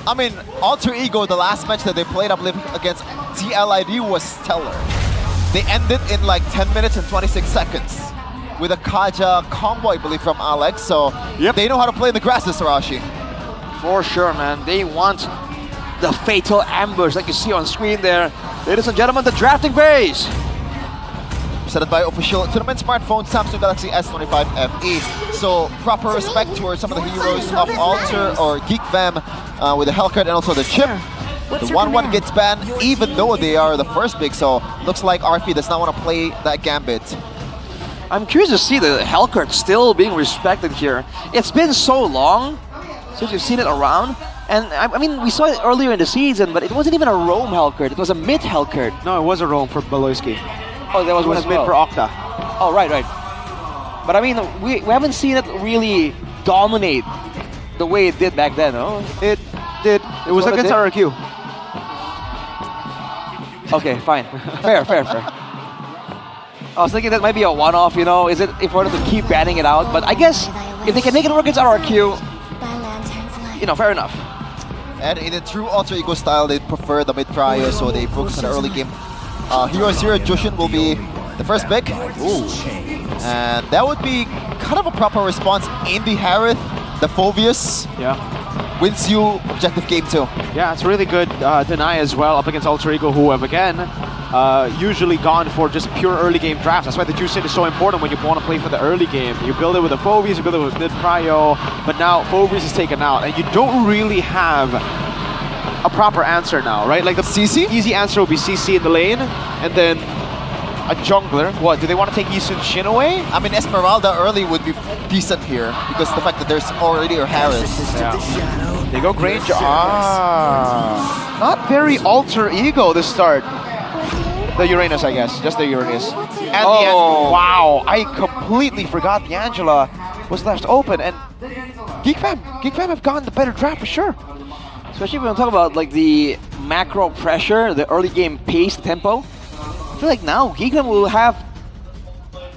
I mean, Alter Ego, the last match that they played, I believe, against TLID was stellar. They ended in like 10 minutes and 26 seconds with a Kaja combo, I believe, from Alex. So they know how to play in the grasses, Sarashi. For sure, man. They want the fatal ambush like you see on screen there. Ladies and gentlemen, the drafting phase. Presented by official tournament smartphone Samsung Galaxy S25 FE. So proper respect towards some of the heroes of Alter or Geek Fam with the Hellcat and also the chip. The 1-1 gets banned even though they are the first pick. So looks like RP does not want to play that gambit. I'm curious to see the Hellcat still being respected here. It's been so long since you've seen it around. And I mean, we saw it earlier in the season, but it wasn't even a roam Hellcat. It was a mid Hellcat. No, it was a roam for Baloyski. Oh, there was one as well. Mid for Octa. Oh, right. But I mean, we haven't seen it really dominate the way it did back then, no? It did. It was against RRQ. Okay, fine. Fair. I was thinking that might be a one-off, you know? Is it important to keep banning it out? But I guess if they can make it work against RRQ, you know, fair enough. And in the true Alter Ego style, they prefer the mid-prio, so they focus on the early game. Hero Zero Jushin will be the first pick. Ooh. And that would be kind of a proper response in the Harith, the Phobius. Yeah. Wins you objective game too. Yeah, it's really good deny as well up against Alter Ego, who have again usually gone for just pure early game drafts. That's why the Jushin is so important when you want to play for the early game. You build it with the Phobius, you build it with mid-prio, but now Phobius is taken out and you don't really have a proper answer now, right? Like the CC? Easy answer will be CC in the lane, and then a jungler. What, do they want to take Isun Shin away? I mean, Esmeralda early would be decent here because the fact that there's already a Harris. Yeah. They go Granger. Not very Alter Ego this start. The Uranus, I guess. Just the Uranus. And wow, I completely forgot the Angela was left open, and Geek Fam have gotten the better draft for sure. Especially when we talk about like the macro pressure, the early game pace, tempo. I feel like now Geek Fam will have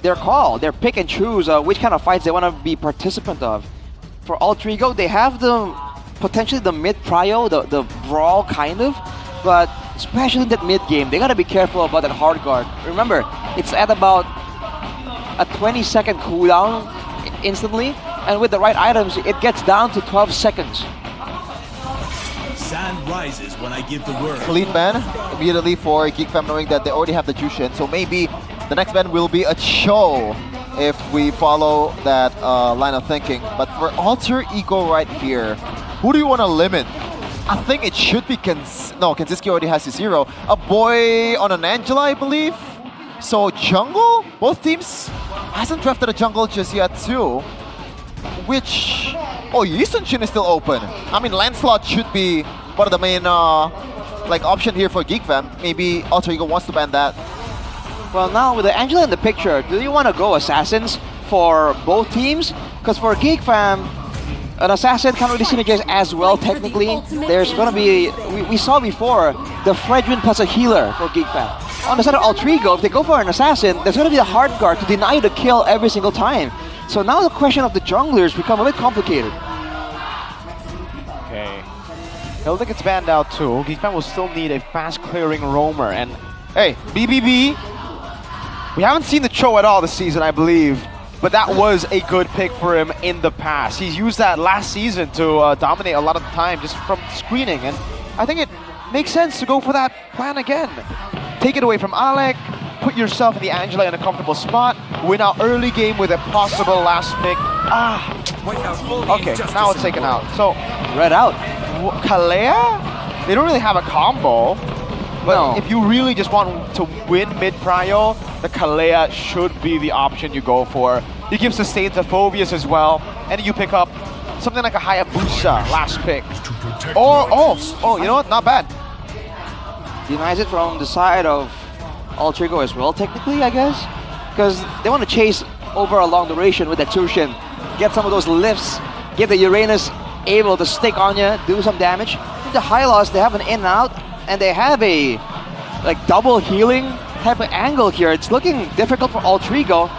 their call, their pick and choose which kind of fights they want to be participant of. For Alter Ego, they have potentially the mid-prio, the brawl kind of, but especially in that mid-game, they gotta be careful about that hard guard. Remember, it's at about a 20-second cooldown instantly, and with the right items, it gets down to 12 seconds. Sand rises when I give the word. Clean ban immediately for Geek Fam, knowing that they already have the Jushin, so maybe the next ban will be a Cho if we follow that line of thinking. But for Alter Ego right here, who do you want to limit? I think it should be Kensiski already has his hero. A boy on an Angela, I believe. So jungle? Both teams hasn't drafted a jungle just yet too. Which, Yisun Shin is still open. I mean, Lancelot should be one of the main option here for Geek Fam. Maybe Alter Ego wants to ban that. Well, now with the Angela in the picture, do you want to go Assassins for both teams? Because for Geek Fam, an Assassin can't really synergize as well technically. There's going to be, we saw before, the Fredrin plus a healer for Geek Fam. On the side of Alter Ego, if they go for an Assassin, there's going to be a hard guard to deny you the kill every single time. So now the question of the junglers become a bit complicated. Okay. Hilda gets banned out too. Geek Fam will still need a fast clearing roamer. And hey, BBB, we haven't seen the Cho at all this season, I believe. But that was a good pick for him in the past. He's used that last season to dominate a lot of the time just from screening. And I think it makes sense to go for that plan again. Take it away from Alec, put yourself in the Angela in a comfortable spot, win out early game with a possible last pick. Okay, now it's taken out. So, red out. Kalea? They don't really have a combo. But if you really just want to win mid-prio, the Kalea should be the option you go for. You give sustain to Phobius as well, and you pick up something like a Hayabusa last pick. Or, oh, you know what? Not bad. Denies it from the side of Alter Ego as well, technically, I guess. Because they want to chase over a long duration with that Tushin. Get some of those lifts, get the Uranus able to stick on you, do some damage. With the Hylos, they have an in and out, and they have a like double healing type of angle here. It's looking difficult for Alter Ego,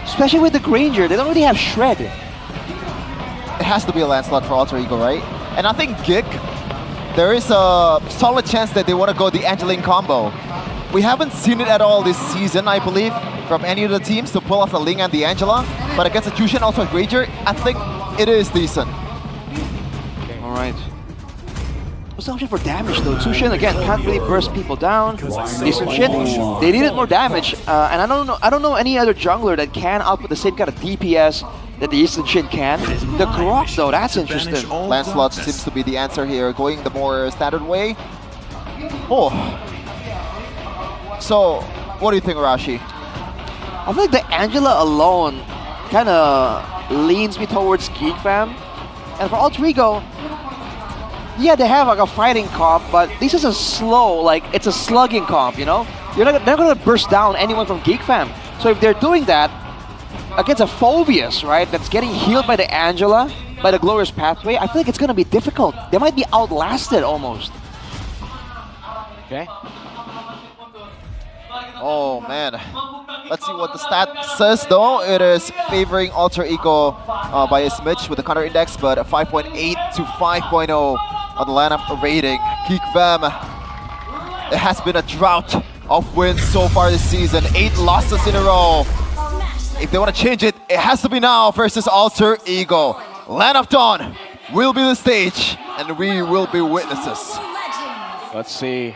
especially with the Granger. They don't really have Shred. It has to be a landslide for Alter Ego, right? And I think Geek, there is a solid chance that they want to go the Angeline combo. We haven't seen it at all this season, I believe, from any of the teams to pull off the Ling and the Angela. But against a Tushin, also a Granger, I think it is decent. Alright. What's the option for damage though? Tushin again can't really burst people down. Decent shit. They needed more damage, and I don't know any other jungler that can output the same kind of DPS that the Eastern Shin can. The Grok though, that's interesting. Lancelot seems to be the answer here, going the more standard way. Oh. So, what do you think, Arashi? I feel like the Angela alone kind of leans me towards Geek Fam. And for Alter Ego, yeah, they have like a fighting comp, but this is a slow, like it's a slugging comp, you know? They're not gonna burst down anyone from Geek Fam. So if they're doing that against a Phobius, right, that's getting healed by the Angela, by the Glorious Pathway, I feel like it's gonna be difficult. They might be outlasted almost. Okay. Oh man. Let's see what the stat says though. It is favoring Alter Ego by a smidge with the counter index, but 5.8 to 5.0 on the lineup rating. Geek Fam, it has been a drought of wins so far this season. 8 losses in a row. If they want to change it, it has to be now versus Alter Ego. Land of Dawn will be the stage, and we will be witnesses. Let's see.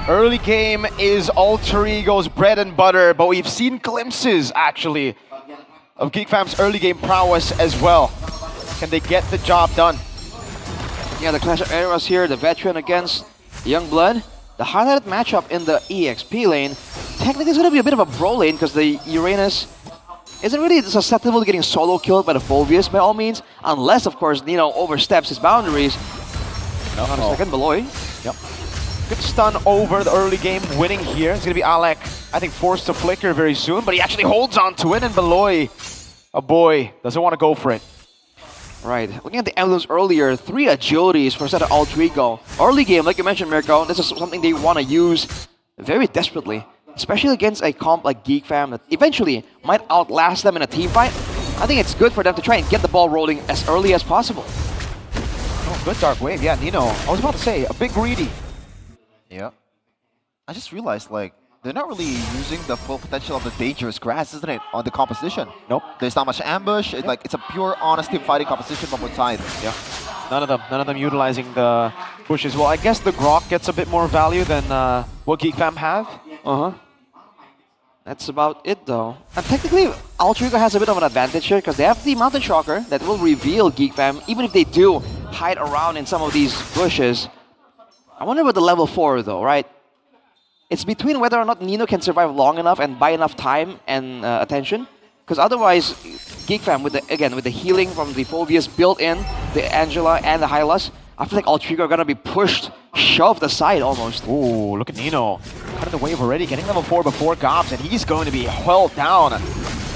Early game is Alter Ego's bread and butter, but we've seen glimpses, actually, of Geek Fam's early game prowess as well. Can they get the job done? Yeah, the Clash of Eras here, the veteran against Youngblood. The highlighted matchup in the EXP lane. Technically, it's going to be a bit of a bro lane because the Uranus isn't really susceptible to getting solo killed by the Phobius by all means, unless, of course, Nino oversteps his boundaries. Not a second, Beloy. Yep. Good stun over the early game, winning here. It's going to be Alec, I think, forced to flicker very soon, but he actually holds on to it, and Beloy, a boy, doesn't want to go for it. Right. Looking at the emblems earlier, 3 agilities for a set of Alter Ego. Early game, like you mentioned, Mirko, this is something they want to use very desperately, especially against a comp like Geek Fam that eventually might outlast them in a team fight. I think it's good for them to try and get the ball rolling as early as possible. Oh, good Dark Wave. Yeah, Nino. I was about to say, a bit greedy. Yeah. I just realized, like, they're not really using the full potential of the dangerous grass, isn't it, on the composition? Nope. There's not much ambush. It's like, it's a pure, honest team fighting composition from both sides. Yeah. None of them utilizing the bushes. Well, I guess the Grok gets a bit more value than what Geek Fam have. Uh-huh. That's about it, though. And technically, Alter Ego has a bit of an advantage here because they have the Mountain Shocker that will reveal Geek Fam, even if they do hide around in some of these bushes. I wonder about the level 4, though, right? It's between whether or not Nino can survive long enough and buy enough time and attention. Because otherwise, Geek Fam, with the healing from the Phobius built in, the Angela and the Hylas, I feel like Alter Ego are going to be pushed, shoved aside almost. Ooh, look at Nino. Cutting the wave already, getting level 4 before Gobs, and he's going to be held down.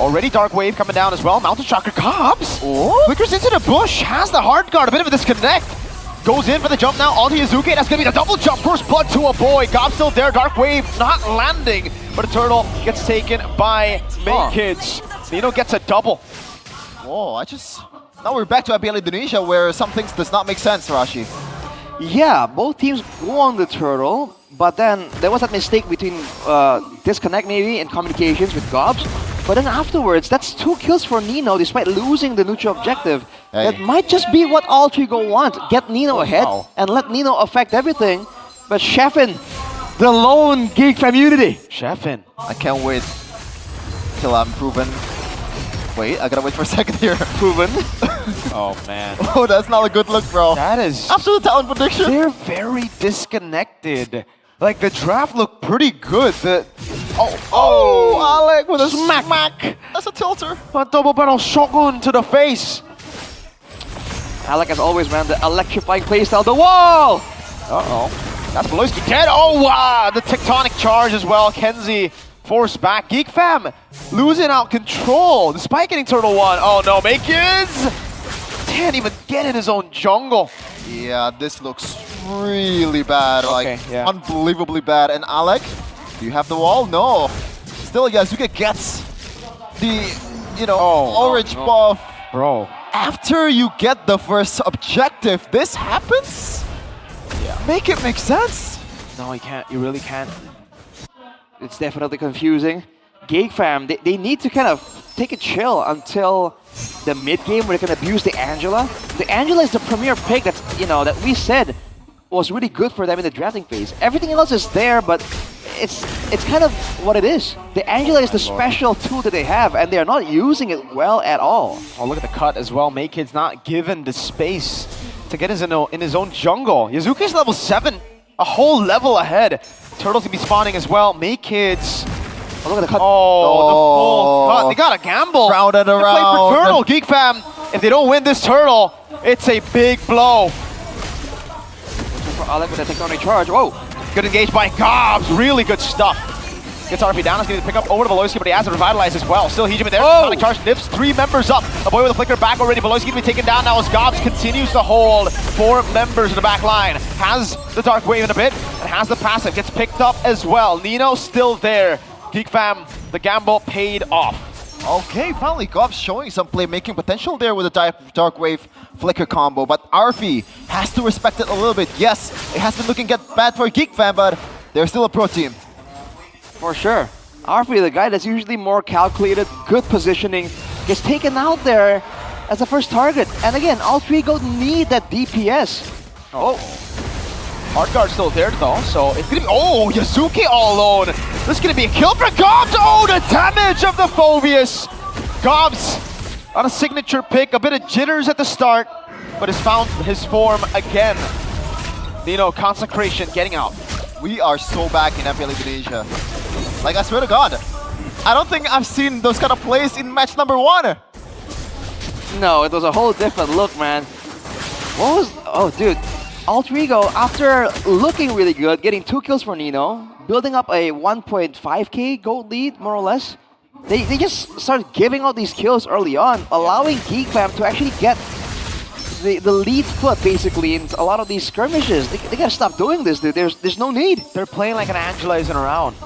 Already Dark Wave coming down as well. Mountain Shocker Gobs. Flickers into the bush, has the hard guard, a bit of a disconnect. Goes in for the jump now, onto Yuzuki. That's going to be the double jump. First blood to a boy. Gob's still there. Dark Wave not landing. But a turtle gets taken by May Kids. Nino gets a double. Whoa, now we're back to MPL Indonesia where some things does not make sense, Rashi. Yeah, both teams go on the turtle, but then there was that mistake between disconnect maybe in communications with Gobs. But then afterwards, that's 2 kills for Nino despite losing the neutral objective. Hey. That might just be what Alter Ego want. Get Nino ahead and let Nino affect everything. But Sheffin, the lone Geek Fam unity. Sheffin. I can't wait till I'm proven. Wait, I gotta wait for a second here. Proven. Oh man. Oh, that's not a good look, bro. That is absolute talent prediction. They're very disconnected. Like the draft looked pretty good. Alec with a smack. That's a tilter. A double barrel shotgun to the face. Alec, as always, man, the electrifying playstyle, the wall! Uh-oh. That's Beloyski dead. Oh, wow! The tectonic charge as well. Kenzie forced back. Geek Fam losing out control despite getting Turtle 1. Oh no, Makids can't even get in his own jungle. Yeah, this looks really bad. Okay, yeah. Unbelievably bad. And Alec, do you have the wall? No. Still, Yazuka gets the, orange buff. Bro. After you get the first objective, this happens? Yeah. Make it make sense. No, you can't. You really can't. It's definitely confusing. Geek Fam, they need to kind of take a chill until the mid game where they can abuse the Angela. The Angela is the premier pick that's, that we said was really good for them in the drafting phase. Everything else is there, but it's kind of what it is. The Angela is the special tool that they have, and they are not using it well at all. Oh, look at the cut as well. Maykid's not given the space to get in his own jungle. Yazuki's level 7, a whole level ahead. Turtles can be spawning as well. Maykids. Oh, look at the cut. Oh, the full cut. They got a gamble. Round and around. They play for Turtle. Geek Fam, if they don't win this Turtle, it's a big blow. For Alec with a tectonic charge. Whoa. Good engage by Gobs. Really good stuff. Gets RP down. He's going to pick up over to Beloyski, but he has to revitalize as well. Still Hejime there. Tectonic charge nifts 3 members up. A boy with a flicker back already. Beloyski going to be taken down now as Gobs continues to hold 4 members in the back line. Has the Dark Wave in a bit and has the passive. Gets picked up as well. Nino still there. Geek Fam, the gamble paid off. Okay, finally Gobs showing some playmaking potential there with a Dark Wave Flicker combo, but Arfi has to respect it a little bit. Yes, it has been looking bad for Geek Fam, but they're still a pro team. For sure. Arfi, the guy that's usually more calculated, good positioning, gets taken out there as the first target. And again, all 3 go need that DPS. Oh. Hard guard still there though, so it's gonna be, oh, Yazuki all alone. This is gonna be a kill for Gobs. Oh, the damage of the Phobius. Gobs on a signature pick, a bit of jitters at the start, but has found his form again. Consecration getting out. We are so back in MPL Indonesia. Like, I swear to God, I don't think I've seen those kind of plays in match number 1. No, it was a whole different look, man. What was, oh dude. Altrigo, after looking really good, getting 2 kills for Nino, building up a 1.5k gold lead, more or less, they just started giving out these kills early on, allowing Geek Fam to actually get the lead foot, basically, in a lot of these skirmishes. They gotta stop doing this, dude. There's no need. They're playing like an Angela isn't around.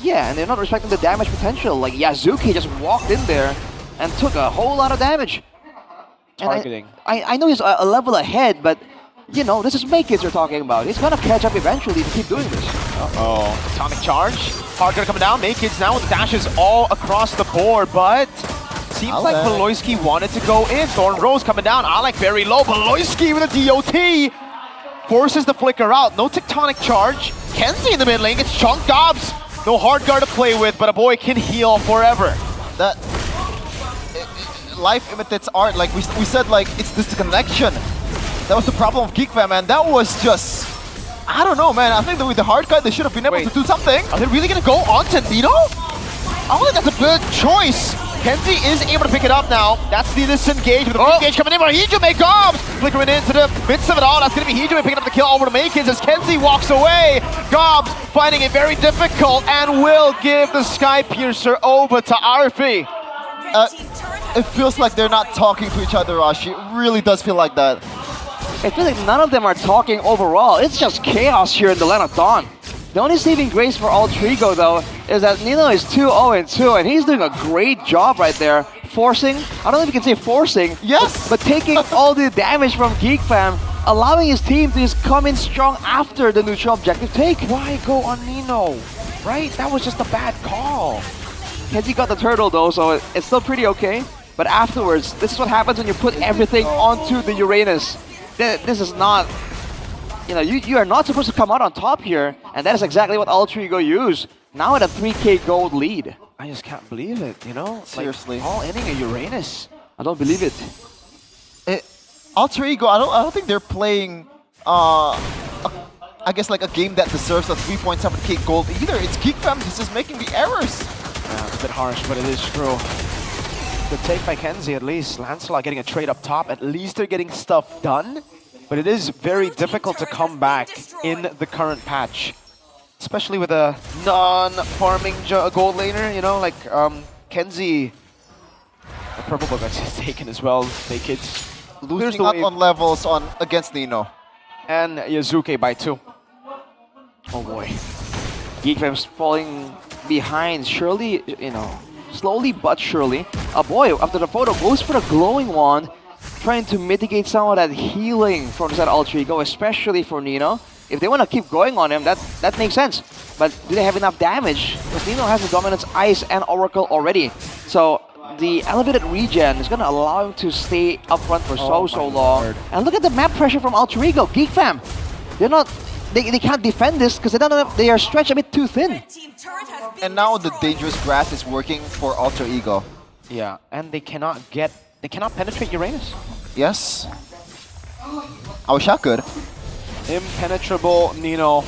Yeah, and they're not respecting the damage potential. Like, Yazuki just walked in there and took a whole lot of damage. Targeting. I know he's a level ahead, but this is Maykids you're talking about. He's gonna catch up eventually to keep doing this. Uh-oh. Atomic charge. Hard gonna come down. Maykids now with dashes all across the board, but seems like Beloyski wanted to go in. Thorn Rose coming down. Alec very low. Beloyski with a DOT. Forces the flicker out. No tectonic charge. Kenzie in the mid lane gets chunked. Gobs. No hard guard to play with, but a boy can heal forever. That life imitates art. Like we said, like it's disconnection. That was the problem of Geek Fam, man. That was just, I don't know, man. I think that with the hard guard, they should have been able to do something. Are they really gonna go on to Nino? I don't think that's a good choice. Kenzie is able to pick it up now. That's the disengage with the engage coming in for Hejime. Gobs flickering into the midst of it all. That's gonna be Hejime picking up the kill over to Maykins as Kenzie walks away. Gobs finding it very difficult and will give the Sky Piercer over to Arfi. It feels like they're not talking to each other, Rashi. It really does feel like that. I feel like none of them are talking overall. It's just chaos here in the Land of Dawn. The only saving grace for Altrigo, though, is that Nino is 2-0-2, and he's doing a great job right there, forcing, I don't know if you can say forcing, yes, but taking all the damage from Geek Fam, allowing his team to just come in strong after the neutral objective take. Why go on Nino? Right? That was just a bad call. Kenzie got the turtle, though, so it's still pretty okay. But afterwards, this is what happens when you put everything onto the Uranus. This is not, you are not supposed to come out on top here, and that is exactly what Altrigo used. Now at a 3k gold lead. I just can't believe it, Seriously. Like, all inning a Uranus. I don't believe it. Altrigo, I don't think they're playing, I guess like a game that deserves a 3.7k gold either. It's Geek Fam just making the errors. Yeah, it's a bit harsh, but it is true. Good take by Kenzie at least. Lancelot getting a trade up top. At least they're getting stuff done. But it is very difficult to come back in the current patch. Especially with a non-farming gold laner, you know, like Kenzie. The purple book is taken as well. Take it. Losing out on levels against Nino. And Yazuke by 2. Oh boy. Geek Fam's falling behind. Surely, you know, slowly but surely. A boy, after the photo, goes for the glowing wand, trying to mitigate some of that healing from the side of Alter Ego, especially for Nino. If they want to keep going on him, that makes sense. But do they have enough damage? Because Nino has the Dominance Ice and Oracle already. So the elevated regen is going to allow him to stay up front for so long. Lord. And look at the map pressure from Alter Ego. Geek Fam, they're not... They can't defend this because they are stretched a bit too thin. And now the dangerous grass is working for Alter Ego. Yeah, and they cannot penetrate Uranus. Yes. I wish I could. Impenetrable Nino.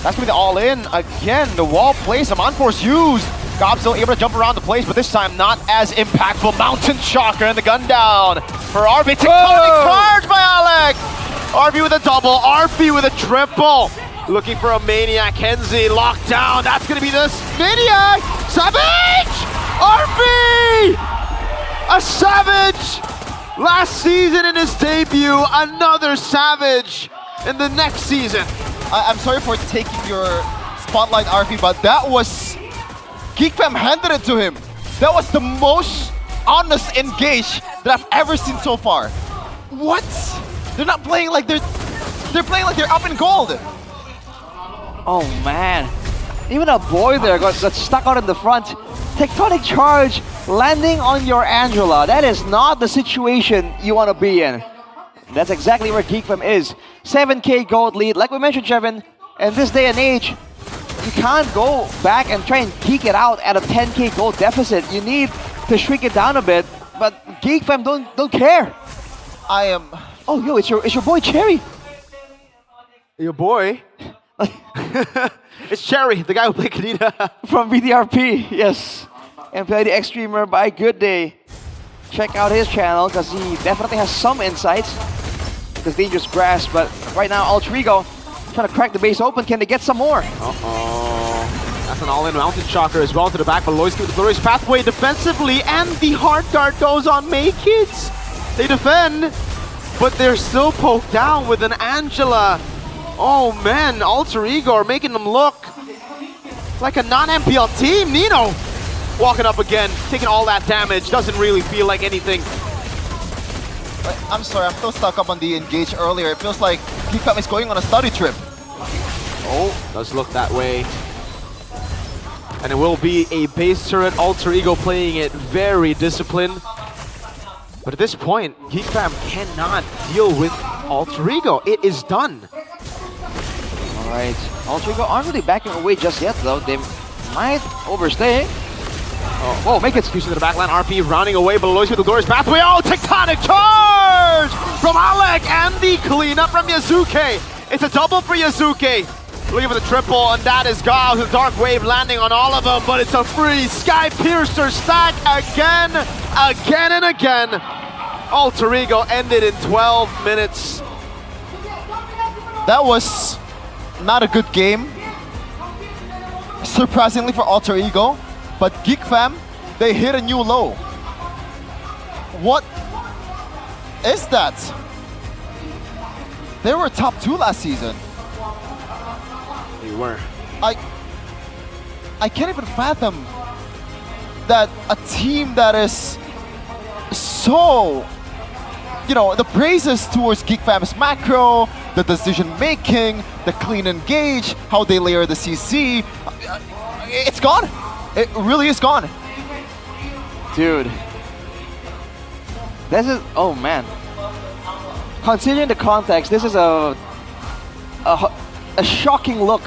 That's gonna be the all-in again. The wall plays, some on-force used. Gobzo able to jump around the place, but this time not as impactful. Mountain Shocker and the gun down for RB. Tectonic charge by Alec. RB with a double, RB with a triple. Looking for a Maniac. Kenzie locked down. That's going to be the Maniac. Savage! RB! A Savage! Last season in his debut, another Savage in the next season. I'm sorry for taking your spotlight, RB, but that was... Geek Fam handed it to him. That was the most honest engage that I've ever seen so far. What? They're not playing like they're playing like they're up in gold. Oh man, even a boy there got stuck out in the front. Tectonic charge landing on your Angela. That is not the situation you want to be in. That's exactly where Geek Fam is. 7k gold lead. Like we mentioned, Chevin, in this day and age, you can't go back and try and geek it out at a 10k gold deficit. You need to shrink it down a bit, but Geek Fam don't care. I am... Oh, yo, it's your boy Cherry. Your boy? It's Cherry, the guy who played Kadena. From VDRP, yes. MPL ID X-Streamer by Good Day. Check out his channel, because he definitely has some insights. This dangerous grass, but right now, Alter Ego trying to crack the base open. Can they get some more? Uh-oh. That's an all-in Mountain Shocker as well to the back, but Loyski with the glorious pathway defensively, and the hard dart goes on Make It. They defend, but they're still poked down with an Angela. Oh man, Alter Ego are making them look like a non-MPL team. Nino walking up again, taking all that damage, doesn't really feel like anything. I'm sorry, I'm still stuck up on the engage earlier. It feels like Geek Fam is going on a study trip. Oh, does look that way. And it will be a base turret, Alter Ego playing it very disciplined. But at this point, Geek Fam cannot deal with Alter Ego. It is done. Alright, Alter Ego aren't really backing away just yet though. They might overstay. Oh, whoa, Make It excuse to the backline. RP rounding away, but Lois with the glorious pathway. Oh, Tectonic charge from Alec and the cleanup from Yazuke. It's a double for Yazuke. Looking for the triple, and that is Gao. The Dark Wave landing on all of them, but it's a free Sky Piercer stack again and again. Alter Ego ended in 12 minutes. That was not a good game, surprisingly for Alter Ego, but Geek Fam, they hit a new low. What is that? They were top 2 last season. They were. I can't even fathom that a team that is so, you know, the praises towards Geek Fam's macro, the decision making, the clean engage, how they layer the CC, it's gone. It really is gone. Dude. This is, oh man. Considering the context, this is a shocking look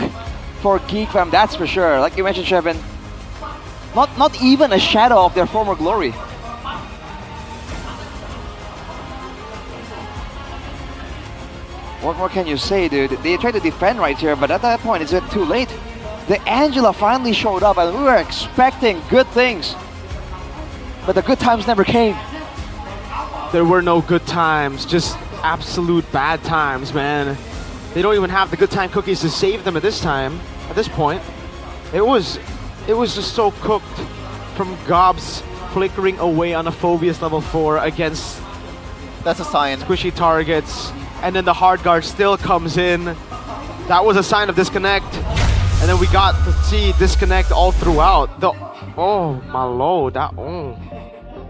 for Geek Fam, that's for sure. Like you mentioned, Chevin, not even a shadow of their former glory. What more can you say, dude? They tried to defend right here, but at that point, it's too late. The Angela finally showed up, and we were expecting good things. but the good times never came. There were no good times, just absolute bad times, man. They don't even have the good time cookies to save them at this point. It was just so cooked from Gobs flickering away on a Phobius level 4 against that's a sign. Squishy targets, and then the hard guard still comes in. That was a sign of disconnect, and then we got to see disconnect all throughout. Oh my lord,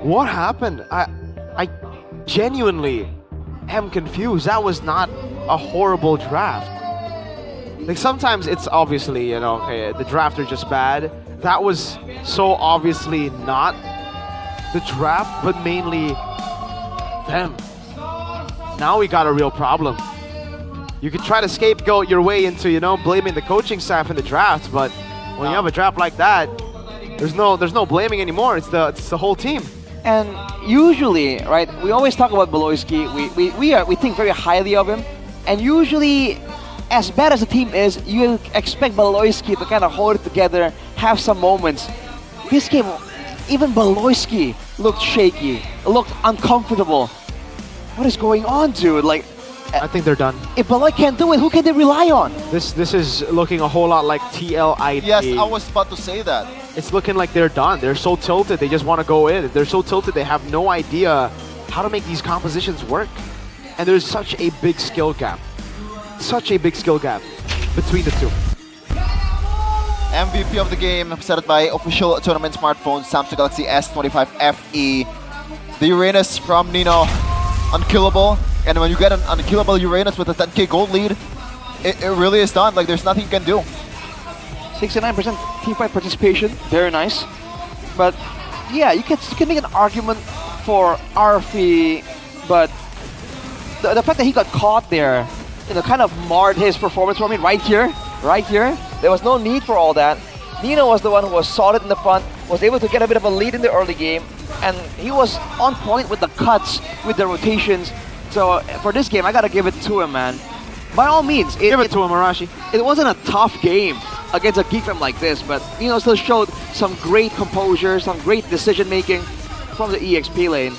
what happened? I genuinely am confused. That was not a horrible draft. Like sometimes it's obviously, okay, the draft are just bad. That was so obviously not the draft, but mainly them. Now we got a real problem. You can try to scapegoat your way into, blaming the coaching staff in the draft, but when you have a draft like that, there's no blaming anymore. It's the whole team. And usually, right, we always talk about Beloyski. We think very highly of him, and usually, as bad as the team is, you expect Beloyski to kind of hold it together, have some moments. This game, even Beloyski looked shaky, looked uncomfortable. What is going on, dude? Like, I think they're done. If Beloy can't do it, who can they rely on? This is looking a whole lot like TLID. Yes, I was about to say that. It's looking like they're done. They're so tilted, they just want to go in. They're so tilted, they have no idea how to make these compositions work. And there's such a big skill gap. Such a big skill gap between the two. MVP of the game presented by official tournament smartphone Samsung Galaxy S25 FE. The Uranus from Nino, unkillable. And when you get an unkillable Uranus with a 10k gold lead, it really is done. Like there's nothing you can do. 69% teamfight participation, very nice. But yeah, you can make an argument for Arfi, but the fact that he got caught there, kind of marred his performance for me right here. There was no need for all that. Nino was the one who was solid in the front, was able to get a bit of a lead in the early game, and he was on point with the cuts, with the rotations. So for this game, I gotta give it to him, man. By all means, give it to him, Arashi. It wasn't a tough game against a Geek Fam like this, but Nino still showed some great composure, some great decision making from the EXP lane.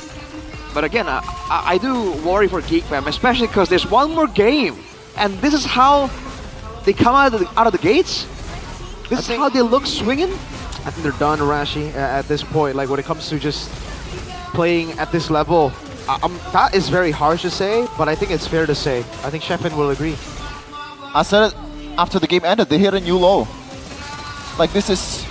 But again, I do worry for Geek Fam, especially because there's one more game, and this is how they come out of the gates. This is how they look swinging. I think they're done, Arashi, at this point. Like when it comes to just playing at this level, that is very harsh to say, but I think it's fair to say. I think Shepin will agree. I said it after the game ended. They hit a new low. Like this is,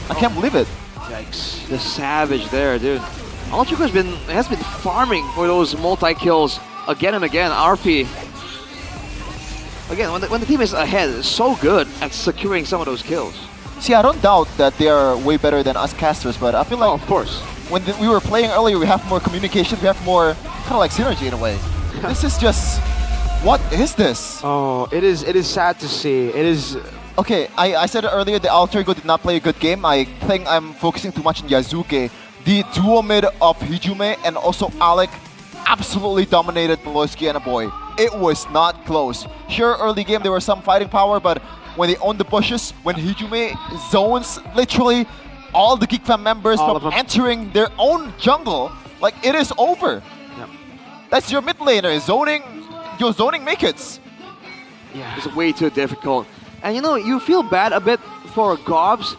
I can't believe it. Yikes! The savage there, dude. Ultrico has been farming for those multi-kills again and again. RP, again, when the team is ahead, is so good at securing some of those kills. See, I don't doubt that they are way better than us casters, but I feel like, of course, when we were playing earlier, we have more communication, we have more kind of like synergy in a way. This is just, what is this? Oh, it is sad to see. It is. Okay, I said it earlier, the Alter Ego did not play a good game. I think I'm focusing too much on Yazuke. The duo mid of Hijume and also Alec absolutely dominated Beloyski and a boy. It was not close. Sure, early game there was some fighting power, but when they own the bushes, when Hijume zones literally all the Geek Fam members from entering their own jungle, like it is over. Yep. That's your mid laner, zoning, your zoning make-its. Yeah, it's way too difficult. And you feel bad a bit for Gobs,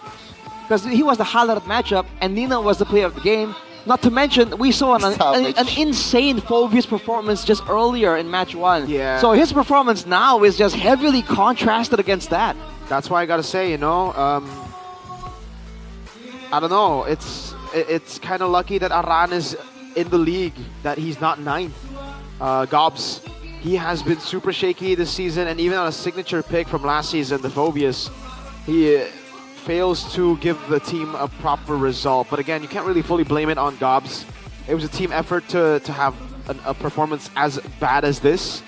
because he was the highlight of the matchup, and Nino was the player of the game. Not to mention, we saw an insane Phobius performance just earlier in match 1. Yeah. So his performance now is just heavily contrasted against that. That's why I gotta say, I don't know. It's kind of lucky that Aran is in the league, that he's not 9th. Gobs, he has been super shaky this season, and even on a signature pick from last season, the Phobius, he fails to give the team a proper result. But again, you can't really fully blame it on Gobs. It was a team effort to have a performance as bad as this.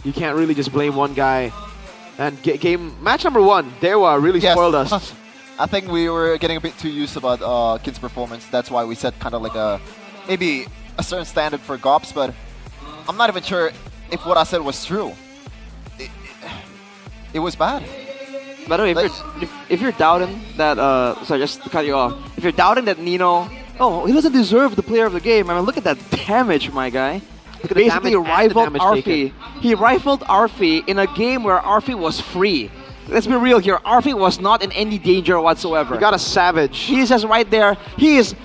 You can't really just blame one guy. And match number 1, Dewa really spoiled us. I think we were getting a bit too used about Kid's performance. That's why we set kind of like maybe a certain standard for Gobs, but I'm not even sure if what I said was true. It was bad. By the way, if you're doubting that, sorry, just to cut you off. If you're doubting that Nino, he doesn't deserve the player of the game. I mean, look at that damage, my guy. Look at the Basically damage and the rivaled damage Arfi. He rivaled Arfi in a game where Arfi was free. Let's be real here. Arfi was not in any danger whatsoever. You got a savage. He's just right there. He is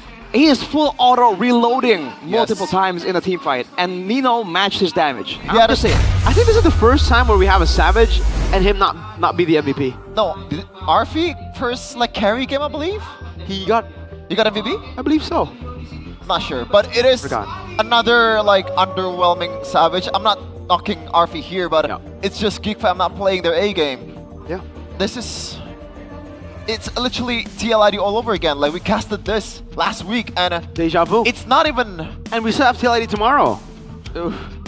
full auto reloading multiple times in a team fight, and Nino matched his damage. I'm just saying. I think this is the first time where we have a savage and him not be the MVP. No, Arfi first carry game, I believe. He got MVP. I believe so. Not sure, but it is another underwhelming savage. I'm not knocking Arfi here, but it's just Geek Fam not playing their A game. Yeah. It's literally TLID all over again. We casted this last week and deja vu. It's not even, and we still have TLID tomorrow.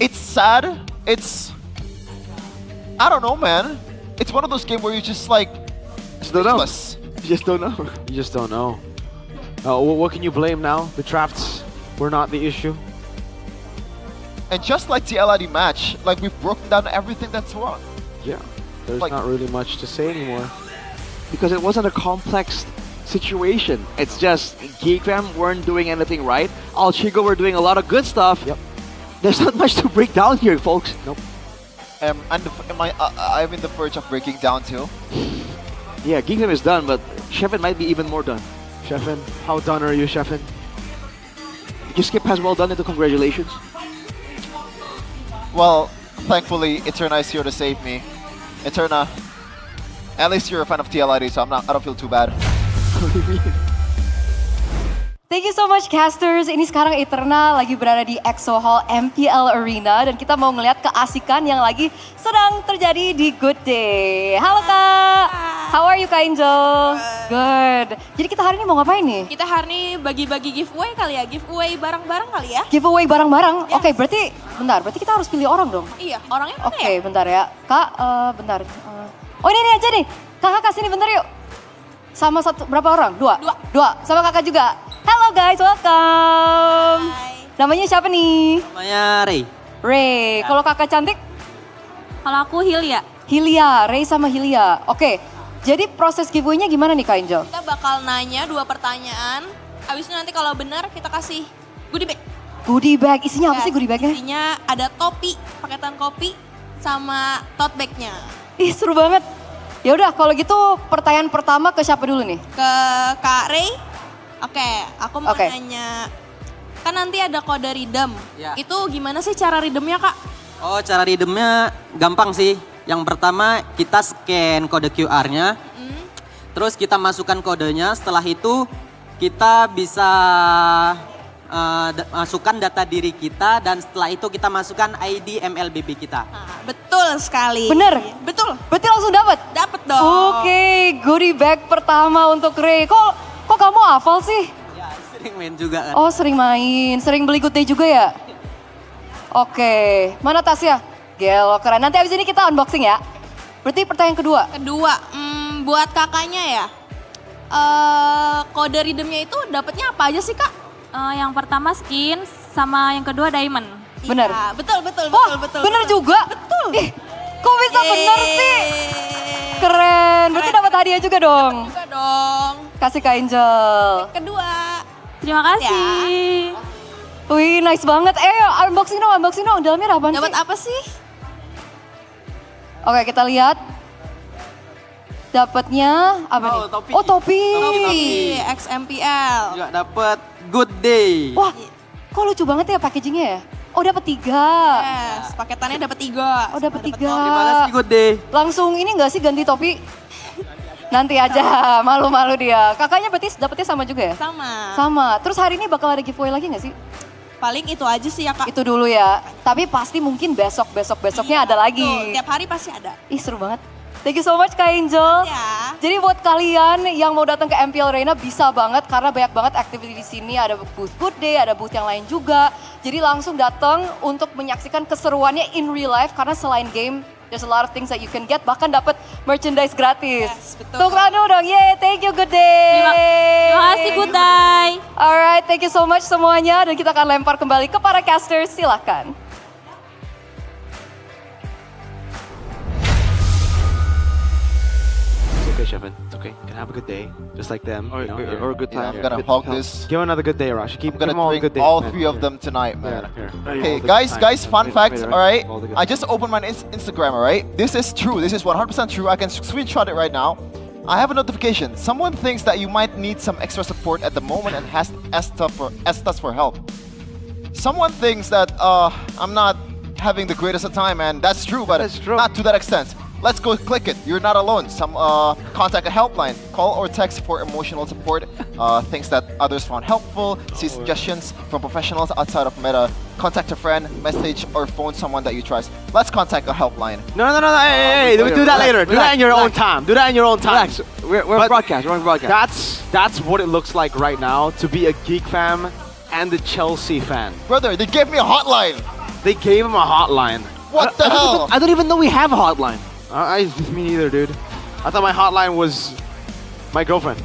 It's sad. I don't know, man. It's one of those games where you just speechless. You just don't know. You just don't know. What can you blame now? The drafts were not the issue. And just like the LID match, we've broken down everything that's wrong. Yeah, there's not really much to say anymore. Because it wasn't a complex situation. It's just Geek Fam weren't doing anything right. Alchigo were doing a lot of good stuff. Yep. There's not much to break down here, folks. Nope. And I'm in the verge of breaking down too. Yeah, Geek Fam is done, but Shevin might be even more done. Shevin, how done are you, Shevin? Did you skip past well done into congratulations? Well, thankfully, Eterna is here to save me. Eterna, at least you're a fan of TLID, so I don't feel too bad. Thank you so much casters. Ini sekarang Eterna lagi berada di EXO Hall MPL Arena dan kita mau ngeliat keasikan yang lagi sedang terjadi di Good Day. Halo Kak, how are you Kak Angel? Good. Jadi kita hari ini mau ngapain nih? Kita hari ini bagi-bagi giveaway kali ya, giveaway barang-barang kali ya. Giveaway barang-barang? Oke, berarti kita harus pilih orang dong? Iya, orangnya mana ya? Oke, bentar ya. Kak, bentar. Oh ini aja nih, kakak kasih nih bentar yuk. Sama berapa orang? Dua? Sama kakak juga. Halo guys, welcome. Namanya siapa nih? Namanya Ray. Kalau kakak cantik? Kalau aku Hilya. Ray sama Hilya. Oke, jadi proses giveaway-nya gimana nih Kak Angel? Kita bakal nanya 2 pertanyaan. Habis itu nanti kalau benar kita kasih goodie bag. Goodie bag, isinya apa sih goodie bagnya? Isinya ada topi, paketan kopi, sama tote bagnya. Ih seru banget. Ya udah kalau gitu pertanyaan pertama ke siapa dulu nih? Ke Kak Ray. Oke, aku mau nanya. Kan nanti ada kode redeem. Ya. Itu gimana sih cara redeemnya Kak? Oh, cara redeemnya gampang sih. Yang pertama kita scan kode QR-nya. Terus kita masukkan kodenya. Setelah itu kita bisa masukkan data diri kita. Dan setelah itu kita masukkan ID MLBB kita. Betul sekali. Bener? Betul. Berarti langsung dapat? Dapat dong. Oke, goodie bag pertama untuk Ray. Kok kamu hafal sih? Ya, sering main juga kan. Oh, sering main. Sering beli Good Day juga ya? Oke, mana tasnya? Gelo, keren. Nanti abis ini kita unboxing ya. Berarti pertanyaan kedua? Buat kakaknya ya. Kode redeemnya itu dapatnya apa aja sih Kak? Yang pertama skin, sama yang kedua diamond. Bener? Iya, betul. Bener juga? Betul. Ih, kok bisa bener sih? Keren, berarti dapat hadiah juga dong? Juga dong. Kasih Kak Angel. Kedua. Terima kasih. Wih, nice banget. Unboxing dong. Dalamnya ada apaan sih? Dapat apa sih? Oke, kita lihat. Dapatnya apa nih? Topi. Oh, topi. XMPL. Juga dapat Good Day. Wah, kok lucu banget ya packagingnya ya? Oh, dapat 3. Yes, paketannya dapat 3. Oh, dapat 3. Terima kasih Good Day. Langsung ini nggak sih ganti topi? Nanti aja, malu-malu dia. Kakaknya berarti dapetnya sama juga ya? Sama. Terus hari ini bakal ada giveaway lagi nggak sih? Paling itu aja sih ya Kak. Itu dulu ya. Tapi pasti mungkin besoknya ada lagi. Betul, tiap hari pasti ada. Ih seru banget. Thank you so much Kak Angel. Ya. Jadi buat kalian yang mau datang ke MPL Arena bisa banget karena banyak banget activity di sini. Ada booth Good Day, ada booth yang lain juga. Jadi langsung datang untuk menyaksikan keseruannya in real life karena selain game, there's a lot of things that you can get. Bahkan dapat merchandise gratis. Yes, betul. Tepuk tangan dulu dong. Yeay, thank you Good Day. Terima kasih Good Day. Alright, thank you so much semuanya. Dan kita akan lempar kembali ke para casters. Silakan. okay, Shevin. It's okay. You can have a good day, just like them. Or- you know, or- here. or a good Here, time. here. I'm gonna hog this. Give him another good day, Arashi. Keep I'm gonna give him all drink good days. all man. three of them tonight, man. Here. Okay, All the guys, good guys, times. fun Wait, fact, wait, wait. alright? All the good I just opened my Instagram, alright? This is true. This is 100% true. I can screenshot it right now. I have a notification. Someone thinks that you might need some extra support at the moment and has asked for help. Someone thinks that I'm not having the greatest of time, and that's true, but not to that extent. Let's go click it. You're not alone. Some contact a helpline. Call or text for emotional support. Things that others found helpful. See suggestions from professionals outside of Meta. Contact a friend, message, or phone someone that you trust. Let's contact a helpline. No, hey, do that later. Do that in your own time. Do that in your own time. Relax. We're on broadcast. We're on broadcast. That's what it looks like right now to be a Geek Fam and a Chelsea fan. Brother, they gave me a hotline. They gave him a hotline. What the hell? I don't even know we have a hotline. Me neither, dude. I thought my hotline was my girlfriend.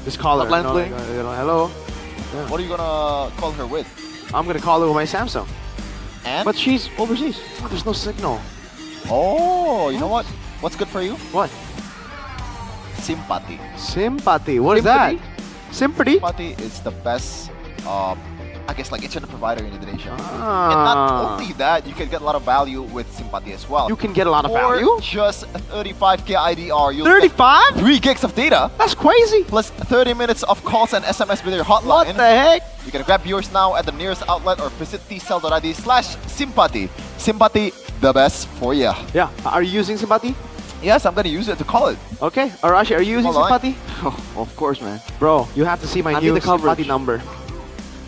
Just call her. Hotline No, playing? hello. What are you gonna call her with? I'm gonna call her with my Samsung. And? But she's overseas. Oh, there's no signal. Oh, you know what? What's good for you? What? Sympathy. Sympathy. What is that? Sympathy? Sympathy is the best, I guess, like internet provider in Indonesia. Ah. And not only that, you can get a lot of value with Sympathy as well. You can get a lot of For value? just 35k IDR, you'll 35? get 3 gigs of data. That's crazy. Plus 30 minutes of calls and SMS with your hotline. What the heck? You can grab yours now at the nearest outlet or visit tcell.id/sympathy. Sympathy, the best for ya. Yeah. Are you using Sympathy? Yes, I'm gonna use it to call it. Okay. Arashi, are you using Hold on. Sympathy? Oh, of course, man. Bro, you have to see my I need new the coverage. Sympathy number.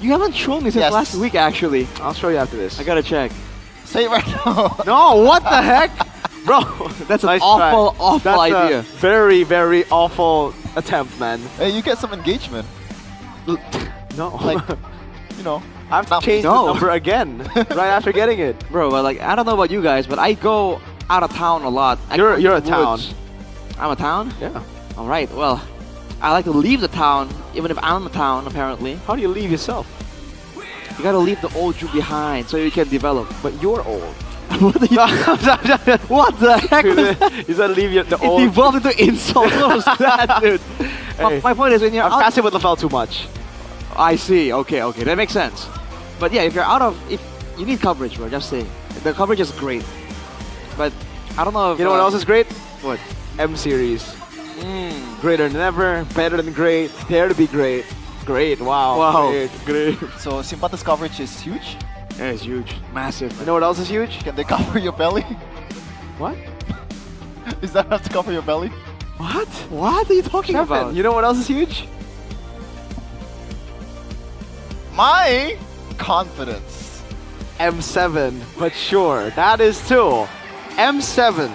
You haven't shown me since Yes. last week, actually. I'll show you after this. I gotta check. Say it right now. No, what the heck? Bro, That's an nice awful, try. awful That's idea. A very, very awful attempt, man. Hey, you get some engagement. No. Like, you know. I have to not- change No. the number again right after getting it. Bro, but like, I don't know about you guys, but I go out of town a lot. You're a town. I'm a town? Yeah. All right, well, I like to leave the town, even if I'm a town, apparently. How do you leave yourself? You gotta leave the old you behind so you can develop. But you're old. What the What the heck was that? You said leave the It old. devolved into insult. What was that, dude? Hey, My point is, when you're I'm out... passing with Lafel too much. I see. Okay, that makes sense. But yeah, if you're out of... If you need coverage, bro, just saying. The coverage is great. But I don't know if... You know what else is great? What? M series. Greater than ever, better than great, dare to be great. Great, wow. Wow. Great. So Sympathy's coverage is huge. Yeah, it's huge. Massive. You know what else is huge? Can they cover your belly? What? Is that enough to cover your belly? What? What are you talking about? You know what else is huge? My confidence. M7, but sure, that is too. M7.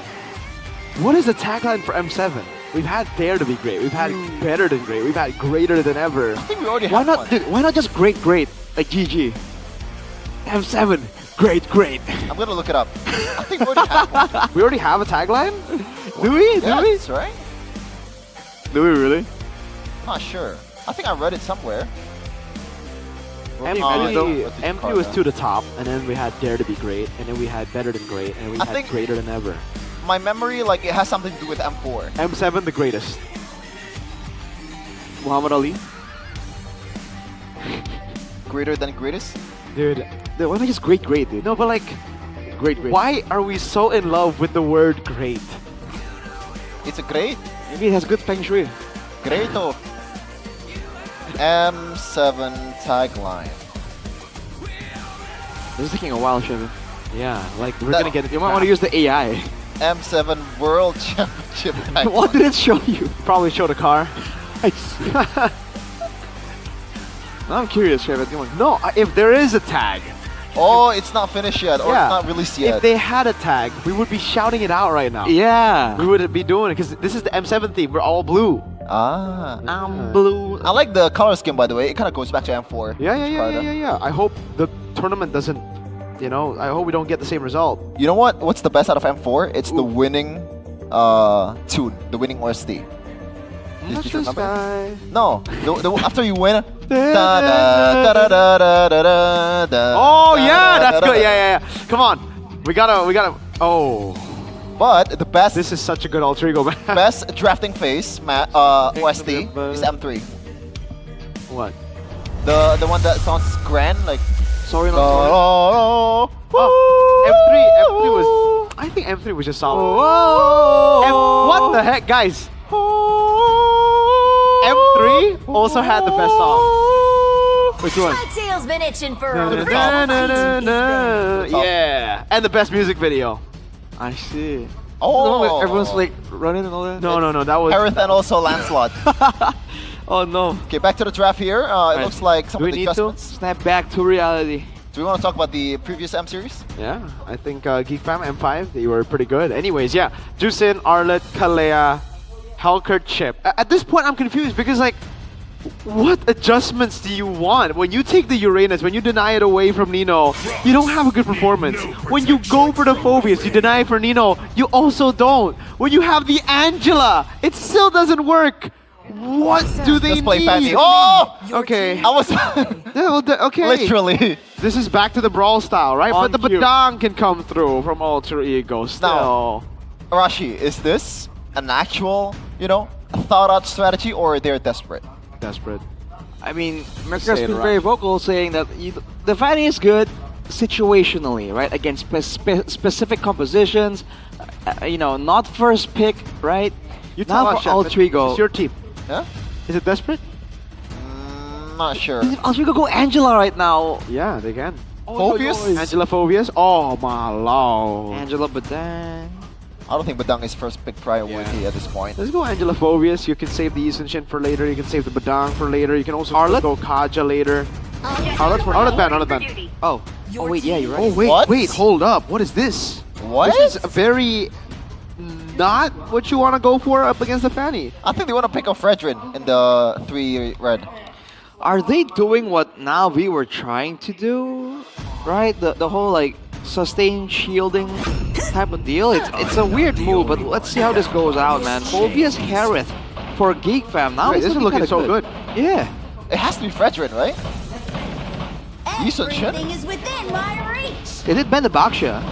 What is the tagline for M7? We've had dare to be great. We've had better than great. We've had greater than ever. I think we already Why have not, one. dude, why not just great, like GG? M7, great. I'm gonna look it up. I think we already have one. We already have a tagline? Do we? Yes, right? Do we really? Not sure. I think I read it somewhere. MP was to the top, and then we had dare to be great, and then we had better than great, and we I had think- greater than ever. My memory, like, it has something to do with M4. M7, the greatest. Muhammad Ali? Greater than greatest? Dude, Why not just great, dude? no, but like, Great. why are we so in love with the word great? It's a great. Maybe it has good feng shui. Greato. M7 tagline. This is taking a while, Shevin. Yeah, like, we're That- gonna get it. You might want to use the AI. M7 World Championship tagline. What did it show you? Probably show the car. I'm curious, Shevin. Come on. No, if there is a tag, Oh, it's not finished yet, or Yeah. it's not released yet. if they had a tag, we would be shouting it out right now. Yeah. We would be doing it, because this is the M7 theme. We're all blue. Ah. I'm blue. I like the color scheme, by the way. It kind of goes back to M4. Yeah. I hope the tournament doesn't, I hope we don't get the same result. You know what? What's the best out of M4? It's the winning tune, the winning OST. Did you remember? No, after you win. Oh yeah, that's good. Yeah. Come on, we gotta. Oh, But the best... This is such a good alter ego, man. Best drafting phase, OST, is M3. What? The one that sounds grand, like... Sorry, not sorry. M3 was... I think M3 was just solid. What the heck, guys? M3 also had the best song. Which one? My tail's been itching for Yeah, and the best music video. I see. Oh, The one where everyone's like running and all that. No, that was Harith and also Lancelot. Oh no. Okay, back to the draft here. It looks like some Do of we the need to adjustments. snap back to reality? Do we want to talk about the previous M series? Yeah, I think Geek Fam M5, they were pretty good. Anyways, yeah, Jusin, Arlet, Kalea, Helkert, Chip. At this point, I'm confused because like, what adjustments do you want? When you take the Uranus, when you deny it away from Nino, you don't have a good performance. When you go for the Phobius, you deny it for Nino, you also don't. When you have the Angela, it still doesn't work. What do they Let's play need? Fanny. Oh! Okay. I was... Okay. Literally. This is back to the brawl style, right? On But the cue. Badang can come through from Alter Ego still. Now, Arashi, is this an actual, thought-out strategy, or they're desperate? Desperate. I mean, Mercury's Say it been right. very vocal saying that the Fanny is good situationally, right? Against specific compositions, not first pick, right? You tell now us, for Alter Ego. It's your team. Yeah? Is it desperate? Not sure. If Alter Ego go Angela right now. Yeah, they can. Phobius? Angela Phobius? Oh my lord. Angela Badang. I don't think Badang is first pick priority at this point. Let's go Angela Phobius. You can save the Yusunshin for later. You can save the Badang for later. You can also go Kaja later. Arlet ban. Oh wait, yeah, you're right. Oh wait, What? wait, hold up. What is this? What? This is very not what you want to go for up against the Fanny. I think they want to pick up Fredrin in the 3 red. Are they doing what Navi were trying to do? Right? The whole like sustained shielding type of deal. It's a weird move, but let's see how this goes out, man. Phobius Harith for Geek Fam. Now Wait, this is looking kinda so good. Yeah. It has to be Fredrin, right? Everything is within my reach. They did ban the Baksha.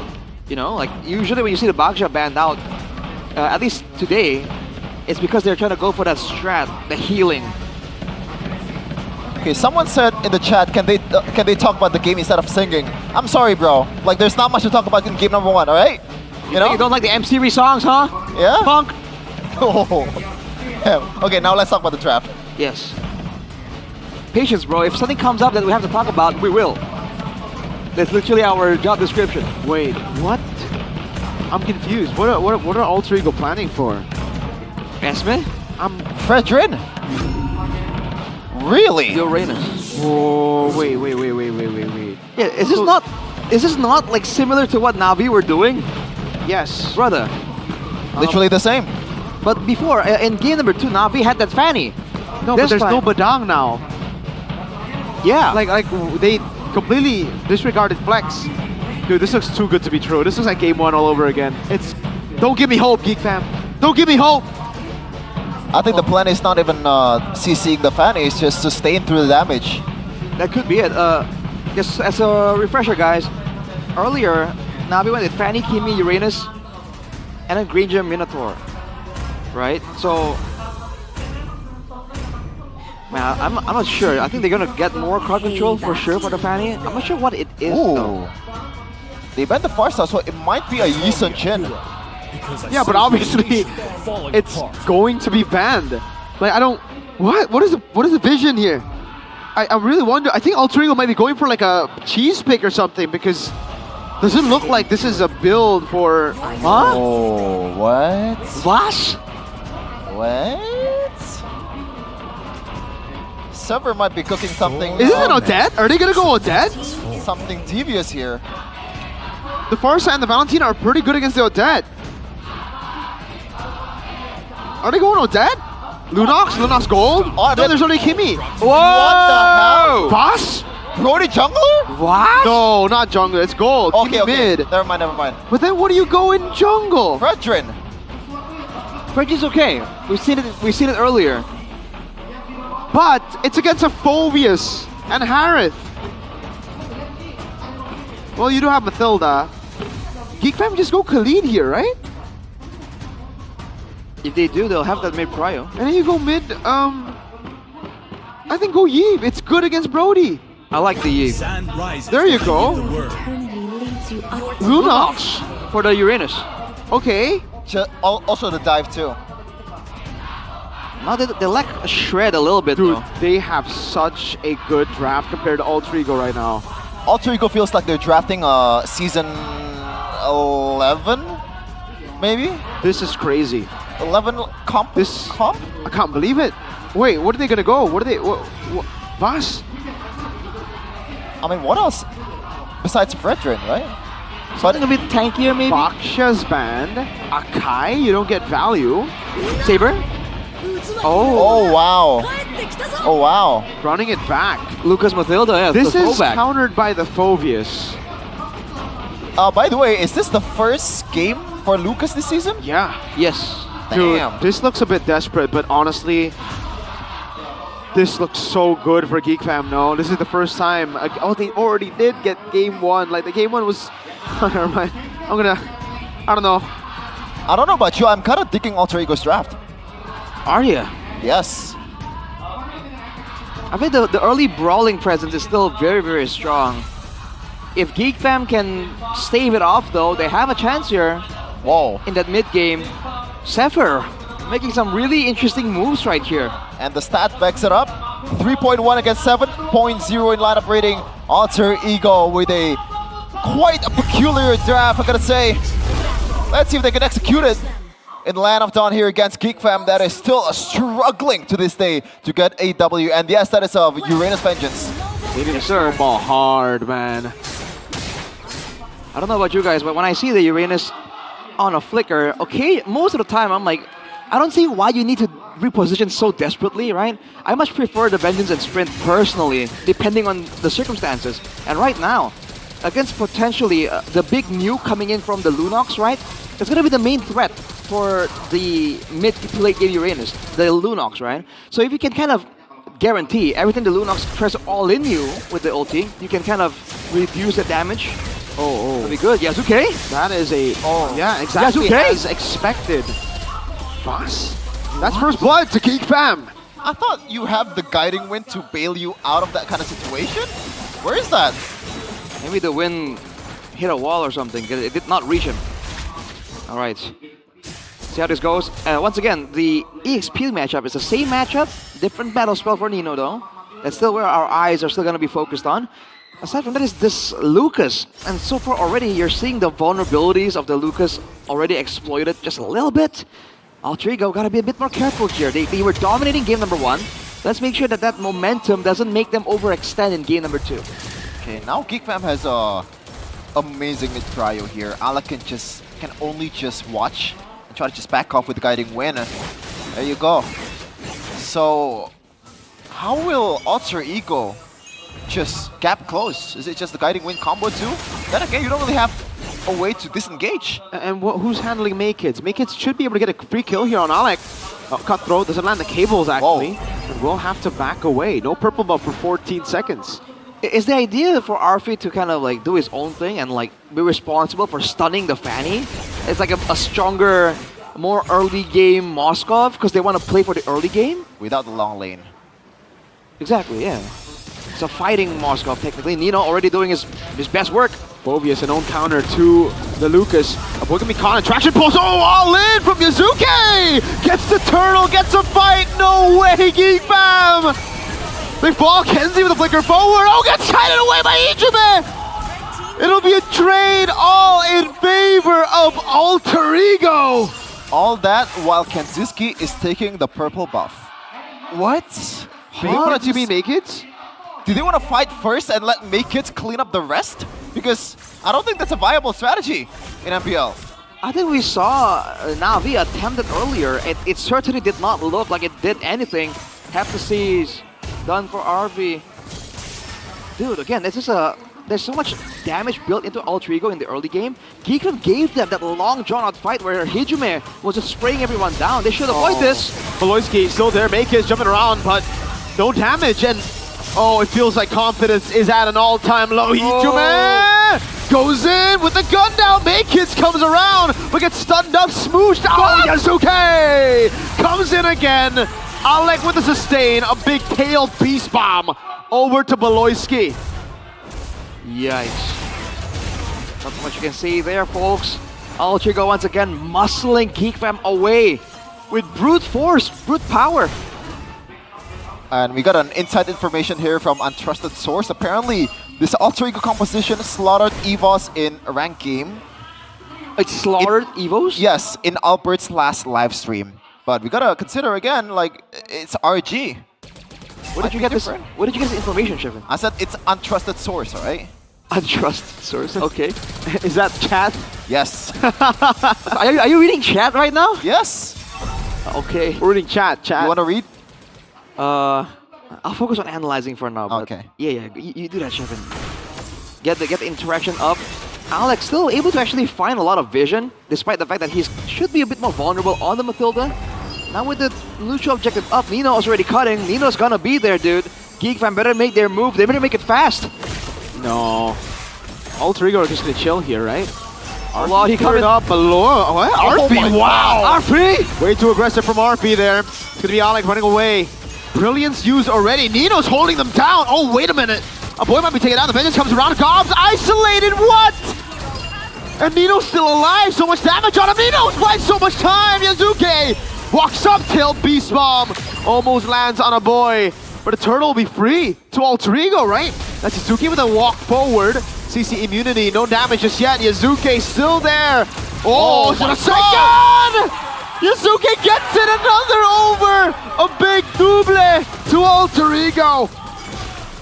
Like usually when you see the Baksha banned out, at least today, it's because they're trying to go for that strat, the healing. Okay, someone said in the chat, can they talk about the game instead of singing? I'm sorry, bro. Like, there's not much to talk about in game number 1, all right? You don't like the M series songs, huh? Yeah? Punk. Oh. Yeah. Okay, now let's talk about the draft. Yes. Patience, bro. If something comes up that we have to talk about, we will. That's literally our job description. Wait, what? I'm confused. What are Alter Ego planning for? Esme? Fredrin? Really? Uranus. Oh, wait. Yeah, is this not like similar to what Navi were doing? Yes. Brother. Literally the same. But before, in game number 2, Navi had that Fanny. No, This but there's time- no Badang now. Yeah. Like they completely disregarded Flex. Dude, this looks too good to be true. This looks like game 1 all over again. Don't give me hope, Geek Fam. Don't give me hope. I think the plan is not even CCing the Fanny, it's just sustain through the damage. That could be it. Just as a refresher, guys. Earlier, Navi went with Fanny, Kimi, Uranus, and then Green Gem Minotaur. Right? So, man, I'm not sure. I think they're gonna get more crowd control for sure for the Fanny. I'm not sure what it is though. They banned the Farsa, so it might be a Yi Sun Jin. Yeah, but obviously it's going to be banned. Like I don't. What is the vision here? I really wonder. I think Alter Ego might be going for like a cheese pick or something because doesn't look like this is a build for. Huh? Oh, what? Vash? What? Sever might be cooking something. Is this an Odette? Are they gonna go Odette? Something devious here. The Farsa and the Valentina are pretty good against the Odette. Are they going Odette? Lunox Gold? Oh, no, there's only Kimi. Whoa! What the hell? Boss? Brody jungler? What? No, not jungler. It's gold. Okay, Kimi okay. mid. Never mind. But then what do you go in jungle? Fredrin. Fredrin's okay. We've seen it earlier. But it's against a Phobius and Harith. Well, you do have Mathilda. Geek Fam just go Khalid here, right? If they do, they'll have that mid cryo. And then you go mid, I think go Yeeb. It's good against Brody. I like the Yeeb. There you go. Lunox for the Uranus. Okay. Also the dive too. Now they lack a shred a little bit. Dude, though. they have such a good draft compared to Alter Ego right now. Alter Ego feels like they're drafting season 11, maybe? This is crazy. 11 comp? Comp? I can't believe it. Wait, what are they gonna go? What are they? Vas? I mean, what else? Besides Fredrin, right? Something a bit tankier, maybe? Baksha's banned. Akai, you don't get value. Saber? Oh, wow. Oh, wow. Running it back. Lucas Mathilda, yeah. This the is throwback. countered by the Phobius. By the way, is this the first game for Lucas this season? Yeah. Yes. Dude, Damn. this looks a bit desperate, but honestly, this looks so good for Geek Fam. No, this is the first time. Oh, they already did get game one. Like, the game one was... Never mind. I don't know. I don't know about you, I'm kind of digging Alter Ego's draft. Are you? Yes. I think the early brawling presence is still very, very strong. If Geek Fam can stave it off, though, they have a chance here. Whoa. In that mid game. Zephyr making some really interesting moves right here. And the stat backs it up. 3.1 against 7.0 in lineup rating. Alter Ego with a quite a peculiar draft, I gotta say. Let's see if they can execute it in Land of Dawn here against Geek Fam that is still struggling to this day to get a W. And yes, that is of Uranus Vengeance. They need to snowball hard, man. I don't know about you guys, but when I see the Uranus on a flicker, okay, most of the time I'm like, I don't see why you need to reposition so desperately, right? I much prefer the Vengeance and Sprint personally, depending on the circumstances. And right now, against potentially the big nuke coming in from the Lunox, right? It's gonna be the main threat for the mid to late game Uranus, the Lunox, right? So if you can kind of guarantee everything the Lunox tries to all in you with the ulti, you can kind of reduce the damage. Oh. That'll be good. Yasuke? That is a... Oh, yeah, exactly Yasuke? as expected. Boss? That's first blood to Geek Fam. I thought you have the guiding wind to bail you out of that kind of situation. Where is that? Maybe the wind hit a wall or something, because it did not reach him. Alright. See how this goes. Once again, the EXP matchup is the same matchup, different battle spell for Nino though. That's still where our eyes are still going to be focused on. Aside from that is this Lucas. And so far already you're seeing the vulnerabilities of the Lucas already exploited just a little bit. Alter Ego gotta be a bit more careful here. They were dominating game number 1. Let's make sure that that momentum doesn't make them overextend in game number 2. Okay, now Geek Fam has a amazing mid cryo here. Alec can only just watch and try to just back off with the guiding wind. There you go. So how will Alter Ego just gap close? Is it just the guiding wind combo too? Then again, you don't really have a way to disengage. And who's handling Maykids? Maykids should be able to get a free kill here on Alec. Cutthroat doesn't land the cables actually. And we'll have to back away. No purple buff for 14 seconds. Is the idea for Arfi to kind of like do his own thing and like be responsible for stunning the Fanny? It's like a stronger, more early game Moskov because they want to play for the early game? Without the long lane. Exactly, yeah. It's a fighting Moskov technically. Nino already doing his best work. Phobius, an own counter to the Lucas. Avoid caught in traction pulls. Oh, all in from Yazuke! Gets the turtle, gets a fight. No way, Geek Fam! Big ball, Kenzie with a flicker forward. Oh, gets kited away by Ichime! It'll be a trade all in favor of Alter Ego. All that while Kenziski is taking the purple buff. What? What do you mean, Maykids? Do they want to fight first and let Maykids clean up the rest? Because I don't think that's a viable strategy in MPL. I think we saw Na'Vi attempt it earlier. It certainly did not look like it did anything. Have to see done for RV. Dude, again, this is there's so much damage built into Alter Ego in the early game. Geek Fam gave them that long drawn-out fight where Hijime was just spraying everyone down. They should avoid this. Valoisky still there. Maykids jumping around, but no damage. And oh, it feels like confidence is at an all-time low. Hijime Goes in with the gun down. Kids comes around, but gets stunned up, smooshed. Oh, Yasuke comes in again. Alec with the sustain, a big tailed beast bomb over to Beloyski. Yikes. Not much you can see there, folks. Altrigo once again muscling Geek Fam away with brute force, brute power. And we got an inside information here from untrusted source. Apparently, this Alter Ego composition slaughtered EVOS in a ranked game. It slaughtered EVOS? Yes, in Albert's last live stream. But we gotta consider again, like, it's RG. Where did you get this? Where did you get this information, Shivin? I said it's untrusted source, alright? Untrusted source, okay. Is that chat? Yes. Are you reading chat right now? Yes. Okay. We're reading chat. You wanna read? I'll focus on analyzing for now. But okay. Yeah, you do that, Shivin. Get the interaction up. Alex still able to actually find a lot of vision, despite the fact that he should be a bit more vulnerable on the Matilda. Now with the neutral objective up, Nino is already cutting. Nino's gonna be there, dude. Geek Fam better make their move. They better make it fast. No. Alter Ego are just gonna chill here, right? He coming up below. What? RP, wow! RP! Way too aggressive from RP there. It's gonna be Alec running away. Brilliance used already. Nino's holding them down. Oh, wait a minute. A boy might be taken out. The vengeance comes around. Gobs isolated. What? And Nino's still alive. So much damage on him. Nino's played so much time. Yazuke walks up. Tail beast bomb. Almost lands on a boy. But the turtle will be free to Alter Ego, right? That's Yazuke with a walk forward. CC immunity. No damage just yet. Yazuke still there. Oh, it's a second! Yazuke gets it. Another over. A big double to Alter Ego.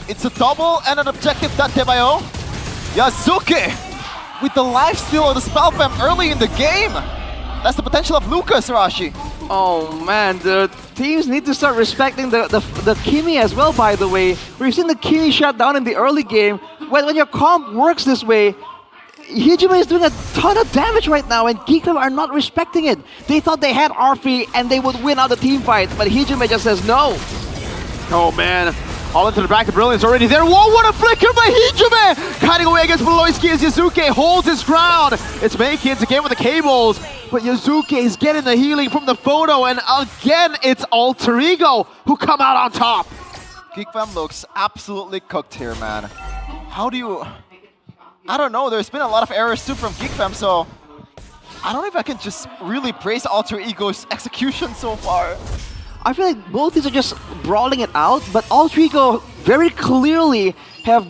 It's a double and an objective that Tebayo. Yazuke with the lifesteal of the spell fam early in the game. That's the potential of Lucas, Rashi. Oh man, the teams need to start respecting the Kimi as well, by the way. We've seen the Kimi shut down in the early game. When your comp works this way, Hijime is doing a ton of damage right now, and Geek Fam are not respecting it. They thought they had Arfi and they would win out the team fight, but Hijime just says no. Oh man. All into the back, the Brilliance already there. Whoa, what a flicker by Hijime! Kiting away against Beloyski as Yazuke holds his ground. It's Maykids again with the cables, but Yazuke is getting the healing from the photo, and again, it's Alter Ego who come out on top. Geek Fam looks absolutely cooked here, man. How do you... I don't know, there's been a lot of errors too from Geek Fam, so... I don't know if I can just really praise Alter Ego's execution so far. I feel like both these are just brawling it out, but Alter Ego very clearly have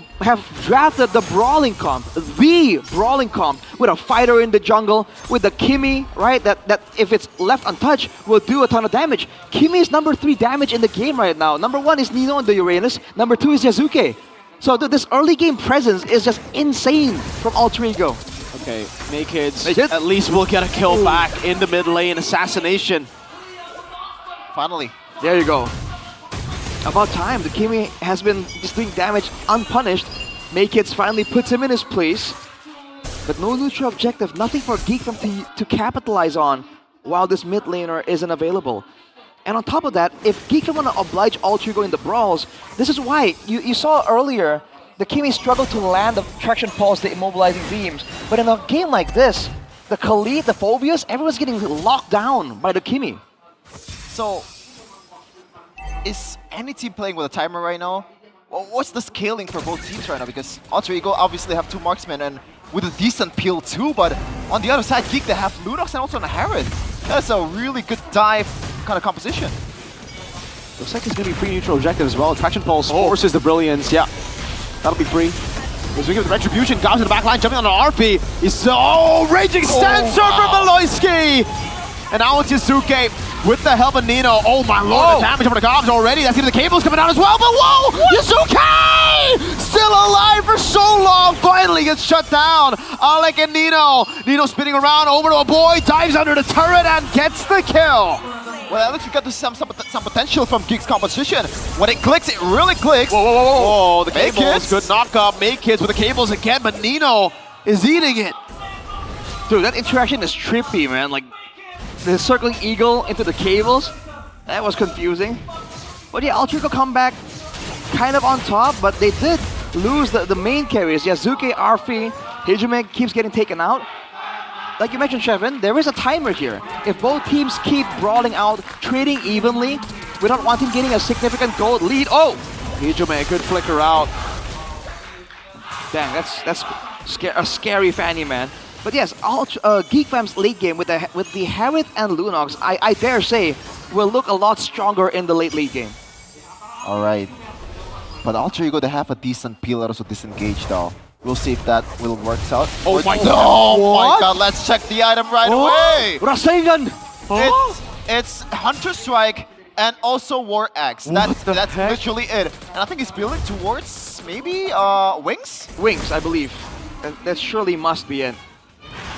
drafted the brawling comp, the brawling comp, with a fighter in the jungle, with the Kimi, right, that if it's left untouched, will do a ton of damage. Kimi is number 3 damage in the game right now. Number 1 is Nino and the Uranus, number 2 is Yazuke. So this early game presence is just insane from Alter Ego. Okay, Maykids at least will get a kill back in the mid lane, assassination. Finally. There you go. About time. The Kimi has been just doing damage unpunished. Maykids finally puts him in his place. But no neutral objective, nothing for Geek Fam to capitalize on while this mid laner isn't available. And on top of that, if Geek Fam want to oblige Alter Ego in the brawls, this is why. You saw earlier, the Kimi struggled to land the traction pulse, the immobilizing beams. But in a game like this, the Khalid, the Phobias, everyone's getting locked down by the Kimi. So, is any team playing with a timer right now? Well, what's the scaling for both teams right now? Because Alter Ego obviously have 2 marksmen and with a decent peel too, but on the other side, Geek, they have Lunox and also Herod. That's a really good dive kind of composition. Looks like it's going to be free neutral objective as well. Traction Pulse forces the Brilliance. Yeah, that'll be free. As we give the Retribution, Gobs in the back line, jumping on an RP. He's so Raging Stancer from Beloyski! And now it's Yazuke with the help of Nino. Oh my lord, the damage over the Gobs already. That's even the cables coming out as well, but whoa! Yazuke! Still alive for so long, finally gets shut down. Alec and Nino. Nino spinning around over to a boy, dives under the turret and gets the kill. Well, at least we got to see some potential from Geek's composition. When it clicks, it really clicks. Whoa, whoa, whoa, whoa. The cables, good knockup. Maykids with the cables again, but Nino is eating it. Dude, that interaction is trippy, man. Like, the circling eagle into the cables, that was confusing. But yeah, Alter Ego come back kind of on top, but they did lose the main carriers, Yazuke, Arfi, Hijume keeps getting taken out. Like you mentioned, Shevin, there is a timer here. If both teams keep brawling out, trading evenly, without one team getting a significant gold lead. Oh! Hijume, good flicker out. Dang, that's a scary fanny, man. But yes, Geek Fam's late game with the Harith and Lunox, I dare say, will look a lot stronger in the late game. All right. But Alter Ego, they have a decent peel, also disengaged though. We'll see if that will work out. Oh my god! Oh my god, let's check the item right away! Rasengan! It's Hunter Strike and also War Axe. That's literally it. And I think he's building towards maybe Wings? Wings, I believe. That surely must be it.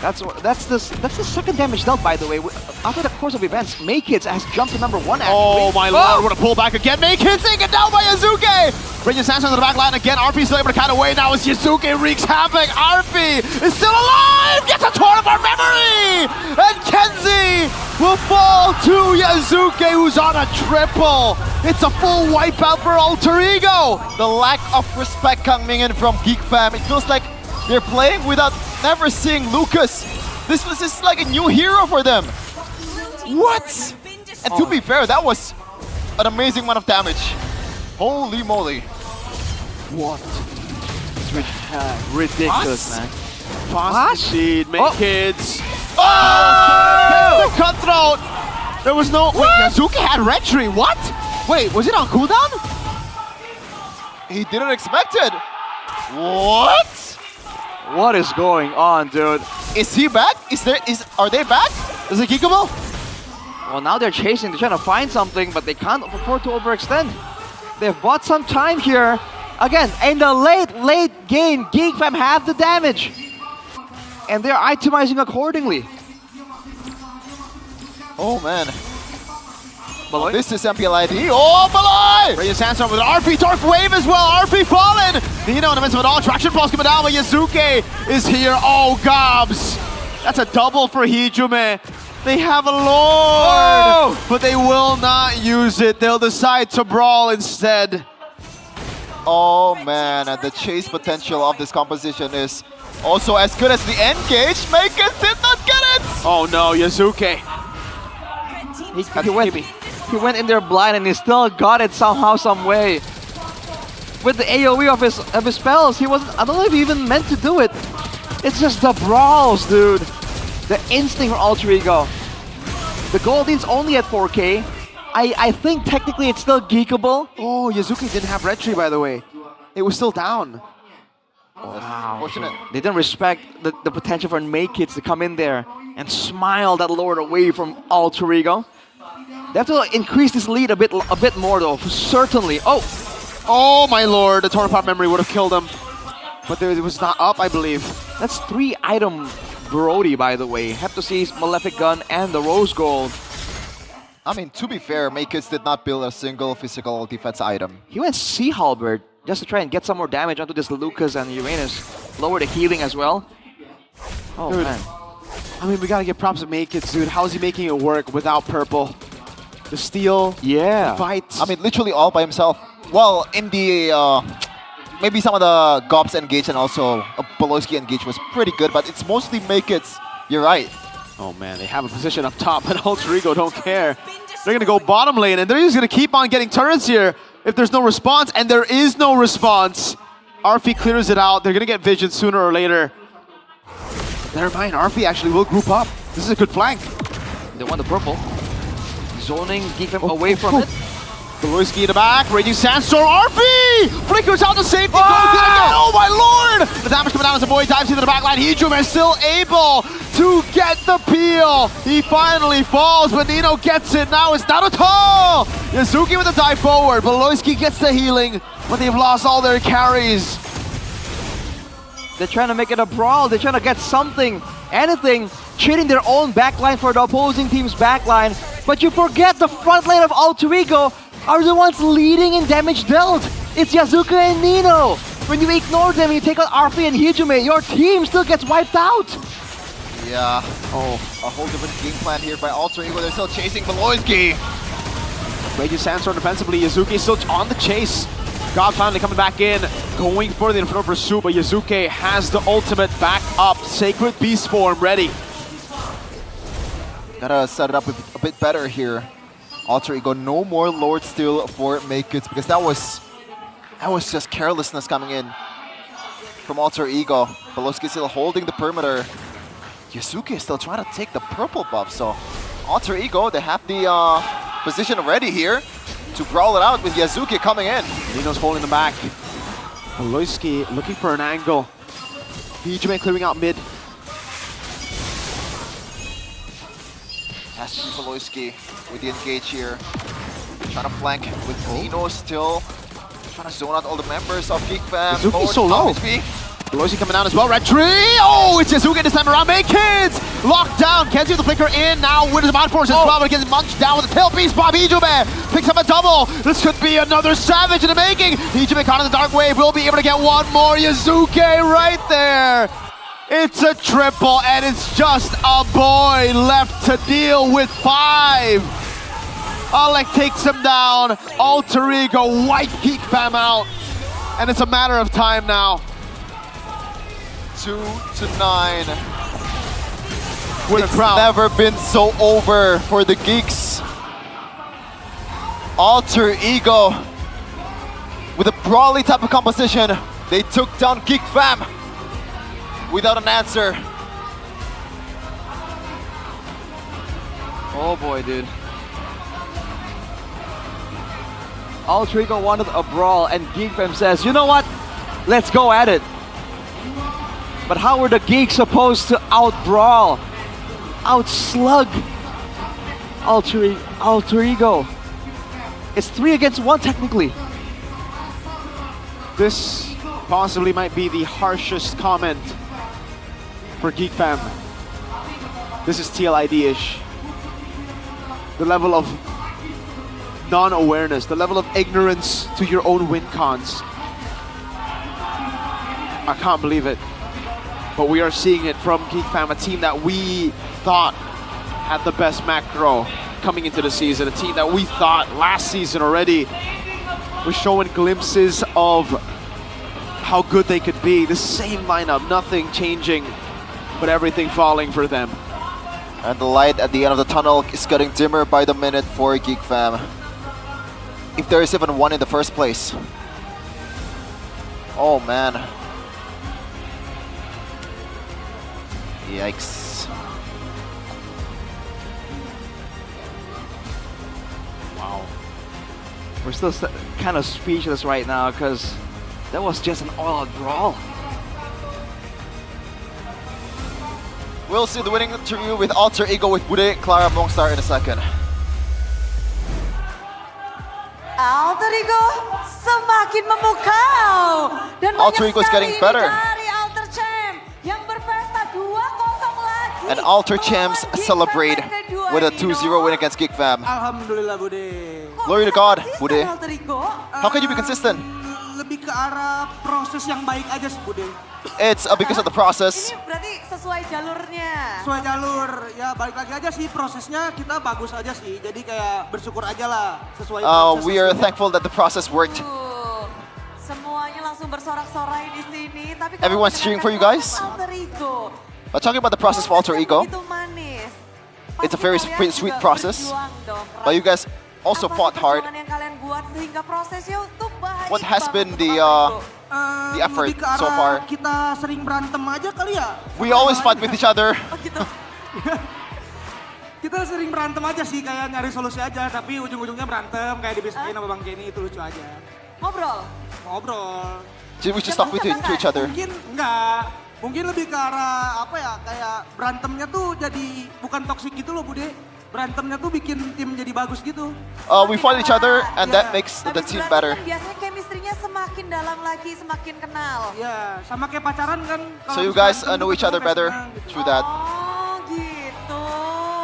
That's the second damage dealt, by the way. After the course of events, Maykids has jumped to number 1. Oh my lord, what a pullback again. Maykids taken down by Yazuke! Bringing Sansa to the back line again. RP still able to cut away. Now as Yazuke wreaks havoc. RP is still alive! Gets a torn of our memory! And Kenzie will fall to Yazuke, who's on a triple. It's a full wipeout for Alter Ego. The lack of respect coming in from Geek Fam. It feels like they're playing without never seeing Lucas. This was just like a new hero for them. What? And to be fair, that was an amazing amount of damage. Holy moly. What? It's ridiculous, man. Fast seed, Maykids. Oh! The cutthroat! There was no... Wait, Yazuki had red tree, what? Wait, was it on cooldown? He didn't expect it. What? What is going on, dude? Is he back? Are they back? Is it geekable? Well, now they're chasing. They're trying to find something, but they can't afford to overextend. They've bought some time here. Again, in the late game, Geek Fam have the damage. And they're itemizing accordingly. Oh, man. Oh, this is MPL ID. Oh, Malai! Radiant Sandstorm with an RP Torque Wave as well. RP fallen! Nino in the midst of it all. Traction Pulse coming down, but Yazuke is here. Oh, gobs! That's a double for Hijume. They have a Lord! But they will not use it. They'll decide to brawl instead. Oh, man. And the chase potential of this composition is also as good as the engage. Maykids did not get it! Oh, no. Yazuke. He went in there blind and he still got it somehow, some way. With the AoE of his spells, he wasn't. I don't know if he even meant to do it. It's just the brawls, dude. The instinct from Alter Ego. The Goldeen's only at 4K. I think technically it's still geekable. Oh, Yazuki didn't have red tree, by the way. It was still down. Wow. Fortunate. They didn't respect the potential for Maykids to come in there and smile that Lord away from Alter Ego. They have to increase this lead a bit more though, certainly. Oh my lord, the Torn Apart memory would have killed him. But it was not up, I believe. That's 3 item Brody, by the way. Heptosei's Malefic Gun and the Rose Gold. I mean, to be fair, Maykids did not build a single physical defense item. He went Sea Halberd just to try and get some more damage onto this Lucas and Uranus. Lower the healing as well. Oh, dude, man. I mean, we gotta give props to Maykids, dude. How is he making it work without purple? The steal, yeah, the fight. I mean, literally all by himself. Well, in the maybe some of the Gobs engage and also Bolowski engage was pretty good, but it's mostly Maykids. You're right. Oh man, they have a position up top, and Alter Ego don't care. They're gonna go bottom lane, and they're just gonna keep on getting turrets here if there's no response, and there is no response. RP clears it out. They're gonna get vision sooner or later. Never mind, RP actually will group up. This is a good flank. They want the purple. Zoning, Geek Fam away from it. Beloyski in the back, Raging Sandstorm, RP! Flickers out to safety, goes in again, oh my lord! The damage coming down as the boy dives into the back line. Hijume is still able to get the peel. He finally falls, but Nino gets it. Now it's not at all! Yazuki with a dive forward, Beloyski gets the healing, but they've lost all their carries. They're trying to make it a brawl. They're trying to get something, anything, cheating their own backline for the opposing team's backline. But you forget the front lane of Alter Ego are the ones leading in damage dealt. It's Yazuka and Nino. When you ignore them, you take out RP and Hijume, your team still gets wiped out. Yeah. Oh, a whole different game plan here by Alter Ego. They're still chasing Beloyski. Raging Sandstorm defensively. Yazuki still on the chase. God finally coming back in, going for the Inferno Pursuit, but Yazuke has the ultimate back up. Sacred Beast form ready. Gotta set it up a bit better here. Alter Ego, no more Lord Steel for Make It, because that was just carelessness coming in from Alter Ego. Peloski still holding the perimeter. Yazuki is still trying to take the purple buff, so Alter Ego, they have the position ready here to brawl it out with Yazuki coming in. Nino's holding the back. Peloski looking for an angle. Hijime clearing out mid. Has to be Peloski with the engage here. Trying to flank with Nino still. Trying to zone out all the members of Geek Fam. Yazuki's so low. Pelosi coming down as well. Red tree. Oh, it's Yazuki this time around. Make kids locked down. Can't see the flicker in. Now with his mind force as well, but gets munched down with the tail piece. Bob Hijime picks up a double. This could be another savage in the making. Hijime caught in the dark wave. Will be able to get one more. Yazuki right there. It's a triple, and it's just a boy left to deal with 5. Alec takes him down. Alter Ego wipe Geek Fam out. And it's a matter of time now. 2-9. It's never been so over for the Geeks. Alter Ego with a brawly type of composition. They took down Geek Fam without an answer. Oh boy, dude. Alter Ego wanted a brawl, and Geek Fam says, you know what? Let's go at it. But how were the Geeks supposed to out-brawl, out-slug Alter Ego? It's 3 against 1 technically. This possibly might be the harshest comment for Geek Fam. This is TLID-ish. The level of non-awareness, the level of ignorance to your own win cons. I can't believe it. But we are seeing it from Geek Fam, a team that we thought had the best macro coming into the season, a team that we thought last season already was showing glimpses of how good they could be. The same lineup, nothing changing, but everything falling for them. And the light at the end of the tunnel is getting dimmer by the minute for Geek Fam. If there is even one in the first place. Oh man. Yikes. Wow. We're still kind of speechless right now because that was just an all-out brawl. We'll see the winning interview with Alter Ego with Bude, Clara, Mongstar in a second. Alter Ego semakin memukau dan Alter Ego is getting better. Dari Alter Champ yang berpesta 2-0 lagi. And Alter Champs celebrate with a 2-0 win against Geek Fam. Alhamdulillah Bude. Glory to God, Bude. Alter Ego. How can you be consistent? Lebih ke arah proses yang baik aja sih Bude. It's because of the process. Ini berarti sesuai jalurnya. Sesuai jalur, ya balik lagi aja sih prosesnya kita bagus aja sih. Jadi kayak bersyukur aja lah sesuai proses. We are thankful that the process worked. Semuanya langsung bersorak-sorai di sini. Tapi Everyone's cheering for you guys. Alter Ego. But talking about the process for Alter Ego, Itu manis. it's a very sweet process. But you guys also fought hard. Yang kalian buat sehingga prosesnya tuh baik. What has been the effort so far? Kita sering berantem aja kali ya. We always fight with each other. Kita sering berantem aja sih, kayak nyari solusi aja, tapi ujung-ujungnya berantem kayak dibisikin sama Bang Kenny, itu lucu aja. Ngobrol. Did we just talk with each other? Mungkin enggak, mungkin lebih ke arah apa ya, kayak berantemnya tuh jadi bukan toksik gitu loh Bude. Berantemnya tuh bikin tim jadi bagus gitu. We fight each other and that makes the team better. Biasanya chemistry-nya semakin dalam lagi, semakin kenal. Ya, sama kayak pacaran kan. So you guys know each other better through that. Oh gitu.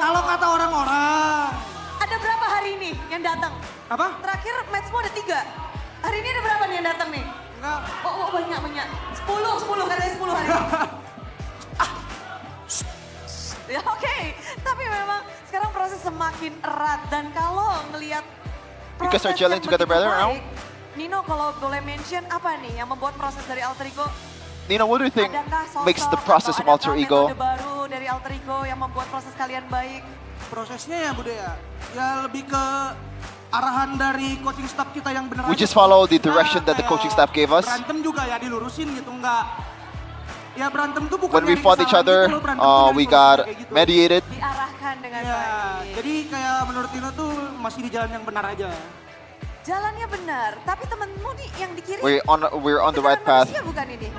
Kalau kata orang-orang. Ada berapa hari ini yang datang? Apa? Terakhir matchmu ada 3. Hari ini ada berapa nih yang datang nih? Enggak. Oh banyak. 10 katanya 10 hari ini. Ya oke, tapi memang sekarang proses semakin erat dan kalau ngelihat You guys are gelling together better now? Nino kalau boleh mention apa nih yang membuat proses dari alter ego? Nino, what do you think Adakah sosok makes the process of alter adakah ego? metode baru dari alter ego yang membuat proses kalian baik? Prosesnya ya Bude ya lebih ke arahan dari coaching staff kita yang benar. We just follow the direction that the coaching staff gave us. Berantem juga ya dilurusin gitu, enggak. Ya berantem tuh bukan When we dari fought each kesalahan other, gitu loh, berantem tuh dari we solusi got kayak gitu. mediated. Diarahkan dengan Ya, baik. jadi kayak menurut Nino tuh masih di jalan yang benar aja. Jalannya benar, tapi temenmu nih yang di kiri We're on the right path. manusia bukan ini?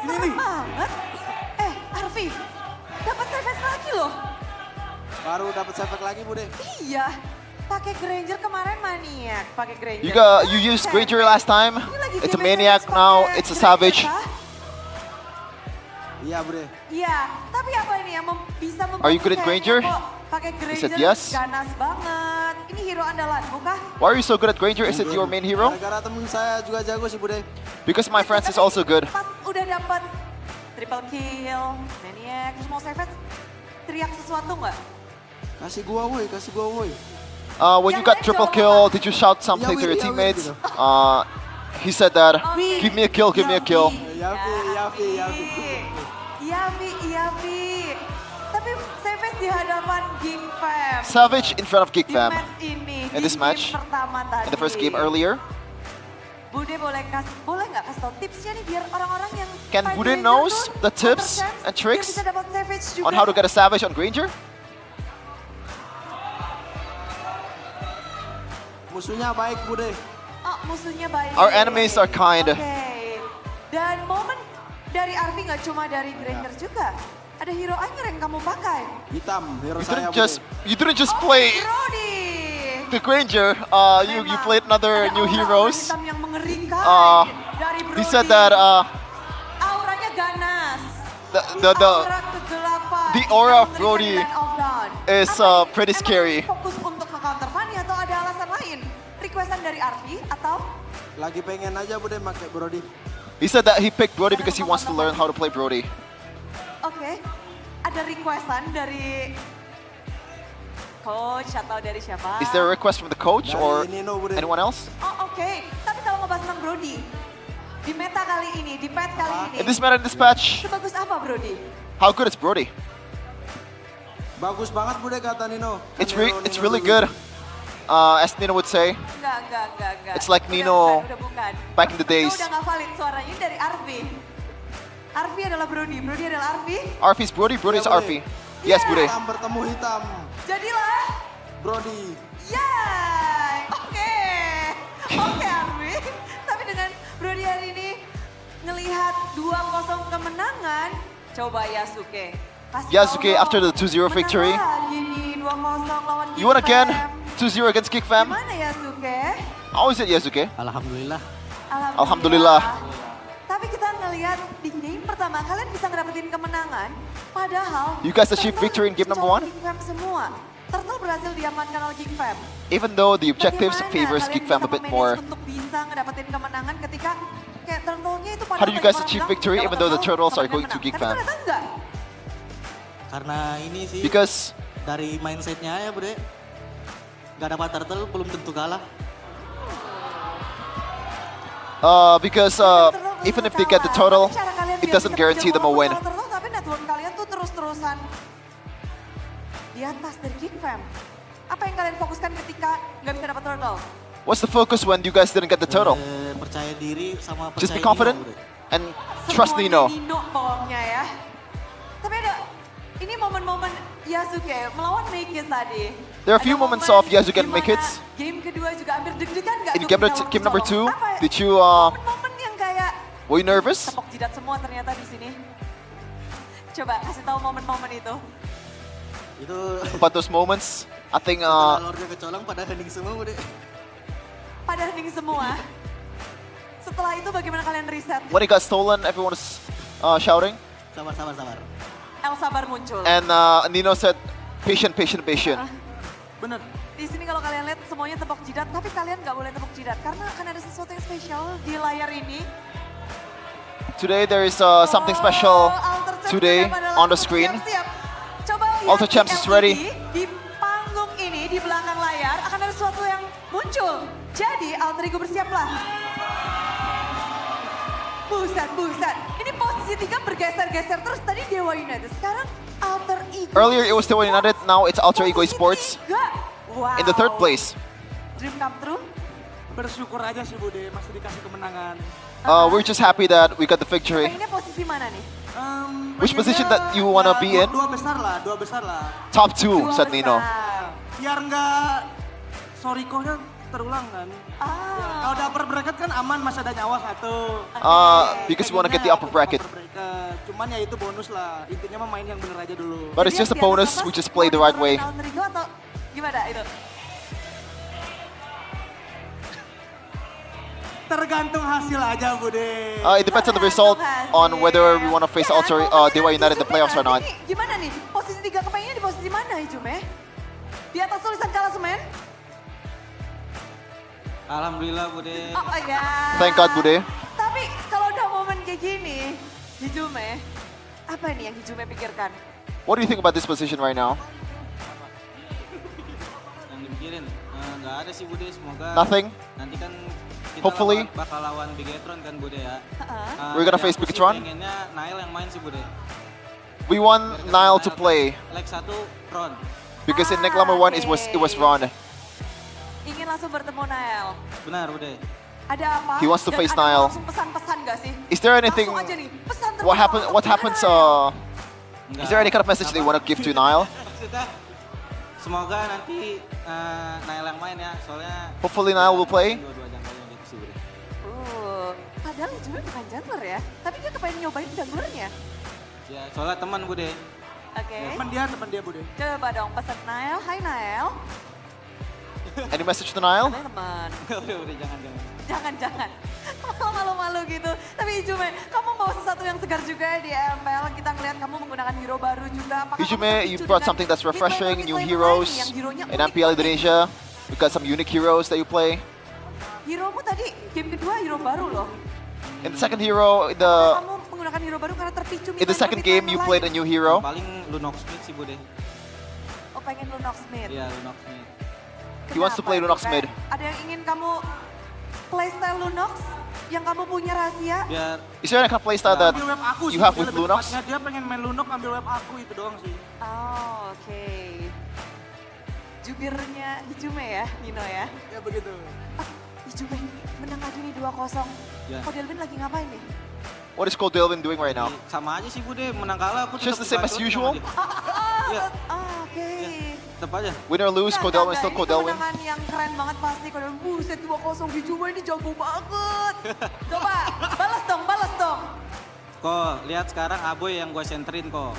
Serem banget. Arfi, dapat service lagi loh. Baru dapat efek lagi Bude. Iya, pakai Granger kemarin maniak, pakai Granger. You used Granger last time. It's a maniac now. It's a savage. Iya Bude. Iya, tapi apa ini yang bisa membantu Are you good at Granger? Pakai He Granger said yes. ganas banget. Ini hero andalan, bukan? Why are you so good at Granger? Is it your main hero? Gara-gara temen saya juga jago sih Bude. Because my friends is also good. Pas udah dapat triple kill, maniac, terus mau save teriak sesuatu nggak? Kasih gua woi, kasih gua woi. When you got triple kill, did you shout something to your teammates? He said that, give me a kill, give me a kill. Yavi. Tapi save di hadapan Geek Fam. Savage in front of Geek Fam. Ini In this match, pertama tadi. in the first game earlier. Bude boleh nggak kasih tau tipsnya nih biar orang-orang yang Can Bude knows the tips and tricks on how to get a Savage on Granger? Musuhnya baik Bude. Oh, musuhnya baik. Our enemies are kind. Oke. Dan momen dari Arfi nggak cuma dari Granger juga. Ada hero anyer yang kamu pakai. Hitam, hero You saya didn't just play Brody. the Granger. You played another new heroes. Hitam yang mengerikan dari Brody. He said that Auranya ganas. the aura of Brody is pretty scary. Fokus untuk nge-counter Fanny atau ada alasan lain? Requestan dari Arfi atau? Lagi pengen aja Bude pakai Brody. He said that he picked Brody because he wants to learn how to play Brody. Oke, ada requestan dari coach atau dari siapa? Is there a request from the coach or anyone else? Oh oke, tapi kalau ngebahas tentang Brody, di meta kali ini, di patch kali ini. In this meta dispatch, Sebagus apa Brody? how good is Brody? Bagus banget Bude kata Nino. It's really good. As Nino would say. Enggak. It's like Nino Udah bukan. back in the days. Itu udah gak valid suaranya ini dari Arfi. Arfi adalah Brody adalah Arfi. Arfi's Brody, Brody's Arfi. Yes, Brody. Hitam bertemu hitam. Jadilah Brody. Yay! Oke, Arfi. Tapi dengan Brody hari ini ngelihat 2-0 kemenangan, coba Yasuke. Yasuke after the 2-0 victory. Gini 2-0 lawan Geek You want again? Fam. 2-0 against Geek Fam? Gimana Yasuke? How is it, Yasuke? Alhamdulillah. Alhamdulillah. Tapi kita ngelihat di game pertama kalian bisa ngedapetin kemenangan, padahal You guys achieved victory in game number 1? Geek Fam semua. Turtle berhasil diamankan oleh Geek Fam. Even though the objectives Bagaimana favors kalian Geek Fam a bisa bit memanage more. untuk bisa ngedapetin kemenangan ketika kayak Turtle-nya itu pada How did you guys achieve victory even though the Turtles are going to Geek Fam? Karena ini sih Because dari mindsetnya ya Bude, gak dapat turtle belum tentu kalah. Because even if they get the total, it doesn't guarantee them a win. Turtle, tapi network kalian tuh terus-terusan di atas dari Geek Fam. Apa yang kalian fokuskan ketika nggak bisa dapat Turtle? What's the focus when you guys didn't get the total? Percaya diri sama percaya Just be confident and trust Nino. Nino pokoknya ya. Tapi ada, ini momen-momen Yasuke melawan Make-It tadi. There are a few moments of Yasuke and Make-Its. Game kedua juga hampir deg-degan nggak? In game number 2, did you Momen yang kayak were you nervous? tepok jidat semua ternyata di sini. Coba kasih tahu momen-momen itu. Itu About those moments, I think lordnya kecolong pada hening semua Bude. Pada hening semua. Setelah itu bagaimana kalian riset? when it got stolen, everyone was shouting, Sabar. El Sabar muncul. and Nino said, patient. Bener. Di sini kalau kalian lihat semuanya tepok jidat, tapi kalian nggak boleh tepok jidat karena akan ada sesuatu yang spesial di layar ini. Today there is something special today on the screen. Siap. Coba lihat Alter Champs is ready. Di panggung ini, di belakang layar akan ada sesuatu yang muncul. Jadi Alter Ego bersiaplah. Buset. Ini posisi 3 bergeser-geser terus tadi Dewa United. Sekarang Alter Ego. Earlier it was Dewa United, now it's Alter Ego Esports. Wow. In the 3rd place. Dream come true. Bersyukur aja sih Bude, masih dikasih kemenangan. We're just happy that we got the victory. Pengennya posisi mana nih? Which position that you wanna be in? Dua besar lah. Top 2, said Nino. Biar nggak sorikonya terulang kan. Ya, kalau di upper bracket kan aman, masih ada nyawa 1. Because we wanna get the upper bracket. Cuman ya itu bonus lah, intinya mah main yang bener aja dulu. But it's just a bonus, we just play the right way. Alter Ego atau gimana itu? Tergantung hasil aja Bude. It depends on the result, on whether we wanna face Dewa United in the playoffs or not. Gimana nih? Posisi 3 kepengennya di posisi mana Hijume? Di atas tulisan klasemen? Alhamdulillah Bude. Oh iya. Thank God Bude. Tapi kalau udah momen kayak gini, Hijume, apa nih yang Hijume pikirkan? What do you think about this position right now? Yang dipikirin, nggak ada sih Bude, semoga Nothing? nanti kan kita Hopefully. bakal lawan Bigetron kan Bude ya. We're gonna face Bigetron? Pengennya Nail yang main sih Bude. We want Nile to play. Leg 1, Ron. Because in Leg number 1 it was Ron. Ingin langsung bertemu Nael. Benar Bude. Ada apa? He wants to Dan face ada Nael. langsung pesan-pesan gak sih? Is there anything, Langsung aja nih, pesan what happens, is there any kind of message they want to give to Nile? Maksudnya, semoga nanti Nail yang main ya, soalnya Hopefully Nile will play. dua jangkauannya gitu sih Bude. Padahal Hijume bukan jungler ya, tapi dia kepengen nyobain junglernya. Ya, soalnya teman Bude. Oke. Teman dia Bude. Coba dong pesan Nael, hai Nael. Any message to Nile? Teman. Udah jangan. Jangan. Malu-malu gitu. Tapi Hijume, kamu bawa sesuatu yang segar juga ya di MPL. Kita ngeliat kamu menggunakan hero baru juga. Apakah Hijume, you brought something that's refreshing, new heroes in MPL Indonesia. We got some unique heroes that you play. Heromu tadi game kedua hero baru loh. In the second hero, Kamu menggunakan hero baru karena terpicu in the second game you played a new hero. Paling Lunox Smith sih Bude. Oh pengen Lunox Smith. Iya, Lunox Smith. He wants to play Lunox mid. Ada yang ingin kamu playstyle Lunox yang kamu punya rahasia? Biar Is there any kind of playstyle that Ambil web aku you sih, have Bude, with lebih Lunox? tepatnya dia pengen main Lunox, ambil web aku itu doang sih. Oh, oke. Jubirnya Hijume ya, Nino ya? Ya begitu. Hijume menang lagi nih 2-0. Ya. Kok Delvin lagi ngapain nih? What is Delvin doing right now? Sama aja sih Bude, menang kalah aku Just tetap the same as dibantu usual? Iya, Oke. tetap aja. Win or lose, Delvin is still Ini Delvin. kemenangan yang keren banget pasti. Delvin, buset 2-0 Hijume ini jago banget. Coba, balas dong. Kok, lihat sekarang Aboy yang gue senterin kok.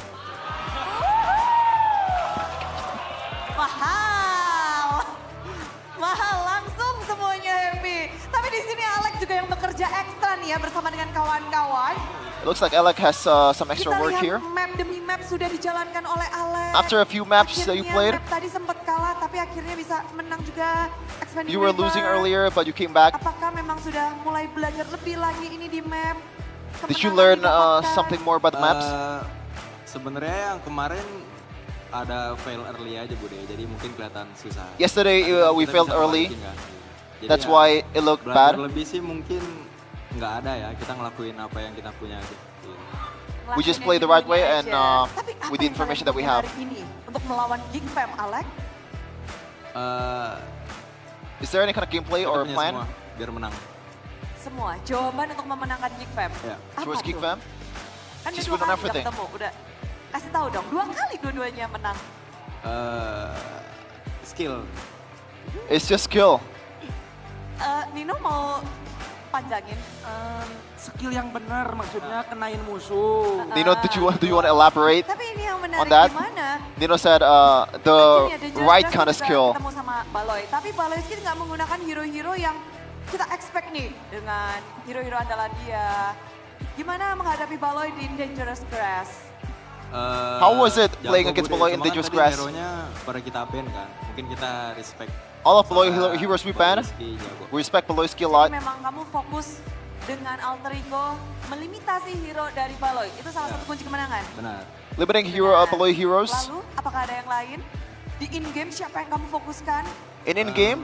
Mahal, langsung semuanya happy. Tapi di sini Alex juga yang bekerja ekstra nih ya bersama dengan kawan-kawan. It looks like Alec has some extra Kita work lihat here. map demi map sudah dijalankan oleh Alex. After a few maps that you played, Map tadi sempat kalah tapi akhirnya bisa menang juga. Expanding you were River. losing earlier, but you came back. Apakah memang sudah mulai belajar lebih lagi ini di map? Did you learn something more about the maps? Sebenarnya yang kemarin ada fail early aja Bude, jadi mungkin kelihatan susah. Yesterday we Kita failed bisa early. balikin kan. Jadi That's ya, why it looked bad. Lebih sih mungkin nggak ada ya, kita ngelakuin apa yang kita punya aja. We just play the right way and Tapi apa with the yang information kalian that we punya have. hari ini untuk melawan Geek Fam, Alex? Is there any kind of gameplay or Kita punya plan? semua, biar menang. Semua jawaban untuk memenangkan Geek Fam. Ya. Apa Towards Geek tuh? Fam? Kan Just udah win on 2 kali everything. ketemu, udah kasih tahu dong. 2 kali dua-duanya menang. Skill. It's just skill. Nino mau panjangin? Skill yang benar, maksudnya kenain musuh. Nino, do you want to elaborate Tapi ini yang menarik on that? gimana? Nino said the Akhirnya Dangerous right Grass kind of juga skill. ketemu sama Baloy. Tapi Baloy skin nggak menggunakan hero-hero yang kita expect nih dengan hero-hero andalan dia. Gimana menghadapi Baloy di Dangerous Grass? How was it jago playing against Bude, Baloy in cuma kan Dangerous tadi Grass? hero-nya pada kita ban kan, mungkin kita respect. All of Baloy heroes we ban. Rizky jago. We respect Baloy's skill a lot. Memang kamu fokus dengan alter ego melimitasi hero dari Baloy. Itu salah satu kunci kemenangan. Benar. Limiting Baloy heroes. Lalu, apakah ada yang lain? Di in-game siapa yang kamu fokuskan? In game,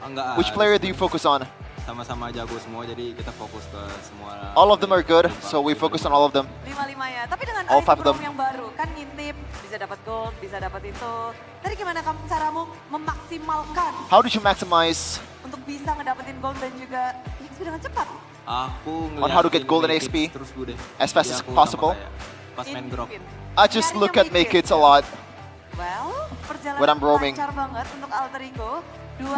Enggak. Which player do you focus on? Sama-sama jago semua, jadi kita fokus ke semua. All of them are good, so we focus on all of them. 5-5 ya. Tapi dengan All five of Brom them. yang baru, kan ngintip, bisa dapat gold, bisa dapat itu. Tadi gimana kamu caramu memaksimalkan How did you maximize untuk bisa ngedapetin gold dan juga XP dengan cepat? Aku on how to get ngeliatin golden make XP hits terus dulu deh. as fast Jadi as aku possible? tambah pas main drop. I just look at make hits a lot. Well, perjalanan When I'm roaming. lancar banget untuk Alter Ego. 2-0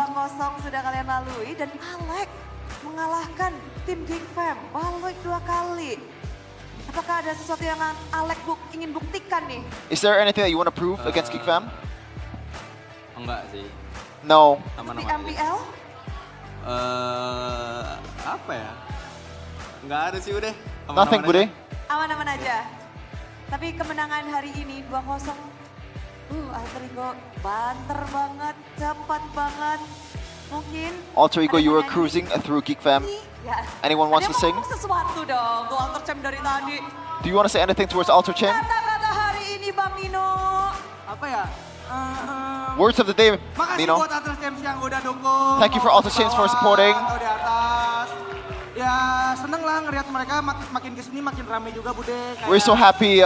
sudah kalian lalui dan Alek mengalahkan tim Geek Fam balik 2 kali. Apakah ada sesuatu yang Alek ingin buktikan nih? Is there anything that you want to prove against Geek Fam? Enggak sih. No. Di MPL? Apa ya? Enggak ada sih udah. Nothing, Bude. Aman-aman aja. Tapi kemenangan hari ini 2-0. Alter Ego banter banget, cepat banget. Mungkin Alter Ego, you were cruising through Geek Fam. ya. Anyone wants to sing? Ada sesuatu dong, tuh Alter Champ dari tadi. Do you want to say anything towards Alter Champ? Kata-kata hari ini Bang Nino. Apa ya? Words of the day, Makasih Nino. buat Alter Champs yang udah dukung. Thank you for Alter Champs for supporting. Atau di atas. Ya seneng lah ngeliat mereka makin kesini makin rame juga Bude. We're so happy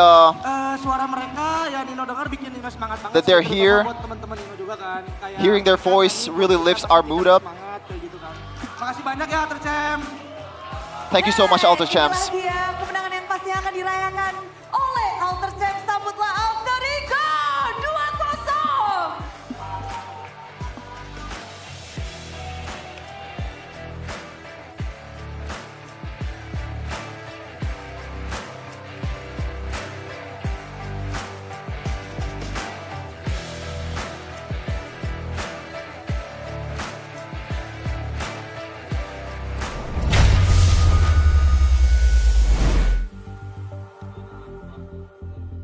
Suara mereka ya Nino dengar bikin Nino semangat banget. that they're sih, here. terutama buat teman-teman Nino juga kan. Kayak Hearing their voice really lifts our mood up. semangat kayak gitu kan. Makasih banyak ya Alter Champs. Thank you so much, Alter Champs. Lagi ya, kemenangan yang pasti akan dirayakan oleh Alter Champs. Sambutlah Alter Ego 2-0.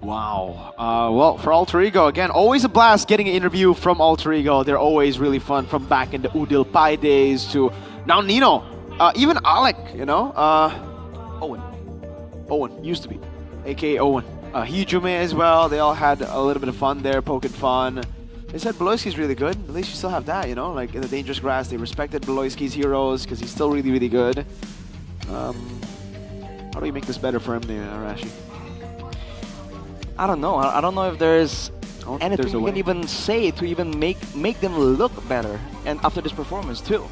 Wow. Well, for Alter Ego, again, always a blast getting an interview from Alter Ego. They're always really fun, from back in the Udil Pai days to now Nino. Even Alec, you know. Owen used to be, aka Owen. Hijume as well. They all had a little bit of fun there, poking fun. They said Beloyski's really good. At least you still have that, you know. Like in the Dangerous Grass, they respected Beloyski's heroes because he's still really, really good. How do we make this better for him, Arashi? I don't know. I don't know if there's anything a we way. can even say to even make them look better. And after this performance too.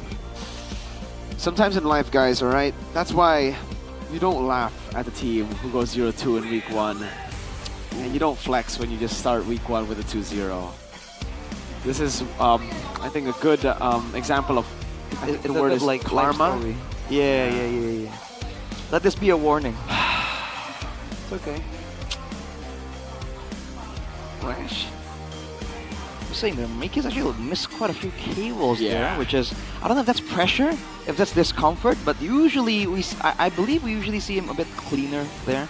Sometimes in life, guys, all right? That's why you don't laugh at the team who goes 0-2 in week 1. And you don't flex when you just start week 1 with a 2-0. This is, I think, a good example of the word is like karma. Yeah. Let this be a warning. It's okay. Flash. I'm saying that Mickey's actually missed quite a few cables there, which is, I don't know if that's pressure, if that's discomfort, but usually I believe we usually see him a bit cleaner there.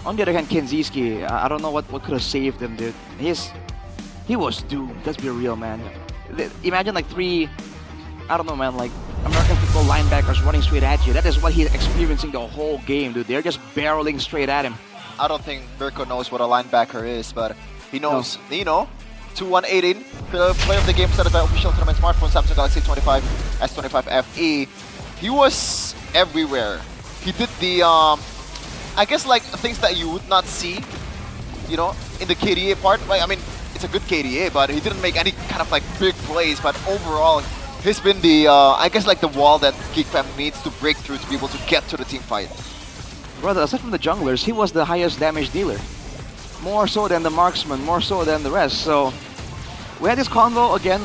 On the other hand, Kenziski, I don't know what could have saved him, dude. He was doomed. Let's be real, man. Imagine like 3, I don't know, man, like American football linebackers running straight at you. That is what he's experiencing the whole game, dude. They're just barreling straight at him. I don't think Mirko knows what a linebacker is, but he knows. Nino, 2118, player of the game started by official tournament smartphone Samsung Galaxy 25 S25 FE. He was everywhere. He did the, I guess like things that you would not see, you know, in the KDA part. Like, I mean, it's a good KDA, but he didn't make any kind of like big plays. But overall, he's been the, I guess like the wall that Geek Fam needs to break through to be able to get to the team fight. Brother, aside from the junglers, he was the highest damage dealer. More so than the marksman, more so than the rest. So we had this convo again,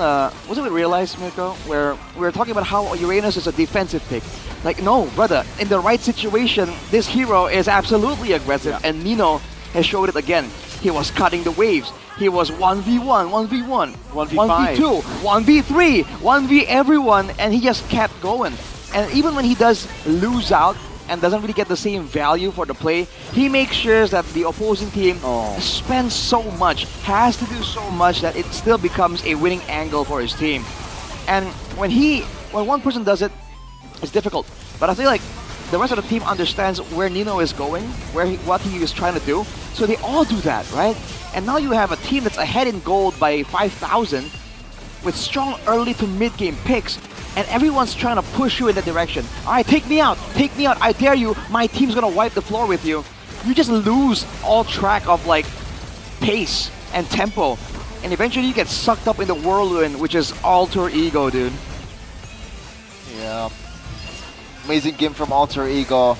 wasn't we realized, Mirko, where we were talking about how Uranus is a defensive pick. Like, no, brother, in the right situation, this hero is absolutely aggressive, and Nino has showed it again. He was cutting the waves. He was 1v1, 1v1, 1v5, 1v2, 1v3, 1v everyone, and he just kept going. And even when he does lose out, and doesn't really get the same value for the play, he makes sure that the opposing team spends so much, has to do so much that it still becomes a winning angle for his team. And when one person does it, it's difficult. But I feel like the rest of the team understands where Nino is going, what he is trying to do, so they all do that, right? And now you have a team that's ahead in gold by 5,000 with strong early to mid-game picks. and everyone's trying to push you in that direction. All right, take me out, I dare you, my team's gonna wipe the floor with you. You just lose all track of like pace and tempo, and eventually you get sucked up in the whirlwind, which is alter ego, dude. Yeah. Amazing game from Alter Ego.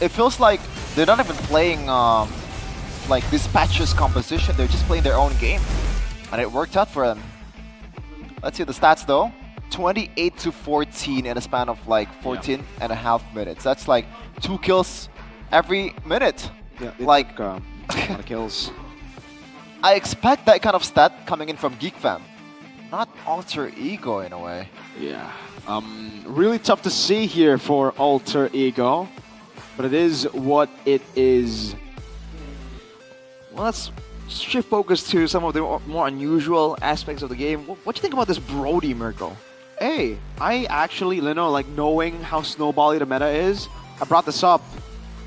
It feels like they're not even playing like Dispatcher's composition, they're just playing their own game. And it worked out for them. Let's see the stats though. 28-14 in a span of like 14 and a half minutes. That's like 2 kills every minute. Yeah, like a lot of kills. I expect that kind of stat coming in from Geek Fam. Not Alter Ego in a way. Yeah. Really tough to see here for Alter Ego, but it is what it is. Well, let's shift focus to some of the more unusual aspects of the game. What do you think about this Brody, Mirko? Hey, I actually, Lino, like knowing how snowbally the meta is, I brought this up.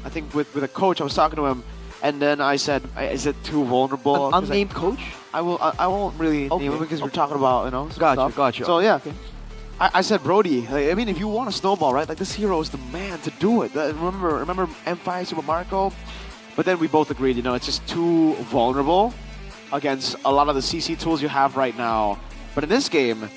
I think with a coach, I was talking to him, and then I said, "Is it too vulnerable?" An unnamed coach? I won't really name him because we're talking about Gotcha. So yeah. Okay. I said, Brody, like, I mean, if you want a snowball, right? Like, this hero is the man to do it. Remember M5 Super Marco? But then we both agreed, it's just too vulnerable against a lot of the CC tools you have right now. But in this game,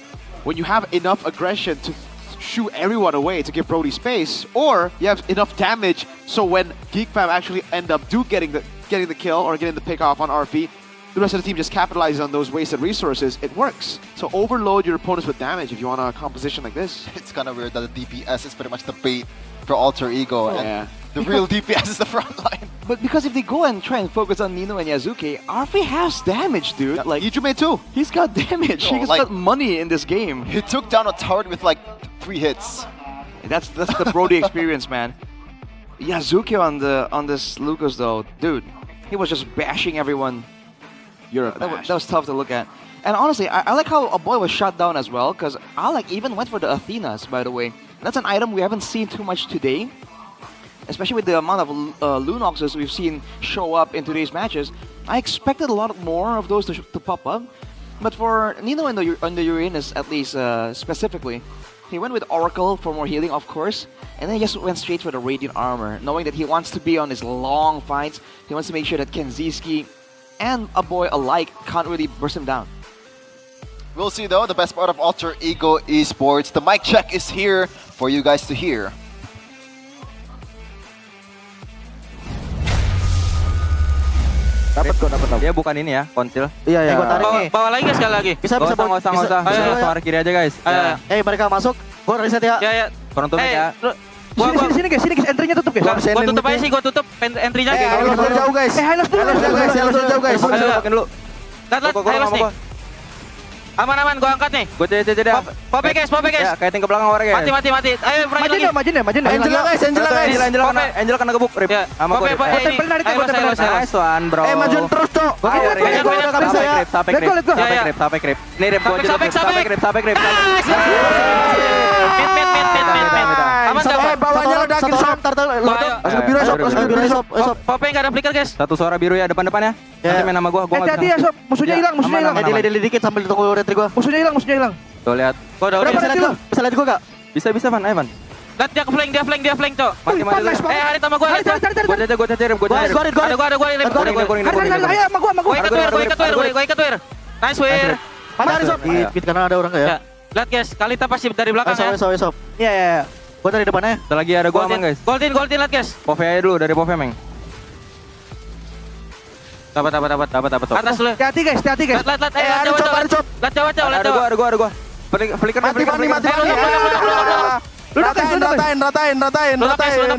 when you have enough aggression to shoot everyone away to give Brody space, or you have enough damage so when Geek Fam actually end up getting the kill or getting the pick off on RP, the rest of the team just capitalizes on those wasted resources, it works. So overload your opponents with damage if you want a composition like this. It's kind of weird that the DPS is pretty much the bait for Alter Ego. Yeah. The real DPS is the front line. But because if they go and try and focus on Nino and Yazuki, RP has damage, dude. Yeah, like Ijume too. He's got damage. He's got money in this game. He took down a turret with like 3 hits. That's the Brody experience, man. Yazuki on this Lucas though, dude, he was just bashing everyone. That was tough to look at. And honestly, I like how a boy was shot down as well, because Alec even went for the Athenas, by the way. That's an item we haven't seen too much today, especially with the amount of Lunoxes we've seen show up in today's matches. I expected a lot more of those to pop up, but for Nino and the Uranus, at least specifically, he went with Oracle for more healing, of course, and then he just went straight for the Radiant Armor, knowing that he wants to be on his long fights. He wants to make sure that Kenziski and a boy alike can't really burst him down. We'll see though, the best part of Alter Ego Esports. The mic check is here for you guys to hear. Dapat. Dia bukan ini ya, kontil. Iya. Gua tarik nih. Bawa lagi sekali lagi. Bisa. Nggak usah. Suara kiri aja guys. Mereka masuk. Gua reset ya. Ya. Kurang tutup ya. Sini guys, entry-nya tutup guys. Gua tutup aja sih, gua tutup entry-nya. Highlights dulu jauh guys. Highlights dulu guys. Pakai dulu. Lihat, highlights nih. Aman, gua angkat nih. Gua jadi. Pope guys. Ya, kaitin ke belakang orang guys. Mati. Ayo, Majin ya. Angela guys. Angel kena gebuk, Rip. Sama gua. Tempel. Nice one, bro. Maju terus, Cok. Sampai krip. Nih, Rip, gua aja sampai krip. Aman sampai bawahnya ledakin shop. Biru shop. Pope enggak ada flicker, guys. Satu suara biru ya depan-depan ya. Nanti main sama gua enggak hati-hati ya, Sob. Musuhnya hilang. Delay dikit sambil tunggu retri gua. Musuhnya hilang. Tuh lihat. Gua udah bisa lihat gua enggak? Bisa Van, ayo Van. Lihat dia flank, Cok. Mati. Harit sama gua. Gua cacer. Ada gua. Ayo sama gua. Gua ikut Wir. Nice Wir. Padahal Sob. Hit karena ada orang ya. Lihat guys, Kalita pasti dari belakang ya. Sob. Iya. Gua dari depannya. Bentar lagi ada gua aman guys. Goldin lihat guys. Pove aja dulu dari Pove, Meng. Dapat. Atas dulu. Hati guys. Lihat. Lihat Jawa. Ada gua. Flicker. Mati. Ratain.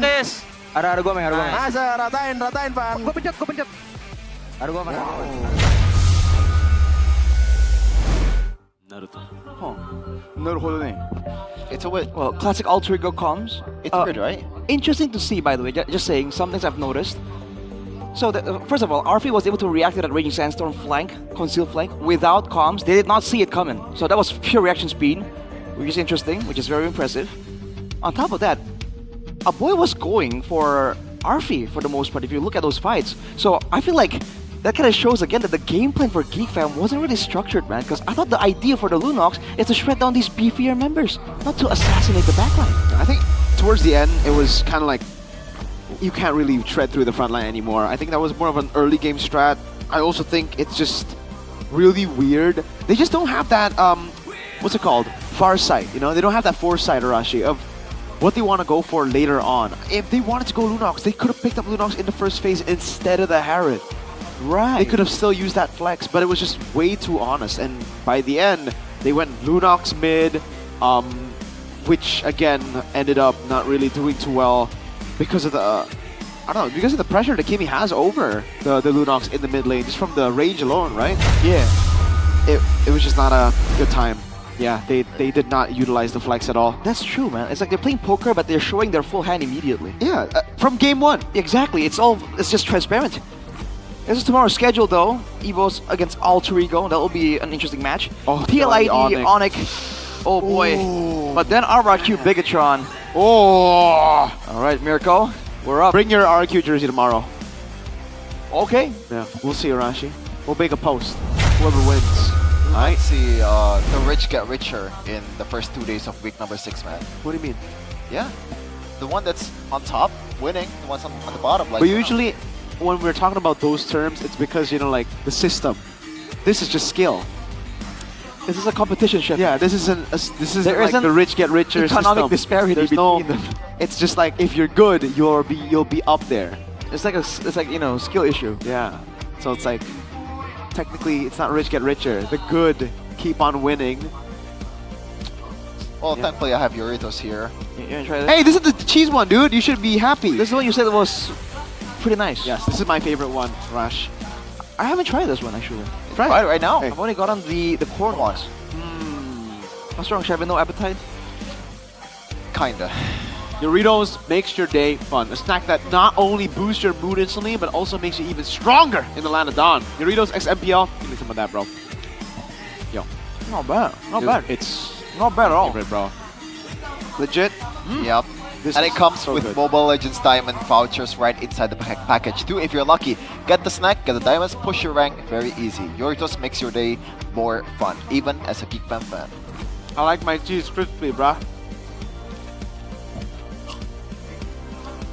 Guys. Ada gua, Meng. Ratain, Van. Gua pencet. Ada gua, Van. Naruto. It's a win. Well, classic Alter Ego comms. It's weird, right? Interesting to see, by the way. Just saying, some things I've noticed. So, first of all, RP was able to react to that Raging Sandstorm flank, concealed flank, without comms. They did not see it coming. So that was pure reaction speed, which is interesting, which is very impressive. On top of that, a boy was going for RP for the most part, if you look at those fights. So I feel like that kind of shows again that the game plan for Geek Fam wasn't really structured, man. Because I thought the idea for the Lunox is to shred down these beefier members, not to assassinate the backline. I think towards the end, it was kind of like you can't really shred through the front line anymore. I think that was more of an early game strat. I also think it's just really weird. They just don't have that, what's it called? Farsight, you know? They don't have that foresight, Arashi, of what they want to go for later on. If they wanted to go Lunox, they could have picked up Lunox in the first phase instead of the Harrod. Right. They could have still used that flex, but it was just way too honest. And by the end, they went Lunox mid, which again ended up not really doing too well because of the, I don't know, because of the pressure that Kimi has over the Lunox in the mid lane, just from the range alone, right? Yeah. It was just not a good time. Yeah, they did not utilize the flex at all. That's true, man. It's like they're playing poker, but they're showing their full hand immediately. Yeah, from game one. Exactly. It's just transparent. This is tomorrow's schedule, though. Evo's against Alter Ego. That will be an interesting match. Oh, MPL ID, Onyx. Oh boy. Ooh. But then RRQ Bigatron. Oh! All right, Mirko, we're up. Bring your RQ jersey tomorrow. Okay. Yeah, we'll see, Arashi. We'll make a post. Whoever wins. I see the rich get richer in the first 2 days of week number 6, man. What do you mean? Yeah. The one that's on top, winning. The one's on the bottom. Like, But usually, when we're talking about those terms, it's because, you know, like, the system. This is just skill. This is a competition, Chef. Yeah, this isn't There like isn't the rich get richer economic system. disparity There's between them. It's just like, if you're good, you'll be up there. It's like you know, skill issue. Yeah. So it's like, technically, it's not rich get richer. The good keep on winning. Well, thankfully I have Doritos here. You wanna try this? Hey, this is the cheese one, dude. You should be happy. This is the one you said was pretty nice. Yes, this is my favorite one, Rash. I haven't tried this one actually. Try it right now. I've only gotten the corn ones. What's wrong, Chef? No appetite? Kinda. Doritos makes your day fun. A snack that not only boosts your mood instantly, but also makes you even stronger in the land of Dawn. Doritos X MPL, give me some of that, bro. Yo. Not bad. Not Dude, bad. It's not bad at all. favorite, bro. Legit. Yep. This And is it comes so with good. Mobile Legends Diamond vouchers right inside the package too. If you're lucky, get the snack, get the diamonds, push your rank, very easy. Doritos makes your day more fun, even as a Geek Fam fan. I like my cheese crispy, bruh.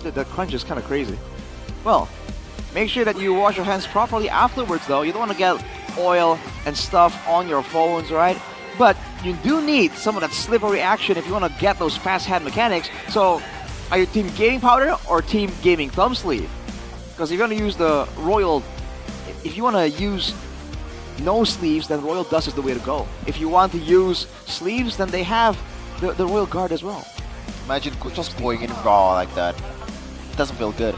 The crunch is kind of crazy. Well, make sure that you wash your hands properly afterwards, though. You don't want to get oil and stuff on your phones, right? But you do need some of that slippery action if you want to get those fast hand mechanics. So, are you team gaming powder or team gaming thumb sleeve? Because if you're going to use the royal, if you want to use no sleeves, then royal dust is the way to go. If you want to use sleeves, then they have the royal guard as well. Imagine just going in raw like that. It doesn't feel good.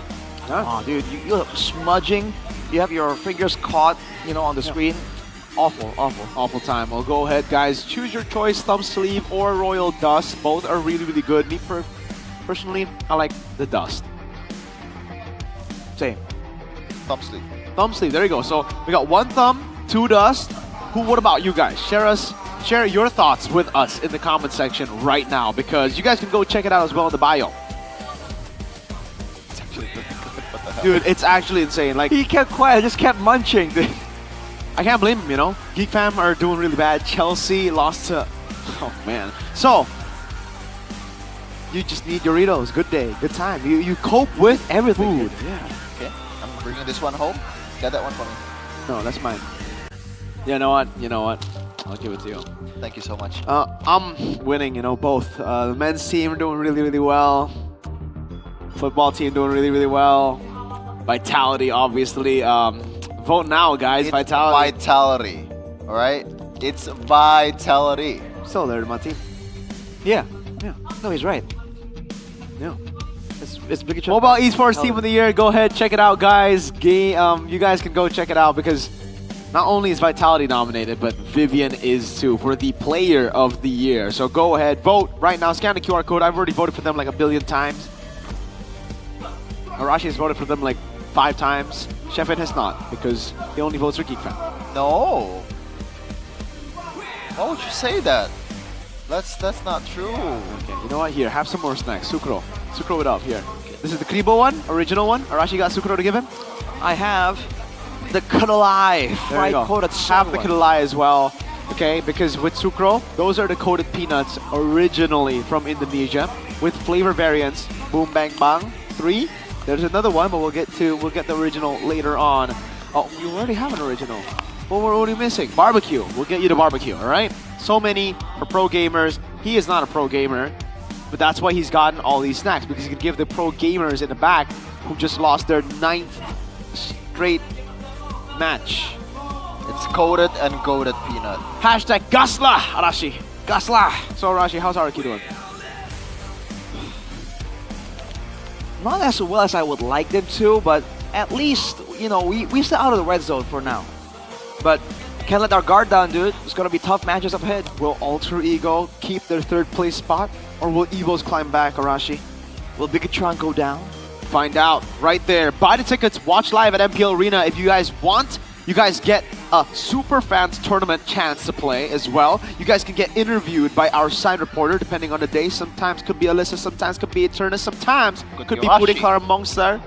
Oh, dude, you're smudging. You have your fingers caught, you know, on the screen. Awful, awful. Awful time. Well, go ahead, guys. Choose your choice, thumb sleeve or royal dust. Both are really, really good. Me personally, I like the dust. Same. Thumb sleeve. Thumb sleeve. There you go. So we got one thumb, two dust. What about you guys? Share your thoughts with us in the comment section right now, because you guys can go check it out as well in the bio. It's actually good. What the hell? Dude, it's actually insane. Like, He kept quiet, just kept munching, dude. I can't blame him, you know? Geek Fam are doing really bad. Chelsea lost to... Oh, man. So, you just need Doritos. Good day, good time. You cope with everything. Food. Yeah. Okay, I'm bringing this one home. Get that one for me. No, that's mine. You know what? I'll give it to you. Thank you so much. I'm winning, you know, both. The men's team are doing really, really well. Football team doing really, really well. Vitality, obviously. Vote now, guys. It's Vitality. Vitality. All right? It's Vitality. Still there, my team. Yeah. No, he's right. Yeah. It's Big Mobile Esports Team of the Year. Go ahead, check it out, guys. You guys can go check it out, because not only is Vitality nominated, but Vivian is too for the Player of the Year. So go ahead, vote right now. Scan the QR code. I've already voted for them like 1 billion times. Arashi has voted for them like 5 times. Shefin has not, because he only votes for Geek Fam. No. Why would you say that? That's not true. Okay, you know what? Here, have some more snacks. Sucro. Sucro it up. Here. This is the Kribo one, original one. Arashi got Sucro to give him? I have the Kudalai, There fried you go. coated Have the Kudalai as well. Okay, because with Sucro, those are the coated peanuts originally from Indonesia with flavor variants. Boom Bang Bang 3. There's another one, but we'll get the original later on. Oh, you already have an original. What are you missing? Barbecue. We'll get you the barbecue, all right? So many for pro gamers. He is not a pro gamer, but that's why he's gotten all these snacks, because he can give the pro gamers in the back who just lost their 9th straight match. It's coated and goated peanut. Hashtag Gasla, Arashi. Gasla. So Arashi, how's Araki doing? Not as well as I would like them to, but at least, you know, we're still out of the red zone for now. But can't let our guard down, dude. It's gonna be tough matches up ahead. Will Alter Ego keep their 3rd place spot, or will Evos climb back, Arashi? Will Bigatron go down? Find out right there. Buy the tickets, watch live at MPL Arena if you guys want. You guys get a Super Fans Tournament chance to play as well. You guys can get interviewed by our side reporter depending on the day. Sometimes could be Alyssa, sometimes could be Eterna, sometimes could be Puri Clara Monster.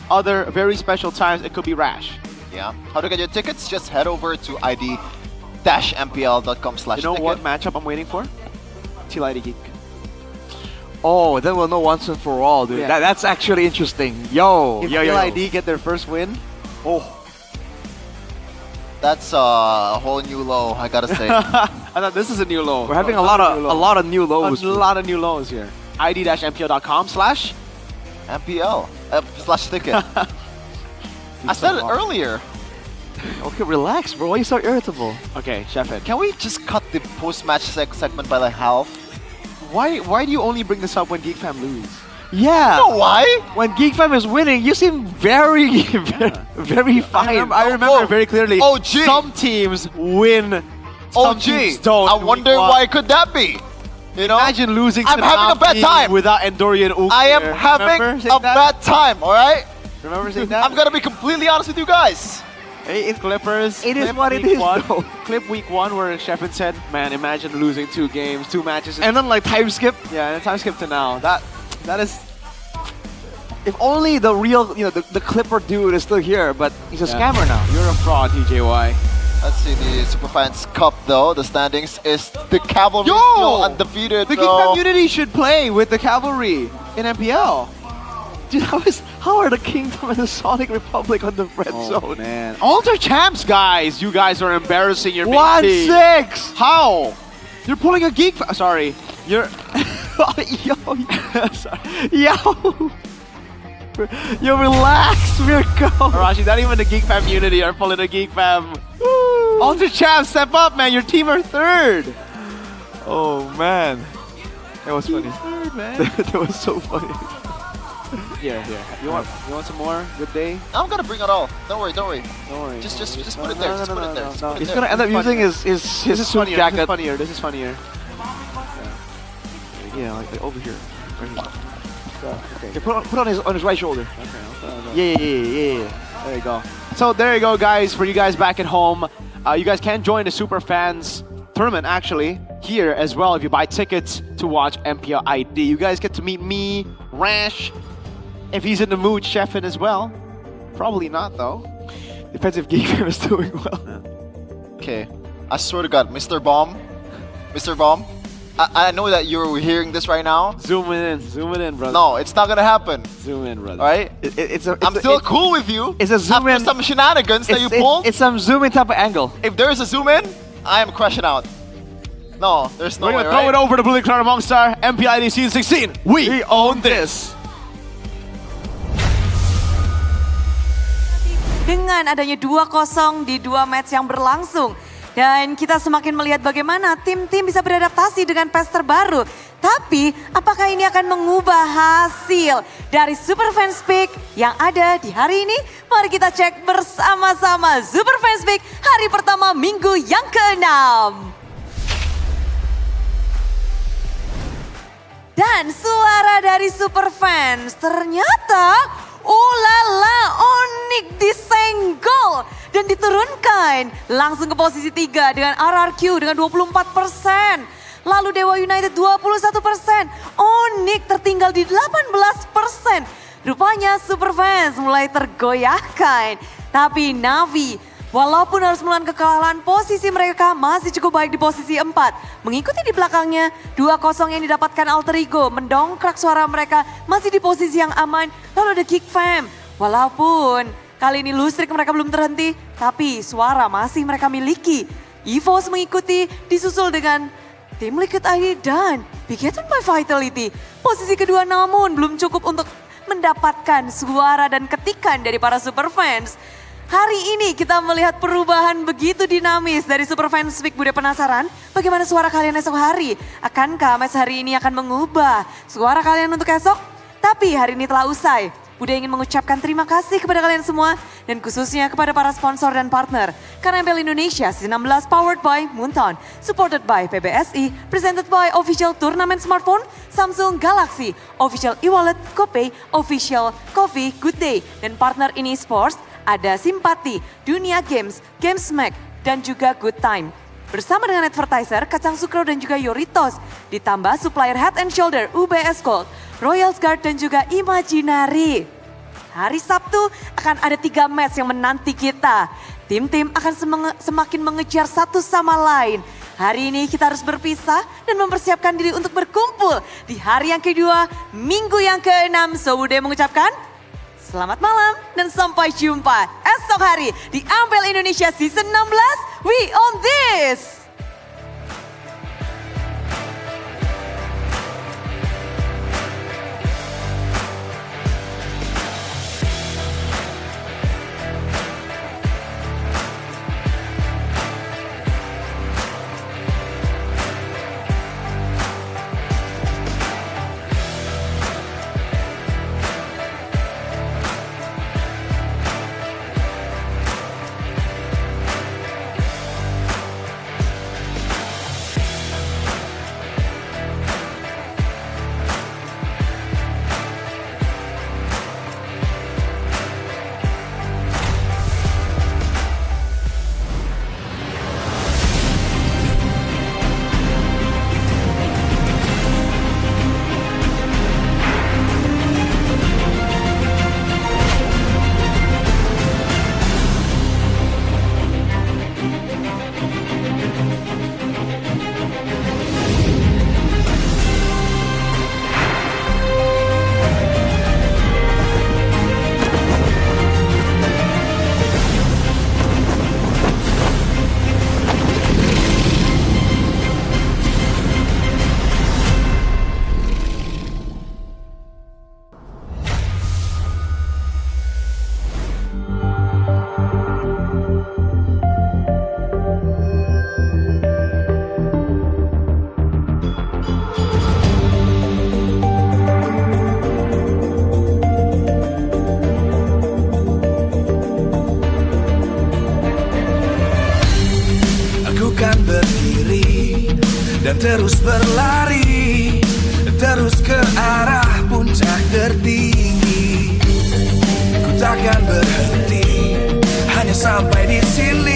Other very special times, it could be Rash. Yeah. How to get your tickets? Just head over to id-mpl.com/ticket. You know what matchup I'm waiting for? TLID Geek. Oh, then we'll know once and for all, dude. Yeah. That's actually interesting. Yo, If yo. TLID get their first win, oh. That's a whole new low, I gotta say. I thought this is a new low. We're having a lot of new lows. A lot of new lows here. id-mpl.com/MPL /ticket. I said it earlier. Okay, relax, bro. Why you so irritable? Okay, Chefin. Can we just cut the post-match segment by like half? Why do you only bring this up when Geek Fam lose? Yeah. You know why? When Geek Fam is winning, you seem very, very fine. I remember very clearly. Oh, gee. Some teams win. Some teams don't. I wonder why could that be? You know? Imagine losing I'm to having a bad Navi time. without Endorian Uki. I am having a bad time, alright? Remember saying that? I'm gonna be completely honest with you guys. Hey, it's Clippers. It is Clip what it week is, one. though. Clip week 1 where Sheffin said, man, imagine losing 2 games, 2 matches. And then like time skip. Yeah, and then time skip to now. That is... If only the real, you know, the Clipper dude is still here, but he's a Yeah. scammer now. You're a fraud, TJY. Let's see the Superfans Cup though. The standings is the Cavalry Yo! still undefeated. The Geek though. community should play with the Cavalry in MPL. Dude, how are the Kingdom and the Sonic Republic on the red zone? Man. Alter champs, guys. You guys are embarrassing your big 1-6. How? You're pulling a Geek... Sorry. You're... Yo. Yo, relax, Mirko. Arashi, not even the Geek Fam unity are pulling a Geek Fam. Alter champs, step up, man. Your team are 3rd. Oh, man. That was funny. 3rd, man. That was so funny. Here. You want some more? Good day? I'm gonna bring it all. Don't worry. Don't worry. Just put it there. Just put it there. Just put it He's there. gonna end up using his suit jacket. This is funnier. Yeah, like over here. Right here. Okay. Okay, put on his right shoulder. Okay. Yeah. There you go. So there you go, guys. For you guys back at home, you guys can join the Super Fans Tournament actually here as well if you buy tickets to watch MPL ID. You guys get to meet me, Rash. If he's in the mood, Sheffin as well. Probably not though. Depends if Geek Fam is doing well. Okay. I swear to God, Mr. Bomb. I know that you're hearing this right now. Zoom it in, brother. No, it's not gonna happen. Zoom in, brother. Alright? I'm still cool with you. It's a zoom after in. some shenanigans that you pulled. It's some zoom in type of angle. If there is a zoom in, I am crashing out. No, there's no We're way, gonna throw right? it over to Blue Cloud Monster. MPL ID Season 16. We own this. Dengan adanya 2-0 di 2 match yang berlangsung. Dan kita semakin melihat bagaimana tim-tim bisa beradaptasi dengan PES terbaru. Tapi apakah ini akan mengubah hasil dari Super Fans Pick yang ada di hari ini? Mari kita cek bersama-sama Super Fans Pick hari pertama minggu yang ke-6. Dan suara dari Super Fans ternyata Onyx disenggol dan diturunkan langsung ke posisi 3 dengan RRQ dengan 24%. Lalu Dewa United 21%. Onyx tertinggal di 18%. Rupanya Super Fans mulai tergoyahkan. Tapi Navi, walaupun harus menelan kekalahan, posisi mereka masih cukup baik di posisi 4. Mengikuti di belakangnya, 2-0 yang didapatkan Alter Ego mendongkrak suara mereka masih di posisi yang aman. Lalu ada Geek Fam, walaupun kali ini lustrik mereka belum terhenti, tapi suara masih mereka miliki. EVOS mengikuti, disusul dengan tim Liquid ID dan Begetron by Vitality. Posisi kedua namun belum cukup untuk mendapatkan suara dan ketikan dari para superfans. Hari ini kita melihat perubahan begitu dinamis dari Superfans Week. Bude penasaran bagaimana suara kalian esok hari? Akankah match hari ini akan mengubah suara kalian untuk esok? Tapi hari ini telah usai. Bude ingin mengucapkan terima kasih kepada kalian semua dan khususnya kepada para sponsor dan partner. Karena MPL Indonesia Season 16 powered by Moonton, supported by PBSI, presented by Official Turnamen Smartphone, Samsung Galaxy, Official e-wallet, GoPay, Official Coffee, Good Day, dan partner ini Sports, ada Simpati, Dunia Games, Gamesmack, dan juga Good Time. Bersama dengan advertiser, Kacang Sukro dan juga Yoritos, ditambah supplier Head and Shoulder, UBS Gold, Royals Guard dan juga Imaginary. Hari Sabtu akan ada 3 match yang menanti kita. Tim-tim akan semakin mengejar satu sama lain. Hari ini kita harus berpisah dan mempersiapkan diri untuk berkumpul di hari yang kedua, minggu yang ke-6. So, Bude mengucapkan selamat malam dan sampai jumpa esok hari di MPL Indonesia Season 16. We on this! dan terus berlari, terus ke arah puncak tertinggi. Ku takkan berhenti, hanya sampai di sini.